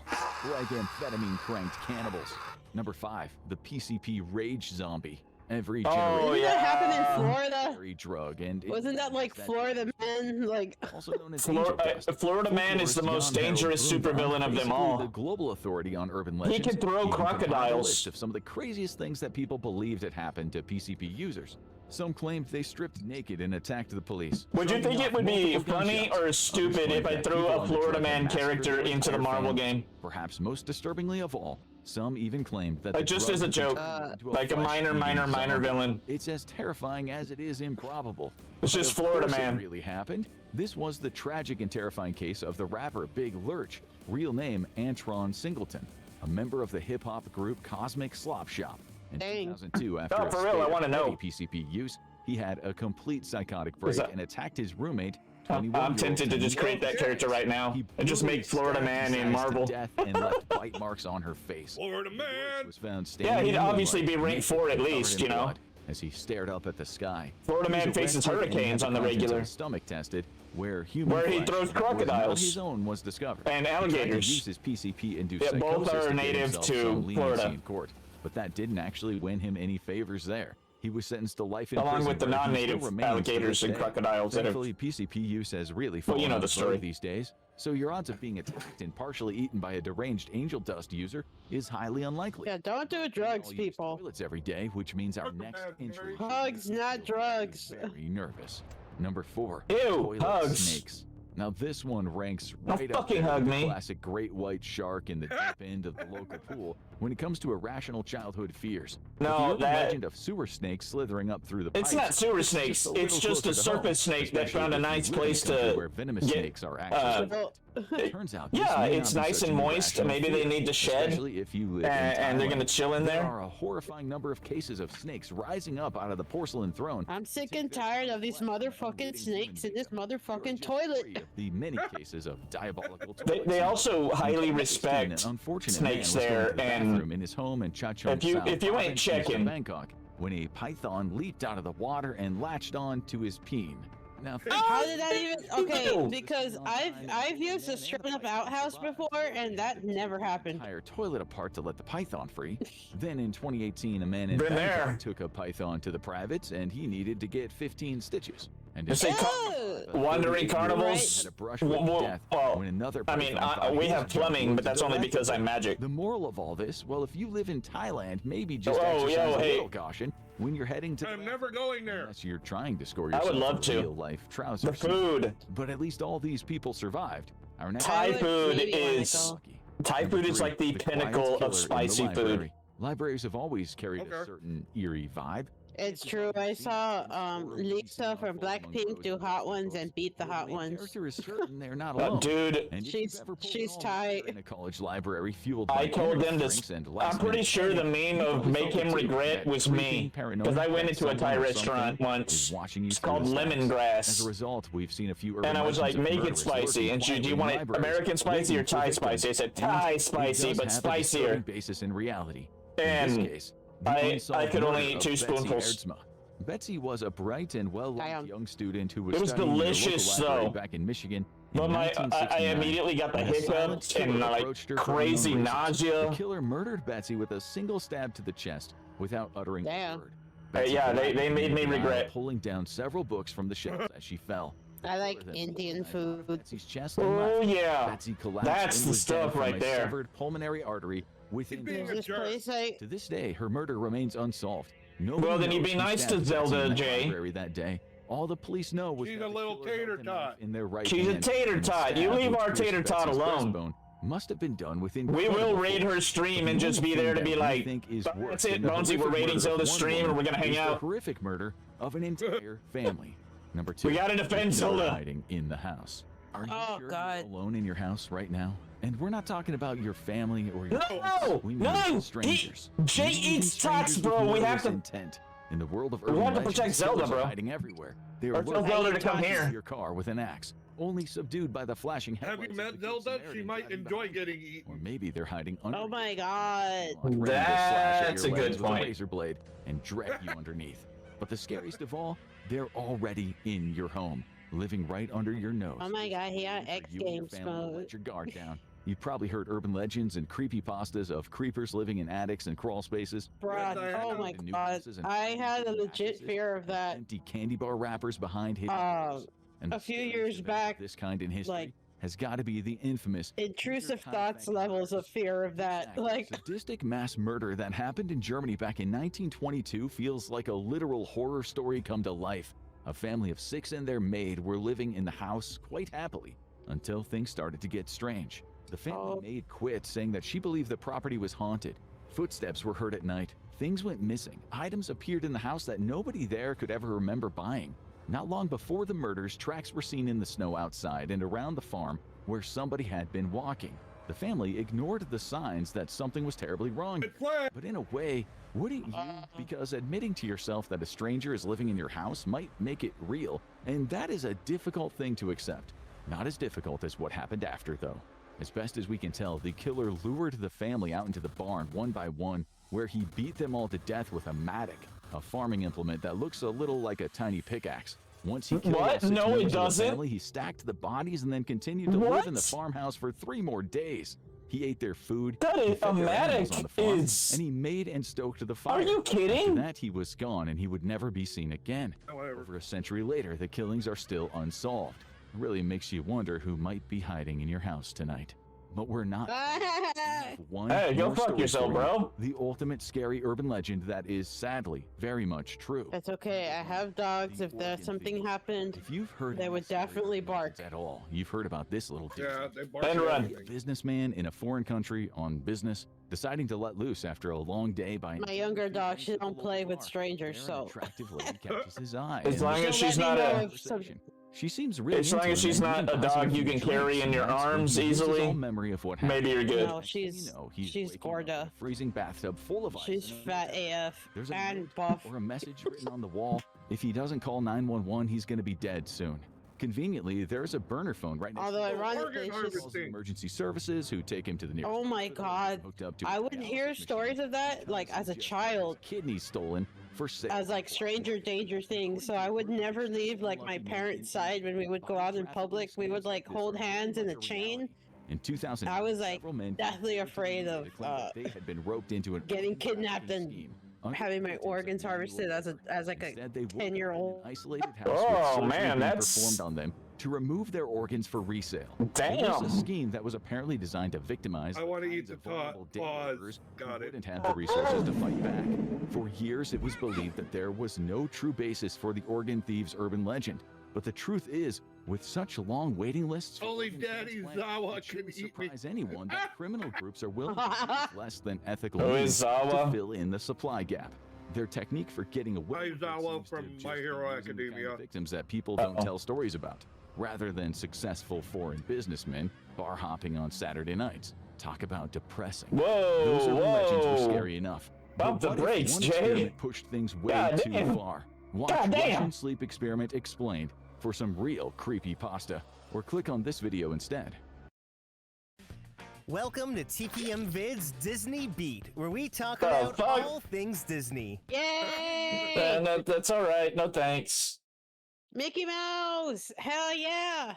Like amphetamine-cranked cannibals. Number 5, the PCP rage zombie. Every Oh, generation. Didn't that happen in Florida? Every drug and Wasn't that like Florida Man? Like also known as angel dust. Florida Man is the most dangerous supervillain of them Basically all. the global authority on urban He legends. can throw even compiled a crocodiles. list of some of the craziest things that people believed had happened to PCP users. Some claimed they stripped naked and attacked the police. Would you think it would be funny or stupid if I threw a Florida Man character into the Marvel game? Perhaps most disturbingly of all, some even claimed that just as a joke, like a minor villain. It's as terrifying as it is improbable. It's just Florida Man. It really happened. This was the tragic and terrifying case of the rapper Big Lurch, real name Antron Singleton, a member of the hip-hop group Cosmic Slop Shop. In 2002, after for real, I want to know. PCP use, he had a complete psychotic break and attacked his roommate. I'm tempted to just create that character right now and just make Florida Man in Marvel. Death and left bite marks on her face. Florida Man was found yeah, he'd obviously be ranked 4 at least, you know. As he stared up at the sky. Florida Man faces hurricanes on the regular. Stomach tested, where he throws crocodiles. His own was discovered. And alligators. Uses PCP-induced yeah, both are native to Florida. Court, but that didn't actually win him any favors there. He was sentenced to life in prison. Along with the non-native alligators and crocodiles that have... Thankfully, PCP use has really fallen the story these days, so your odds of being attacked and partially eaten by a deranged angel dust user is highly unlikely. Yeah, don't do drugs, people. Toilets every day, which means our next entry. Hugs, not drugs. Very nervous. Number 4. Ew, toilet hugs. Snakes. Now this one ranks right up fucking there hug with me. the classic great white shark in the deep end of the local pool when it comes to irrational childhood fears. No, the legend of sewer snakes slithering up through the pipes. It's not sewer snakes. It's just a surface snake that found a nice place to where venomous snakes are actually. It turns out it's nice and moist. Maybe they need to shed, especially if you live and they're gonna chill in there. There are a horrifying number of cases of snakes rising up out of the porcelain throne. I'm sick and tired of these motherfucking snakes in this motherfucking toilet. The many cases of diabolical. They also highly respect snakes there, and in his home in if you ain't checking, Bangkok, when a python leaped out of the water and latched on to his peen. Now, how did that even? Okay, because I've used a straight up outhouse before, and that never happened. Entire toilet apart to let the python free. Then in 2018, a man in Been Bangkok there. took a python to the privates, and he needed to get 15 stitches. And wandering carnivals. Had a brush with death when another I mean, python we have plumbing, but that's only because I'm magic. The moral of all this, well, if you live in Thailand, maybe just Oh, exercise a hey. little caution when you're heading to. I'm never going there. Unless you're trying to score I yourself would love to. real-life trousers. The food. But at least all these people survived. Our next Thai food is like the pinnacle of spicy food. Libraries have always carried a certain eerie vibe. It's true. I saw Lisa from Blackpink do hot ones and beat the hot ones. Character is certain they're not alone. Dude, she's tight. In a college library fueled I by told them drinks to. and I'm pretty sure the meme of make him regret was me, because I went into a Thai restaurant once. It's called Lemongrass. As a result, we've seen a few. And I was like, make it spicy. And she, do you want it American spicy or Thai spicy? I said Thai spicy, but spicier. Basis in reality. And I could only eat 2 spoonfuls. Betsy was a bright and well-liked young student who was It was studying in a local delicious, library though. back in Michigan. But I immediately got the hiccups and like crazy nausea. The killer murdered Betsy with a single stab to the chest without uttering a word. Yeah, they made me regret. Pulling down several books from the shelves as she fell. I like Indian food. Betsy's chest Oh yeah, Betsy collapsed that's and the was dead stuff from right a there. Severed pulmonary artery within. To this day, her murder remains unsolved. Well, then you'd be nice to Zelda, Jay. That day. All the police know was she's a little tater tot. In their right She's a hand, tater tot. You leave our tater tot alone. Must have been done within. We will raid her stream and just be there to be like, that's it, Bonesy, we're raiding Zelda's stream and we're gonna hang out. The horrific murder of an entire family. Number 2. We gotta defend Zelda. Hiding in the house. Are you sure God. you're alone in your house right now? And we're not talking about your family or your No, strangers. Jay eats tots, bro. We have to. Intent. In the world of We have to urban protect legends, Zelda, killers are bro. hiding everywhere. They are Or tell Zelda to come here. your car with an axe, only subdued by the flashing Have headlights. you met Zelda? She might enjoy getting eaten. Or maybe they're hiding under. Oh my god. That's a good point. With a razor blade and drag you underneath. But the scariest of all, they're already in your home, living right under your nose. Oh my god, he got X You and your Games family will mode. let your guard down. You've probably heard urban legends and creepypastas of creepers living in attics and crawl spaces. Bruh, oh my god. I had a legit fear of that. Empty candy bar wrappers behind hidden doors. And A few years back, this kind in history like has got to be the infamous intrusive thoughts levels of fear of that. Like, sadistic mass murder that happened in Germany back in 1922 feels like a literal horror story come to life. A family of 6 and their maid were living in the house quite happily until things started to get strange. The family maid quit, saying that she believed the property was haunted. Footsteps were heard at night. Things went missing. Items appeared in the house that nobody there could ever remember buying. Not long before the murders, tracks were seen in the snow outside and around the farm where somebody had been walking. The family ignored the signs that something was terribly wrong. But in a way, wouldn't you? Because admitting to yourself that a stranger is living in your house might make it real, and that is a difficult thing to accept. Not as difficult as what happened after, though. As best as we can tell, the killer lured the family out into the barn one by one, where he beat them all to death with a mattock, a farming implement that looks a little like a tiny pickaxe. Once he killed all 6 members of the family, he stacked the bodies and then continued to live in the farmhouse for 3 more days. He ate their food, he fed their animals on the farm, and he made and stoked the fire. Are you kidding? After that, he was gone and he would never be seen again. Over a century later, the killings are still unsolved. It really makes you wonder who might be hiding in your house tonight. But we're not. Hey, go fuck yourself, bro. The ultimate scary urban legend that is sadly very much true. it's okay. I have dogs. If there's something happened, If you've heard they would definitely bark. at all, you've heard about this little dude. Yeah, they bark And at run. everything. A businessman in a foreign country on business, deciding to let loose after a long day by My younger dog, she don't play with strangers, An so. attractive lady catches his eye. As long as She'll she's let me not know a. if some- She seems really As long into as him she's and not even a buys dog him you some can drinks, carry in your that's when arms he loses easily, all memory of what happened. maybe you're good. No, she's he's she's waking up in gorda. a freezing bathtub full of ice. She's fat AF There's a and note buff. or a message written on the wall. If he doesn't call 911, he's going to be dead soon. Conveniently, there's a burner phone right next Although to him. ironically, Organ she's. Calls the emergency services, who take him to the nearest Oh my hospital, god. hooked up to I a would hear dialysis stories machine. of that like as a child, Kidneys stolen for sale. as like stranger danger things. So I would never leave like my parents' side when we would go out in public. We would like hold hands in a chain. In 2000, I was like several men deathly afraid of they had been roped into an getting kidnapped and scheme. having my organs harvested as like a Instead, they woke up 10-year-old. in an isolated house Oh, with surgery man, being that's- performed on them to remove their organs for resale. It Damn. was a scheme that was apparently designed to victimize I want to kinds eat of the vulnerable day pause. laborers who Got it. wouldn't have the resources to fight back. For years, it was believed that there was no true basis for the organ thieves' urban legend. But the truth is, with such long waiting lists, for Only organ Daddy transplant, Zawa it shouldn't can eat me. surprise anyone that criminal groups are willing to use less than ethical Who means is to Zawa? fill in the supply gap. Their technique for getting away with it Zawa seems to from just My be Hero using the kind of Academia. victims that people don't tell stories about, rather than successful foreign businessmen bar hopping on Saturday nights. Talk about depressing. Whoa, Those urban legends were whoa. scary enough. Bump the But what if brakes, one Jay. experiment pushed things way God too damn. far? Watch God damn. Russian Sleep Experiment Explained for some real creepy pasta, or click on this video instead. Welcome to TPM Vid's Disney Beat, where we talk The about fuck? all things Disney. Yay! That's all right. No thanks. Mickey Mouse! Hell yeah!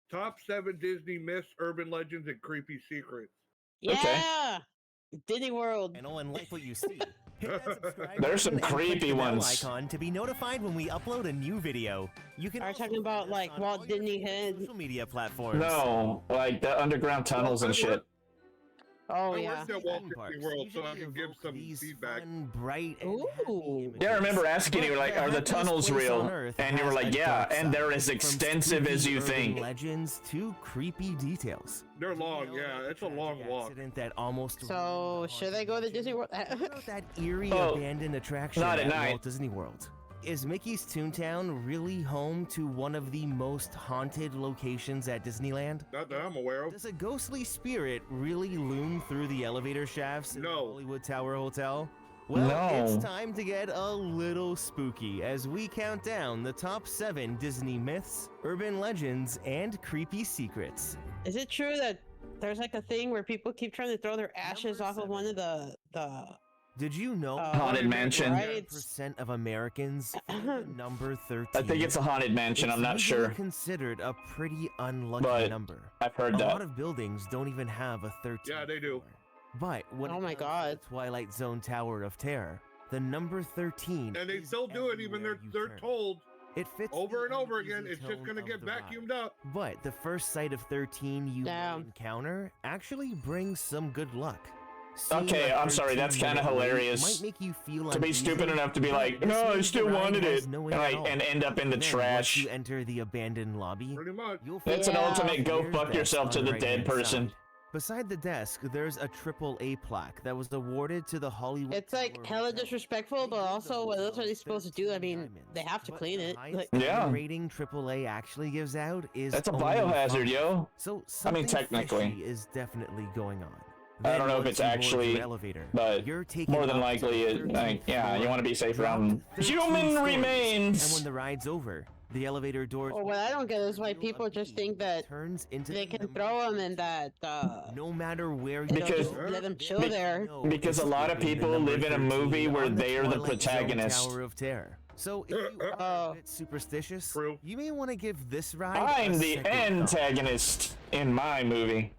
Top 7 Disney myths, urban legends, and creepy secrets. Yeah! Disney World. And like what you see. Hit that subscribe There's some button and click creepy the bell ones. icon to be notified when we upload a new video. You can Are you also talking about find us like on Walt all your Disney favorite Head? social media platforms. No, like the underground tunnels and shit. Oh I yeah. worked at Walt Theme Disney parks World, so I usually can give evoke some these feedback. fun, bright, and Ooh. happy Yeah, I remember images. asking you, But like, the are the happiest tunnels place real? on Earth And you were has like, a yeah, dark and they're side, as from extensive as spooky you urban think. legends to creepy details. They're long, yeah. It's a long walk. Accident that almost So should I go to Disney World? What about that eerie Oh, abandoned attraction not at at night. Walt Disney World? Is Mickey's Toontown really home to one of the most haunted locations at Disneyland? Not that I'm aware of. Does a ghostly spirit really loom through the elevator shafts in the Hollywood Tower Hotel? Well, No. it's time to get a little spooky as we count down the top 7 Disney myths, urban legends, and creepy secrets. Is it true that there's like a thing where people keep trying to throw their ashes off of one of the Did you know Haunted mansion. 100% of Americans fear the number 13? I think it's a haunted mansion. It's I'm not usually sure. considered a pretty unlucky But number. I've heard a that. lot of buildings don't even have a 13. Yeah, they do. But when Oh it my comes to God. the Twilight Zone Tower of Terror, the number 13. And they is still do it, even everywhere they're you turn. told. It fits over and over uneasy again. It's just tone gonna of get the ride. vacuumed up. But the first sight of 13 you encounter actually brings some good luck. Okay, I'm sorry, that's kind of hilarious. Might make you feel to be uneasy, stupid enough to be but like, this no, I means still the ride wanted has it, no and, end at all. and end up in the Then, trash. Once you enter the abandoned lobby, Pretty much. you'll That's an find ultimate go Here's fuck desk yourself to on the right-hand dead person. side. Beside the desk, there's a AAA plaque that was awarded to the Hollywood. It's like hella disrespectful, but also what else are they supposed to do? I mean, they have to clean it. Like, Yeah. Rating AAA actually gives out is That's a only biohazard, 5. yo. So I mean, something technically. fishy is definitely going on. I don't know if Once it's you board actually, your elevator, but you're taken more than up likely, to the 13th yeah, you floor, want to be safe dropped around 13 human stories, remains. And when the ride's over, the elevator doors. Well, what I don't get is why people just think that turns into they can throw them and that no matter where you Because- go, let them chill there. Because a lot of people live in a movie where they are the Twilight Zone protagonist. Tower of Terror. So if you are a bit superstitious, you may want to give this ride. I'm a the second thought. antagonist in my movie,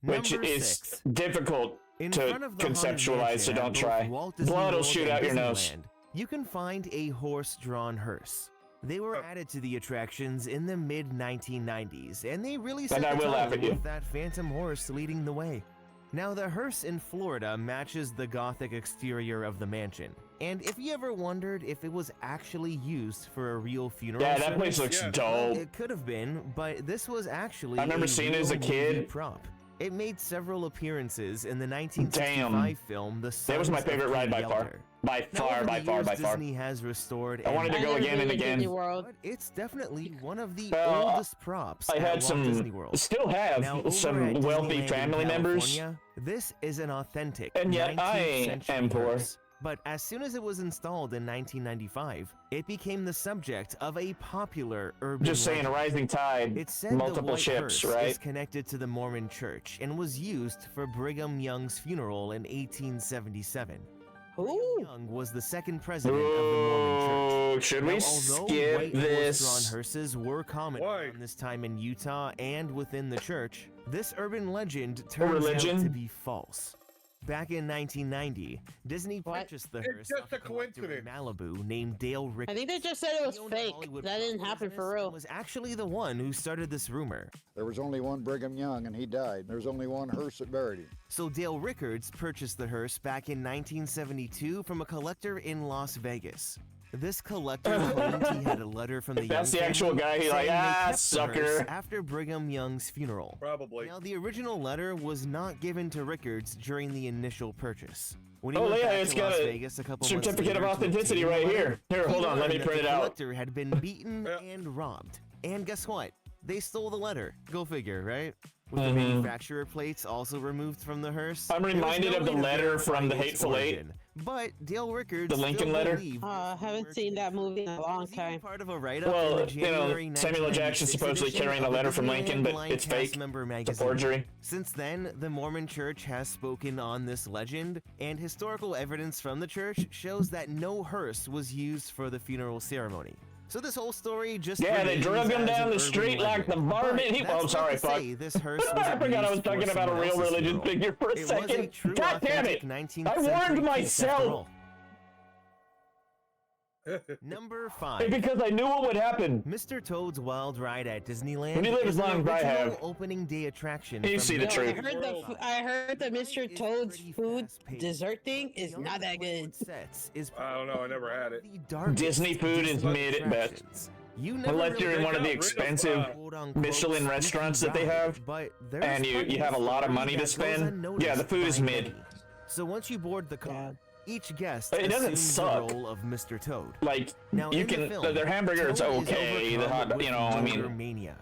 which Number is 6. difficult In to front of the Haunted conceptualize, so Mansion don't at both try. Walt Disney Blood will World shoot and out your nose. Disneyland, You can find a horse-drawn hearse. They were added to the attractions in the mid-1990s, and they really set And I the will laugh tone at you. with that phantom horse leading the way. Now, the hearse in Florida matches the Gothic exterior of the mansion. And if you ever wondered if it was actually used for a real funeral Yeah, that place service, looks well, dope. it could have been, but this was actually I remember seeing it as a real movie kid. prop. It made several appearances in the 1965 film The That was my Sons of favorite ride by King far. Elder. By Now, far, over by the far, years, by far. Disney has restored. I wanted to go again and again. But it's definitely one of the Well, oldest props. I at had Walt some, Disney World. still have Now, over some at wealthy Disneyland family in members, California, this is an authentic. and yet 19th I century am poor. hearse. But as soon as it was installed in 1995, it became the subject of a popular urban Just saying, a legend. rising tide, It said multiple the white ships, hearse right? is connected to the Mormon Church and was used for Brigham Young's funeral in 1877. Brigham Young was the second president of the Mormon Church. Ooh, should we Now, although skip white this? horse-drawn hearses were common around this time in Utah and within the church, this urban legend turns out religion? to be false. Back in 1990, Disney purchased the hearse just off a collector in coincidence. Malibu named Dale Rick. I think they just said it was fake. That didn't happen for real. Was actually the one who started this rumor. There was only one Brigham Young, and he died. There was only one hearse that buried him. So Dale Rickards purchased the hearse back in 1972 from a collector in Las Vegas. This collector claimed he had a letter from the That's Young the actual family guy, he's like, saying they "Ah, kept the sucker." hearse after Brigham Young's funeral. Probably. Now, the original letter was not given to Rickards during the initial purchase. When he Oh, went yeah, back it's to Las got a Vegas a couple certificate of months later to authenticity obtain the right letter, here. Here, he hold on, let me learned that print it the out. collector had been beaten and robbed. And guess what? They stole the letter. Go figure, right? With the manufacturer plates also removed from the hearse. I'm there was reminded no of the way to letter from verify the its Hateful Eight. origin. But Dale Rickards The Lincoln still letter? believed I haven't seen that movie in a long time. part of a write-up Well, in the January Samuel L. Jackson 1996 supposedly edition carrying a of the letter from Disneyland Lincoln, but Blind it's Cast fake. Member It's a magazine. forgery. Since then, the Mormon Church has spoken on this legend, and historical evidence from the church shows that no hearse was used for the funeral ceremony. So this whole story just Yeah, they remains drug him as down an the urban street like the legend. varmint. But He, that's oh, not sorry, to fuck. say this hearse I wasn't forgot I was used for talking about a someone real else's religious funeral. figure for a It was second. true, God damn authentic it! 19th I century warned piece after myself. all. Number 5. Hey, because I knew what would happen. Mr. Toad's Wild Ride at Disneyland When you live is as long an as I original have, opening day attraction. you from see the No, truth. I heard the Mr. Toad's food dessert thing is not that good. I don't know. I never had it. Disney food is mid at best. Unless you're in one of the expensive Michelin restaurants that they have, and you have a lot of money to spend, yeah, the food is mid. So once you board the car, each guest It doesn't assumes suck. the role of Mr. Toad. Like, Now, you in the can, film, their hamburger is Toad is okay, the overcome hot, with you know, I mean, motor mania.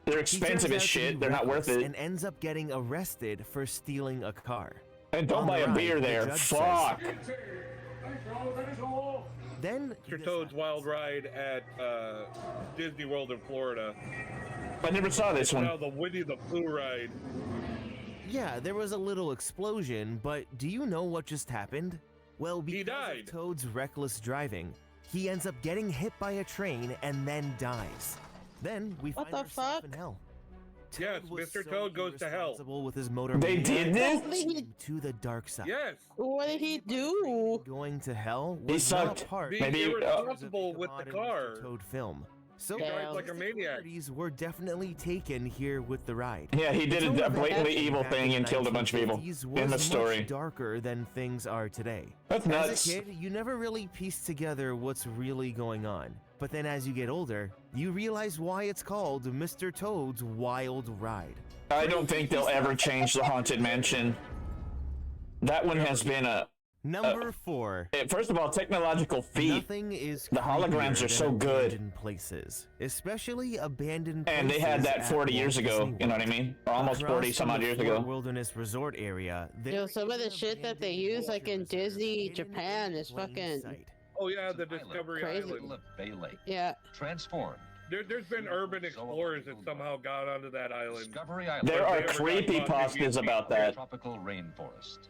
they're He expensive turns as out to shit, be they're not worth reckless it. And ends up getting arrested for stealing a car. And don't On buy the a ride, beer the there, judge fuck! says- Then Mr. Toad's Wild Ride at Disney World in Florida. I never saw this one. Now the Winnie the Pooh ride. yeah, there was a little explosion, but do you know what just happened? Well, because died. of Toad's reckless driving, he ends up getting hit by a train and then dies. Then we What find the ourselves fuck? in hell. Yes, Mr. Toad goes to hell. With his motor They did this? to the dark side. Yes. What did he do? Going to hell He was sucked. not part Being Maybe irresponsible with the of car. Mr. Toad film. So He drives like a maniac. priorities were definitely taken here with the ride. Yeah, he did The a Toad blatantly event evil back thing in and killed a bunch of people 1950s in the was story. much darker than things are today. That's As nuts. a kid, you never really pieced together what's really going on. But then as you get older, you realize why it's called Mr. Toad's Wild Ride. I don't think they'll ever change the Haunted Mansion. That one has been a... Number 4. First of all, technological feat. Nothing is The holograms are so good. abandoned places, especially abandoned And they had places that at 40 Walt years ago, Disney you know what I World. mean? Or almost Across 40 some from odd the years Fort ago. Wilderness Resort area. Yo, some of the shit that they use, like in Disney Japan, is fucking Oh yeah, the Discovery crazy. Island. Bay Lake. Yeah. Transformed. There's been urban explorers that somehow got onto that island. Discovery Island. There are They never got caught creepypastas about that. Tropical rainforest.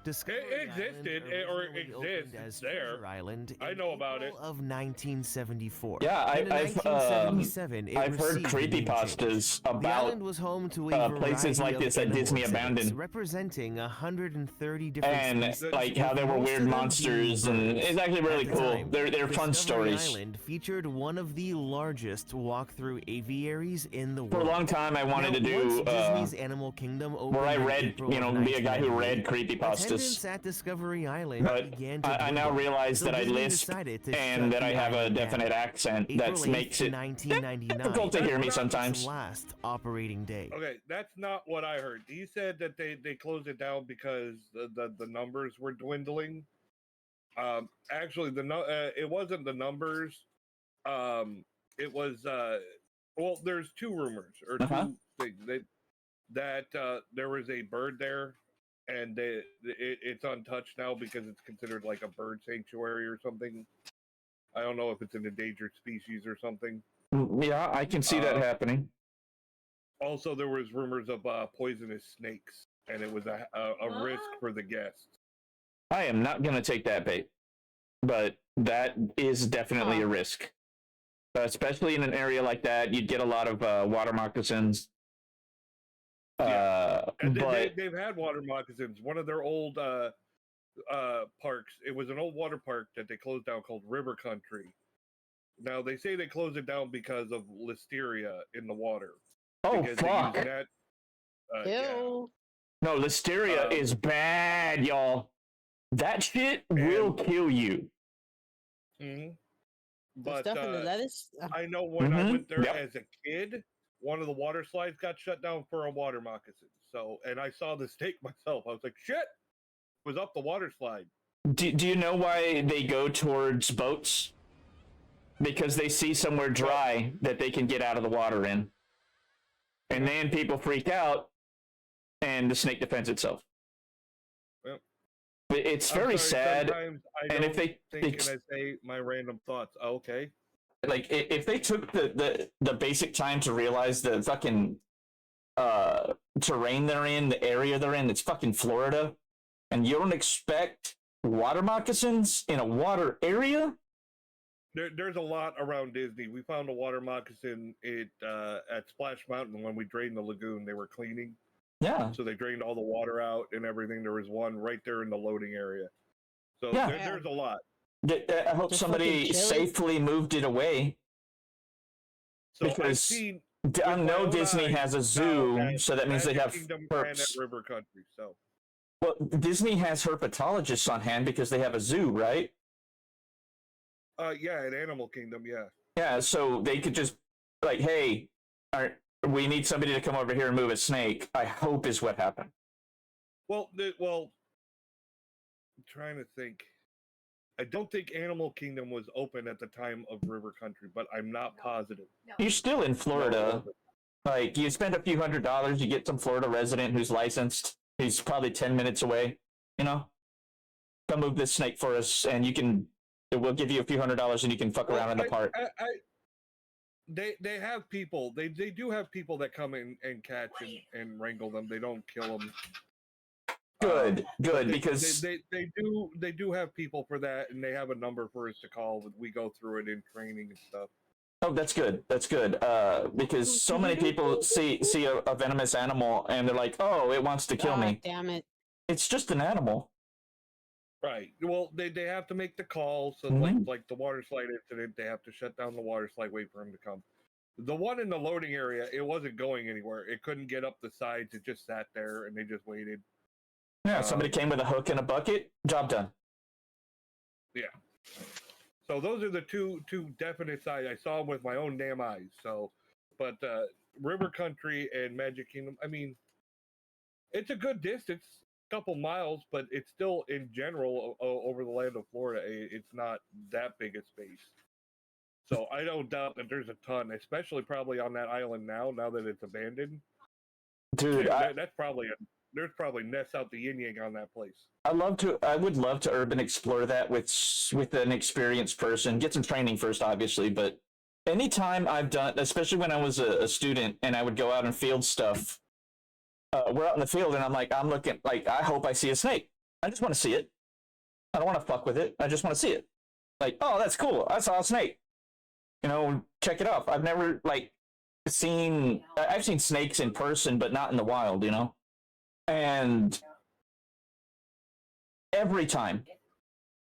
It existed, or exists. It's there. Island I know about it. Of 1974. Yeah, And in I've 1977, it heard received a name creepypastas change. The about island was home to a places variety like of this that Disney animal exhibits, abandoned. representing 130 different And species, like how there were most weird of them monsters, being and birds. it's actually really At the cool. time, They're fun Discovery stories. Island featured one of the largest walk-through aviaries in the world. For a long time, I wanted Now, to do once Disney's Animal Kingdom where I opened in read, April you know, of be a guy who read 1998, creepypastas. attendance at Discovery Island But began to I now dwindle, realize so that I Disney lisp decided to and shut that I the have a island down. definite accent April that 8th, makes it 1999 difficult to hear me was sometimes. its last operating day. Okay, that's not what I heard. He said that they closed it down because the numbers were dwindling. Actually, it wasn't the numbers. It was well, there's two rumors or two things that there was a bird there, and it's untouched now because it's considered like a bird sanctuary or something. I don't know if it's an endangered species or something. Yeah, I can see that happening. Also, there was rumors of poisonous snakes, and it was a risk for the guests. I am not going to take that bait, but that is definitely a risk. Especially in an area like that, you'd get a lot of water moccasins. And But they've had water moccasins. One of their old parks, it was an old water park that they closed down called River Country. Now, they say they closed it down because of listeria in the water. Oh, because fuck. they use that, no, listeria is bad, y'all. That shit will kill you. Mhm. But stuff in the lettuce. I know when I went there Yep. as a kid, one of the water slides got shut down for a water moccasin. So, and I saw the snake myself. I was like, shit! It was up the water slide. Do you know why they go towards boats? Because they see somewhere dry that they can get out of the water in. And then people freak out, and the snake defends itself. Well, It's I'm very sorry, sad. sometimes I And if don't they think, and I say my random thoughts. Okay. like if they took the basic time to realize the fucking terrain they're in, the area they're in, it's fucking Florida, and you don't expect water moccasins in a water area. There's a lot around Disney. We found a water moccasin at Splash Mountain when we drained the lagoon. They were cleaning. Yeah. So they drained all the water out and everything. There was one right there in the loading area. So Yeah. there's a lot. I hope somebody safely moved it away. So I've Because seen I with my know own Disney eyes has a now zoo, at so that means they Magic have Kingdom and at herps. River Country. So Well, Disney has herpetologists on hand because they have a zoo, right? yeah, at Animal Kingdom, yeah. Yeah, so they could just like, hey, we need somebody to come over here and move a snake. I hope is what happened. Well, I'm trying to think. I don't think Animal Kingdom was open at the time of River Country, but I'm not positive. You're still in Florida. Like, you spend a few $100s, you get some Florida resident who's licensed, who's probably 10 minutes away, you know? Come move this snake for us, and we'll give you a few $100s, and you can fuck around in the park. They have people. They do have people that come in and catch and wrangle them. They don't kill them. Good, But because they do have people for that, and they have a number for us to call. We go through it in training and stuff. Oh, that's good. That's good. Because so many people see a venomous animal and they're like, "Oh, it wants to kill me." Damn it! It's just an animal. Right. Well, they have to make the call. So like the water slide incident, they have to shut down the water slide, wait for him to come. The one in the loading area, it wasn't going anywhere. It couldn't get up the sides. It just sat there and they just waited. Yeah, somebody came with a hook and a bucket. Job done. Yeah. So those are the two definite signs. I saw them with my own damn eyes. So, but River Country and Magic Kingdom, I mean, it's a good distance, couple miles, but it's still in general over the land of Florida. It's not that big a space. So I don't doubt that there's a ton, especially probably on that island now that it's abandoned. Dude, that's probably there's probably nests out the yin yang on that place. I would love to urban explore that with an experienced person. Get some training first, obviously, but anytime I've done, especially when I was a student and I would go out and field stuff, we're out in the field and I'm looking, like, I hope I see a snake. I just want to see it. I don't want to fuck with it. I just want to see it. Like, oh, that's cool. I saw a snake. You know, check it off. I've never I've seen snakes in person, but not in the wild, you know? And every time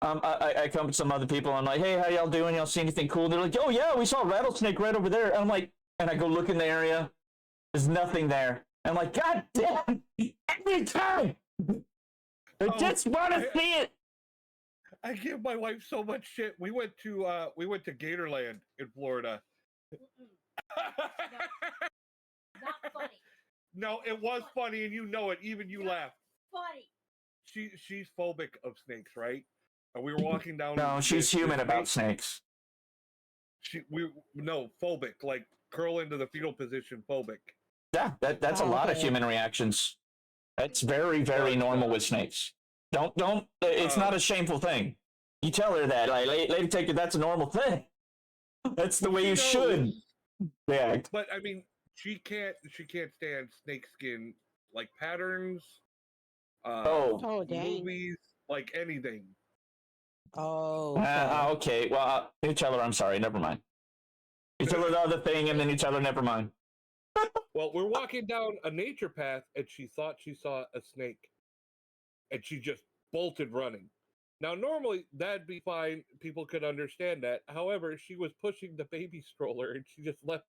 I come to some other people, I'm like, hey, how y'all doing? Y'all see anything cool? And they're like, oh yeah, we saw a rattlesnake right over there. And I'm like, and I go look in the area. There's nothing there. I'm like, God damn, every time. I just want to see it. I give my wife so much shit. We went to Gatorland in Florida. Not funny. No, it was funny, and you know it. Even you laughed. Funny. She's phobic of snakes, right? And we were walking down. No, she's human about snakes. Phobic, like curl into the fetal position, phobic. Yeah, that's a lot of human reactions. That's very, very normal with snakes. Don't. It's not a shameful thing. You tell her that, like, lady, take it. That's a normal thing. That's the way you should react. But I mean, she can't stand snake skin like patterns. Movies, like anything. Oh. Okay. Well, you tell her I'm sorry. Never mind. You tell her the other thing, and then you tell her never mind. Well, we're walking down a nature path, and she thought she saw a snake, and she just bolted running. Now, normally that'd be fine. People could understand that. However, she was pushing the baby stroller, and she just left.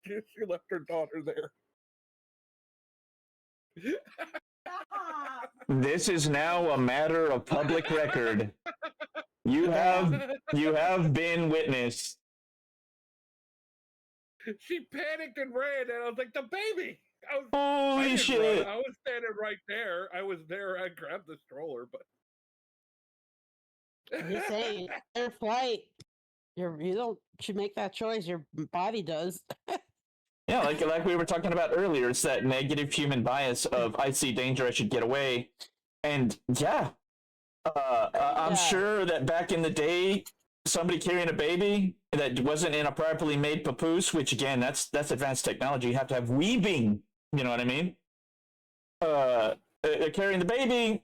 She left her daughter there. This is now a matter of public record. You have been witnessed. She panicked and ran, and I was like, "The baby!" Holy shit! I was standing right there. I was there. I grabbed the stroller, but I'm just saying, air flight. You should make that choice. Your body does. Yeah, like we were talking about earlier, it's that negative human bias of I see danger, I should get away, and yeah, I'm sure that back in the day, somebody carrying a baby that wasn't in a properly made papoose, which again, that's advanced technology. You have to have weaving. You know what I mean? Carrying the baby.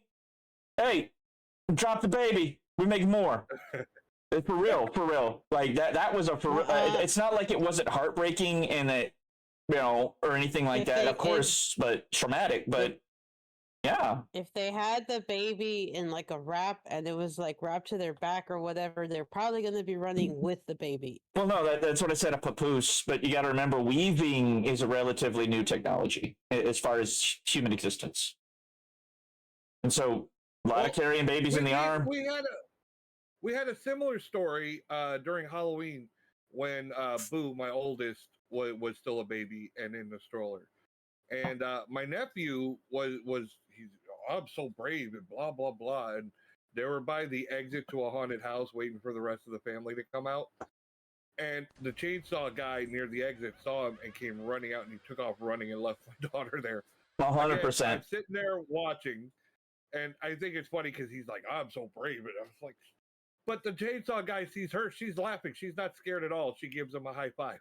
Hey, drop the baby. We make more. For real. Like that was it's not like it wasn't heartbreaking and that, you know, or anything like that. Of course, but traumatic. But yeah. If they had the baby in like a wrap and it was like wrapped to their back or whatever, they're probably going to be running with the baby. Well, no, that's what I said, a papoose. But you got to remember, weaving is a relatively new technology as far as human existence. And so, a lot of carrying babies in the arm. We had a similar story during Halloween when Boo, my oldest, was still a baby and in the stroller. And my nephew he's I'm so brave and blah, blah, blah. And they were by the exit to a haunted house waiting for the rest of the family to come out. And the chainsaw guy near the exit saw him and came running out, and he took off running and left my daughter there. 100%. I'm sitting there watching, and I think it's funny because he's like, I'm so brave. And I was like, but the chainsaw guy sees her. She's laughing. She's not scared at all. She gives him a high five.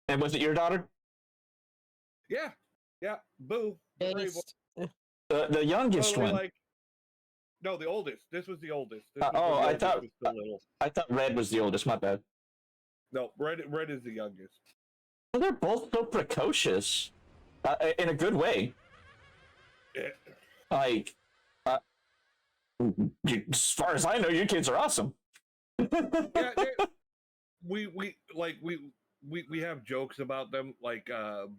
And was it your daughter? Yeah. Boo. The youngest one. No, the oldest. This was the oldest. This was Oh, when the I oldest thought was still little. I thought Red was the oldest. My bad. No, Red is the youngest. Well, they're both so precocious, in a good way. Yeah. Like, as far as I know, your kids are awesome. Yeah, we have jokes about them. Like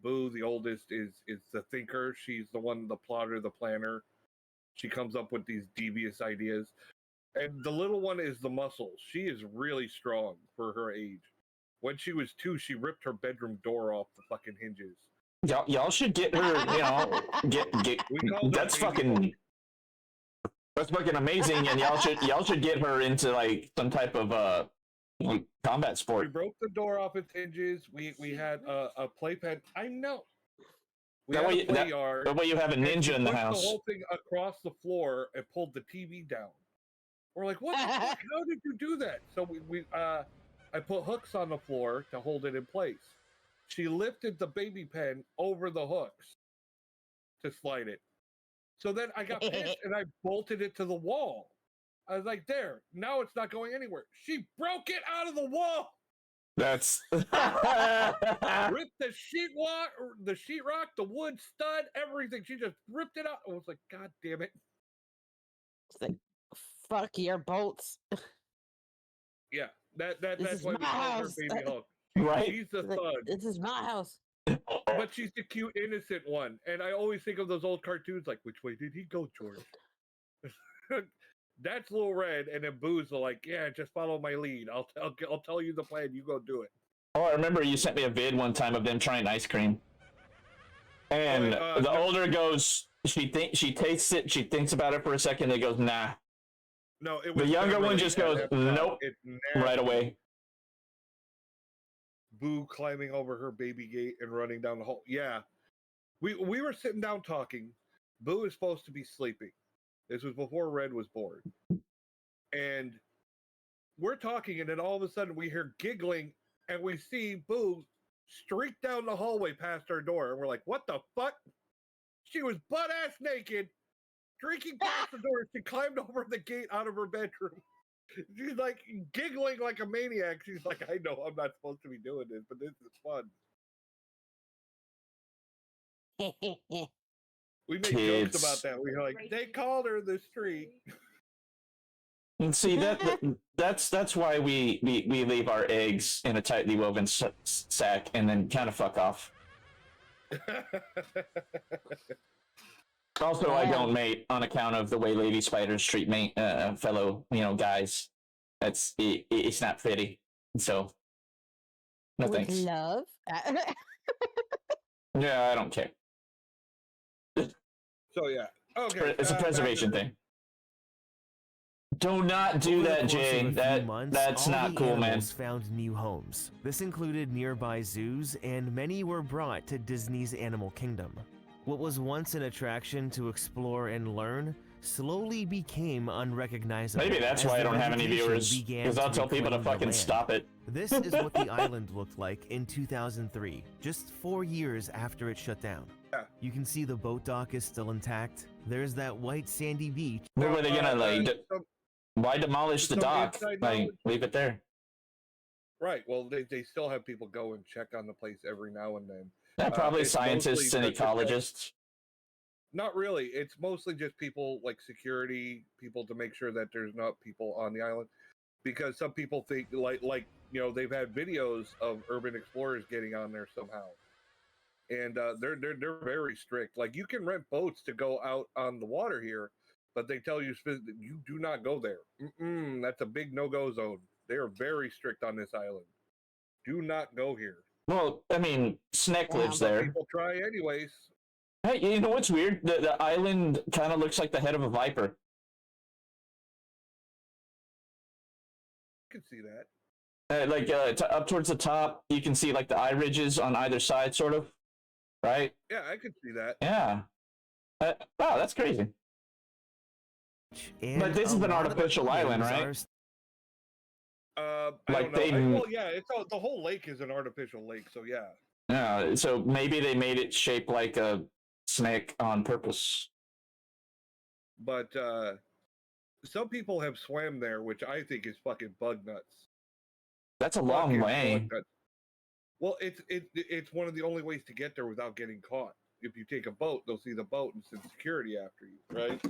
Boo, the oldest, is the thinker. She's the one, the plotter, the planner. She comes up with these devious ideas. And the little one is the muscle. She is really strong for her age. When she was 2, she ripped her bedroom door off the fucking hinges. Y'all should get her. You know, get. That's fucking. That's fucking amazing, and y'all should get her into like some type of combat sport. We broke the door off its hinges. We had a playpen. I know. We That had way, a play yard. that way you have a ninja in the pushed house. The whole thing across the floor and pulled the TV down. We're like, what the fuck? How did you do that? So I put hooks on the floor to hold it in place. She lifted the baby pen over the hooks to slide it. So then I got pissed and I bolted it to the wall. I was like, there, now it's not going anywhere. She broke it out of the wall. That's ripped the sheetrock, the wood stud, everything. She just ripped it out. I was like, God damn it. It's like, fuck your bolts. Yeah, that's why we my call her house. Baby Hulk. Right? She's the Like, thug. this is my house. But she's the cute, innocent one. And I always think of those old cartoons like, which way did he go, George? That's Little Red, and then Boo's like, yeah, just follow my lead. I'll tell you the plan. You go do it. Oh, I remember you sent me a vid one time of them trying ice cream. And the older goes, she tastes it, she thinks about it for a second, and goes, nah. No, it was the younger one Beverly just at goes, that time. nope, It's right away. Boo climbing over her baby gate and running down the hall. Yeah. We were sitting down talking. Boo is supposed to be sleeping. This was before Red was born. And we're talking, and then all of a sudden we hear giggling, and we see Boo streak down the hallway past our door. And we're like, what the fuck? She was butt-ass naked, streaking past the door. She climbed over the gate out of her bedroom. She's like giggling like a maniac. She's like, I know I'm not supposed to be doing this, but this is fun. We make jokes about that. We were like, they called her the streak. And see that's why we leave our eggs in a tightly woven sack and then kind of fuck off. Also, I don't mate on account of the way lady spiders treat fellow guys. It's not fitty. So no With thanks. Love. Yeah, I don't care. So yeah, okay. It's a preservation thing. Do not do that, Jay. That's not cool, man. Found new homes. This included nearby zoos, and many were brought to Disney's Animal Kingdom. What was once an attraction to explore and learn slowly became unrecognizable. Maybe that's why I don't have any viewers, because I'll tell people to fucking stop it. This is what the island looked like in 2003, just 4 years after it shut down. Yeah. You can see the boat dock is still intact. There's that white sandy beach. Where were they gonna why demolish the dock? Like, leave it there. Right. Well, they still have people go and check on the place every now and then. Probably scientists and ecologists. Not really. It's mostly just people like security people to make sure that there's not people on the island, because some people think like they've had videos of urban explorers getting on there somehow, and they're very strict. Like, you can rent boats to go out on the water here, but they tell you you do not go there. That's a big no-go zone. They are very strict on this island. Do not go here. Well, I mean, Sneck lives there. People try anyways. Hey, you know what's weird? The island kind of looks like the head of a viper. I can see that. Up towards the top, you can see like the eye ridges on either side, sort of. Right? Yeah, I can see that. Yeah. Wow, that's crazy. But this is an artificial island, right? I like don't know. Well, yeah, the whole lake is an artificial lake, so yeah. Yeah, so maybe they made it shaped like a snake on purpose. But some people have swam there, which I think is fucking bug nuts. That's a long way. Well, it's one of the only ways to get there without getting caught. If you take a boat, they'll see the boat and send security after you, right?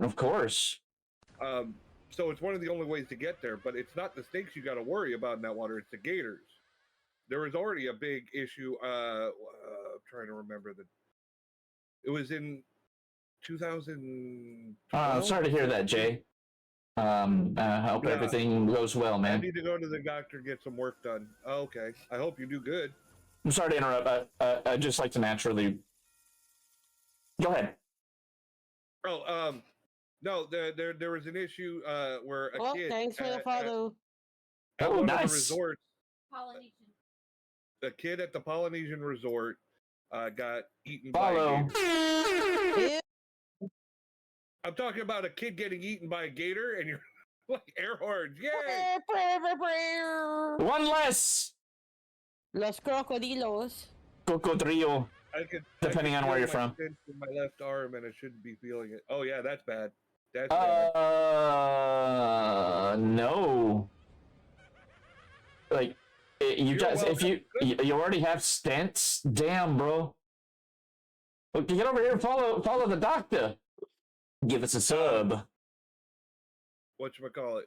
Of course. So it's one of the only ways to get there, but it's not the snakes you got to worry about in that water. It's the gators. There was already a big issue. I'm trying to remember it was in 2000. Sorry to hear that, Jay. Hope everything goes well, man. I need to go to the doctor and get some work done. Oh, okay. I hope you do good. I'm sorry to interrupt. I'd just like to naturally. Go ahead. Oh, no, there was an issue where a kid. Thanks for the follow. At one nice. of the resorts, a kid at the Polynesian resort got eaten by a gator. I'm talking about a kid getting eaten by a gator, and you're like air horns. Yay! One less. Los crocodilos. Cocodrillo. Depending on where you're from. In my left arm, and I shouldn't be feeling it. Oh yeah, that's bad. That's no. Like, you guys, if you already have stents, damn, bro. Look, get over here and follow the doctor. Give us a sub. Whatchamacallit?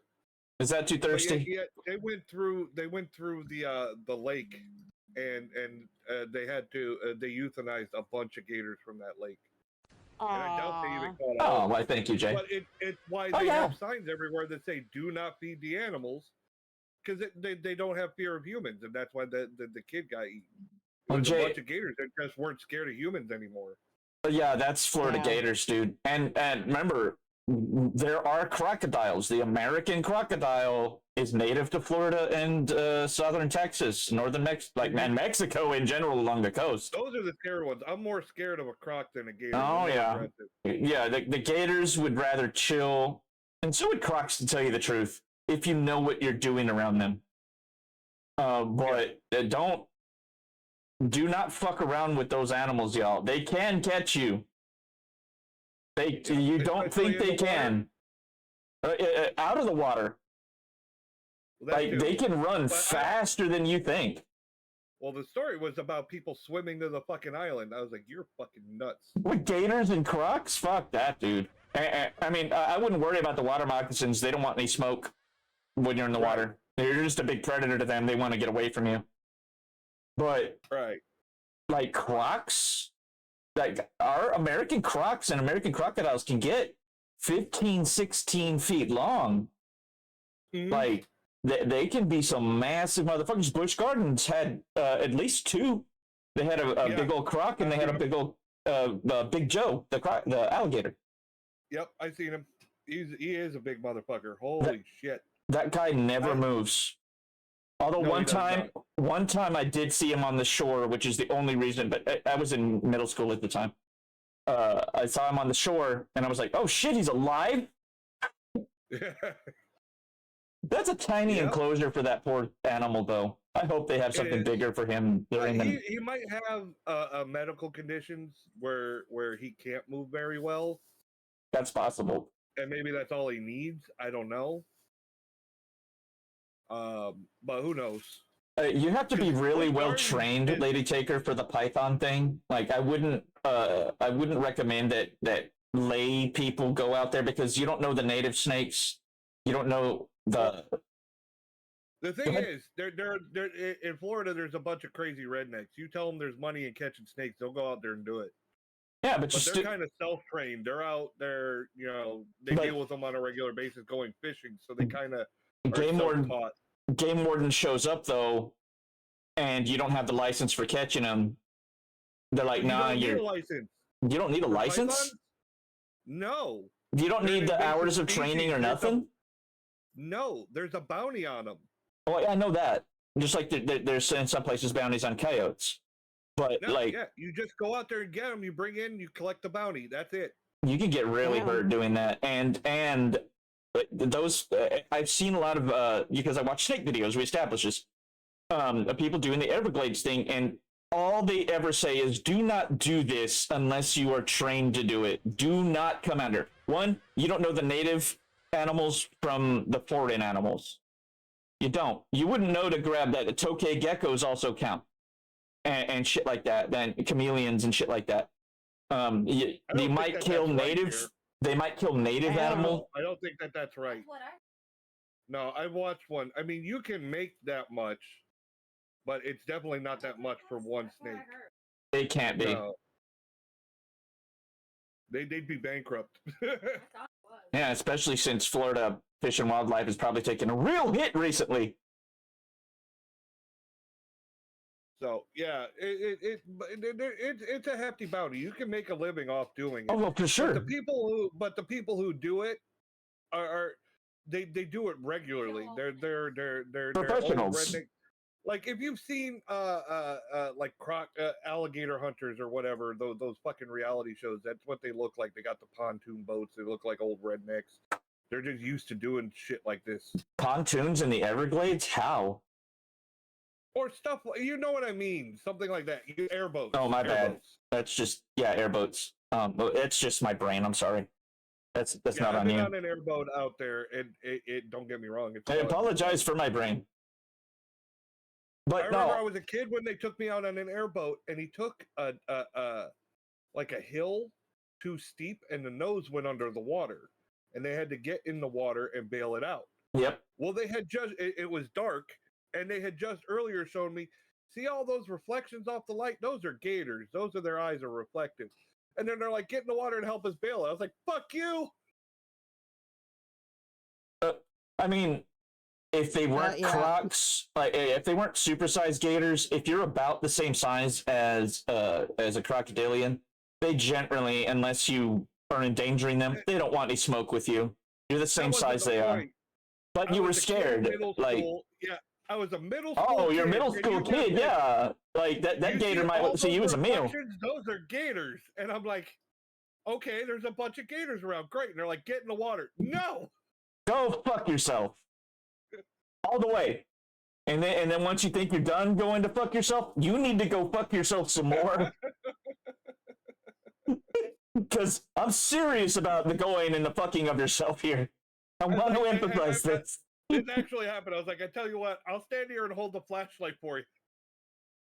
Is that too thirsty? Yeah, they went through the lake, and they had to they euthanized a bunch of gators from that lake. And I doubt they even caught all. Oh, why? Thank you, Jay. But it's why they have signs everywhere that say "Do not feed the animals," because they don't have fear of humans, and that's why the kid got eaten. Well, Jay, a bunch of gators that just weren't scared of humans anymore. Yeah, that's Florida Gators, dude. And remember, there are crocodiles. The American crocodile is native to Florida and southern Texas, northern and Mexico in general along the coast. Those are the scary ones. I'm more scared of a croc than a gator. Oh yeah, yeah. The gators would rather chill, and so would crocs, to tell you the truth, if you know what you're doing around them. But do not fuck around with those animals, y'all. They can catch you. You don't think they can. Out of the water. Like, they can run faster than you think. Well, the story was about people swimming to the fucking island. I was like, you're fucking nuts. With gators and crocs? Fuck that, dude. I mean, I wouldn't worry about the water moccasins. They don't want any smoke when you're in the water. You're just a big predator to them. They want to get away from you. But, like, crocs? Like, our American crocs and American crocodiles can get 15, 16 feet long. Like, they can be some massive motherfuckers. Busch Gardens had at least two. They had a big old croc, and they had a big old Big Joe, the alligator. Yep, I seen him. He is a big motherfucker. Holy shit! That guy never moves. Although one time I did see him on the shore, which is the only reason. But I was in middle school at the time. I saw him on the shore, and I was like, "Oh shit, he's alive!" That's a tiny enclosure for that poor animal, though. I hope they have something bigger for him. He might have medical conditions where he can't move very well. That's possible. And maybe that's all he needs. I don't know. But who knows? You have to be really well trained, Lady Taker, for the python thing. Like, I wouldn't recommend that lay people go out there, because you don't know the native snakes. You don't know the thing is, they're in Florida. There's a bunch of crazy rednecks. You tell them there's money in catching snakes, they'll go out there and do it. Yeah, but they're kind of self-trained. They're out there, they deal with them on a regular basis going fishing, so they kind of game warden shows up though, and you don't have the license for catching them. They're like, nah, you don't need a license. Pythons? No. You don't need the hours of training or nothing. No, there's a bounty on them. Oh, I know that. Just like there's in some places bounties on coyotes. But you just go out there and get them. You bring in, you collect the bounty. That's it. You can get really hurt doing that. And those I've seen a lot of because I watch snake videos. We establish this. People doing the Everglades thing, and all they ever say is, "Do not do this unless you are trained to do it. Do not come under." One, you don't know the native animals from the foreign animals. You don't. You wouldn't know to grab that. Tokay geckos also count, and shit like that. Then chameleons and shit like that. They might kill native. They might kill native animal. I don't think that's right. No, I watched one. I mean, you can make that much, but it's definitely not that much for one snake. It can't be. No. They'd be bankrupt. Yeah, especially since Florida Fish and Wildlife has probably taken a real hit recently. So yeah, it's a hefty bounty. You can make a living off doing it. Oh, well, for sure. But the people who do it are they do it regularly. They're professionals. Like if you've seen like alligator hunters or whatever, those fucking reality shows, that's what they look like. They got the pontoon boats. They look like old rednecks. They're just used to doing shit like this. Pontoons in the Everglades? How? Or stuff, you know what I mean? Something like that. Airboats. Oh, my bad. That's just, airboats. It's just my brain. I'm sorry. That's not on you. I've been on an airboat out there, and it don't get me wrong. I apologize for my brain. But I remember I was a kid when they took me out on an airboat, and he took like a hill too steep, and the nose went under the water, and they had to get in the water and bail it out. Yep. Well, they had just it was dark, and they had just earlier shown me, see all those reflections off the light? Those are gators. Those are their eyes are reflective. And then they're like, get in the water and help us bail it. I was like, fuck you. I mean, if they weren't crocs, like if they weren't supersized gators, if you're about the same size as a crocodilian, they generally, unless you are endangering them, they don't want any smoke with you. You're the same size they are. But you were scared, like. Yeah, I was a middle school. Oh, you're a middle school kid, yeah. Like that gator might see you as a meal. Those are gators, and I'm like, okay, there's a bunch of gators around. Great, and they're like, get in the water. No. Go fuck yourself. All the way. And then once you think you're done going to fuck yourself, you need to go fuck yourself some more. Because I'm serious about the going and the fucking of yourself here. I want to emphasize this. This actually happened. I was like, I tell you what, I'll stand here and hold the flashlight for you.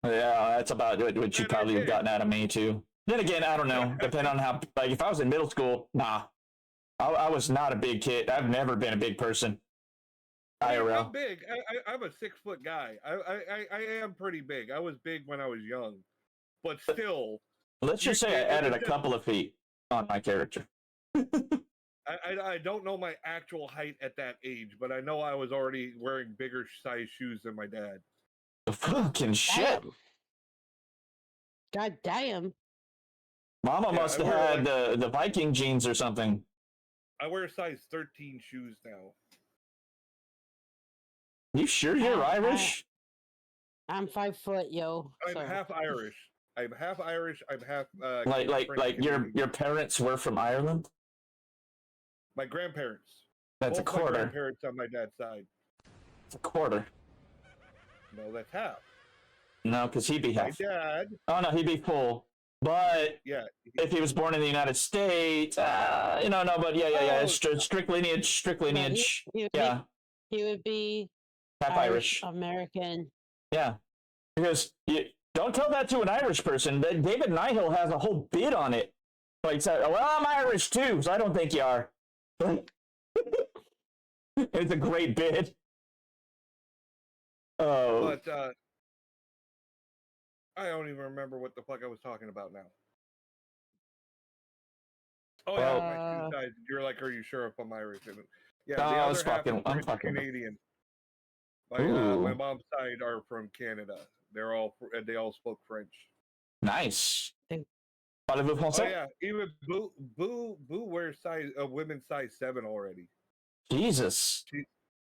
Yeah, that's about what you probably have gotten out of me too. Then again, I don't know. Depending on how, like, if I was in middle school, nah. I was not a big kid. I've never been a big person. IRL. I'm big. I'm a 6 foot guy. I am pretty big. I was big when I was young, but still. Let's just say I added a couple of feet on my character. I don't know my actual height at that age, but I know I was already wearing bigger size shoes than my dad. Fucking shit. God damn. Mama must have had the Viking jeans or something. I wear size 13 shoes now. You sure you're Irish? I'm 5 foot, yo. I'm half Irish. I'm half Irish. I'm half like your parents were from Ireland? My grandparents. That's Both a quarter. My grandparents on my dad's side. It's a quarter. No, that's half. No, because he'd be half. My dad. Oh no, he'd be full. But yeah, if he was born in the United States, no, but yeah. Strict lineage. Yeah. He would be half Irish. American. Yeah. Because don't tell that to an Irish person. David Nihill has a whole bit on it. Like, well, I'm Irish too, so I don't think you are. It's a great bit. Oh. But I don't even remember what the fuck I was talking about now. Oh yeah, my two sides. You're like, are you sure if I'm Irish? And, yeah, the other half is Canadian. My mom's side are from Canada. They all spoke French. Nice. Parlez-vous français? Oh yeah, even Boo wears women's size 7 already. Jesus.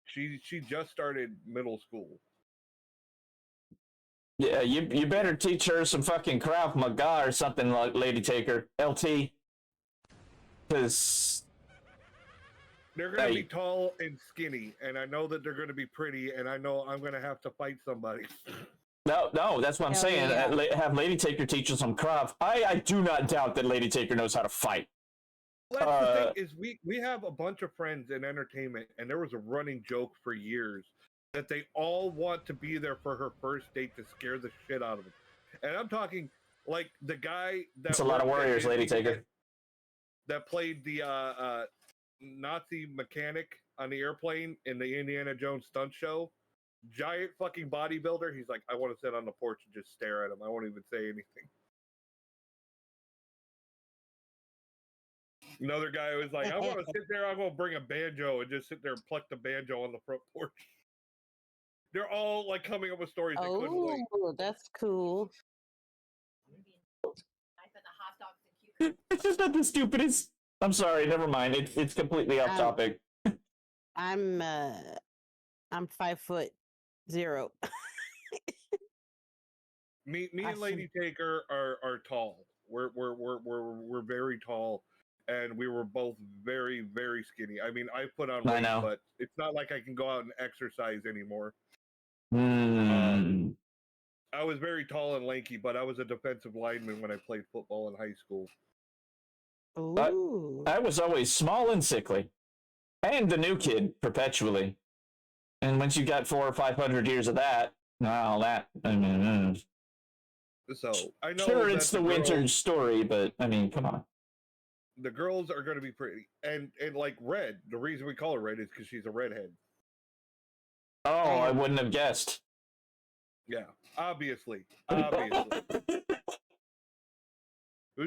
She just started middle school. Yeah, you better teach her some fucking Krav Maga or something, like Lady Taker, LT. Because they're gonna be tall and skinny, and I know that they're gonna be pretty, and I know I'm gonna have to fight somebody. No, that's what I'm saying. Yeah. Have Lady Taker teach us some Krav. I do not doubt that Lady Taker knows how to fight. Well, that's the thing is we have a bunch of friends in entertainment, and there was a running joke for years that they all want to be there for her first date to scare the shit out of them. And I'm talking like the guy that it's a lot of warriors, Lady Taker. That played the Nazi mechanic on the airplane in the Indiana Jones stunt show. Giant fucking bodybuilder. He's like, I want to sit on the porch and just stare at him. I won't even say anything. Another guy was like, I want to sit there. I'm going to bring a banjo and just sit there and pluck the banjo on the front porch. They're all like coming up with stories they couldn't wait. Oh, that's cool. It's just not the stupidest. I'm sorry, never mind. It's completely off topic. I'm 5'0". Me and Lady Taker are tall. We're very tall, and we were both very, very skinny. I mean, I put on weight, but it's not like I can go out and exercise anymore. I was very tall and lanky, but I was a defensive lineman when I played football in high school. I was always small and sickly, and the new kid perpetually. And once you got 400 or 500 years of that, well, that So I know. Sure, it's the winter story, but I mean, come on. The girls are going to be pretty, and like Red. The reason we call her Red is because she's a redhead. Oh, I wouldn't have guessed. Yeah, obviously.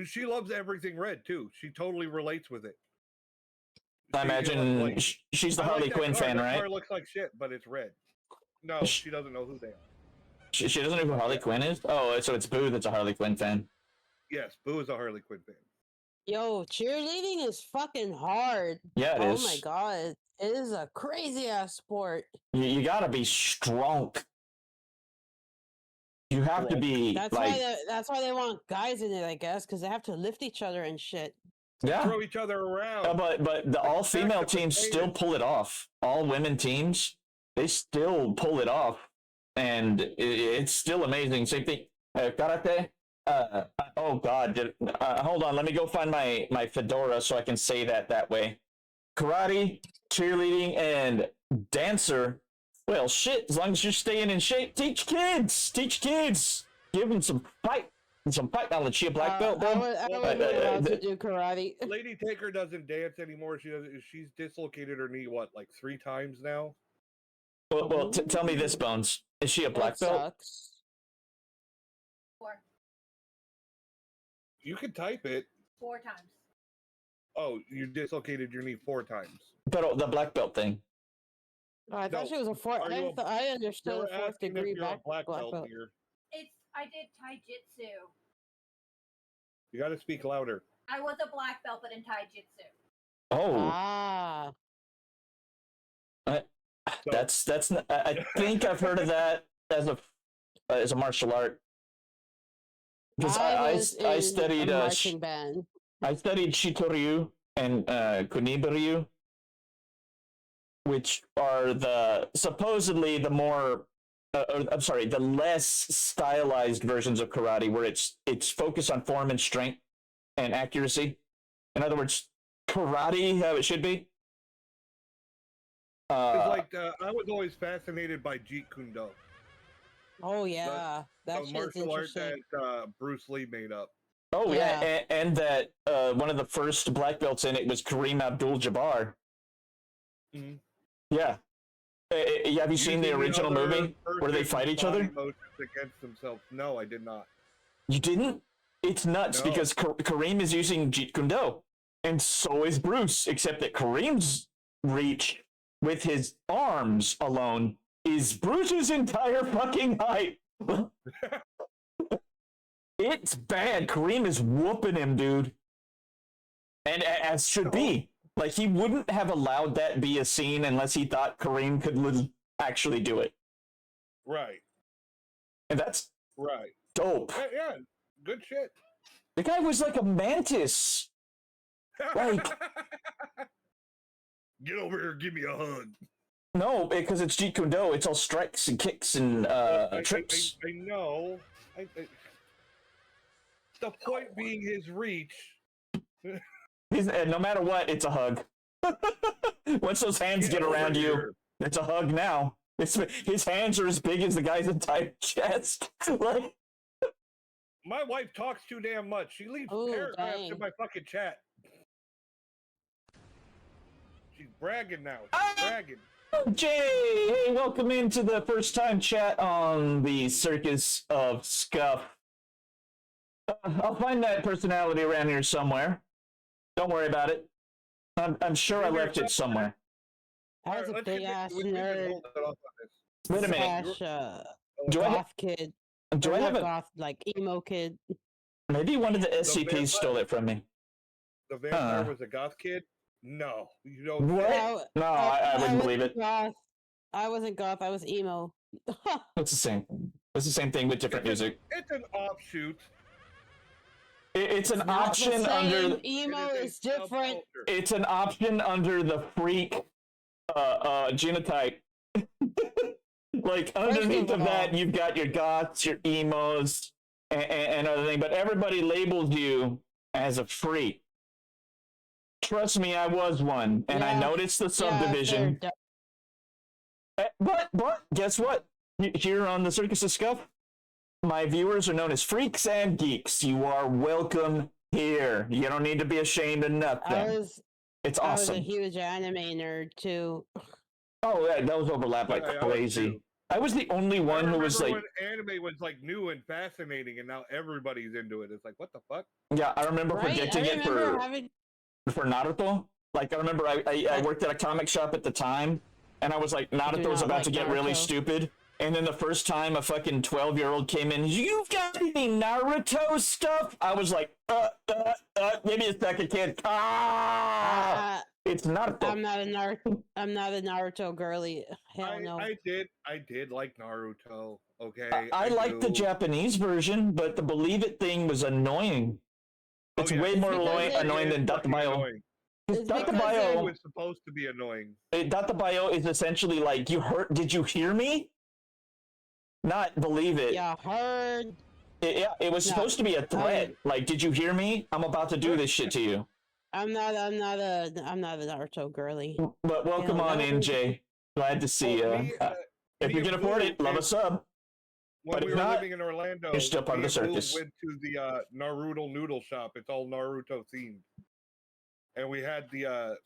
She loves everything red too. She totally relates with it. I imagine she's the Harley Quinn fan, right? The car looks like shit, but it's red. No, she doesn't know who they are. She doesn't know who Harley Quinn is? Oh, so it's Boo that's a Harley Quinn fan. Yes, Boo is a Harley Quinn fan. Yo, cheerleading is fucking hard. Yeah, it is. Oh my god. It is a crazy ass sport. You gotta be strong. You have to be. That's why they want guys in it, I guess, because they have to lift each other and shit. Yeah. Throw each other around. But the all-female teams still pull it off. All women teams, they still pull it off, and it's still amazing. Same thing. Karate. Oh God. Hold on. Let me go find my fedora so I can say that way. Karate, cheerleading, and dancer. Well, shit. As long as you're staying in shape, teach kids. Give them some fight knowledge. She a black belt, bro. I would love to do karate. Lady Taker doesn't dance anymore. She's dislocated her knee like 3 times now. Well, tell me this, Bones. Is she a black belt? Sucks. 4. You can type it. 4 times. Oh, you dislocated your knee 4 times. But the black belt thing. Oh, I thought she was a 4th. I understood a 4th degree black belt. Here. I did taijutsu. You got to speak louder. I was a black belt, but in taijutsu. Oh. Ah. That's. I think I've heard of that as a martial art. Because I studied marching band. I studied Shitoryu and Kunibaryu, which are supposedly the more the less stylized versions of karate, where it's focused on form and strength and accuracy. In other words, karate how it should be. I was always fascinated by Jeet Kune Do. Oh yeah, that's martial art that Bruce Lee made up. Oh yeah, and that one of the first black belts in it was Kareem Abdul-Jabbar. Mm-hmm. Yeah. Have you seen the original movie where they fight each other? Against themselves. No, I did not. You didn't? It's nuts because Kareem is using Jeet Kune Do, and so is Bruce, except that Kareem's reach with his arms alone is Bruce's entire fucking height. It's bad. Kareem is whooping him, dude. And as should be. Like, he wouldn't have allowed that be a scene unless he thought Kareem could actually do it. Right. And that's dope. Yeah, good shit. The guy was like a mantis. Like, get over here, give me a hug. No, because it's Jeet Kune Do. It's all strikes and kicks and trips. I know. The point being his reach. No matter what, it's a hug. Once those hands get around you, it's a hug now. His hands are as big as the guy's entire chest. Like, my wife talks too damn much. She leaves paragraphs in my fucking chat. She's bragging now. She's bragging. Jay, hey, welcome into the first time chat on the Circus of Scuff. I'll find that personality around here somewhere. Don't worry about it. I'm sure I left it somewhere. I was a big ass nerd. Wait a minute. Do I have kid? Do I have a goth, like emo kid? Maybe one of the SCPs stole it from me. The vampire was a goth kid? No, you don't. What? No, I wouldn't believe it. Goth. I wasn't goth. I was emo. It's the same. It's the same thing with different music. It's an offshoot. It's an option under. Emo is different. It's an option under the freak genotype. Like underneath of that, you've got your goths, your emos, and other thing. But everybody labels you as a freak. Trust me, I was one, and I noticed the subdivision. But guess what? Here on the Circus of Scuff, my viewers are known as freaks and geeks. You are welcome here. You don't need to be ashamed of nothing. It's awesome. I was a huge anime nerd too. Oh yeah, those overlap like crazy. I was the only one who was like, when anime was like new and fascinating, and now everybody's into it. It's like, what the fuck? Yeah, I remember predicting it for Naruto. Like I remember I worked at a comic shop at the time, and I was like, Naruto's about to get really stupid. And then the first time a fucking 12-year-old came in, you've got any Naruto stuff? I was like, give me a second, kid. It's Naruto. I'm not a Naruto girly. Hell no. I did like Naruto. Okay. I liked the Japanese version, but the Believe It thing was annoying. It's way more annoying than Dr. Bio. Dr. Bio was supposed to be annoying. Dr. Bio is essentially like, did you hear me? Not believe it. Yeah, heard. It was supposed to be a threat. Like, did you hear me? I'm about to do this shit to you. I'm not a Naruto girly. But welcome on in, Jay. Glad to see you. If you can afford it, love a sub. When we were living in Orlando, you're still part of the circus. We went to the Naruto noodle shop. It's all Naruto themed, and we had the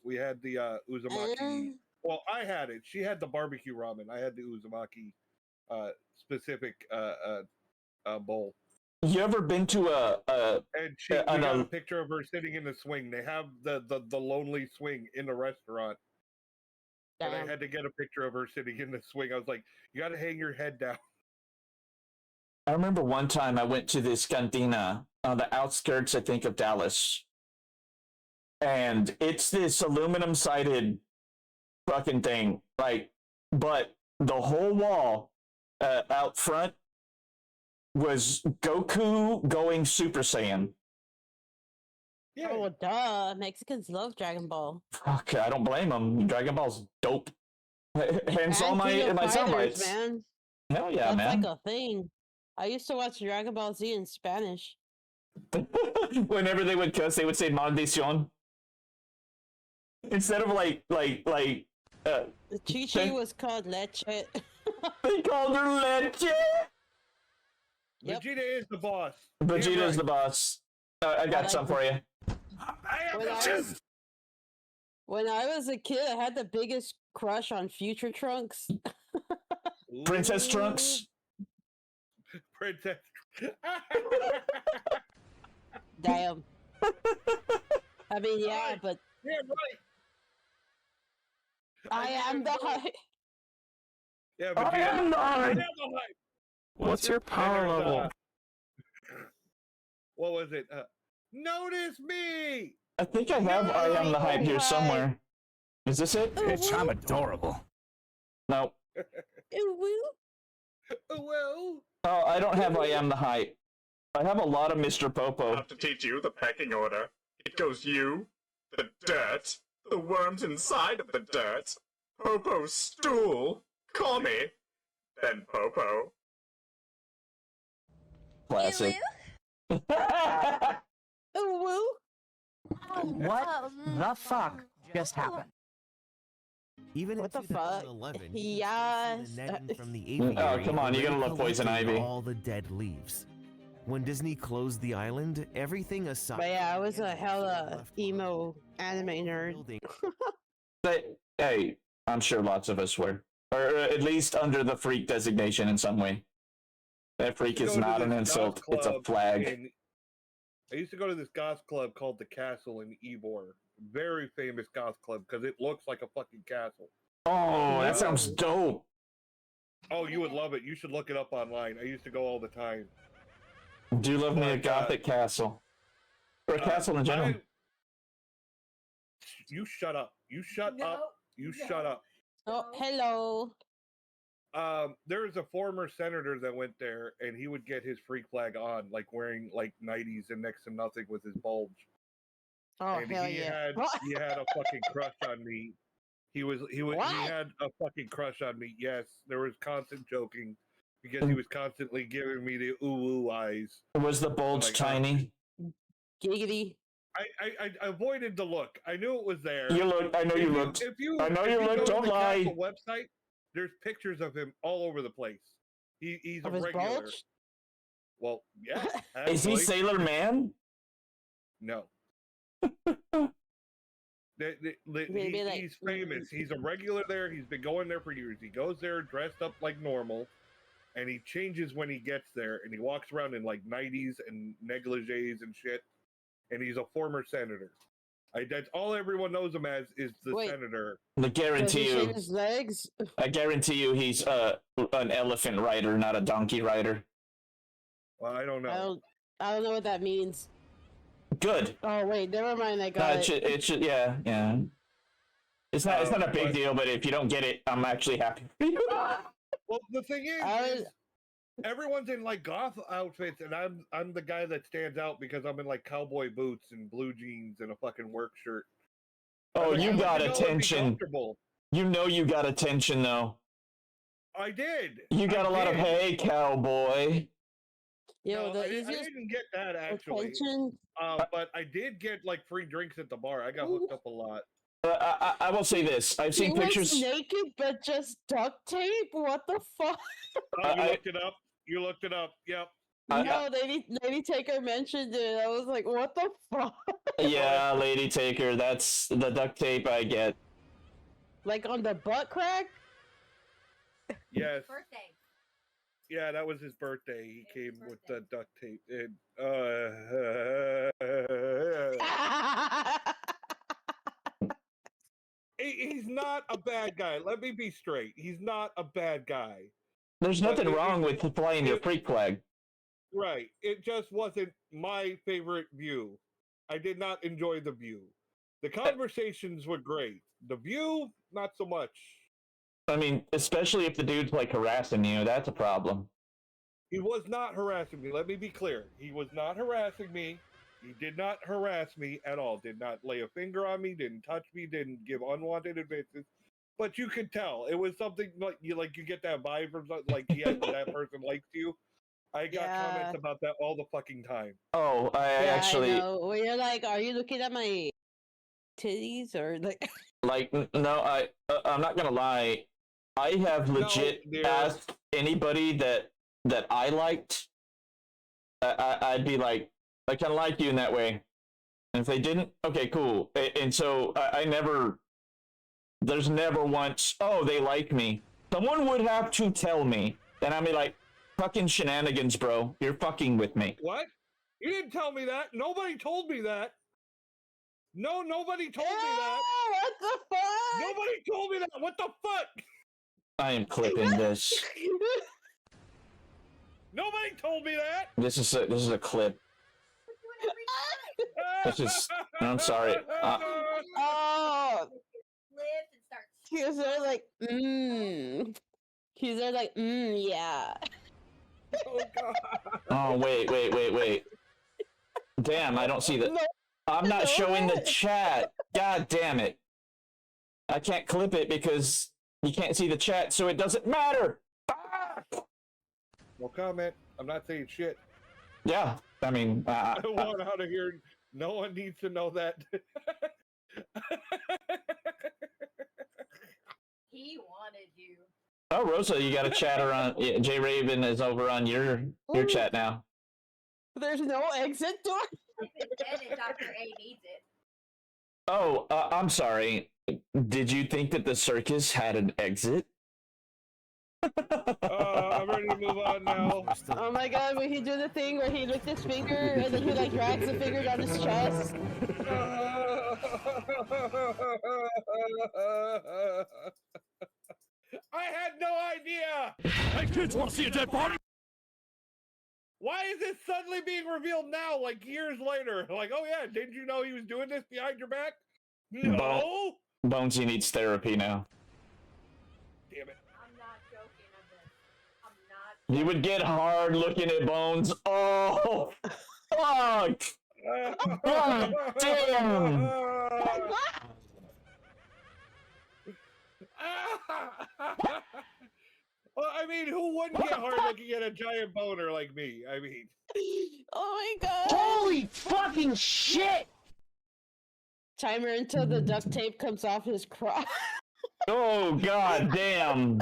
Uzumaki. Well, I had it. She had the barbecue ramen. I had the Uzumaki specific bowl. You ever been to and we got a picture of her sitting in the swing. They have the lonely swing in the restaurant. And I had to get a picture of her sitting in the swing. I was like, you got to hang your head down. I remember one time I went to this cantina on the outskirts, I think, of Dallas. And it's this aluminum-sided fucking thing. Like, but the whole wall out front was Goku going Super Saiyan. Yeah. Oh, duh. Mexicans love Dragon Ball. Fuck, I don't blame them. Dragon Ball's dope. Hence all my soundbites. Man. Hell yeah, That's man. That's like a thing. I used to watch Dragon Ball Z in Spanish. Whenever they would cuss, they would say maldición. Instead of like Chi-Chi was called Leche. They called her Leche. Yep. Vegeta is the boss. Vegeta is the boss. I got some for you. When I was a kid, I had the biggest crush on Future Trunks. Princess Trunks. Princess. Damn. I mean, yeah, but yeah, right. I am the hype. Yeah, but I am the hype. What's your power level? What was it? Notice me. I think I have I am the hype here somewhere. Is this it? Bitch, I'm adorable. No. Well. Oh, I don't have I am the hype. I have a lot of Mr. Popo. I have to teach you the pecking order. It goes you, the dirt, the worms inside of the dirt, Popo's stool, call me, then Popo. Classic. Ooh, What the fuck just happened? Even What in the fuck? 2011, Yes. the netting from the Oh, aviary come on, you gotta already love Poison collecting Ivy. all the dead leaves. When Disney closed the island, everything aside. But yeah, I was a hella emo anime nerd. But, hey, I'm sure lots of us were. Or at least under the freak designation in some way. That freak is not an insult, it's a flag. I used to go to this goth club called the Castle in Ybor. Very famous goth club because it looks like a fucking castle. Oh, that sounds dope. Oh, you would love it. You should look it up online. I used to go all the time. Do love me a gothic castle. Or a castle in general. You shut up. You shut up. You shut up. Oh, hello. There was a former senator that went there, and he would get his freak flag on, like wearing like 90s and next to nothing with his bulge. Oh, And hell he yeah. had a fucking crush on me. He had a fucking crush on me. Yes, there was constant joking because he was constantly giving me the ooh eyes. Was the bulge tiny? Giggity. I avoided the look. I knew it was there. You looked. I know you looked. I know you looked. Don't lie. Castle website, there's pictures of him all over the place. He's Of a his regular. bulge? Well, yeah. Is he actually. Sailor Man? No. Maybe like- He's famous. He's a regular there. He's been going there for years. He goes there dressed up like normal, and he changes when he gets there, and he walks around in like 90s and negligees and shit. And he's a former senator. That's all everyone knows him as is the senator. I guarantee Does he you. shave his legs? I guarantee you, he's an elephant rider, not a donkey rider. Well, I don't know. I don't know what that means. Good. Oh wait, never mind. I got it. It should, yeah. It's not a big deal, but if you don't get it, I'm actually happy. Well, the thing is everyone's in like goth outfits, and I'm the guy that stands out because I'm in like cowboy boots and blue jeans and a fucking work shirt. Oh, you got it'd be attention. comfortable. You know you got attention, though. I did. You got a lot of hey, cowboy. Yo, No, the I easiest didn't get that actually. attention. But I did get like free drinks at the bar. I got hooked up a lot. I will say this. I've seen He pictures. was naked, but just duct tape. What the fuck? Oh, you looked it up. You looked it up. Yep. No, Lady Taker mentioned it. I was like, what the fuck? Yeah, Lady Taker. That's the duct tape I get. Like on the butt crack? Yes. Birthday. Yeah, that was his birthday. He came with the duct tape. And, he's not a bad guy. Let me be straight. He's not a bad guy. There's nothing wrong with flying your freak flag. Right. It just wasn't my favorite view. I did not enjoy the view. The conversations were great. The view, not so much. I mean, especially if the dude's like harassing you, that's a problem. He was not harassing me. Let me be clear. He was not harassing me. He did not harass me at all. Did not lay a finger on me. Didn't touch me. Didn't give unwanted advances. But you could tell it was something like you get that vibe from like that person likes you. I got comments about that all the fucking time. Oh, I actually. I know. Well, you're like, are you looking at my titties or like? Like, no, I'm not gonna lie. I have legit asked anybody that I liked. I'd be like, I kind of like you in that way. And if they didn't, okay, cool. And so I never. There's never once. Oh, they like me. Someone would have to tell me, and I'd be like, fucking shenanigans, bro. You're fucking with me. What? You didn't tell me that. Nobody told me that. No, nobody told me that. What the fuck? Nobody told me that. What the fuck? I am clipping this. Nobody told me that. This is a clip. This is. I'm sorry. Oh. He's there like, He's there like, yeah. Oh god. Oh wait. Damn, I don't see the. I'm not showing the chat. God damn it. I can't clip it because you can't see the chat, so it doesn't matter. No comment. I'm not saying shit. Yeah, I mean, I want out of here. No one needs to know that. He wanted you. Oh, Rosa, you got a chatter on. Yeah, J Raven is over on your chat now. There's no exit door. And Dr. A needs it. Oh, I'm sorry. Did you think that the circus had an exit? I'm ready to move on now. Oh my god, when he do the thing where he licks his finger and then he like drags the finger down his chest. I had no idea! Hey kids, wanna see a dead body? Why is this suddenly being revealed now, like years later? Like, oh yeah, didn't you know he was doing this behind your back? No! Bonesy needs therapy now. Damn it. I'm not joking on this. I'm not. You would get hard looking at Bones. Oh, fuck! God damn! Well, I mean, who wouldn't get hard looking at a giant boner like me? I mean, Oh my god! Holy fucking shit! Timer until the duct tape comes off his crotch. Oh, god damn!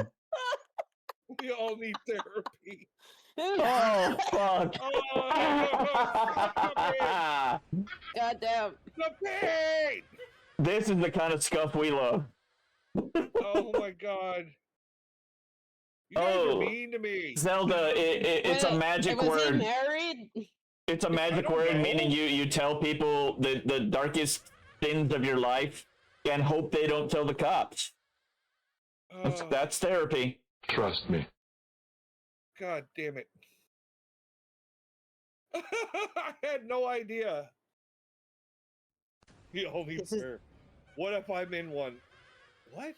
we all need therapy. Oh, fuck! God damn. The pain! This is the kind of scuff we love. Oh my god. You guys are mean to me. Zelda, it's a magic was word. He married? It's a magic word meaning you tell people the darkest sins of your life and hope they don't tell the cops. That's therapy. Trust me. God damn it. I had no idea. The only prayer. What if I'm in one? What?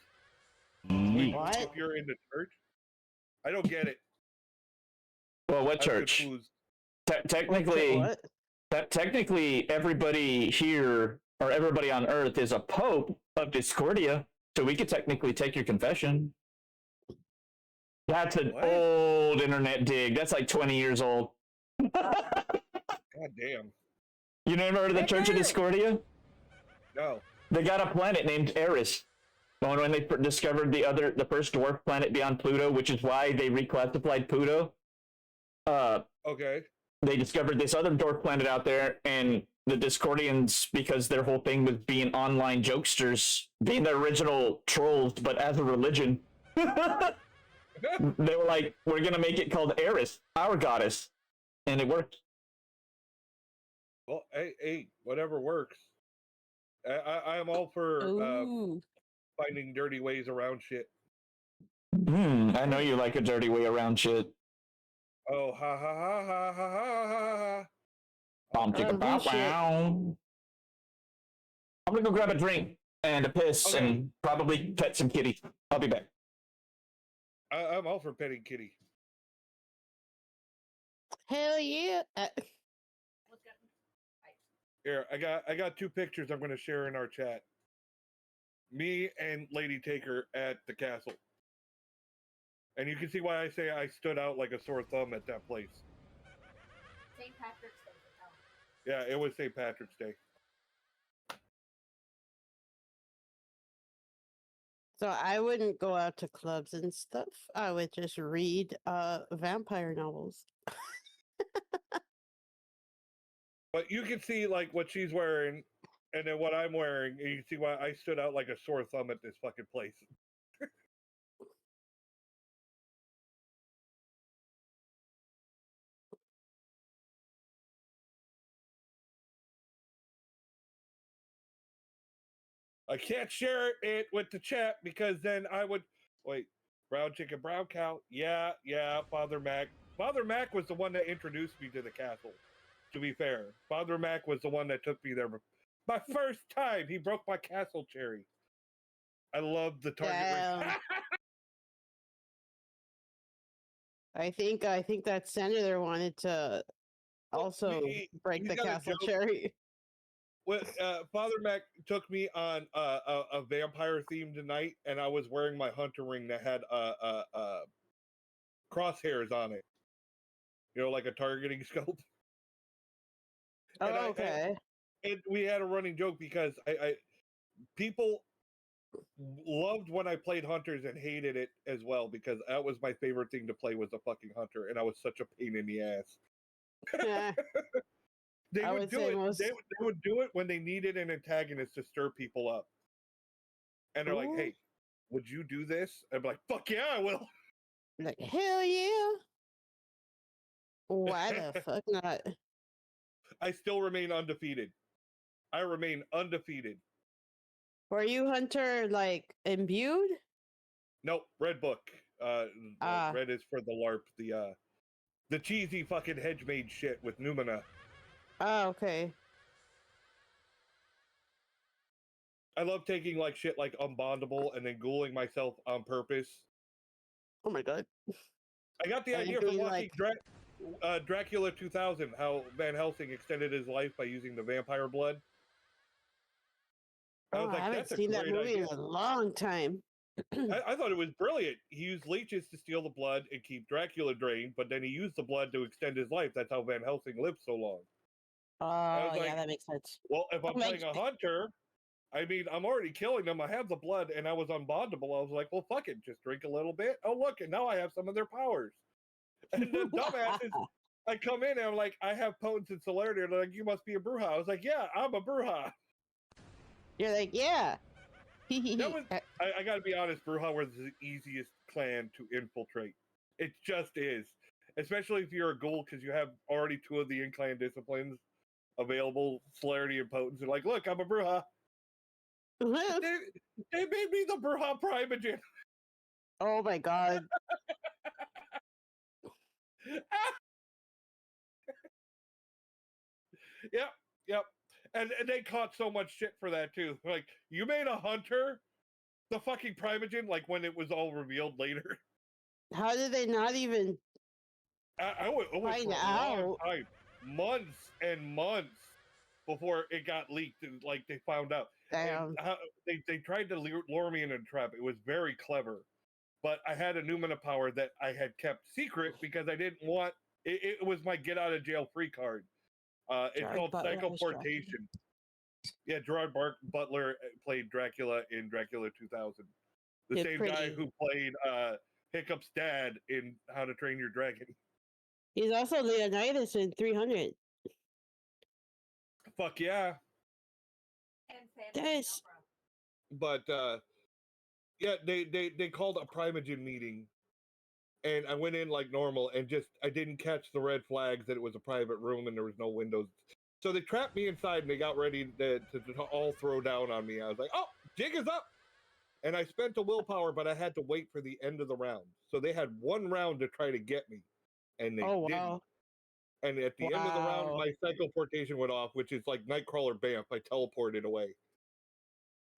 Wait, What? if you're in the church? I don't get it. Well, what I'm church? confused. Technically, everybody here or everybody on Earth is a pope of Discordia, so we could technically take your confession. That's an old internet dig. That's like 20 years old. God damn. You never heard of the Church of Discordia? No. They got a planet named Eris. When they discovered the first dwarf planet beyond Pluto, which is why they reclassified Pluto. Okay. They discovered this other dwarf planet out there, and the Discordians, because their whole thing was being online jokesters, being the original trolls, but as a religion, they were like, we're going to make it called Eris, our goddess. And it worked. Well, hey, whatever works. I'm all for finding dirty ways around shit. I know you like a dirty way around shit. Oh, ha ha ha ha ha ha ha. I'm gonna go grab a drink and a piss and probably pet some kitties. I'll be back. I'm all for petting kitty. Hell yeah. Here, I got two pictures I'm gonna share in our chat. Me and Lady Taker at the castle. And you can see why I say I stood out like a sore thumb at that place. St. Patrick's Day. Yeah, it was St. Patrick's Day. So I wouldn't go out to clubs and stuff. I would just read vampire novels. But you can see like what she's wearing and then what I'm wearing, and you can see why I stood out like a sore thumb at this fucking place. I can't share it with the chat because then I would wait. Brown chicken, brown cow. Yeah, Father Mac. Father Mac was the one that introduced me to the castle. To be fair, Father Mac was the one that took me there. My first time, he broke my castle cherry. I love the target. I think that senator wanted to also break the castle cherry. Well, Father Mac took me on a vampire themed night, and I was wearing my hunter ring that had crosshairs on it. You know, like a targeting scope. Oh, okay. we had a running joke because people loved when I played hunters and hated it as well because that was my favorite thing to play was a fucking hunter, and I was such a pain in the ass. They would do it. They would do it when they needed an antagonist to stir people up, and they're like, "Hey, would you do this?" I'm like, "Fuck yeah, I will." Like, hell yeah. Why the fuck not? I still remain undefeated. I remain undefeated. Were you hunter like imbued? Nope, red book. Red is for the LARP. The cheesy fucking hedge mage shit with Numina. Oh, okay. I love taking like shit like Unbondable and then ghouling myself on purpose. Oh my god. I got the idea for watching Dracula 2000, how Van Helsing extended his life by using the vampire blood. I was like, haven't seen that movie in a long time. I thought it was brilliant. He used leeches to steal the blood and keep Dracula drained, but then he used the blood to extend his life. That's how Van Helsing lived so long. Oh, yeah, that makes sense. Well, if I'm playing a hunter, I mean, I'm already killing them. I have the blood, and I was unbondable. I was like, well, fuck it. Just drink a little bit. Oh, look, and now I have some of their powers. And then dumbasses, I come in, and I'm like, I have potence and celerity. And they're like, you must be a Bruja. I was like, yeah, I'm a Bruja. You're like, yeah. I got to be honest, Bruja was the easiest clan to infiltrate. It just is. Especially if you're a ghoul, because you have already two of the in-clan disciplines available, celerity and potence. They're like, look, I'm a Bruja. They made me the Bruja Primogen. Oh my god. Yep. And they caught so much shit for that too. Like, you made a hunter the fucking Primogen, like when it was all revealed later. How did they not even it was find for out? a long time, months and months before it got leaked, and like they found out. Damn. They tried to lure me in a trap. It was very clever, but I had a Numina power that I had kept secret because I didn't want. It was my get out of jail free card. It's called Psychoportation. Yeah, Gerard Butler played Dracula in Dracula 2000. The same guy who played Hiccup's dad in How to Train Your Dragon. He's also Leonidas in 300. Fuck yeah. Yes. But yeah, they called a Primogen meeting, and I went in like normal, and I didn't catch the red flags that it was a private room and there was no windows. So they trapped me inside, and they got ready to all throw down on me. I was like, oh, jig is up! And I spent a willpower, but I had to wait for the end of the round. So they had one round to try to get me, and they didn't. And at the end of the round, my Psychoportation went off, which is like Nightcrawler Bamf. I teleported away.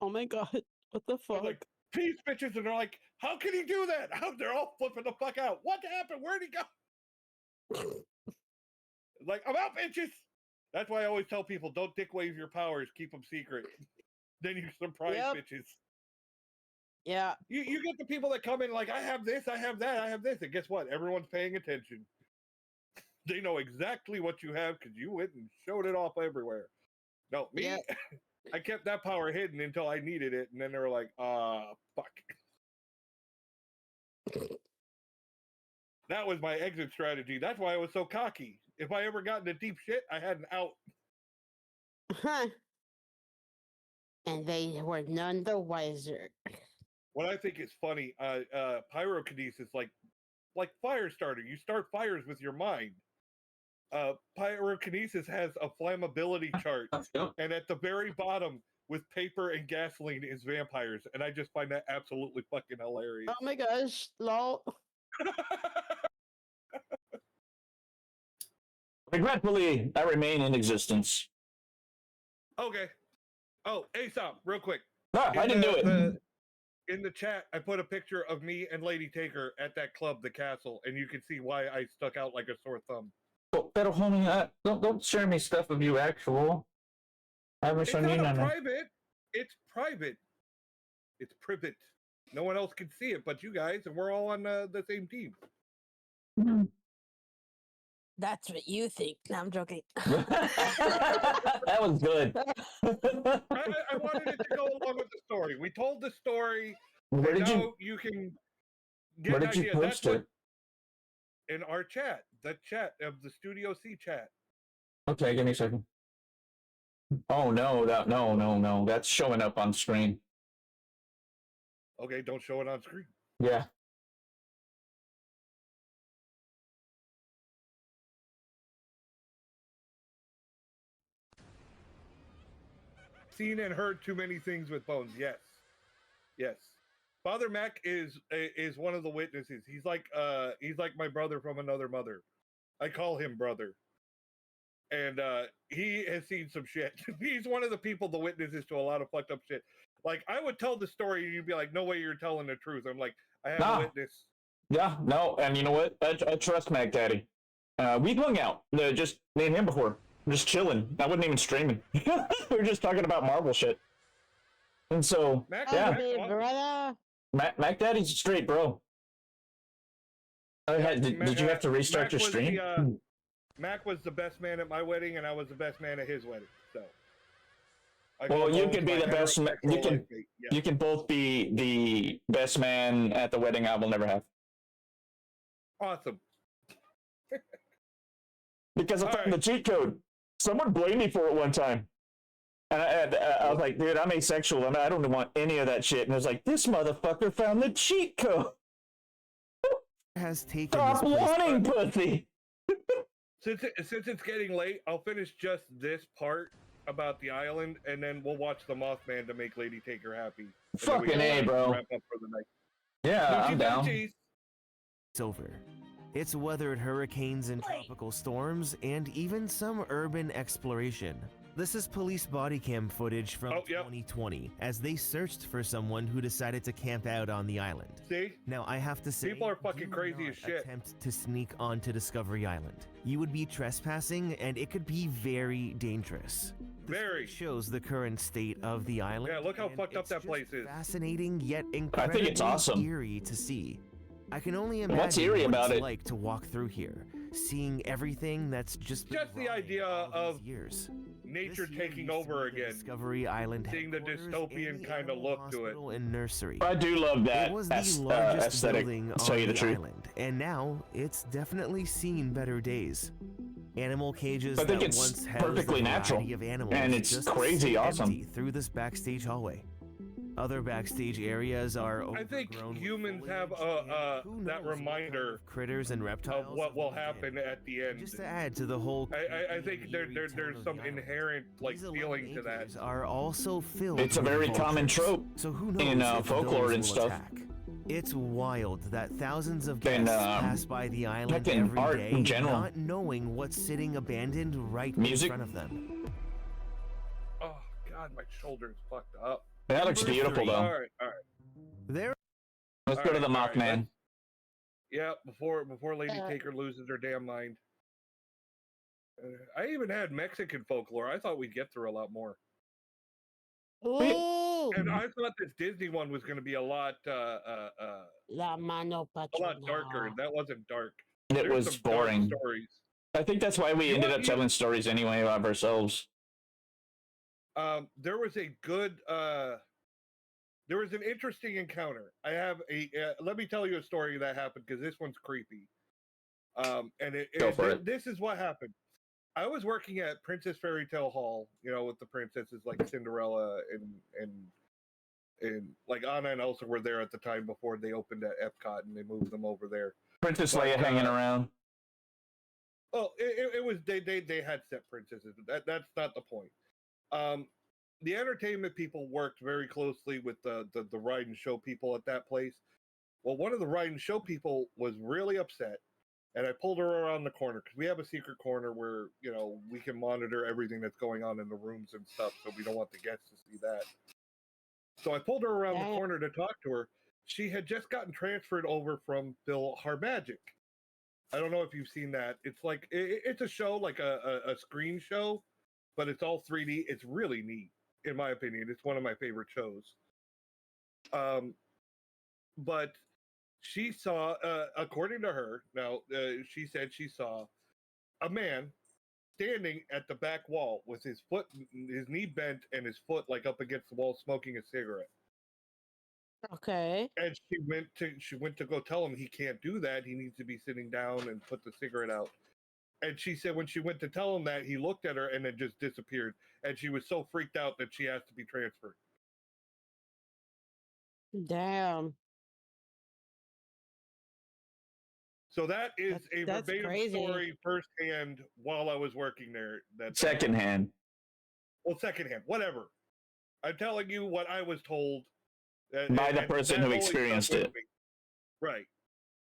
Oh my god, what the fuck? I'm like, peace, bitches, and they're like, how can he do that? They're all flipping the fuck out. What happened? Where'd he go? Like, I'm out, bitches! That's why I always tell people, don't dick wave your powers, keep them secret. Then you surprise bitches. Yeah. You get the people that come in like, I have this, I have that, I have this. And guess what? Everyone's paying attention. They know exactly what you have because you went and showed it off everywhere. No, me, I kept that power hidden until I needed it. And then they were like, fuck. That was my exit strategy. That's why I was so cocky. If I ever got into deep shit, I had an out. Huh. And they were none the wiser. What I think is funny, pyrokinesis, like Firestarter, you start fires with your mind. Pyrokinesis has a flammability chart, and at the very bottom, with paper and gasoline, is vampires, and I just find that absolutely fucking hilarious. Oh my gosh, lol. Regretfully, I remain in existence. Okay. Oh, Aesop, real quick. I didn't do it. In the chat, I put a picture of me and Lady Taker at that club, the castle, and you can see why I stuck out like a sore thumb. Pero homie, don't share me stuff of you actual. It's not private. It's private. It's private. No one else can see it but you guys, and we're all on the same team. That's what you think. No, I'm joking. That was good. I wanted it to go along with the story. We told the story. Where and did now you? can get Where an did you idea. post That's it? what in our chat, the chat of the Studio C chat. Okay, give me a second. Oh no, no. That's showing up on screen. Okay, don't show it on screen. Yeah. Seen and heard too many things with Bones. Yes, yes. Father Mac is one of the witnesses. He's like my brother from another mother. I call him brother. And he has seen some shit. He's one of the people, the witnesses to a lot of fucked up shit. Like, I would tell the story and you'd be like, no way you're telling the truth. I'm like, I have a witness. Yeah, no, and you know what? I trust Mac Daddy. We've hung out, just me and him before, just chilling. I wasn't even streaming. We were just talking about Marvel shit. And so, Mac, yeah, Mac Daddy's a straight bro. Did you have to restart your stream? Mac was the best man at my wedding, and I was the best man at his wedding. So, well, you can be the best. You can both be the best man at the wedding I will never have. Awesome. Because I found the cheat code. Someone blamed me for it one time. And I was like, dude, I'm asexual. I don't want any of that shit. And it was like, this motherfucker found the cheat code. Has taken Stop wanting pussy. Since it's getting late, I'll finish just this part about the island, and then we'll watch the Mothman to make Lady Taker happy. Fucking A, bro. Wrap up for the night. Yeah, I'm down. It's over. It's weathered hurricanes and tropical storms, and even some urban exploration. This is police body cam footage from 2020 as they searched for someone who decided to camp out on the island. See? Now I have to say, people are fucking crazy as shit. Attempt to sneak onto Discovery Island. You would be trespassing, and it could be very dangerous. This shows the current state of the island. Yeah, look how fucked up that place is. Fascinating yet I incredibly think it's awesome. eerie to see. I can only imagine What's eerie what about it's it? like to walk through here, seeing everything that's just the idea of years. Nature taking over again. Discovery Island, seeing the dystopian kind of look to it. And nursery. I do love that It was the largest aesthetic, building to tell you on the the truth. island, and now it's definitely seen better days. Animal cages I think that it's once housed perfectly a natural, variety of animals and it's just crazy sit awesome. empty through this backstage hallway. Other backstage areas are I think overgrown with humans have that reminder critters and reptiles of what will happen at the end. Just to add to the whole, I think there's some inherent like feeling to that. are also filled. It's a with very common vultures. trope So who knows in if folklore those and will stuff. attack. It's wild that thousands of And, guests pass by the island fucking every art day, in general. not knowing what's sitting abandoned right Music. in front of them. Oh God, my shoulder's fucked up. That looks Number beautiful, three. though. All right. There. Let's go to the Mothman. Yeah, before Lady Taker loses her damn mind. I even had Mexican folklore. I thought we'd get through a lot more. Ooh. And I thought this Disney one was going to be a lot La mano a lot patrona. darker. That wasn't dark. It There's was some dark boring. stories. I think that's why we ended up telling stories anyway of ourselves. There was a good there was an interesting encounter. I have a let me tell you a story that happened because this one's creepy. And Go for it. This is what happened. I was working at Princess Fairy Tale Hall, you know, with the princesses like Cinderella and like Anna and Elsa were there at the time before they opened at Epcot and they moved them over there. Princess Leia hanging around. Oh, it was they had set princesses. That's not the point. The entertainment people worked very closely with the ride and show people at that place. Well, one of the ride and show people was really upset, and I pulled her around the corner because we have a secret corner where, you know, we can monitor everything that's going on in the rooms and stuff, so we don't want the guests to see that. So I pulled her around the corner to talk to her. She had just gotten transferred over from Bill Harmagic. I don't know if you've seen that. It's like it's a show, like a screen show, but it's all 3D. It's really neat, in my opinion. It's one of my favorite shows. But she saw, according to her, now she said she saw a man standing at the back wall with his knee bent and his foot like up against the wall, smoking a cigarette. Okay. And she went to go tell him he can't do that. He needs to be sitting down and put the cigarette out. And she said when she went to tell him that, he looked at her and then just disappeared. And she was so freaked out that she has to be transferred. Damn. So that is that's verbatim crazy. story firsthand while I was working there. That Secondhand. Well, secondhand, whatever. I'm telling you what I was told. By the person who experienced it. Right.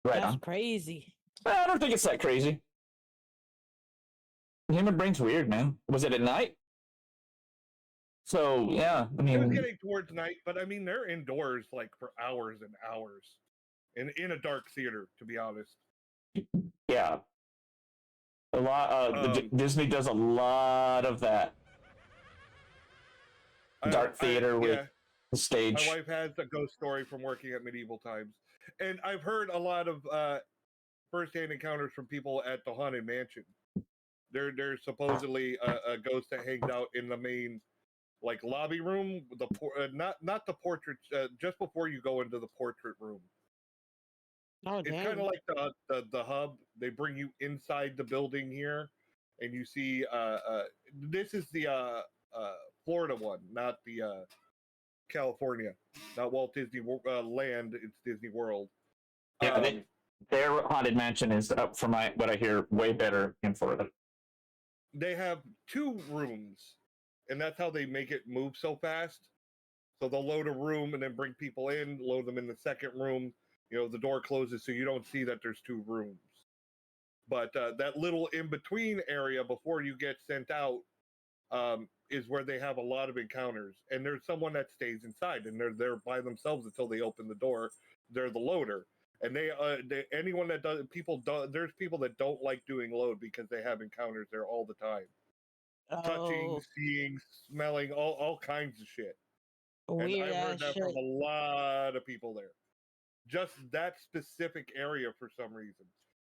Right. That's crazy. I don't think it's that crazy. The human brain's weird, man. Was it at night? So, yeah, I mean... It was getting towards night, but I mean, they're indoors like for hours and hours. In a dark theater, to be honest. Yeah. A lot, Disney does a lot of that. Dark theater with the stage. My wife has a ghost story from working at medieval times. And I've heard a lot of first-hand encounters from people at the Haunted Mansion. There's supposedly a ghost that hangs out in the main like lobby room, not the portrait, just before you go into the portrait room. Oh, it's kind of like the hub. They bring you inside the building here, and you see. This is the Florida one, not the California, not Walt Disney Land. It's Disney World. Yeah, their Haunted Mansion is up from what I hear way better in Florida. They have 2 rooms, and that's how they make it move so fast. So they'll load a room and then bring people in, load them in the second room. You know, the door closes so you don't see that there's 2 rooms. But that little in-between area before you get sent out is where they have a lot of encounters. And there's someone that stays inside, and they're there by themselves until they open the door. They're the loader. And anyone that does, there's people that don't like doing load because they have encounters there all the time. Touching, seeing, smelling, all kinds of shit. Weird and I've heard that shit. from a lot of people there. Just that specific area for some reason.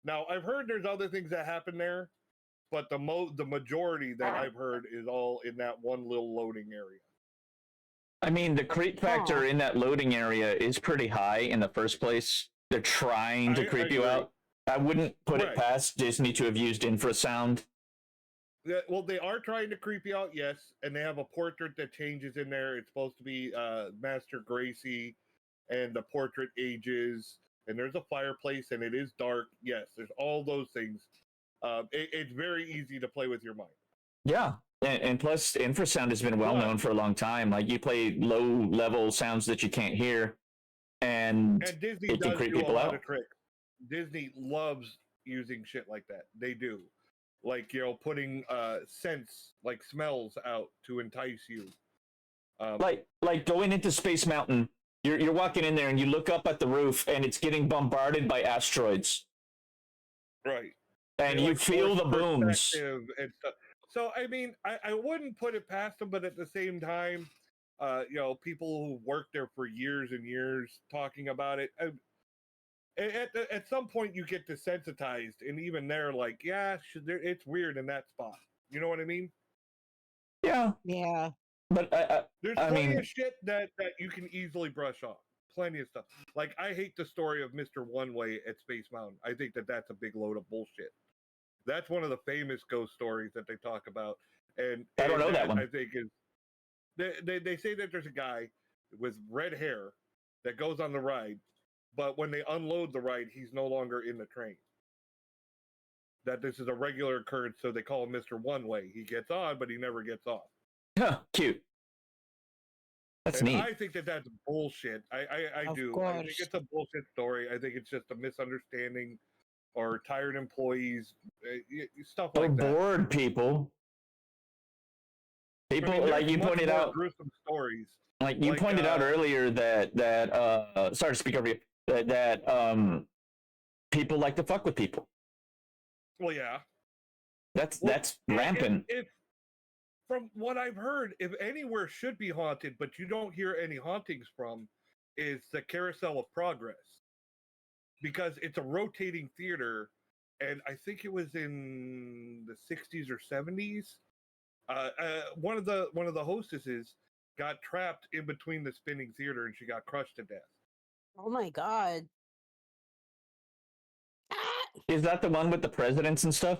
Now, I've heard there's other things that happen there, but the majority that I've heard is all in that one little loading area. I mean, the creep factor in that loading area is pretty high in the first place. They're trying to creep you out. I wouldn't put it past Disney to have used infrasound. Yeah, well, they are trying to creep you out, yes, and they have a portrait that changes in there. It's supposed to be Master Gracie, and the portrait ages, and there's a fireplace, and it is dark. Yes, there's all those things. It's very easy to play with your mind. Yeah, and plus, infrasound has been well known for a long time. Like, you play low-level sounds that you can't hear, and Disney it can does creep do a people lot out. of tricks. Disney loves using shit like that. They do. Like, you know, putting scents, like smells out to entice you. Like going into Space Mountain, you're walking in there and you look up at the roof and it's getting bombarded by asteroids. Right. And you feel the booms. And stuff. So, I mean, I wouldn't put it past them, but at the same time, you know, people who worked there for years and years talking about it, at some point you get desensitized, and even they're like, yeah, it's weird in that spot. You know what I mean? Yeah. Yeah. But there's plenty of shit that you can easily brush off. Plenty of stuff. Like, I hate the story of Mr. One Way at Space Mountain. I think that's a big load of bullshit. That's one of the famous ghost stories that they talk about. And I don't know that one. I think is they say that there's a guy with red hair that goes on the ride, but when they unload the ride, he's no longer in the train. That this is a regular occurrence, so they call him Mr. One Way. He gets on, but he never gets off. Huh, cute. That's neat. I think that's bullshit. I do. Course. I think it's a bullshit story. I think it's just a misunderstanding or tired employees, stuff like that. Or bored people. People, I mean, like you pointed out, gruesome stories. Like you pointed out earlier that sorry to speak over you, that people like to fuck with people. Well, yeah. That's rampant. If from what I've heard, if anywhere should be haunted, but you don't hear any hauntings from, is the Carousel of Progress. Because it's a rotating theater and I think it was in the 60s or 70s. One of the hostesses got trapped in between the spinning theater, and she got crushed to death. Oh my god! Is that the one with the presidents and stuff?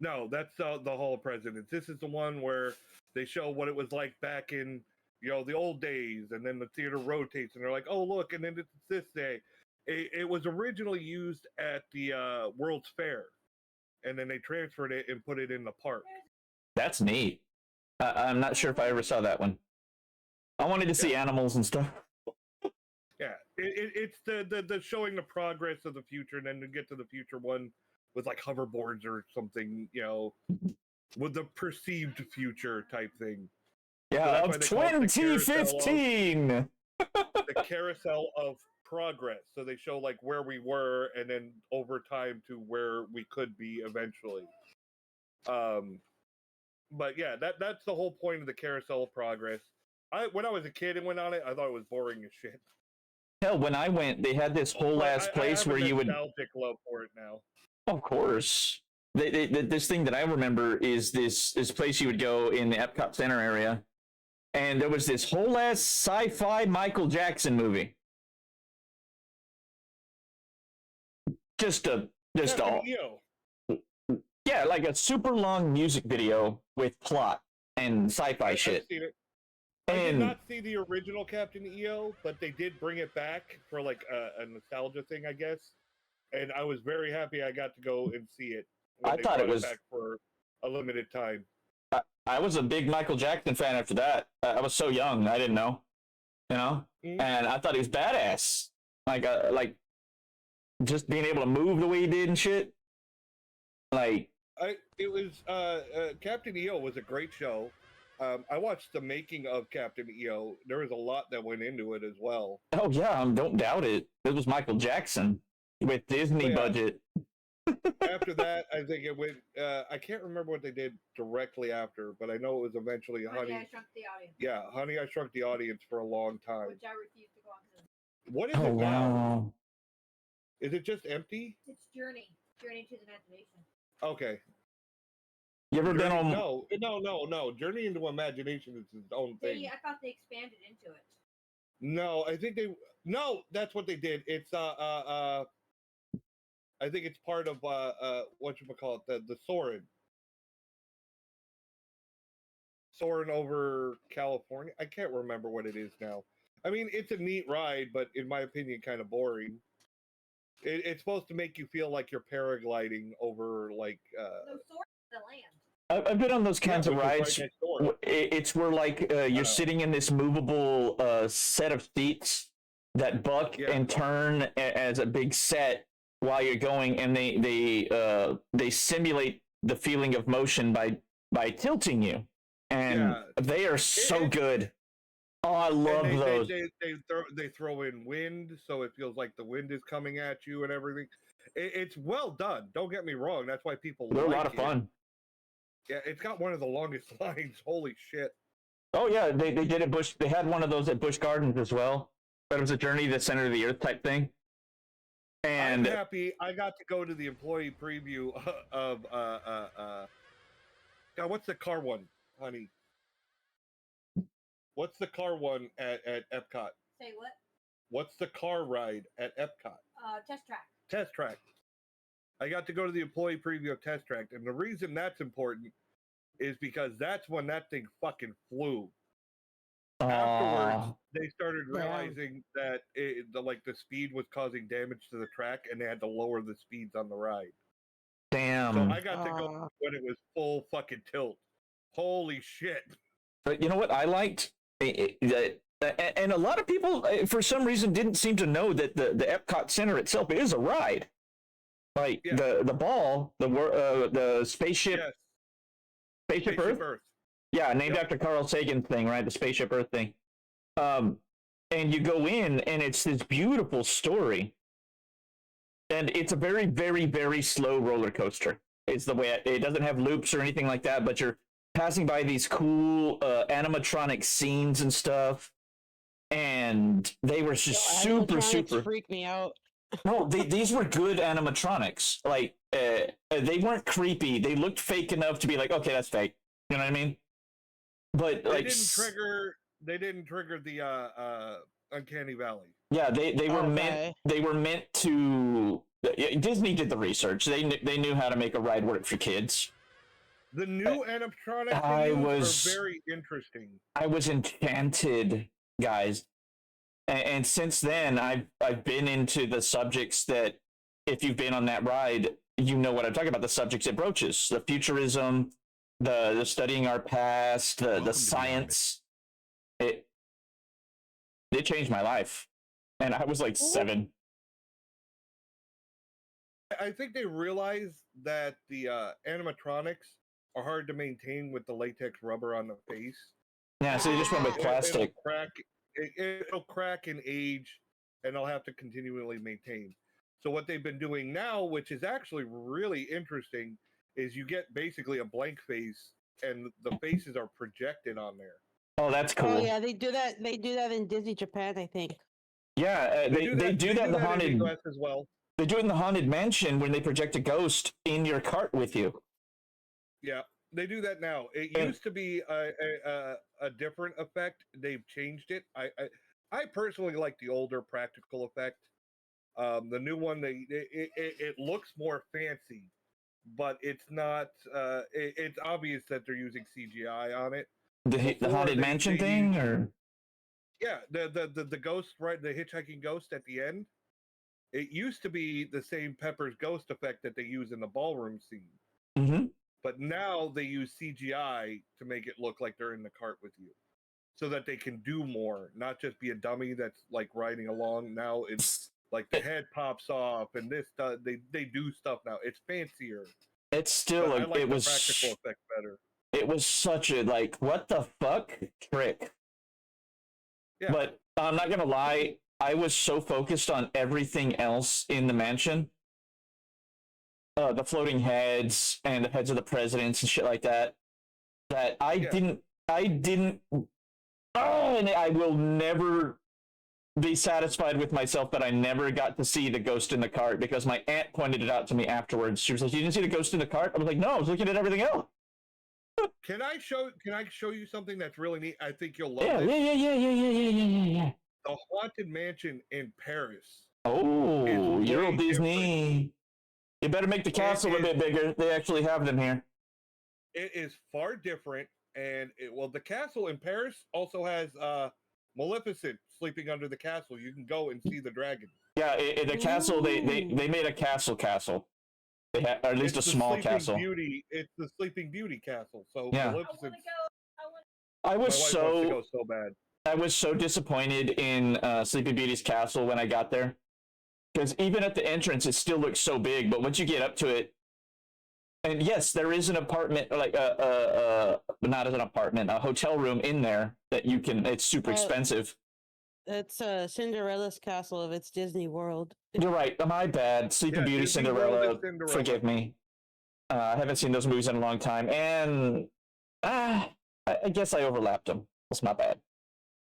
No, that's the Hall of Presidents. This is the one where they show what it was like back in the old days, and then the theater rotates, and they're like, oh look, and then it's this day. It was originally used at the World's Fair, and then they transferred it and put it in the park. That's neat. I'm not sure if I ever saw that one. I wanted to see animals and stuff. Yeah, it's the showing the progress of the future, and then to get to the future one with like hoverboards or something, with the perceived future type thing. Yeah, of 2015. The carousel of progress. So they show like where we were, and then over time to where we could be eventually. But yeah, that's the whole point of the carousel of progress. When I was a kid and went on it, I thought it was boring as shit. Hell, when I went, they had this whole ass place where you would. Nostalgic love for it now. Of course, this thing that I remember is this place you would go in the Epcot Center area, and there was this whole ass sci-fi Michael Jackson movie. Just all. Yeah, like a super long music video with plot and sci-fi shit. I've seen it. I did not see the original Captain EO, but they did bring it back for like a nostalgia thing, I guess. And I was very happy I got to go and see it. I thought it was back for a limited time. I was a big Michael Jackson fan after that. I was so young, I didn't know, and I thought he was badass. Like just being able to move the way he did and shit. Like Captain EO was a great show. I watched the making of Captain EO. There was a lot that went into it as well. Oh yeah, don't doubt it. It was Michael Jackson with Disney budget. After that, I think it went. I can't remember what they did directly after, but I know it was eventually Honey, I Shrunk the Audience. Yeah, Honey, I Shrunk the Audience for a long time. Which I refuse to go on to. What is it now? Is it just empty? It's Journey to the Imagination. Okay. You ever been on? No. Journey into Imagination is its own thing. I thought they expanded into it. No, I think they. No, that's what they did. It's I think it's part of whatchamacallit, the Soarin'. Soarin' over California. I can't remember what it is now. I mean, it's a neat ride, but in my opinion, kind of boring. It's supposed to make you feel like you're paragliding over like. No, Soarin's the land. I've been on those kinds of rides. Right, it's where like you're sitting in this movable set of seats that buck and turn as a big set while you're going, and they simulate the feeling of motion by tilting you, and they are so good. Oh, I love those. They throw in wind, so it feels like the wind is coming at you and everything. It's well done. Don't get me wrong. That's why people. They're a lot of fun. Yeah, it's got one of the longest lines. Holy shit. Oh yeah, they did it. They had one of those at Busch Gardens as well. But it was a Journey to the Center of the Earth type thing. And I'm happy I got to go to the employee preview of God, what's the car one, honey? What's the car one at Epcot? Say what? What's the car ride at Epcot? Test Track. Test Track. I got to go to the employee preview of Test Track, and the reason that's important is because that's when that thing fucking flew. Afterwards, they started realizing that the speed was causing damage to the track, and they had to lower the speeds on the ride. Damn. So I got to go when it was full fucking tilt. Holy shit. But you know what I liked? And a lot of people, for some reason, didn't seem to know that the Epcot Center itself is a ride. Like the ball, the spaceship, spaceship Earth? Yeah, named after Carl Sagan's thing, right? The Spaceship Earth thing. And you go in, and it's this beautiful story. And it's a very, very, very slow roller coaster. It's the way it doesn't have loops or anything like that, but you're passing by these cool animatronic scenes and stuff. And they were just super freak me out. No, these were good animatronics. Like, they weren't creepy. They looked fake enough to be like, okay, that's fake. You know what I mean? But they like, didn't trigger. They didn't trigger the uncanny valley. yeah, they were meant. They were meant to. Disney did the research. They knew how to make a ride work for kids. The new animatronics are very interesting. I was enchanted, guys. And since then, I've been into the subjects that, if you've been on that ride, you know what I'm talking about. The subjects it broaches: the futurism, the studying our past, the science. It changed my life, and I was like 7. I think they realized that the animatronics are hard to maintain with the latex rubber on the face. Yeah, so they just went with plastic. It'll crack and age, and they'll have to continually maintain. So what they've been doing now, which is actually really interesting, is you get basically a blank face, and the faces are projected on there. Oh, that's cool. Oh yeah, they do that. They do that in Disney Japan, I think. Yeah, they do that in the haunted. In the US as well. They do it in the haunted mansion when they project a ghost in your cart with you. Yeah, they do that now. It used to be a different effect. They've changed it. I personally like the older practical effect. The new one, it looks more fancy, but it's not. It's obvious that they're using CGI on it. The haunted mansion thing, or yeah, the ghost, right? The hitchhiking ghost at the end. It used to be the same Pepper's ghost effect that they use in the ballroom scene. Mm-hmm. But now they use CGI to make it look like they're in the cart with you, so that they can do more, not just be a dummy that's like riding along. Now it's like the head pops off, and this they do stuff now. It's fancier. It's still I like it the was practical effect better. It was such a like what the fuck trick. Yeah. But I'm not gonna lie, I was so focused on everything else in the mansion. The floating heads and the heads of the presidents and shit like that. That I didn't. Oh, and I will never be satisfied with myself that I never got to see the ghost in the cart, because my aunt pointed it out to me afterwards. She was like, "You didn't see the ghost in the cart?" I was like, "No, I was looking at everything else." Can I show you something that's really neat? I think you'll love Yeah, it. Yeah. The Haunted Mansion in Paris. Oh, Euro Disney. You better make the castle a bit bigger. They actually have them here. It is far different, and the castle in Paris also has Maleficent sleeping under the castle. You can go and see the dragon. Yeah, the castle. They made a castle. They had, or at least a small castle. It's the Sleeping Beauty castle. So yeah. Maleficent. I was wants to go so bad. I was so disappointed in Sleeping Beauty's castle when I got there, because even at the entrance it still looks so big, but once you get up to it, and yes, there is an apartment, like not as an apartment, a hotel room in there that you can. It's super expensive. It's Cinderella's castle if it's Disney World. You're right. My bad. Sleeping Beauty, Cinderella. Forgive me. I haven't seen those movies in a long time, and I guess I overlapped them. That's not bad.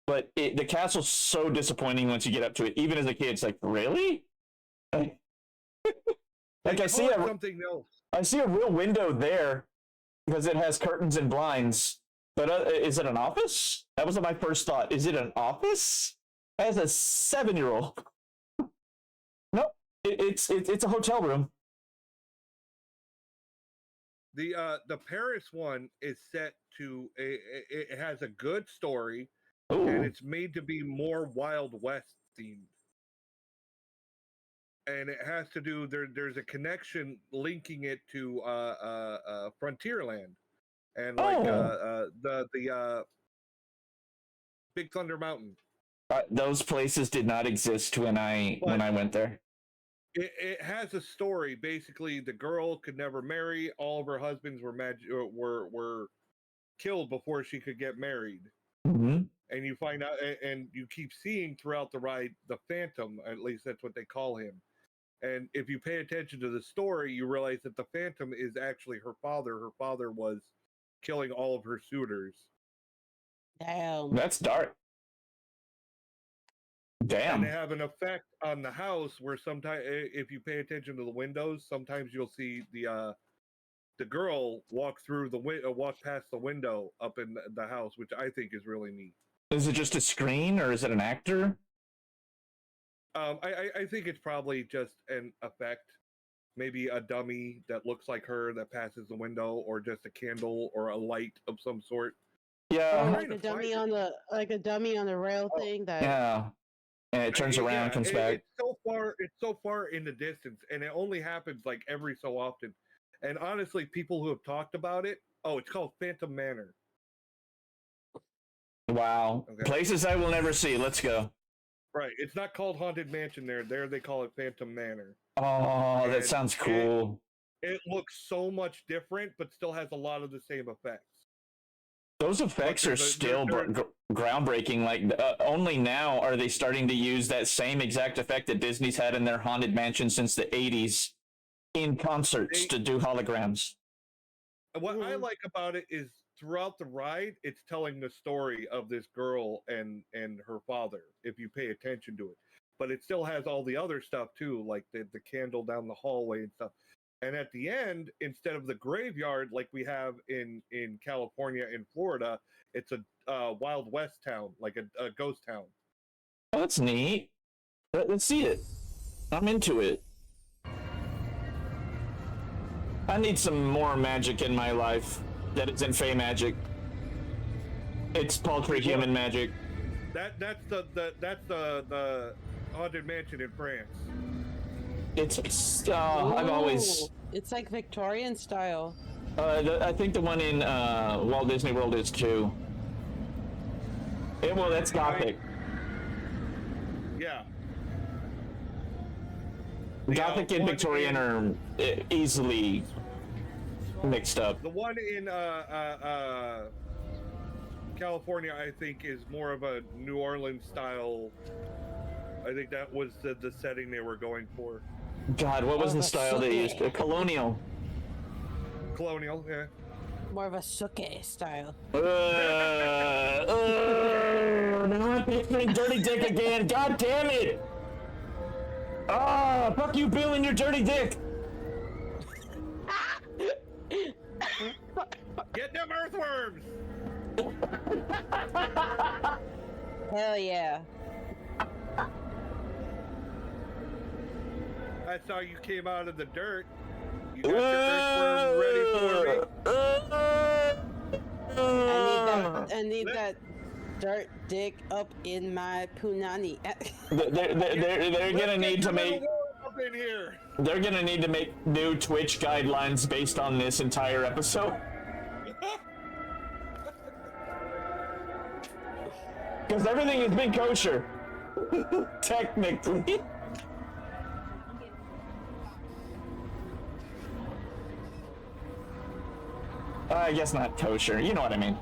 But the castle's so disappointing once you get up to it. Even as a kid, it's like, really? Like I see something else. I see a real window there because it has curtains and blinds. But is it an office? That was my first thought. Is it an office? As a 7-year-old. Nope. It's a hotel room. The Paris one is set to it has a good story. Ooh. And it's made to be more Wild West themed. And it has to do there's a connection linking it to Frontierland and like the Big Thunder Mountain. Those places did not exist when I went there. It has a story. Basically, the girl could never marry. All of her husbands were killed before she could get married. Mm-hmm. And you find out, and you keep seeing throughout the ride the Phantom. At least that's what they call him. And if you pay attention to the story, you realize that the Phantom is actually her father. Her father was killing all of her suitors. Damn. That's dark. Damn. And they have an effect on the house where sometimes, if you pay attention to the windows, sometimes you'll see the girl walk through the walk past the window up in the house, which I think is really neat. Is it just a screen or is it an actor? I think it's probably just an effect. Maybe a dummy that looks like her that passes the window, or just a candle or a light of some sort. Yeah. Like a dummy on the rail thing that. Yeah. And it turns around and comes back. It's so far in the distance, and it only happens like every so often. And honestly, people who have talked about it, it's called Phantom Manor. Wow. Okay. Places I will never see. Let's go. Right. It's not called Haunted Mansion there. There they call it Phantom Manor. Oh, that sounds cool. It looks so much different, but still has a lot of the same effects. Those effects are still groundbreaking. Like, only now are they starting to use that same exact effect that Disney's had in their Haunted Mansion since the 80s in concerts to do holograms. What I like about it is throughout the ride, it's telling the story of this girl and her father, if you pay attention to it. But it still has all the other stuff too, like the candle down the hallway and stuff. And at the end, instead of the graveyard like we have in California and Florida, it's a Wild West town, like a ghost town. Oh, that's neat. Let's see it. I'm into it. I need some more magic in my life that isn't Fey magic. It's paltry human magic. That's the Haunted Mansion in France. It's I've always. It's like Victorian style. I think the one in Walt Disney World is too. Well, that's Gothic. Yeah. Gothic and Victorian are easily mixed up. The one in California, I think, is more of a New Orleans style. I think that was the setting they were going for. God, what was the style they used? Colonial. Colonial, yeah. More of a suke style. Now I'm picturing Dirty Dick again. God damn it! Ah, fuck you, Bill, and your dirty dick. Get them earthworms! Hell yeah. I saw you came out of the dirt. You got your earthworm ready for me. I need that dirt dick up in my punani. They're gonna need to make. They're gonna need to make new Twitch guidelines based on this entire episode. Because everything has been kosher. Technically. I guess not kosher. You know what I mean.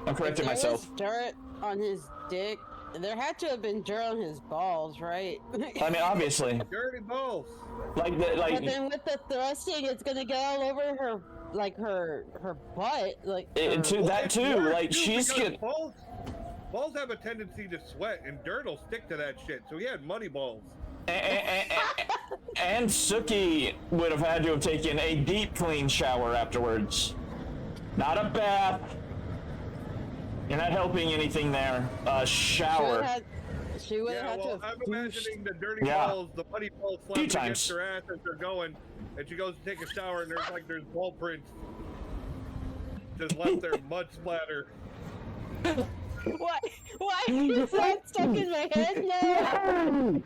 I'm correcting myself. There was dirt on his dick. There had to have been dirt on his balls, right? I mean, obviously. Dirty balls. Like. But then with the thrusting, it's gonna get all over her, like her butt, like. That too. Like she's good. Balls have a tendency to sweat, and dirt will stick to that shit. So he had muddy balls. And Suki would have had to have taken a deep clean shower afterwards. Not a bath. You're not helping anything there. A shower. She would have had to. I'm imagining the dirty balls, the muddy balls slapping against her ass as they're going, and she goes to take a shower, and there's ball prints just left there, mud splatter. Why is that stuck in my head now?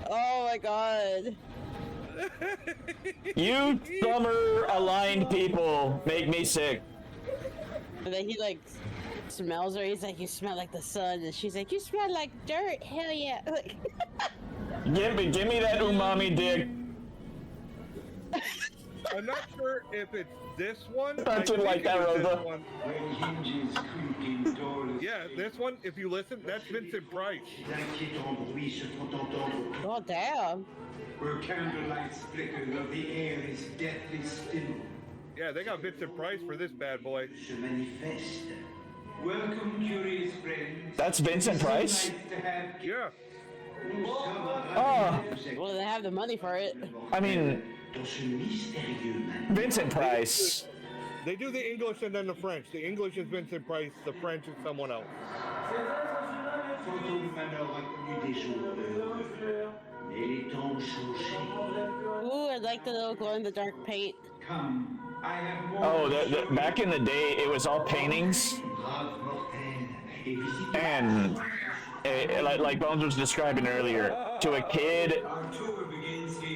Oh my god. You summer aligned people make me sick. And then he like smells her, he's like, you smell like the sun, and she's like, you smell like dirt, hell yeah. Give me that umami dick. I'm not sure if it's this one. I didn't like that, Rosa. Yeah, this one, if you listen, that's Vincent Price. Oh, damn. Where candlelights flicker, though the air is deathly still. Yeah, they got Vincent Price for this bad boy. Welcome, curious friends. That's Vincent Price? Yeah. Oh. Well, they have the money for it. I mean, Vincent Price. They do the English and then the French. The English is Vincent Price, the French is someone else. Ooh, I like the little glow-in-the-dark paint. Oh, back in the day, it was all paintings. And like Bones was describing earlier, to a kid,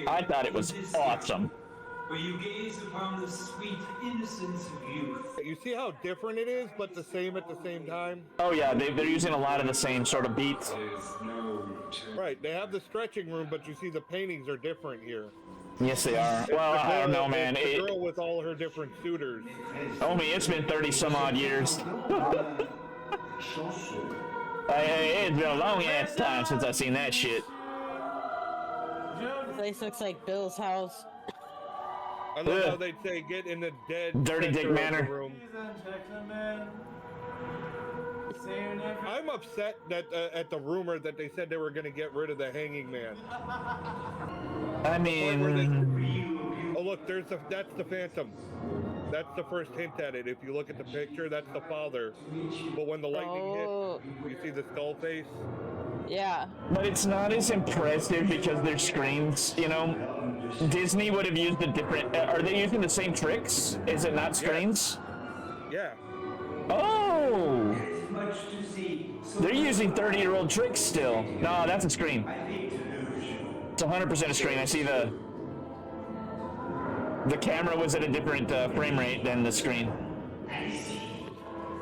I thought it was awesome. Where you gaze upon the sweet innocence of youth. You see how different it is, but the same at the same time? Oh yeah, they're using a lot of the same sort of beats. Right, they have the stretching room, but you see the paintings are different here. Yes, they are. Well, I don't know, man. The girl with all her different suitors. Homie, it's been 30 some odd years. It's been a long ass time since I've seen that shit. This place looks like Bill's house. I love how they'd say, get in the dead Dirty Dick Manor. Room. I'm upset that at the rumor that they said they were going to get rid of the hanging man. I mean... Oh look, that's the Phantom. That's the first hint at it. If you look at the picture, that's the father. But when the lightning hit, you see the skull face. Yeah. But it's not as impressive because they're screens, you know? Disney would have used a different... are they using the same tricks? Is it not screens? Yeah. Oh! They're using 30-year-old tricks still. No, that's a screen. It's 100% a screen. I see the camera was at a different frame rate than the screen.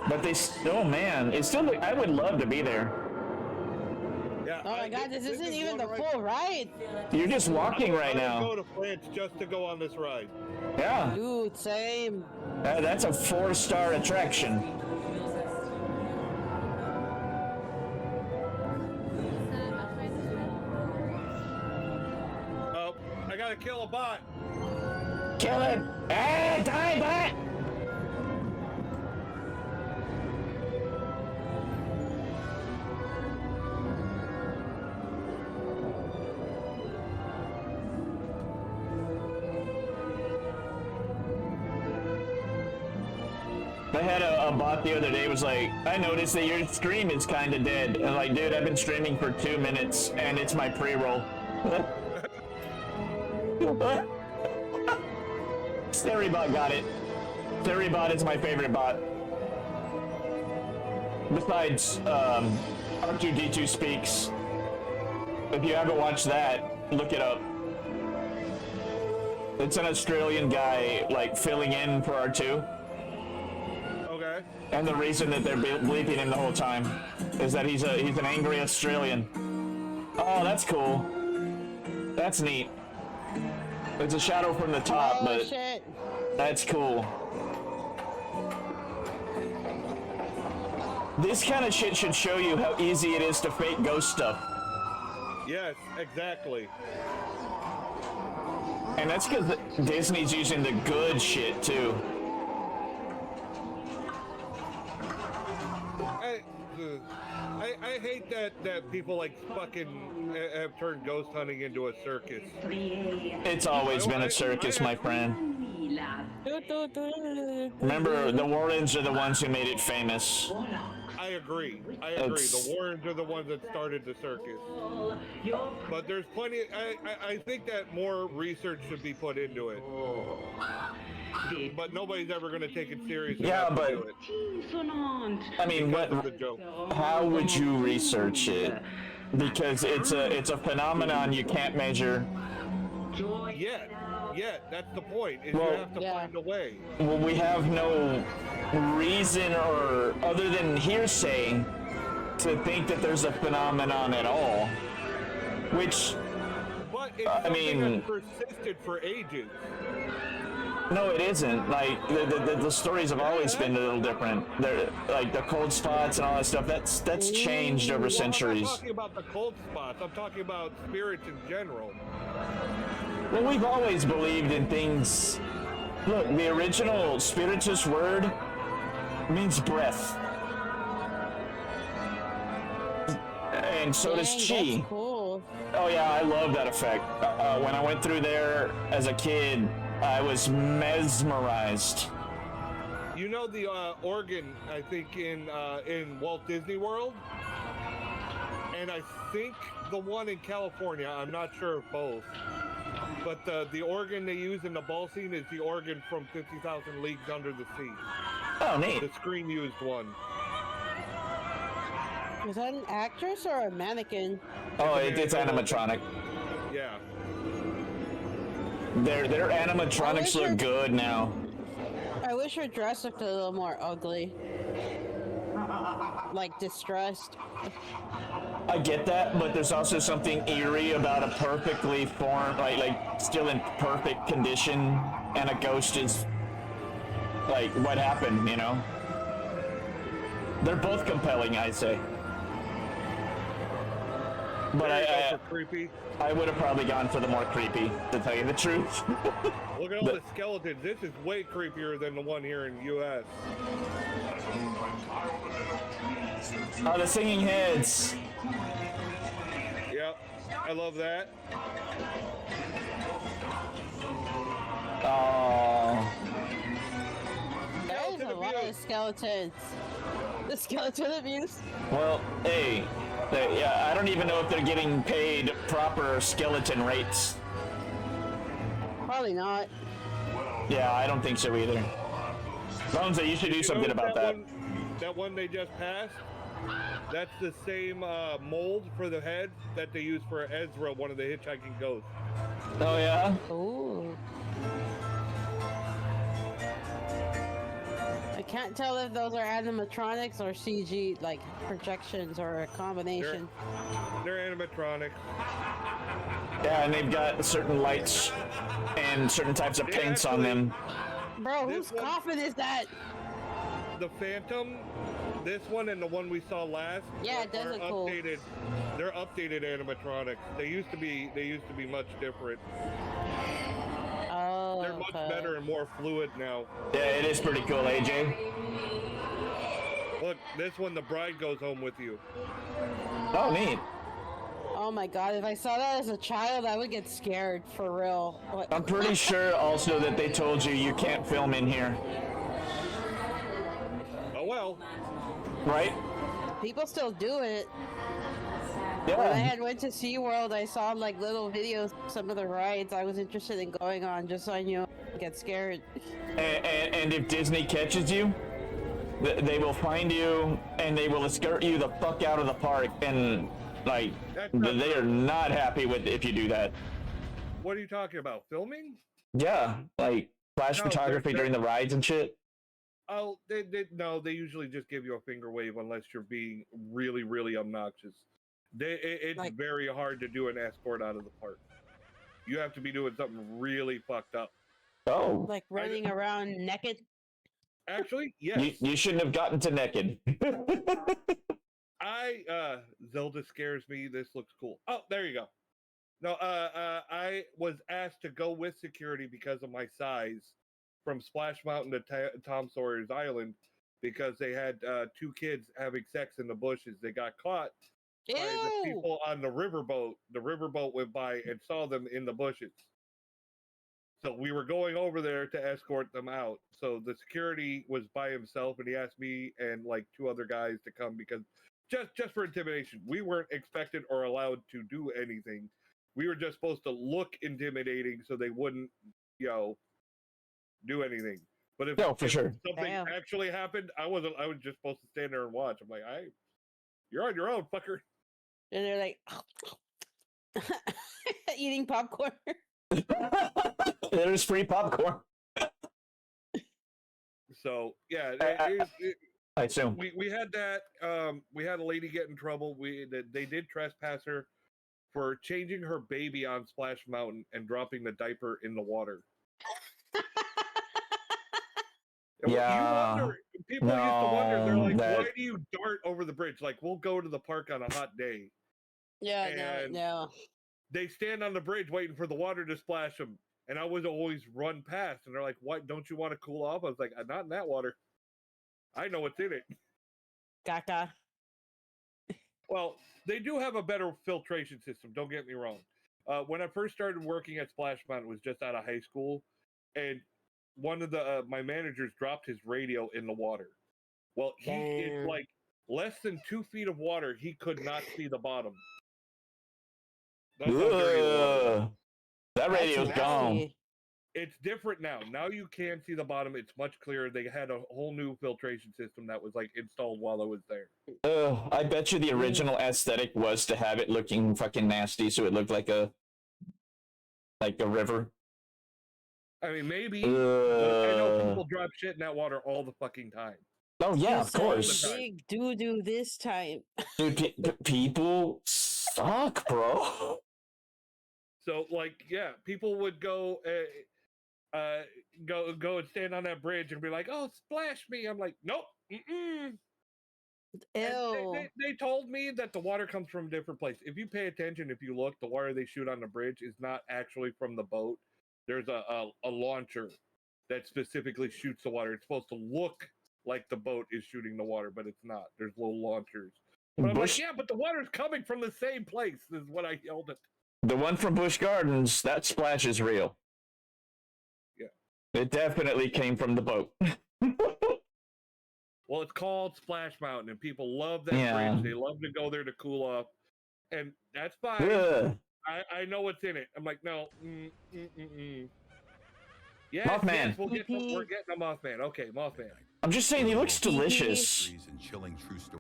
But they... oh, man. It's still... I would love to be there. Yeah, oh my god, this isn't even the full ride. You're just walking right now. I would go to France just to go on this ride. Yeah. Dude, same. That's a 4-star attraction. Oh, I gotta kill a bot. Kill it! Hey, die, bot! I had a bot the other day was like, I noticed that your stream is kind of dead. And I'm like, dude, I've been streaming for 2 minutes and it's my pre-roll. Steribot got it. Steribot is my favorite bot. Besides, R2D2 Speaks. If you haven't watched that, look it up. It's an Australian guy, like, filling in for R2. Okay. And the reason that they're bleeping him the whole time is that he's an angry Australian. Oh, that's cool. That's neat. It's a shadow from the top, but shit. That's cool. This kind of shit should show you how easy it is to fake ghost stuff. Yes, exactly. And that's because Disney's using the good shit too. I hate that people like fucking have turned ghost hunting into a circus. It's always been a circus, my friend. Remember, the Warrens are the ones who made it famous. I agree. The Warrens are the ones that started the circus. But there's plenty. I think that more research should be put into it. But nobody's ever going to take it seriously. Yeah, but do it. I mean, how would you research it? Because it's a phenomenon you can't measure. Yet, that's the point. Is you have to find a way. Well, we have no reason or other than hearsay to think that there's a phenomenon at all. Which, but it's I mean, that's persisted for ages. No, it isn't. Like the stories have always been a little different. They're like the cold spots and all that stuff. That's changed over centuries. I'm not talking about the cold spots. I'm talking about spirits in general. Well, we've always believed in things. Look, the original Spiritus word means breath. and so does Dang, Chi. that's cool. Oh yeah, I love that effect. When I went through there as a kid, I was mesmerized. You know the organ, I think, in Walt Disney World? And I think the one in California, I'm not sure of both. But the organ they use in the ball scene is the organ from 50,000 Leagues Under the Sea. Oh, neat. The screen-used one. Is that an actress or a mannequin? Oh, it's animatronic. Yeah. Their animatronics look good now. I wish her dress looked a little more ugly. Like distressed. I get that, but there's also something eerie about a perfectly formed, like still in perfect condition, and a ghost is like, what happened, you know? They're both compelling, I say. But I would have probably gone for the more creepy, to tell you the truth. Look at all the skeletons. This is way creepier than the one here in the U.S. Oh, the singing heads. Yep, I love that. Oh. There's a lot of skeletons. The skeleton abuse. Well, hey, yeah, I don't even know if they're getting paid proper skeleton rates. Probably not. Yeah, I don't think so either. Bonesy, you should do something about that. That one they just passed, that's the same mold for the head that they use for Ezra, one of the hitchhiking ghosts. Oh, yeah? Ooh. I can't tell if those are animatronics or CG, like projections or a combination. They're animatronics. Yeah, and they've got certain lights and certain types of paints on them. Bro, whose coffin is that? The Phantom, this one and the one we saw last. Yeah, it does look cool. They're updated animatronics. They used to be much different. Oh, they're much better and more fluid now. Yeah, it is pretty cool, AJ. Look, this one, the bride goes home with you. Oh, neat. Oh my god, if I saw that as a child, I would get scared, for real. What? I'm pretty sure also that they told you can't film in here. Oh well. Right? People still do it. Yeah. When I had went to SeaWorld, I saw like little videos of some of the rides I was interested in going on, just so I knew I'd get scared. And if Disney catches you, they will find you and they will escort you the fuck out of the park, and like they are not happy with if you do that. What are you talking about? Filming? Yeah, like flash photography during the rides and shit. Oh, they usually just give you a finger wave unless you're being really, really obnoxious. It's very hard to do an escort out of the park. You have to be doing something really fucked up. Oh. Like running around naked? Actually, yes. You shouldn't have gotten to naked. Zelda scares me. This looks cool. Oh, there you go. No, I was asked to go with security because of my size from Splash Mountain to Tom Sawyer's Island, because they had 2 kids having sex in the bushes. They got caught by the people on the riverboat. The riverboat went by and saw them in the bushes. So we were going over there to escort them out. So the security was by himself, and he asked me and like 2 other guys to come because just for intimidation. We weren't expected or allowed to do anything. We were just supposed to look intimidating so they wouldn't, do anything. But if something actually happened, I was just supposed to stand there and watch. I'm like, you're on your own, fucker. And they're like eating popcorn. There's free popcorn. So yeah, I assume we had that. We had a lady get in trouble. They did trespass her for changing her baby on Splash Mountain and dropping the diaper in the water. Yeah. People used to wonder. They're like, why do you dart over the bridge? Like, we'll go to the park on a hot day. Yeah, no. They stand on the bridge waiting for the water to splash them, and I would always run past. And they're like, "What? Don't you want to cool off?" I was like, "Not in that water. I know what's in it." Gaga. Well, they do have a better filtration system. Don't get me wrong. When I first started working at Splash Mountain, was just out of high school, and one of the my managers dropped his radio in the water. Well, it's like less than 2 feet of water. He could not see the bottom. That's how dirty the water is. That radio's gone. It's different now. Now you can see the bottom. It's much clearer. They had a whole new filtration system that was like installed while I was there. I bet you the original aesthetic was to have it looking fucking nasty, so it looked like a river. I mean, maybe. But I know people drop shit in that water all the fucking time. Oh yeah, of course. Big doo-doo this time. Dude, people suck, bro. So, like, yeah, people would go and stand on that bridge and be like, "Oh, splash me!" I'm like, "Nope, mm-mm." They told me that the water comes from a different place. If you pay attention, if you look, the water they shoot on the bridge is not actually from the boat. There's a launcher that specifically shoots the water. It's supposed to look like the boat is shooting the water, but it's not. There's little launchers. But I'm like, yeah, but the water's coming from the same place. This is what I yelled at. The one from Busch Gardens, that splash is real. Yeah. It definitely came from the boat. Well, it's called Splash Mountain, and people love that bridge. They love to go there to cool off, and that's fine. I know what's in it. I'm like, no. Yes, Mothman. Yes, we're getting a Mothman. Okay, Mothman. I'm just saying, he looks delicious.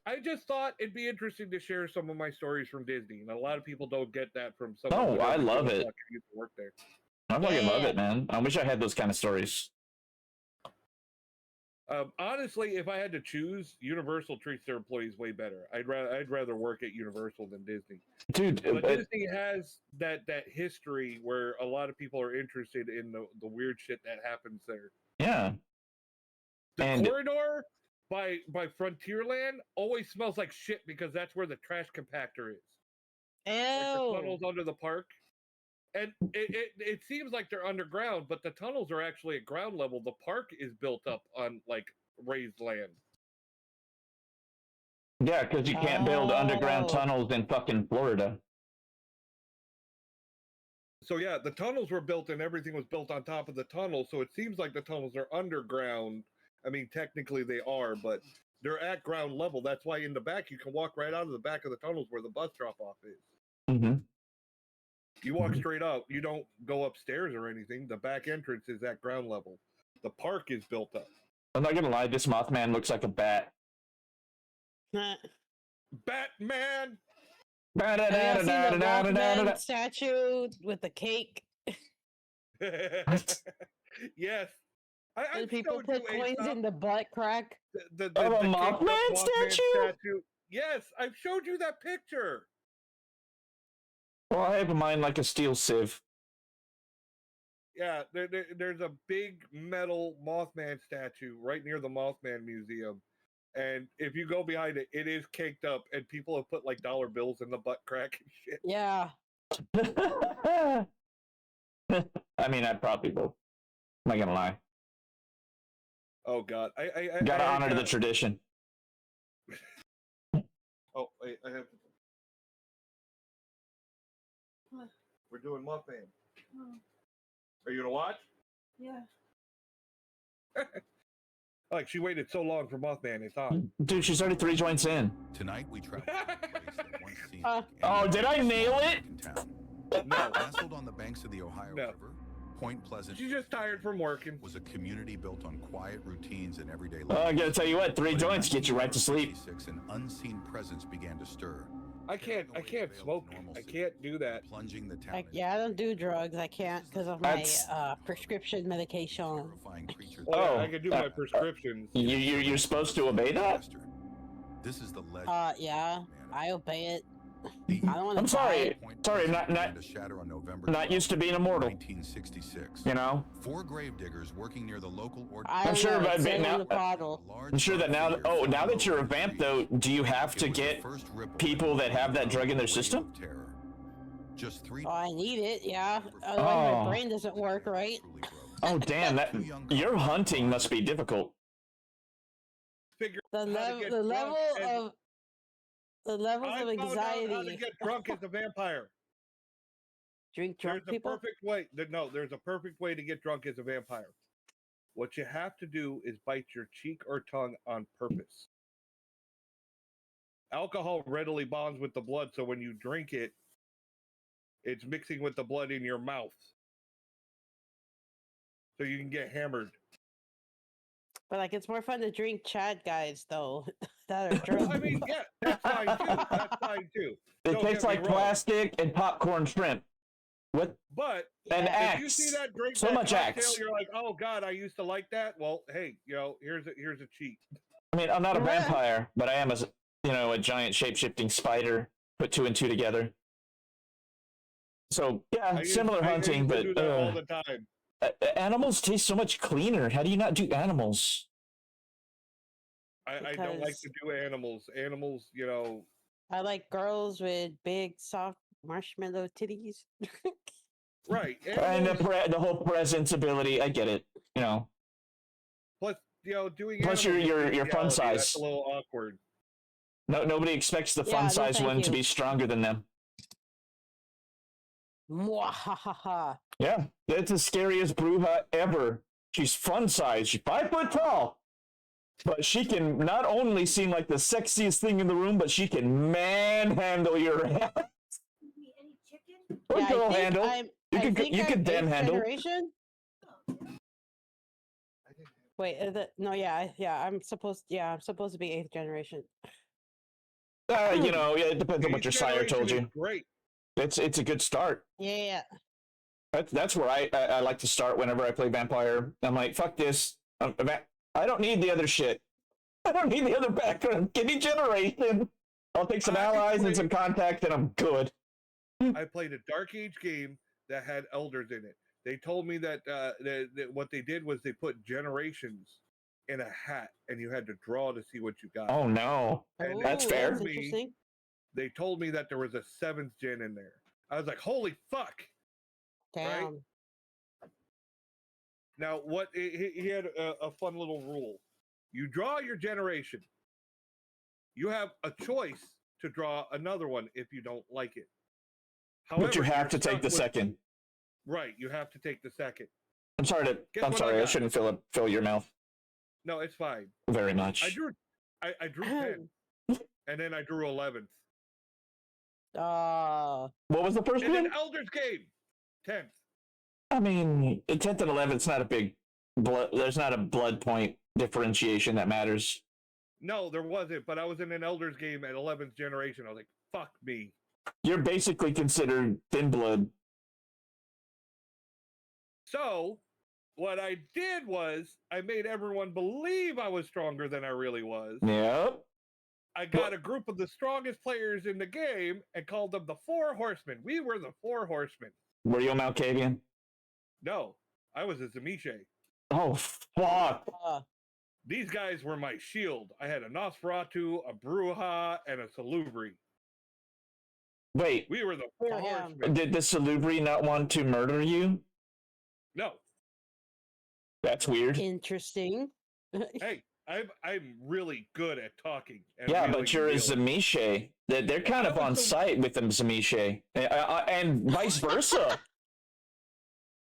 I just thought it'd be interesting to share some of my stories from Disney, and a lot of people don't get that from some. Oh, I love it. Used to work there. I fucking love it, man. I wish I had those kind of stories. Honestly, if I had to choose, Universal treats their employees way better. I'd rather work at Universal than Disney. Dude, but Disney has that history where a lot of people are interested in the weird shit that happens there. Yeah. The corridor by Frontierland always smells like shit because that's where the trash compactor is. Ew. Like the tunnels under the park. And it seems like they're underground, but the tunnels are actually at ground level. The park is built up on like raised land. Yeah, because you can't build underground tunnels in fucking Florida. So yeah, the tunnels were built and everything was built on top of the tunnel. So it seems like the tunnels are underground. I mean, technically they are, but they're at ground level. That's why in the back you can walk right out of the back of the tunnels where the bus drop off is. Mm-hmm. You walk straight up. You don't go upstairs or anything. The back entrance is at ground level. The park is built up. I'm not gonna lie, this Mothman looks like a bat. Batman! Have you seen the Mothman statue with the cake? Yes. And people put coins in the butt crack. The Mothman statue? Yes, I've showed you that picture. Well, I have mine like a steel sieve. Yeah, there's a big metal Mothman statue right near the Mothman Museum. And if you go behind it, it is caked up, and people have put like dollar bills in the butt crack and shit. Yeah. I mean, I probably will. I'm not gonna lie. Oh God, I gotta honor the tradition. Oh, wait, I have. What? We're doing Mothman. Oh. Are you gonna watch? Yeah. Like she waited so long for Mothman, it's on. Dude, she's already 3 joints in. Tonight we travel to a place that once seemed oh, did I nail it? No. Nestled on the banks of the Ohio River, Point Pleasant. She's just tired from working. Was a community built on quiet routines and everyday life. Oh, I gotta tell you what, 3 joints get you right to sleep. An unseen presence began to stir. I can't smoke. I can't do that. Plunging the town. Yeah, I don't do drugs. I can't because of my prescription medication. Oh, I can do my prescriptions. You're supposed to obey that? This is the legend. Yeah, I obey it. I don't want to. I'm sorry. Sorry, not used to being immortal. 1966. You know. 4 gravediggers working near the local. I'm sure about now. I'm sure that now. Oh, now that you're a vamp, though, do you have to get people that have that drug in their system? Just 3. Oh, I need it. Yeah. Otherwise, my brain doesn't work right. Oh, damn! Your hunting must be difficult. The level The levels I of found out how to anxiety. get drunk as a vampire. Drink drunk There's people? a perfect way. No, there's a perfect way to get drunk as a vampire. What you have to do is bite your cheek or tongue on purpose. Alcohol readily bonds with the blood, so when you drink it, it's mixing with the blood in your mouth. So you can get hammered. But like, it's more fun to drink Chad guys though that are drunk. I mean, yeah, that's fine too. That's fine too. It Don't tastes get me like wrong. plastic and popcorn shrimp. What? But And if you Axe. see that drink, So that much cocktail, Axe. you're like, oh god, I used to like that. Well, hey, here's a cheat. I mean, I'm not a vampire, but I am a giant shape-shifting spider. Put 2 and 2 together. So yeah, similar hunting, I used to do but that all the time. Animals taste so much cleaner. How do you not do animals? I don't like to do animals. Animals, I like girls with big, soft marshmallow titties. right. And the whole presence ability, I get it. Plus, doing Plus animals your in fun reality, size. That's a little awkward. Nobody expects the Yeah, fun no, size thank one to you. be stronger than them. Mwahaha. Yeah, that's the scariest Bruja ever. She's fun size. She's 5 foot tall. But she can not only seem like the sexiest thing in the room, but she can manhandle your ass. Or Yeah, girl I think handle. You could damn eighth handle. generation. Wait, I'm supposed to be 8th generation. It depends on what your sire told you. Great. It's a good start. Yeah. That's where I like to start whenever I play vampire. I'm like, fuck this. I don't need the other shit. I don't need the other background. Give me generation. I'll take some allies and some contact, and I'm good. I played a Dark Age game that had elders in it. They told me that what they did was they put generations in a hat, and you had to draw to see what you got. Oh no, And that's fair. Interesting. They told me that there was a 7th gen in there. I was like, holy fuck! Damn. Right? Now, what he had a fun little rule. You draw your generation. You have a choice to draw another one if you don't like it. However, But you have you're to take stuck the with- second. Right, you have to take the second. I'm sorry Guess what I I got? shouldn't fill your mouth No, it's fine. very much. I drew 10, and then I drew 11th. What was the first In one? an Elders game, 10th. I mean, 10th and 11th, it's not a big blood. There's not a blood point differentiation that matters. No, there wasn't, but I was in an Elders game at 11th generation. I was like, fuck me. You're basically considered thin blood. So, what I did was, I made everyone believe I was stronger than I really was. Yep. I got a group of the strongest players in the game and called them the 4 Horsemen. We were the 4 Horsemen. Were you a Malkavian? No, I was a Zamiche. Oh, fuck. These guys were my shield. I had a Nosferatu, a Bruja, and a Salubri. Wait. We were the 4 Horsemen. Did the Salubri not want to murder you? No. That's weird. Interesting. Hey, I'm really good at talking. And Yeah, really but you're a dealing. Zamiche. They're kind of on site with them Zamiche. And vice versa.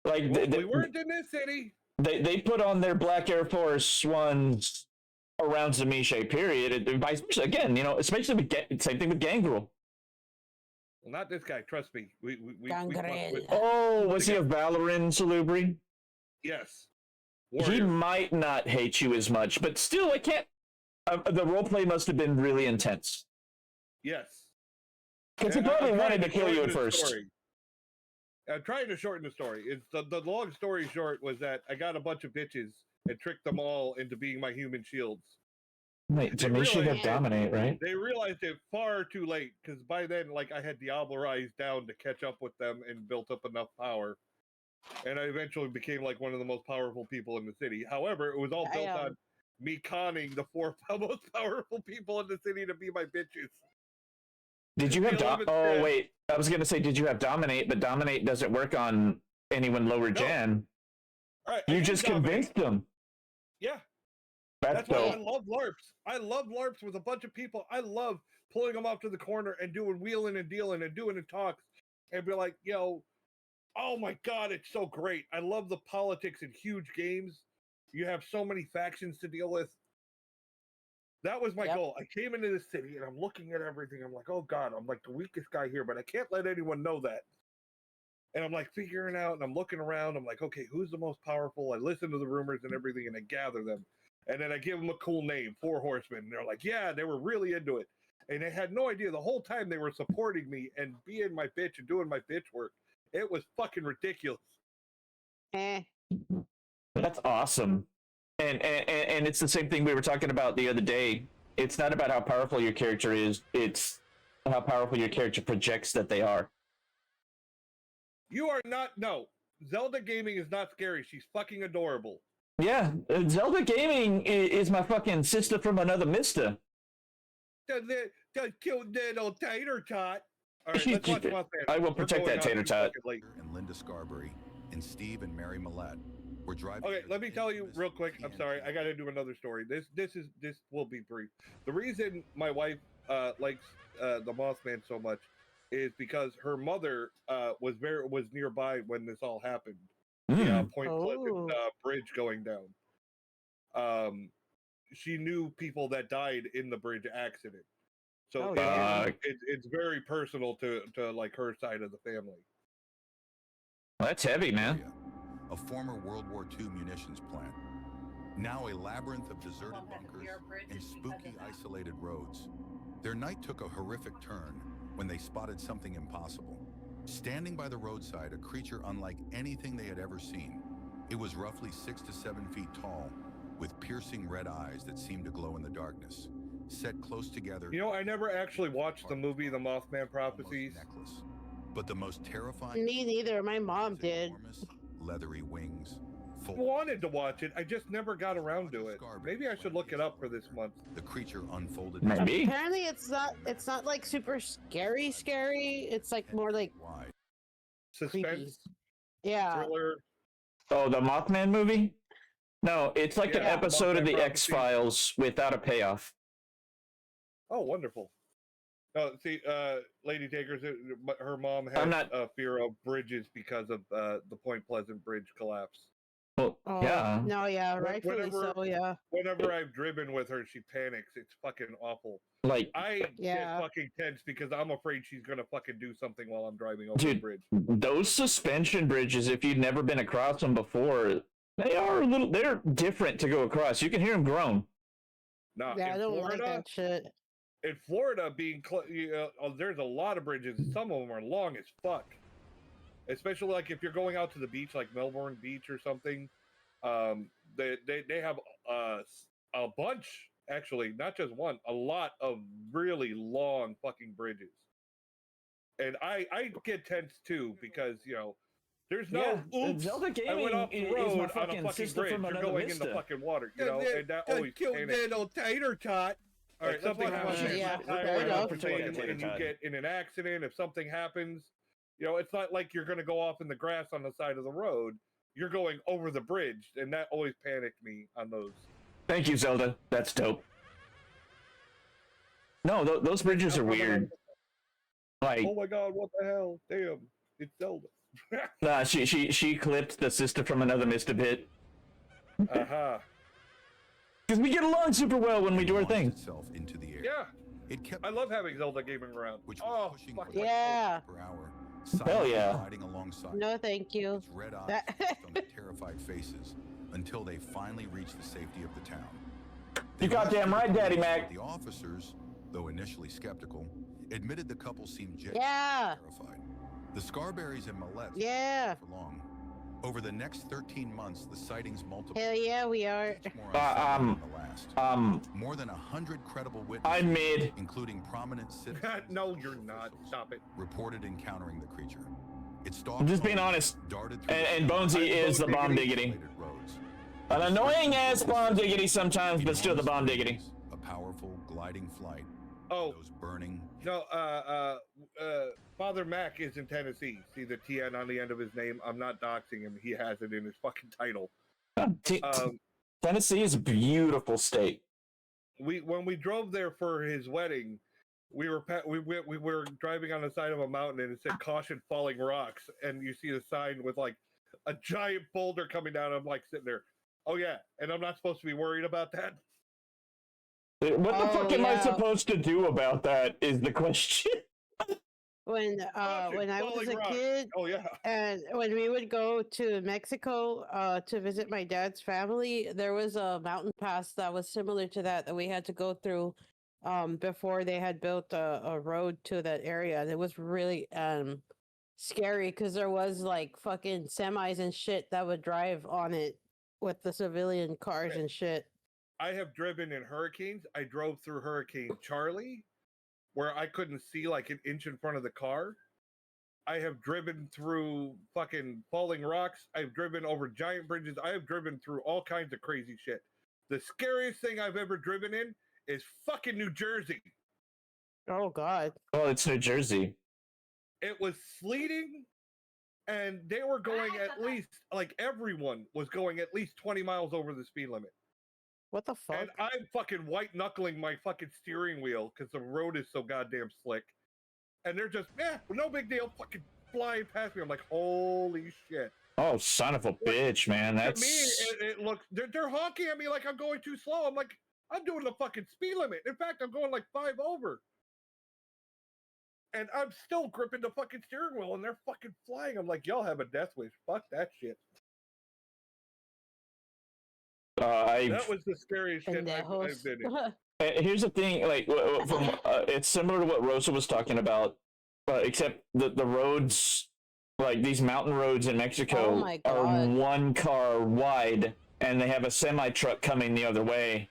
Like We weren't in this city. They put on their Black Air Force ones around Zamiche, period. And vice versa. Again, especially same thing with Gangrel. Well, not this guy. Trust me. We Gangrel. Oh, was he a Valoran Salubri? Yes. He might not hate you as much, but still, I can't. The roleplay must have been really intense. Yes. Because he And probably I'm wanted trying to kill you at shorten the first. story. I'm trying to shorten the story. It's the long story short was that I got a bunch of bitches and tricked them all into being my human shields. Wait, They Zamiche realized had dominate, right? They realized it far too late because by then, I had Diablerized down to catch up with them and built up enough power. And I eventually became one of the most powerful people in the city. However, it was all built on me conning the 4 most powerful people in the city to be my bitches. Did you have Oh, wait. I was going to say, did you have dominate? But dominate doesn't work on anyone lower gen. All right, You just convinced them. Yeah. That's why I dope. love LARPs. I love LARPs with a bunch of people. I love pulling them off to the corner and doing wheeling and dealing and doing the talks and be like, yo, oh my God, it's so great. I love the politics in huge games. You have so many factions to deal with. That was my goal. I came into the city and I'm looking at everything. I'm like, oh God, I'm like the weakest guy here, but I can't let anyone know that. And I'm like figuring out and I'm looking around. I'm like, okay, who's the most powerful? I listen to the rumors and everything and I gather them. And then I give them a cool name, 4 Horsemen. And they're like, yeah, they were really into it. And they had no idea the whole time they were supporting me and being my bitch and doing my bitch work. It was fucking ridiculous. That's awesome. And it's the same thing we were talking about the other day. It's not about how powerful your character is, it's how powerful your character projects that they are. You are not, no. Zelda Gaming is not scary. She's fucking adorable. Yeah, Zelda Gaming is my fucking sister from another mister. The cute little tater tot. All right, let's watch Mothman. I will protect that tater tot. And Linda Scarberry and Steve and Mary Millette were driving. Okay, let me tell you real quick. I'm sorry, I got to do another story. This will be brief. The reason my wife likes the Mothman so much is because her mother was nearby when this all happened. The Point Pleasant bridge going down. She knew people that died in the bridge accident, so it's very personal to like her side of the family. That's heavy, man. A former World War II munitions plant. Now a labyrinth of deserted bunkers and spooky isolated roads. Their night took a horrific turn when they spotted something impossible. Standing by the roadside, a creature unlike anything they had ever seen. It was roughly 6 to 7 feet tall, with piercing red eyes that seemed to glow in the darkness. Set close together. You know, I never actually watched the movie The Mothman Prophecies. Necklace. But the most terrifying... Me neither. My mom did. Leathery wings. Wanted to watch it. I just never got around to it. Maybe I should look it up for this month. The creature unfolded. Maybe. Apparently, it's not like super scary. It's like more like suspense. Creepy. Yeah. Thriller. Oh, the Mothman movie? No, it's like an episode of Mothman the Prophecy. X-Files without a payoff. Oh, wonderful. See, Lady Takers, her mom has a fear of bridges because of the Point Pleasant Bridge collapse. Well, yeah. No, yeah, rightfully so, yeah. Whenever I've driven with her, she panics. It's fucking awful. Like, I get fucking tense because I'm afraid she's gonna fucking do something while I'm driving over dude, the bridge. those suspension bridges, if you've never been across them before, they're different to go across. You can hear them groan. Nah, Yeah, I don't Florida, like that shit. In Florida, there's a lot of bridges. Some of them are long as fuck. Especially like if you're going out to the beach, like Melbourne Beach or something. They have a bunch, actually, not just one, a lot of really long fucking bridges. And I get tense too because there's no oops. Zelda Gaming I went off the road is my on a fucking fucking sister bridge. from You're another going in the mister. fucking water, and that always cute panics. little tater tot. All right, something happens. Potato And you tot. get in an accident. If something happens, it's not like you're going to go off in the grass on the side of the road. You're going over the bridge, and that always panicked me on those. Thank you, Zelda. That's dope. No, those bridges are weird. Like, oh my god, what the hell? Damn, it's Zelda. nah, she clipped the sister from another mister bit. Uh-huh. Because we get along super well when we do our thing. Into the air. Yeah. I love having Zelda Gaming around. Which was pushing fuck Yeah. per hour. Hell yeah. Riding alongside. No, thank you. Its red eyes fixed on the terrified faces until they finally reached the safety of the town. You goddamn right, Daddy Mac. The officers, though initially skeptical, admitted the couple seemed genuinely terrified. The Scarberries and Millettes for long. Over the next 13 months, the sightings multiplied. Hell yeah, we are. More than 100 credible witnesses, I'm mid. including prominent citizens. No, you're not. Stop it. Reported encountering the creature. It stalked. I'm just being honest. Darted through And Bonesy is the bomb diggity. An annoying ass bomb diggity sometimes, but still the bomb diggity. A powerful gliding flight. Oh. Those burning. No, Father Mac is in Tennessee. See the TN on the end of his name? I'm not doxing him. He has it in his fucking title. Tennessee is a beautiful state. When we drove there for his wedding, we were driving on the side of a mountain and it said caution falling rocks, and you see the sign with like a giant boulder coming down. I'm like sitting there, oh yeah, and I'm not supposed to be worried about that. What the fuck am I supposed to do about that is the question. When I was a kid, oh yeah, and when we would go to Mexico to visit my dad's family, there was a mountain pass that was similar to that we had to go through before they had built a road to that area. And it was really scary because there was like fucking semis and shit that would drive on it with the civilian cars and shit. I have driven in hurricanes. I drove through Hurricane Charlie, where I couldn't see like an inch in front of the car. I have driven through fucking falling rocks. I've driven over giant bridges. I have driven through all kinds of crazy shit. The scariest thing I've ever driven in is fucking New Jersey. Oh, God. Oh, it's New Jersey. It was sleeting, and they were going at least, like everyone was going at least 20 miles over the speed limit. What the fuck? And I'm fucking white knuckling my fucking steering wheel because the road is so goddamn slick. And they're just, no big deal, fucking flying past me. I'm like, holy shit. Oh, son of a bitch, man. That's... To me, it looks, they're honking at me like I'm going too slow. I'm like, I'm doing the fucking speed limit. In fact, I'm going like 5 over. And I'm still gripping the fucking steering wheel and they're fucking flying. I'm like, y'all have a death wish. Fuck that shit. That was the scariest shit I've been in. Here's the thing, like, from it's similar to what Rosa was talking about, except the roads, like these mountain roads in Mexico, are 1 car wide, and they have a semi truck coming the other way,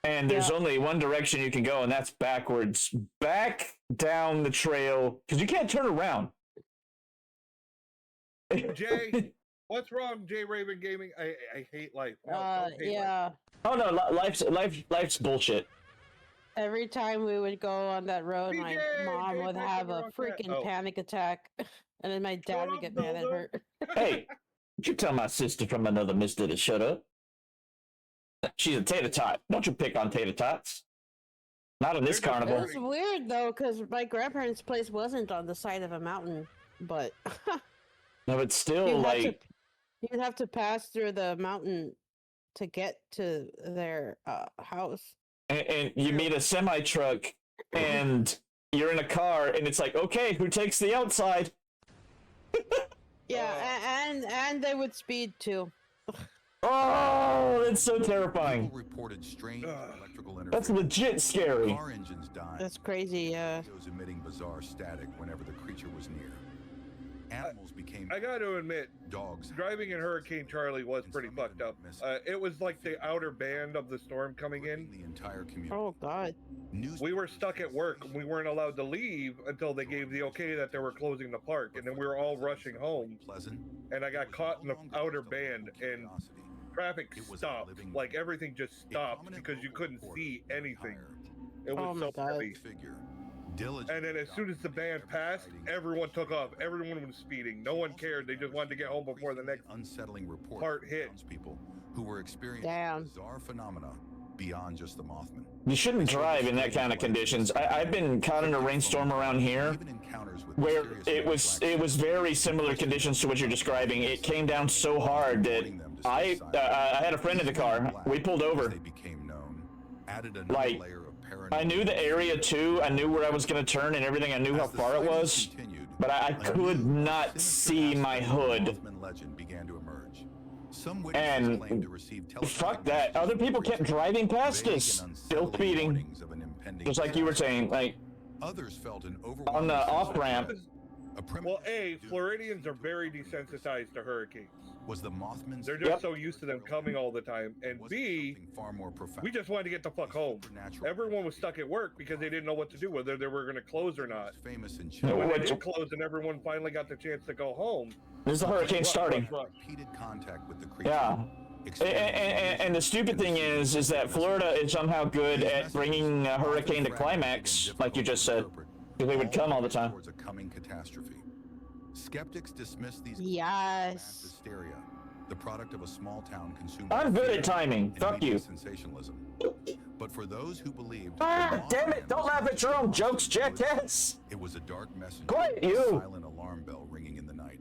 and there's only one direction you can go, and that's backwards, back down the trail, because you can't turn around. Jay. What's wrong, J Raven Gaming? I hate life. No, hate life. Oh no, life's bullshit. Every time we would go on that road, my mom would have a freaking panic attack, and then my dad would get mad at her. Hey, would you tell my sister from another mister to shut up? She's a tater tot. Don't you pick on tater tots. Not in this carnival. It was weird though, because my grandparents' place wasn't on the side of a mountain, but no, but still, like. You'd have to pass through the mountain to get to their house. And you meet a semi truck, and you're in a car, and it's like, okay, who takes the outside? And they would speed too. Oh, that's so terrifying. People reported strange electrical interference. That's legit scary. Car engines died. That's crazy. Yeah. Those emitting bizarre static whenever the creature was near. Animals became. I got to admit, dogs. Driving in Hurricane Charlie was pretty fucked up. It was like the outer band of the storm coming in. The entire community. Oh God. We were stuck at work and we weren't allowed to leave until they gave the okay that they were closing the park, and then we were all rushing home. And I got caught in the outer band, and traffic stopped. Like everything just stopped because you couldn't see anything. It was so heavy. And then as soon as the band passed, everyone took off. Everyone was speeding. No one cared. They just wanted to get home before the next unsettling report part hit. People who were experiencing bizarre phenomena beyond just the Mothman. You shouldn't drive in that kind of conditions. I've been caught in a rainstorm around here where it was very similar conditions to what you're describing. It came down so hard that I had a friend in the car. We pulled over. Like, I knew the area too. I knew where I was going to turn and everything. I knew how far it was, but I could not see my hood. And fuck that. Other people kept driving past us, still speeding, just like you were saying. Like on the off ramp. Well, A, Floridians are very desensitized to hurricanes. Was the Mothman's? They're just so used to them coming all the time. And B, we just wanted to get the fuck home. Everyone was stuck at work because they didn't know what to do, whether they were going to close or not. And when they did close and everyone finally got the chance to go home. This is the hurricane starting. Repeated contact with the creature. Yeah. And the stupid thing is that Florida is somehow good at bringing a hurricane to climax, like you just said. Because they would come all the time. A coming catastrophe. Skeptics dismiss these mass hysteria, the product of a small town consumer. I'm good at timing. Fuck you. Sensationalism. But for those who believed, Ah, damn it! Don't laugh at your own jokes, jackass. It was a dark messenger. Quiet, A you. silent alarm bell ringing in the night.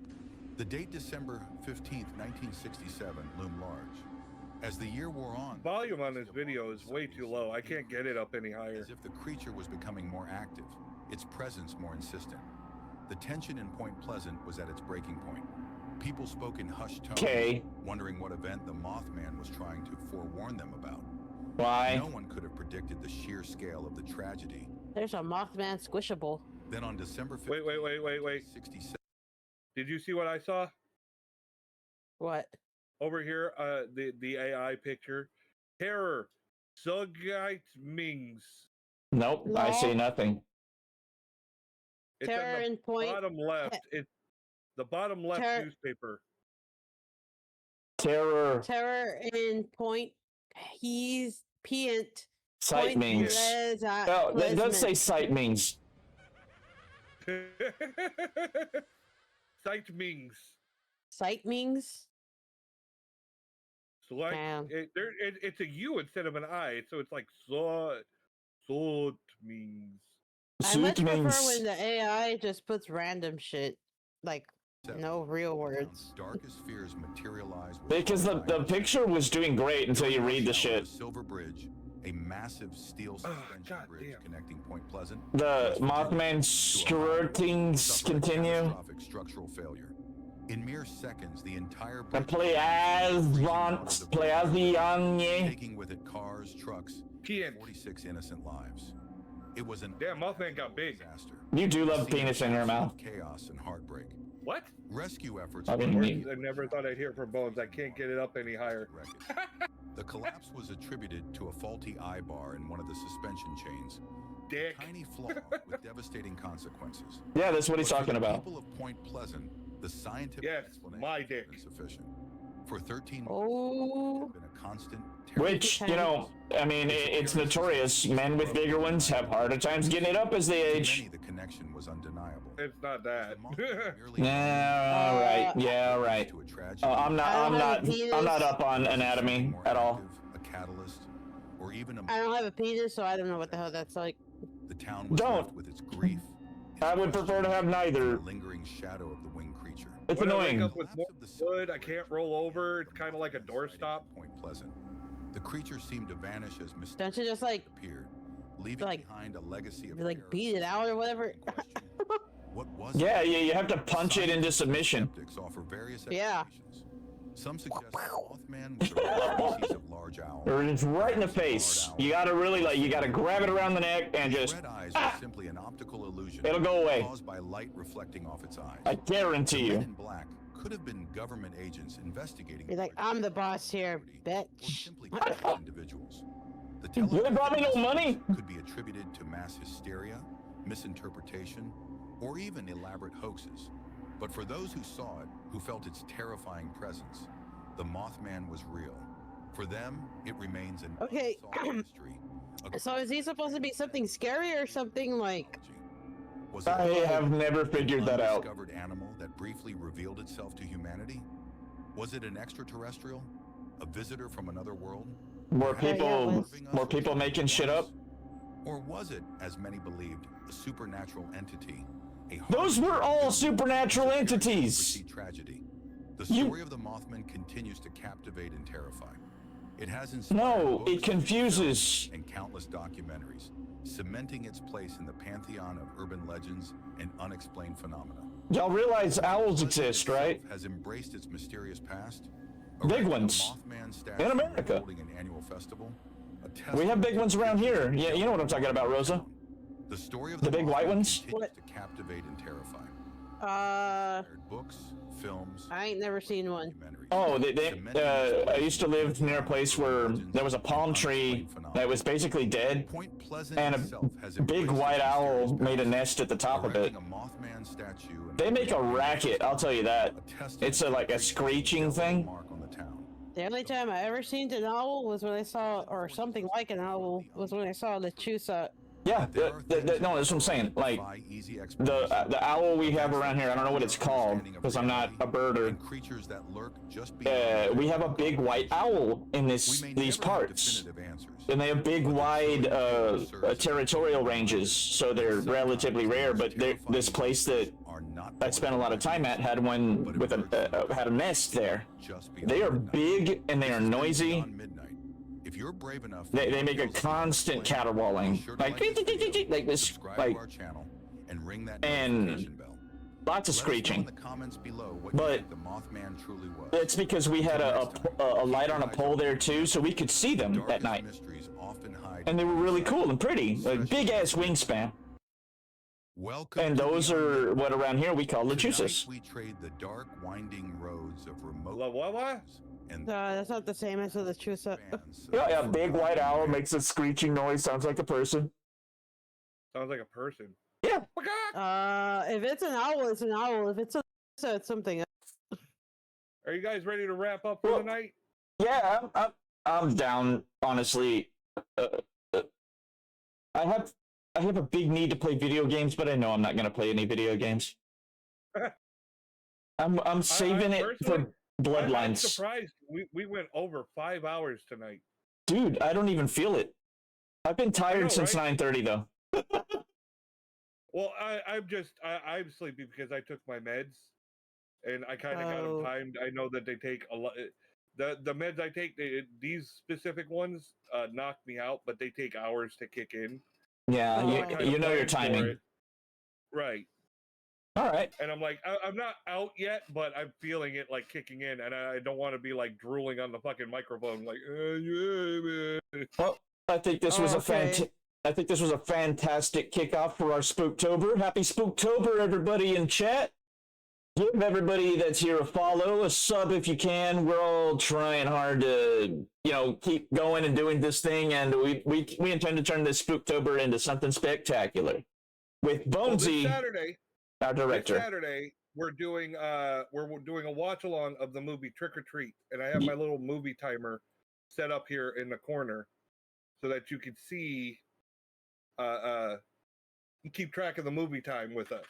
The date December 15th, 1967 loomed large. As the year wore on, Volume on this video is way too low. I can't get it up any higher. as if the creature was becoming more active, its presence more insistent. The tension in Point Pleasant was at its breaking point. People spoke in hushed tones, wondering what event the Mothman was trying to forewarn them about. Why? No one could have predicted the sheer scale of the tragedy. There's a Mothman squishable. Then on December 15th, Wait. 67. Did you see what I saw? What? Over here, the AI picture. Terror. Sugite Mings. Nope, I see nothing. It's Terror on the in Point. bottom left. It's the bottom left newspaper. Terror. Terror in Point. He's Piant. Sight means. Oh, that does say sight means. Sight Mings. Sight means. So like, it's a U instead of an I, so it's like Sot Mings. I much prefer when the AI just puts random shit, like no real words. Darkest fears materialized Because the picture was doing great until you read the shit. Silver Bridge, a massive steel suspension bridge connecting Point Pleasant. The Mothman skirtings continue. Catastrophic structural failure. In mere seconds, the entire The bridge taking with it cars, trucks, 46 innocent lives. It was an Mothman got big. Disaster. You do love penis in your mouth. Chaos and heartbreak. What? Rescue efforts. I never thought I'd hear from Bones. I can't get it up any higher. The collapse was attributed to a faulty eye bar in one of the suspension chains. Dick. A tiny flaw with devastating consequences. Yeah, that's what he's But for talking the about. People of Point Pleasant, the scientific explanation my dick. is insufficient. For 13 months, Oh. it's been a constant. Which, you know, I mean, it's notorious. Men with bigger ones have harder times getting it up as they age. The connection was undeniable. It's not that. Yeah, right. Yeah, right. I'm not up on anatomy at all. A catalyst, or even a. I don't have a penis, so I don't know what the hell that's like. The town was left with its grief. I would prefer to have neither. The lingering shadow of the winged creature. It's When I annoying. wake up with more wood, I can't roll over. It's kind of like a doorstop. Point Pleasant. The creature seemed to vanish as mysteriously Don't you just like appeared, leaving behind a legacy of like beat it out or whatever? What was Yeah, you have to punch it into submission. Skeptics offer various Yeah. explanations. Some suggest the Mothman was a rare species of large owl. Or it's right in the face. You gotta really you gotta grab it around the neck and just. Red eyes are simply an optical illusion. It'll go away. Caused by light reflecting off its eyes. I guarantee The men you. in black could have been government agents investigating. You're like, I'm the boss here, bitch. Simply private individuals. The You ain't brought me no money. could be attributed to mass hysteria, misinterpretation, or even elaborate hoaxes. But for those who saw it, who felt its terrifying presence, the Mothman was real. For them, it remains an Okay. unsolved mystery. So is he supposed to be something scary or something like? Was it I have never figured that out. an undiscovered animal that briefly revealed itself to humanity? Was it an extraterrestrial? A visitor from another world? More people, Observing us more people making shit up. Or was it, as many believed, a supernatural entity? Those were all supernatural entities. Tragedy. The story of the Mothman continues to captivate and terrify. It has inspired No, books, it confuses. and countless documentaries, cementing its place in the pantheon of urban legends and unexplained phenomena. Y'all realize owls exist, right? Has embraced its mysterious past. Big erecting a ones. Mothman statue In and America. holding an annual festival. We have big ones around here. Yeah, you know what I'm talking about, Rosa. The story of The big white ones? continues to captivate and terrify. Books, films, I ain't never seen one. Oh, I used to live near a place where there was a palm tree that was basically dead, and a big white owl made a nest at the top of it. a Mothman statue and They make a racket, I'll tell you that. It's like a screeching thing. mark on the town. The only time I ever seen an owl was when I saw, or something like an owl, was when I saw the Chusa. Yeah, no, that's what I'm saying. Like, the owl we have around here, I don't know what it's called, because I'm not a birder. Creatures that lurk just We have a big white owl in these parts. definitive answers. and they have big, wide territorial ranges, so they're relatively rare. But this place that I spent a lot of time at had one with had a nest there. They are big and they are noisy. If you're brave enough, they make a constant caterwauling, like this, like, and lots of screeching. But it's because we had a light on a pole there too, so we could see them at night, and they were really cool and pretty, like big ass wingspan. And those are what around here we call lechusas. We trade the dark, winding roads of remote. What? That's not the same as the lechusa. Yeah, big white owl makes a screeching noise. Sounds like a person. Sounds like a person. Yeah. If it's an owl, it's an owl. If it's it's something else. Are you guys ready to wrap up for the night? Yeah, I'm down. Honestly, I have a big need to play video games, but I know I'm not going to play any video games. I'm saving it for Bloodlines. I'm surprised we went over 5 hours tonight. Dude, I don't even feel it. I've been tired since 9:30 though. Well, I'm sleepy because I took my meds, and I kind of got them timed. I know that they take a lot. The meds I take, these specific ones, knock me out, but they take hours to kick in. Yeah, you know your timing. Right. All right. And I'm like, I'm not out yet, but I'm feeling it like kicking in, and I don't want to be like drooling on the fucking microphone, like. Well, I think this was I think this was a fantastic kickoff for our Spooktober. Happy Spooktober, everybody in chat. Give everybody that's here a follow, a sub if you can. We're all trying hard to, keep going and doing this thing, and we intend to turn this Spooktober into something spectacular. With Bonesy, our director. This Saturday, we're doing a watch along of the movie Trick or Treat, and I have my little movie timer set up here in the corner so that you can see, keep track of the movie time with us.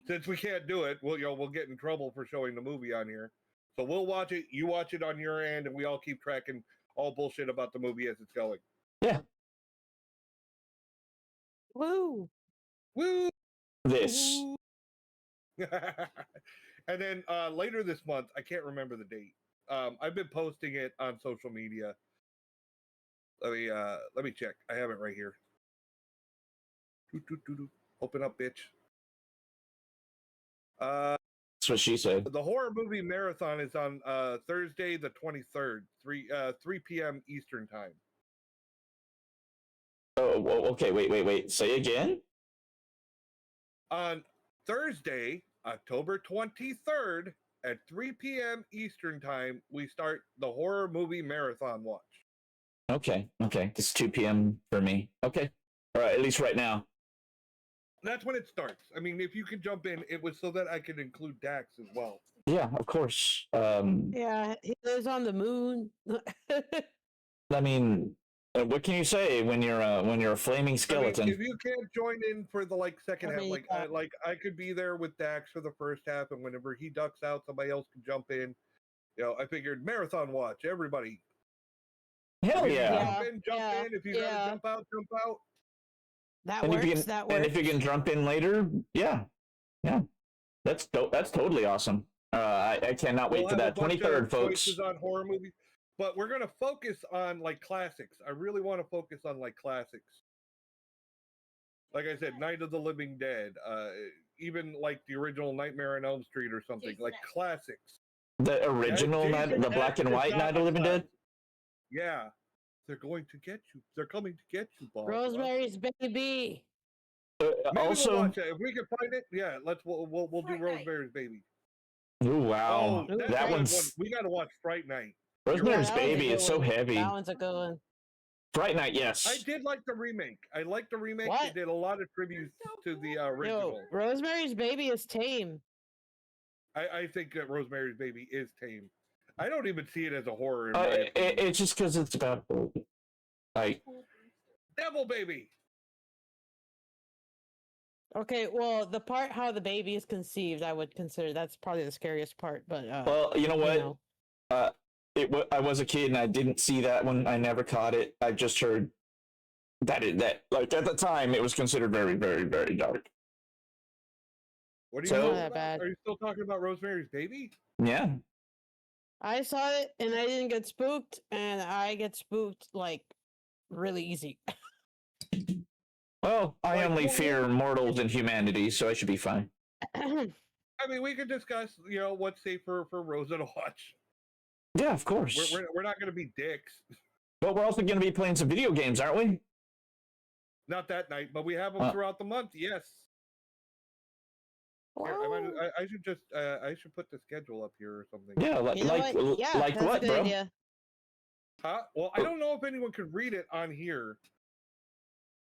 Since we can't do it, we'll get in trouble for showing the movie on here. So we'll watch it, you watch it on your end, and we all keep tracking all bullshit about the movie as it's going. Yeah. Woo! Woo! This. And then later this month, I can't remember the date. I've been posting it on social media. Let me check. I have it right here. Open up, bitch. That's what she said. The horror movie marathon is on Thursday the 23rd, 3 p.m. Eastern time. Oh, okay. Wait. Say again? On Thursday, October 23rd at 3 p.m. Eastern time, we start the horror movie marathon watch. Okay. It's 2 p.m. for me. Okay. All right, at least right now. That's when it starts. I mean, if you can jump in, it was so that I could include Dax as well. Yeah, of course. Yeah, he lives on the moon. I mean, what can you say when you're a flaming skeleton? I mean, if you can't join in for the second half, I could be there with Dax for the first half, and whenever he ducks out, somebody else can jump in. I figured marathon watch, everybody. Hell yeah! Jump in. If you gotta jump out, jump out. That and works. And if you can jump in later, yeah, that's totally awesome. I cannot wait for that 23rd, folks. On horror movies, but we're gonna focus on classics. I really want to focus on classics. Like I said, Night of the Living Dead, even the original Nightmare on Elm Street or something, classics. The original, the black and white Night of the Living Dead. Yeah. They're going to get you. They're coming to get you, Bob. Rosemary's Baby. Also, we'll watch it. If we can find it, we'll do Rosemary's Baby. Oh wow, that one's. We got to watch Fright Night. Rosemary's Baby is so heavy. That one's a good one. Fright Night, yes. I did like the remake. I liked the remake. What? They did a lot of tributes to the original. Rosemary's Baby is tame. I think that Rosemary's Baby is tame. I don't even see it as a horror. It's just because it's about Devil Baby. Okay, well, the part how the baby is conceived, I would consider that's probably the scariest part. But well, you know what? I was a kid and I didn't see that one. I never caught it. I just heard that like at the time it was considered very, very, very dark. What are you So- talking Not that about? bad. Are you still talking about Rosemary's Baby? Yeah. I saw it and I didn't get spooked, and I get spooked like really easy. Well, I Like, only well, fear mortals and humanity, so I should be fine. I mean, we could discuss, what's safer for Rosa to watch. Yeah, of course. We're not going to be dicks. But we're also going to be playing some video games, aren't we? Not that night, but we have them throughout the month. Yes. Here, I should just I should put the schedule up here or something. Yeah, You know what? Yeah, like that's what, a good bro? idea. Huh? Well, I don't know if anyone could read it on here,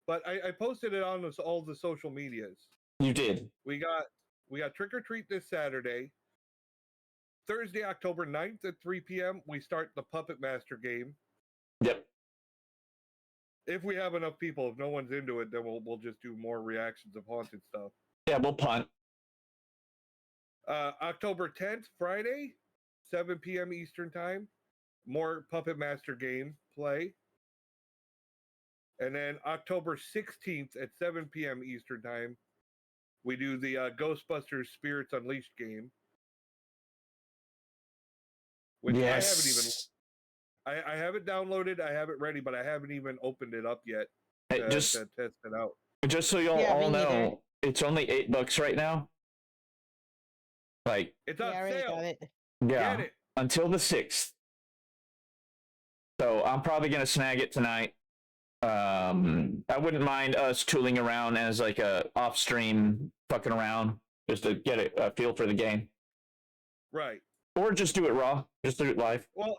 but I posted it on all the social medias. You did. We got Trick or Treat this Saturday. Thursday, October 9th at 3 p.m. we start the Puppet Master game. Yep. If we have enough people, if no one's into it, then we'll just do more reactions of haunted stuff. Yeah, we'll punt. October 10th, Friday, 7 p.m. Eastern Time, more Puppet Master game play. And then October 16th at 7 p.m. Eastern Time, we do the Ghostbusters Spirits Unleashed game. Which Yes. I haven't downloaded, I have it ready, but I haven't even opened it up yet Hey, to test it out. Just so y'all all know, it's only $8 right now. Like, It's on I already sale. got it. yeah, Get it. until the 6th. So I'm probably gonna snag it tonight. I wouldn't mind us tooling around as like a off-stream fucking around just to get a feel for the game, Right. or just do it raw, just do it live. Well,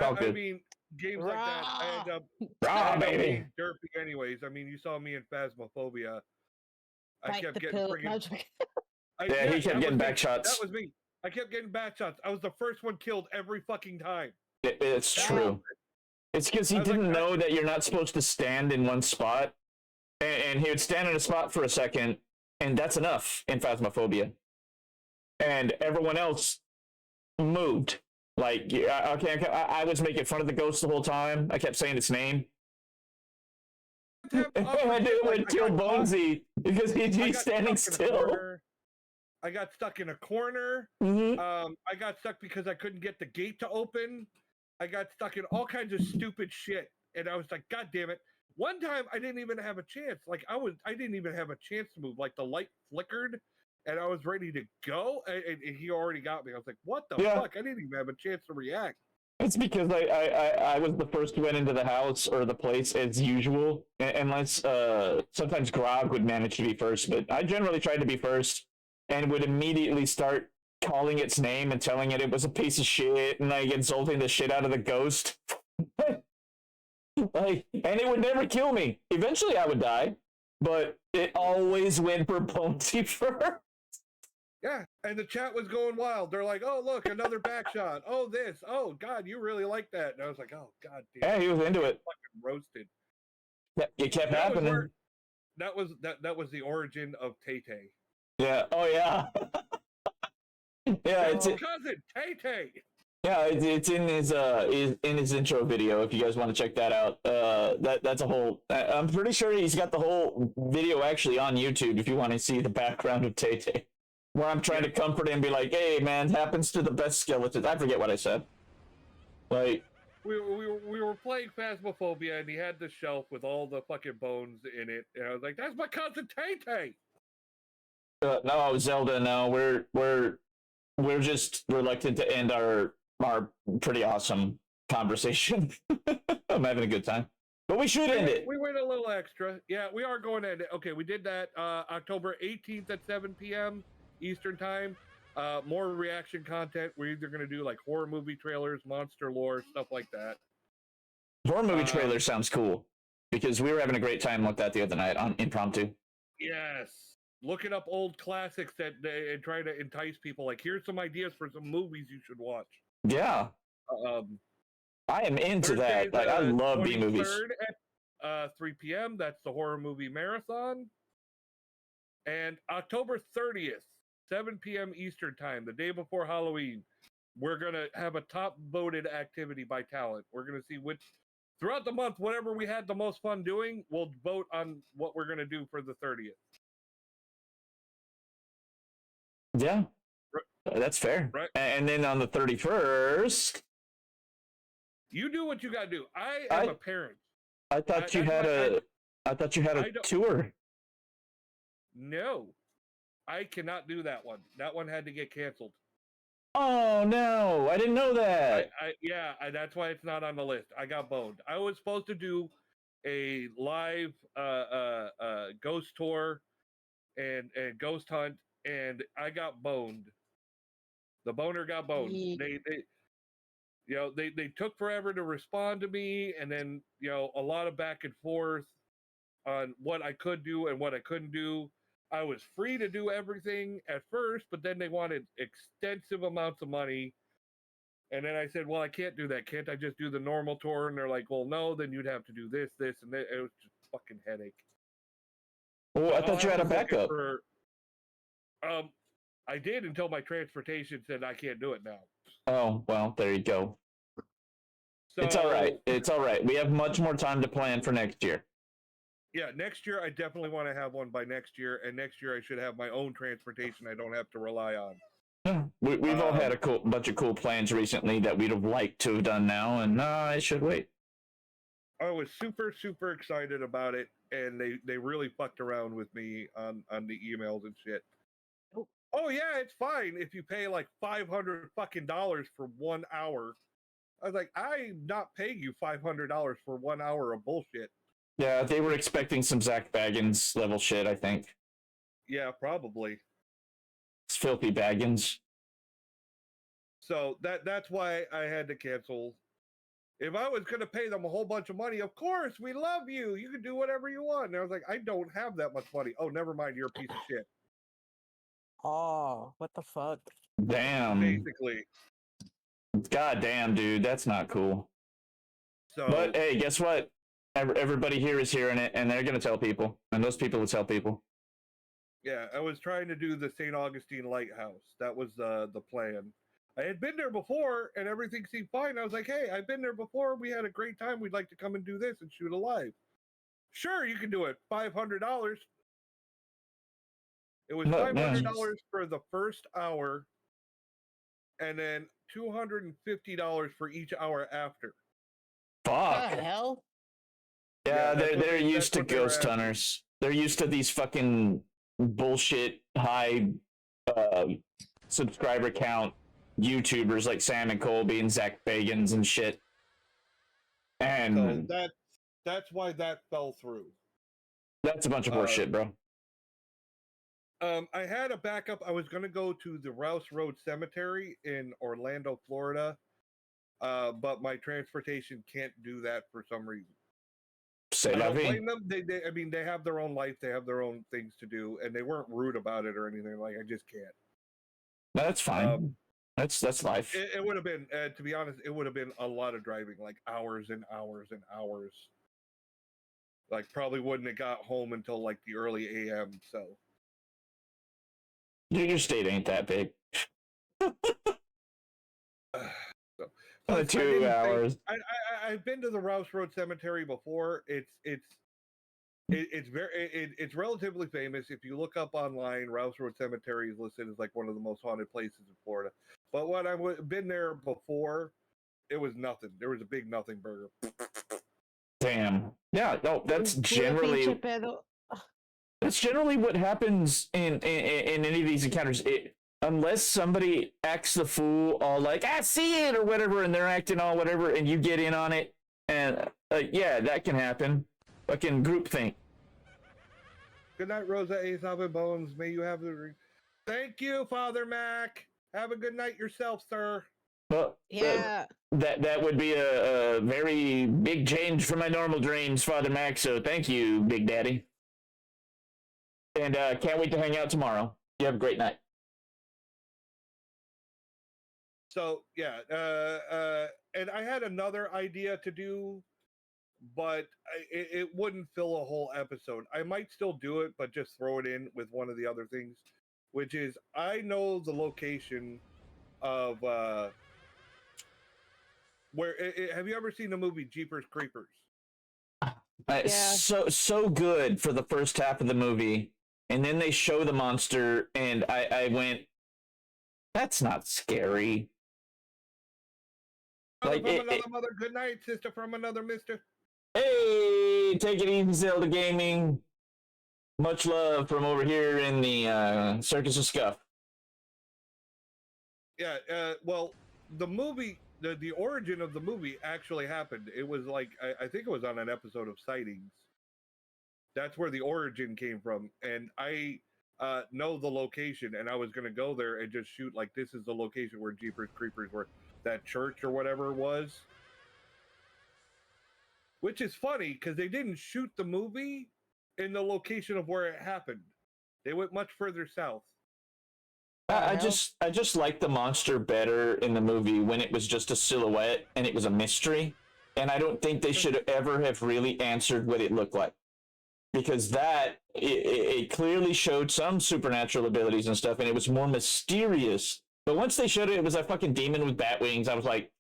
All I good. mean, games like that, I end up Raw, baby. being derpy anyways. I mean, you saw me in Phasmophobia. I Bite kept the getting pill. friggin' No, I'm joking. Yeah, he kept that getting was back me. shots. That was me. I kept getting back shots. I was the first one killed every fucking time. It's true. It's because he didn't know that you're not supposed to stand in one spot, and he would stand in a spot for a second, and that's enough in Phasmophobia. And everyone else moved. Like, yeah, okay, I was making fun of the ghost the whole time. I kept saying its name. And it would kill Bonesy because he's standing still. I got stuck in a corner. Mm-hmm. I got stuck because I couldn't get the gate to open. I got stuck in all kinds of stupid shit, and I was like, God damn it! One time I didn't even have a chance. Like I didn't even have a chance to move. Like the light flickered, and I was ready to go, and he already got me. I was like, what the fuck? I didn't even have a chance to react. It's because I was the first who went into the house or the place as usual, unless sometimes Grog would manage to be first, but I generally tried to be first and would immediately start calling its name and telling it was a piece of shit and like insulting the shit out of the ghost. Like, and it would never kill me. Eventually I would die, but it always went for Bonesy first. Yeah, and the chat was going wild. They're like, "Oh, look, another back shot. Oh, this. Oh, God, you really like that." And I was like, "Oh, God damn." Yeah, he was into it. Fucking roasted. It kept happening. That was the origin of Tay Tay. Yeah. Oh, yeah. Yeah, it's cousin Tay Tay. Yeah, it's in his intro video. If you guys want to check that out, that's a whole. I'm pretty sure he's got the whole video actually on YouTube. If you want to see the background of Tay Tay, where I'm trying to comfort him and be like, "Hey, man, happens to the best skeletons." I forget what I said. Like we were playing Phasmophobia, and he had the shelf with all the fucking bones in it, and I was like, "That's my cousin Tay Tay." No, Zelda. No, we're just reluctant to end our pretty awesome conversation. I'm having a good time, but we should end it. We went a little extra. Yeah, we are going to end it. Okay, we did that October 18th at 7 p.m. Eastern Time. More reaction content. We're either going to do like horror movie trailers, monster lore, stuff like that. Horror movie trailer sounds cool because we were having a great time with that the other night on Impromptu. Yes. Looking up old classics and trying to entice people. Like, here's some ideas for some movies you should watch. Yeah. I am into that. Like, I love B movies. At 3 p.m. That's the horror movie marathon. And October 30th, 7 p.m. Eastern Time, the day before Halloween, we're gonna have a top voted activity by talent. We're gonna see which throughout the month, whatever we had the most fun doing, we'll vote on what we're gonna do for the 30th. Yeah, that's fair. Right. And then on the 31st, you do what you gotta do. I am a parent. I thought you had a tour. No, I cannot do that one. That one had to get canceled. Oh no, I didn't know that. That's why it's not on the list. I got boned. I was supposed to do a live ghost tour and ghost hunt, and I got boned. The boner got boned. They took forever to respond to me, and then a lot of back and forth on what I could do and what I couldn't do. I was free to do everything at first, but then they wanted extensive amounts of money. And then I said, well, I can't do that. Can't I just do the normal tour? And they're like, well, no, then you'd have to do this, and that. It was just a fucking headache. Oh, I thought you had a backup. I did until my transportation said I can't do it now. Oh, well, there you go. It's all right. It's all right. We have much more time to plan for next year. Yeah, next year I definitely want to have one by next year, and next year I should have my own transportation I don't have to rely on. Yeah, we've all had a bunch of cool plans recently that we'd have liked to have done now, and I should wait. I was super, super excited about it, and they really fucked around with me on the emails and shit. Oh yeah, it's fine if you pay like $500 fucking for 1 hour. I was like, I'm not paying you $500 for 1 hour of bullshit. Yeah, they were expecting some Zach Baggins level shit, I think. Yeah, probably. It's filthy Baggins. So that's why I had to cancel. If I was going to pay them a whole bunch of money, of course, we love you. You can do whatever you want. And I was like, I don't have that much money. Oh, never mind. You're a piece of shit. Oh, what the fuck? Damn. Basically. God damn, dude. That's not cool. So, but hey, guess what? Everybody here is hearing it, and they're going to tell people. And those people will tell people. Yeah, I was trying to do the St. Augustine Lighthouse. That was the plan. I had been there before, and everything seemed fine. I was like, hey, I've been there before. We had a great time. We'd like to come and do this and shoot a live. Sure, you can do it. $500. It was $500 for the first hour, and then $250 for each hour after. Fuck. What the hell? Yeah, they're used to ghost hunters. They're used to these fucking bullshit high subscriber count YouTubers like Sam and Colby and Zach Bagans and shit. And so that's why that fell through. That's a bunch of horseshit, bro. I had a backup. I was going to go to the Rouse Road Cemetery in Orlando, Florida, but my transportation can't do that for some reason. I don't blame them. They have their own life. They have their own things to do, and they weren't rude about it or anything. Like, I just can't. That's fine. That's life. It would have been, to be honest, it would have been a lot of driving, like hours and hours and hours. Like, probably wouldn't have got home until like the early AM. So. Your state ain't that big. So, 2 hours. I've been to the Rouse Road Cemetery before. It's relatively famous. If you look up online, Rouse Road Cemetery is listed as like one of the most haunted places in Florida. But when I've been there before, it was nothing. There was a big nothing burger. Damn. Yeah. No, that's generally what happens in any of these encounters. Unless somebody acts the fool, all like, I see it or whatever, and they're acting all whatever, and you get in on it, and yeah, that can happen. Fucking groupthink. Good night, Rosa, Aesop, and Bones. May you have the. Thank you, Father Mac. Have a good night yourself, sir. Well, yeah. That would be a very big change from my normal dreams, Father Mac. So thank you, Big Daddy. And can't wait to hang out tomorrow. You have a great night. So yeah, and I had another idea to do, but it wouldn't fill a whole episode. I might still do it, but just throw it in with one of the other things, which is I know the location of Where have you ever seen the movie Jeepers Creepers? So good for the first half of the movie, and then they show the monster, and I went, "That's not scary." Mother from another mother. Good night, sister from another mister. Hey, take it easy, Zelda Gaming. Much love from over here in the Circus of Scuff. Yeah, well, the movie, the origin of the movie actually happened. It was like, I think it was on an episode of Sightings. That's where the origin came from. And I know the location, and I was going to go there and just shoot, like, this is the location where Jeepers Creepers were, that church or whatever it was. Which is funny, because they didn't shoot the movie in the location of where it happened. They went much further south. I just like the monster better in the movie when it was just a silhouette and it was a mystery. And I don't think they should ever have really answered what it looked like. Because that, it clearly showed some supernatural abilities and stuff, and it was more mysterious. But once they showed it, it was a fucking demon with bat wings. I was like,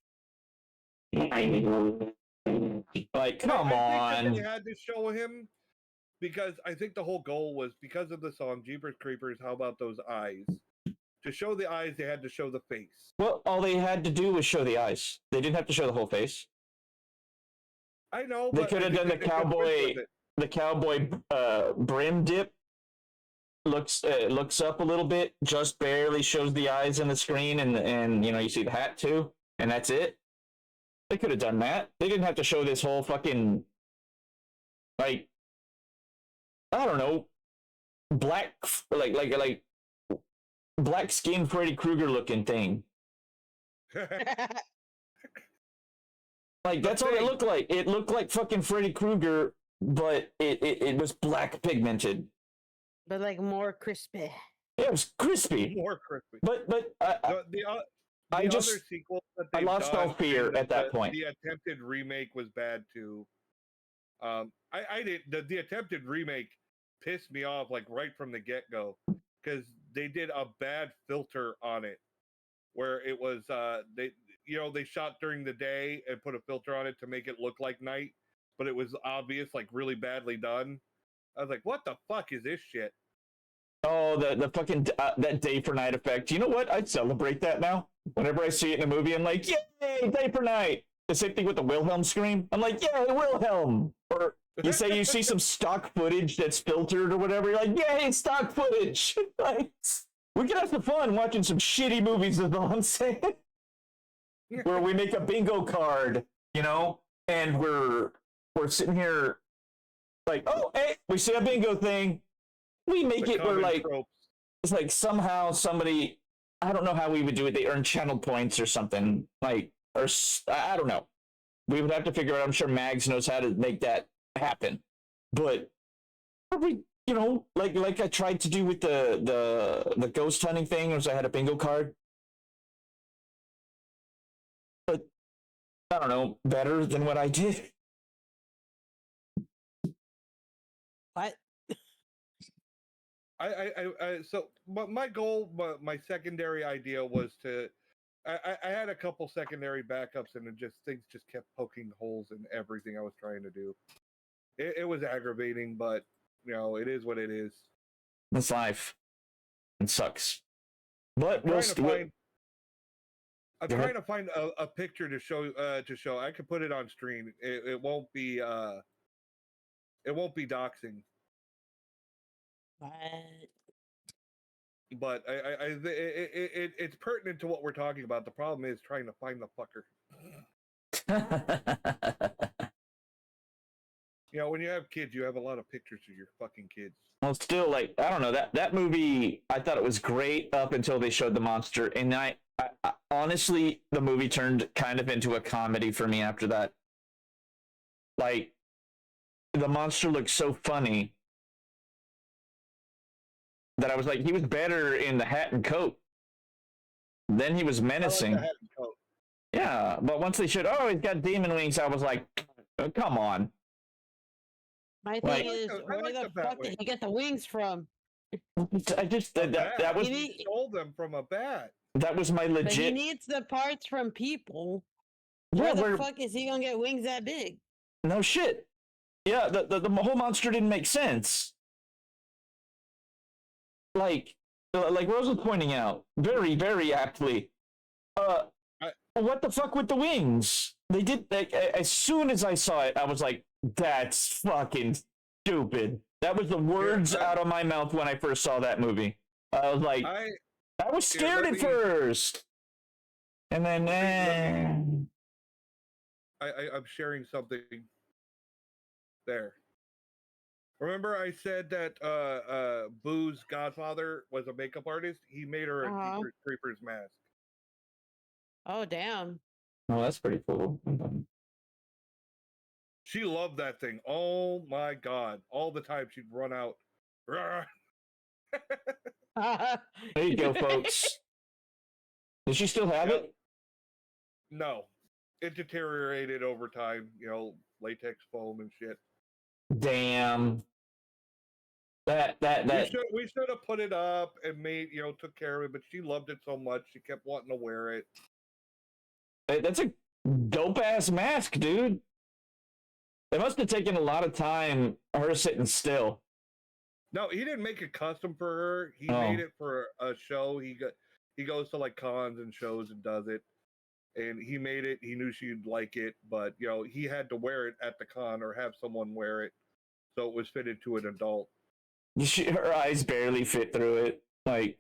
come on. They had to show him, because I think the whole goal was, because of the song Jeepers Creepers, how about those eyes? To show the eyes, they had to show the face. Well, all they had to do was show the eyes. They didn't have to show the whole face. I know. They could have done the cowboy brim dip. Looks up a little bit, just barely shows the eyes in the screen, and you know, you see the hat too, and that's it. They could have done that. They didn't have to show this whole fucking, like, I don't know, black like black skin Freddy Krueger looking thing. Like, that's all it looked like. It looked like fucking Freddy Krueger, but it was black pigmented. But like more crispy. Yeah, it was crispy. More crispy. But the I other sequels that I lost all fear at that point. The attempted remake was bad too. I did the attempted remake pissed me off, like, right from the get-go, because they did a bad filter on it, where it was they shot during the day and put a filter on it to make it look like night, but it was obvious, like, really badly done. I was like, what the fuck is this shit? Oh, the fucking that day for night effect. You know what? I'd celebrate that now. Whenever I see it in a movie, I'm like, yay, day for night. The same thing with the Wilhelm scream. I'm like, yay, Wilhelm. Or you say you see some stock footage that's filtered or whatever. You're like, yay, stock footage. Like, we can have some fun watching some shitty movies, is all I'm saying. Where we make a bingo card, you know, and we're sitting here like, oh, hey, we see a bingo thing. We make it where, like, it's like somehow somebody, I don't know how we would do it. They earn channel points or something, like, or I don't know. We would have to figure out. I'm sure Mags knows how to make that happen. But we, you know, like I tried to do with the ghost hunting thing, was I had a bingo card. But I don't know, better than what I did. What? So my goal, my secondary idea was to, I had a couple secondary backups, and things just kept poking holes in everything I was trying to do. It was aggravating, but, you know, it is what it is. It's life. It sucks. But I'm trying to find a picture to show. I could put it on stream. It won't be. It won't be doxing. But it's pertinent to what we're talking about. The problem is trying to find the fucker. You know, when you have kids, you have a lot of pictures of your fucking kids. Well, still, like, I don't know, that movie, I thought it was great up until they showed the monster, and I honestly, the movie turned kind of into a comedy for me after that. Like, the monster looked so funny that I was like, he was better in the hat and coat. Then he was menacing. I like the hat and coat. Yeah, but once they showed, oh, he's got demon wings, I was like, oh, come on. My thing is, where the fuck did he get the wings from? I just that was, he stole them from a bat. That was my legit. But he needs the parts from people. Where the fuck is he gonna get wings that big? No shit. Yeah, the whole monster didn't make sense. Like Rose was pointing out very, very aptly. What the fuck with the wings? They did, as soon as I saw it, I was like, that's fucking stupid. That was the words out of my mouth when I first saw that movie. I was like, I was scared at first. And then, I'm sharing something there. Remember I said that Boo's godfather was a makeup artist? He made her a Jeepers Creepers mask. Oh, damn. Oh, that's pretty cool. She loved that thing. Oh my god. All the time she'd run out. There you go, folks. Does she still have it? No. It deteriorated over time, you know, latex foam and shit. Damn. That we should have put it up and made, you know, took care of it, but she loved it so much she kept wanting to wear it. That's a dope ass mask, dude. It must have taken a lot of time her sitting still. No, he didn't make it custom for her. He made it for a show. He goes to like cons and shows and does it. And he made it. He knew she'd like it, but you know, he had to wear it at the con or have someone wear it, so it was fitted to an adult. Her eyes barely fit through it. Like,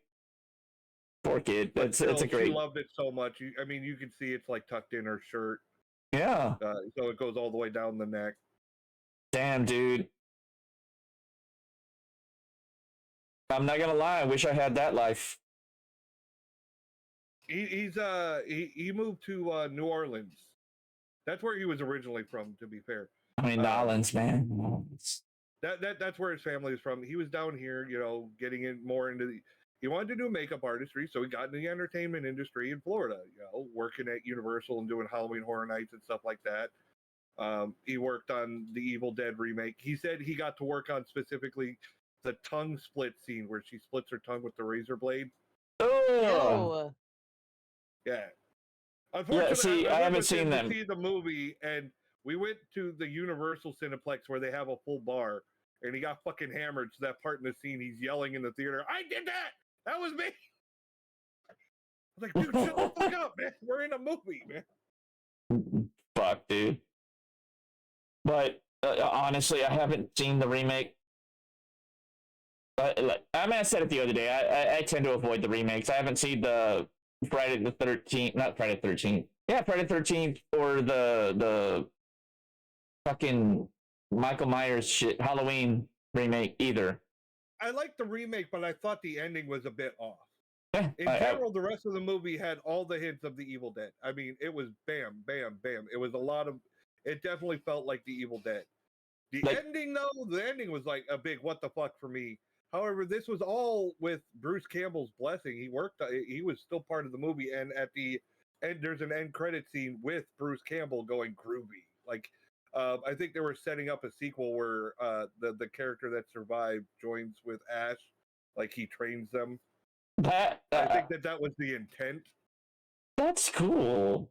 poor kid. It's a great. She loved it so much. I mean, you can see it's like tucked in her shirt. Yeah. So it goes all the way down the neck. Damn, dude. I'm not gonna lie. I wish I had that life. He moved to New Orleans. That's where he was originally from, to be fair. I mean, Nolans, man. That's where his family is from. He was down here, you know, getting in more into the. He wanted to do makeup artistry, so he got into the entertainment industry in Florida. You know, working at Universal and doing Halloween Horror Nights and stuff like that. He worked on the Evil Dead remake. He said he got to work on specifically the tongue split scene where she splits her tongue with the razor blade. Oh. Yeah. Unfortunately, I haven't seen them. See the movie, and we went to the Universal Cineplex where they have a full bar, and he got fucking hammered. So that part in the scene, he's yelling in the theater, "I did that! That was me!" I was like, dude, shut the fuck up, man. We're in a movie, man. Fuck, dude. But honestly, I haven't seen the remake. I mean, I said it the other day. I tend to avoid the remakes. I haven't seen the Friday the 13th, not Friday the 13th. Yeah, Friday the 13th or the fucking Michael Myers shit Halloween remake either. I liked the remake, but I thought the ending was a bit off. Yeah, in general, the rest of the movie had all the hints of the Evil Dead. I mean, it was bam, bam, bam. It was a lot of. It definitely felt like the Evil Dead. The ending, though, the ending was like a big what the fuck for me. However, this was all with Bruce Campbell's blessing. He worked. He was still part of the movie, and at the end, there's an end credit scene with Bruce Campbell going groovy. Like, I think they were setting up a sequel where the character that survived joins with Ash, like he trains them. I think that was the intent. That's cool.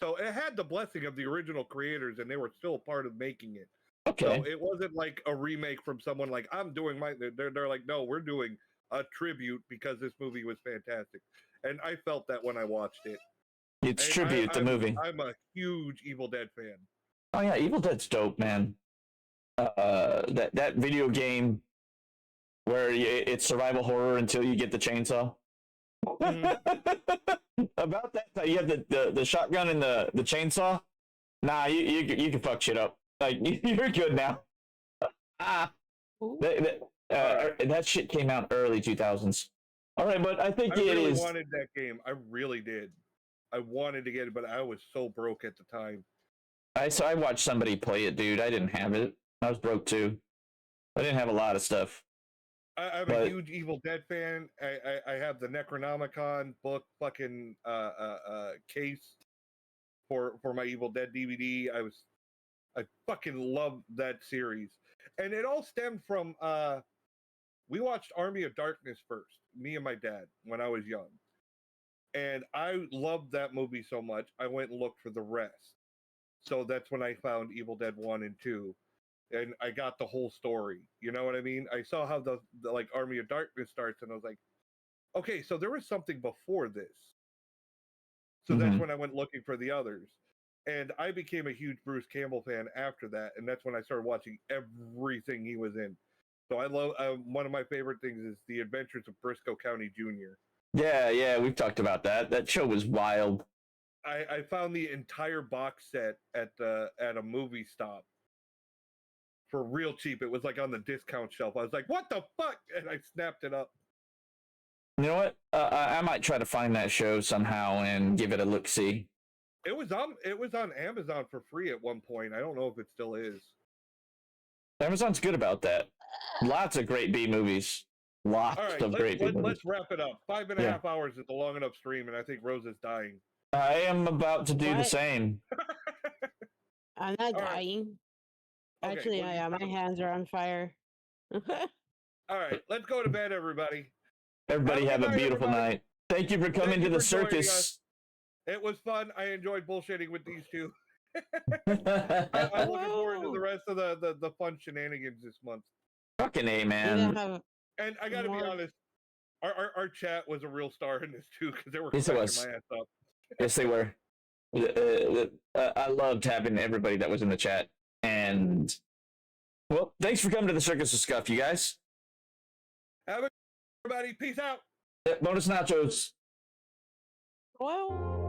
So it had the blessing of the original creators, and they were still a part of making it. Okay. So it wasn't like a remake from someone like I'm doing my. They're like, no, we're doing a tribute because this movie was fantastic, and I felt that when I watched it. It's tribute the movie. I'm a huge Evil Dead fan. Oh yeah, Evil Dead's dope, man. That video game where it's survival horror until you get the chainsaw. About that, you have the shotgun and the chainsaw. Nah, you can fuck shit up. Like you're good now. That shit came out early 2000s. All right, but I think I it really is. wanted that game. I really did. I wanted to get it, but I was so broke at the time. I watched somebody play it, dude. I didn't have it. I was broke too. I didn't have a lot of stuff. I'm a huge Evil Dead fan. I have the Necronomicon book fucking case for my Evil Dead DVD. I fucking love that series. And it all stemmed from we watched Army of Darkness first, me and my dad, when I was young. And I loved that movie so much, I went and looked for the rest. So that's when I found Evil Dead 1 and 2. And I got the whole story. You know what I mean? I saw how the like Army of Darkness starts, and I was like, okay, so there was something before this. So that's when I went looking for the others. And I became a huge Bruce Campbell fan after that, and that's when I started watching everything he was in. So I love one of my favorite things is The Adventures of Briscoe County Jr. Yeah, we've talked about that. That show was wild. I found the entire box set at a movie stop for real cheap. It was like on the discount shelf. I was like, "What the fuck?" And I snapped it up. You know what? I might try to find that show somehow and give it a look. See. It was on Amazon for free at one point. I don't know if it still is. Amazon's good about that. Lots of great B movies. Lots of great B movies. Let's wrap it up. 5.5 hours is a long enough stream, and I think Rose is dying. I am about to do the same. I'm not dying. Okay, Actually, well, I am. My hands are on fire. All right, let's go to bed, everybody. Everybody have a beautiful night. Thank you for coming to the circus. It was fun. I enjoyed bullshitting with these two. I'm looking forward to the rest of the fun shenanigans this month. Fucking A, man. And I gotta be honest, our chat was a real star in this too, because they were Yes, it cracking was. my ass up. Yes, they were. I loved having everybody that was in the chat. And, well, thanks for coming to the Circus of Scuff, you guys. Have a good everybody. Peace out. Bonus nachos. Well.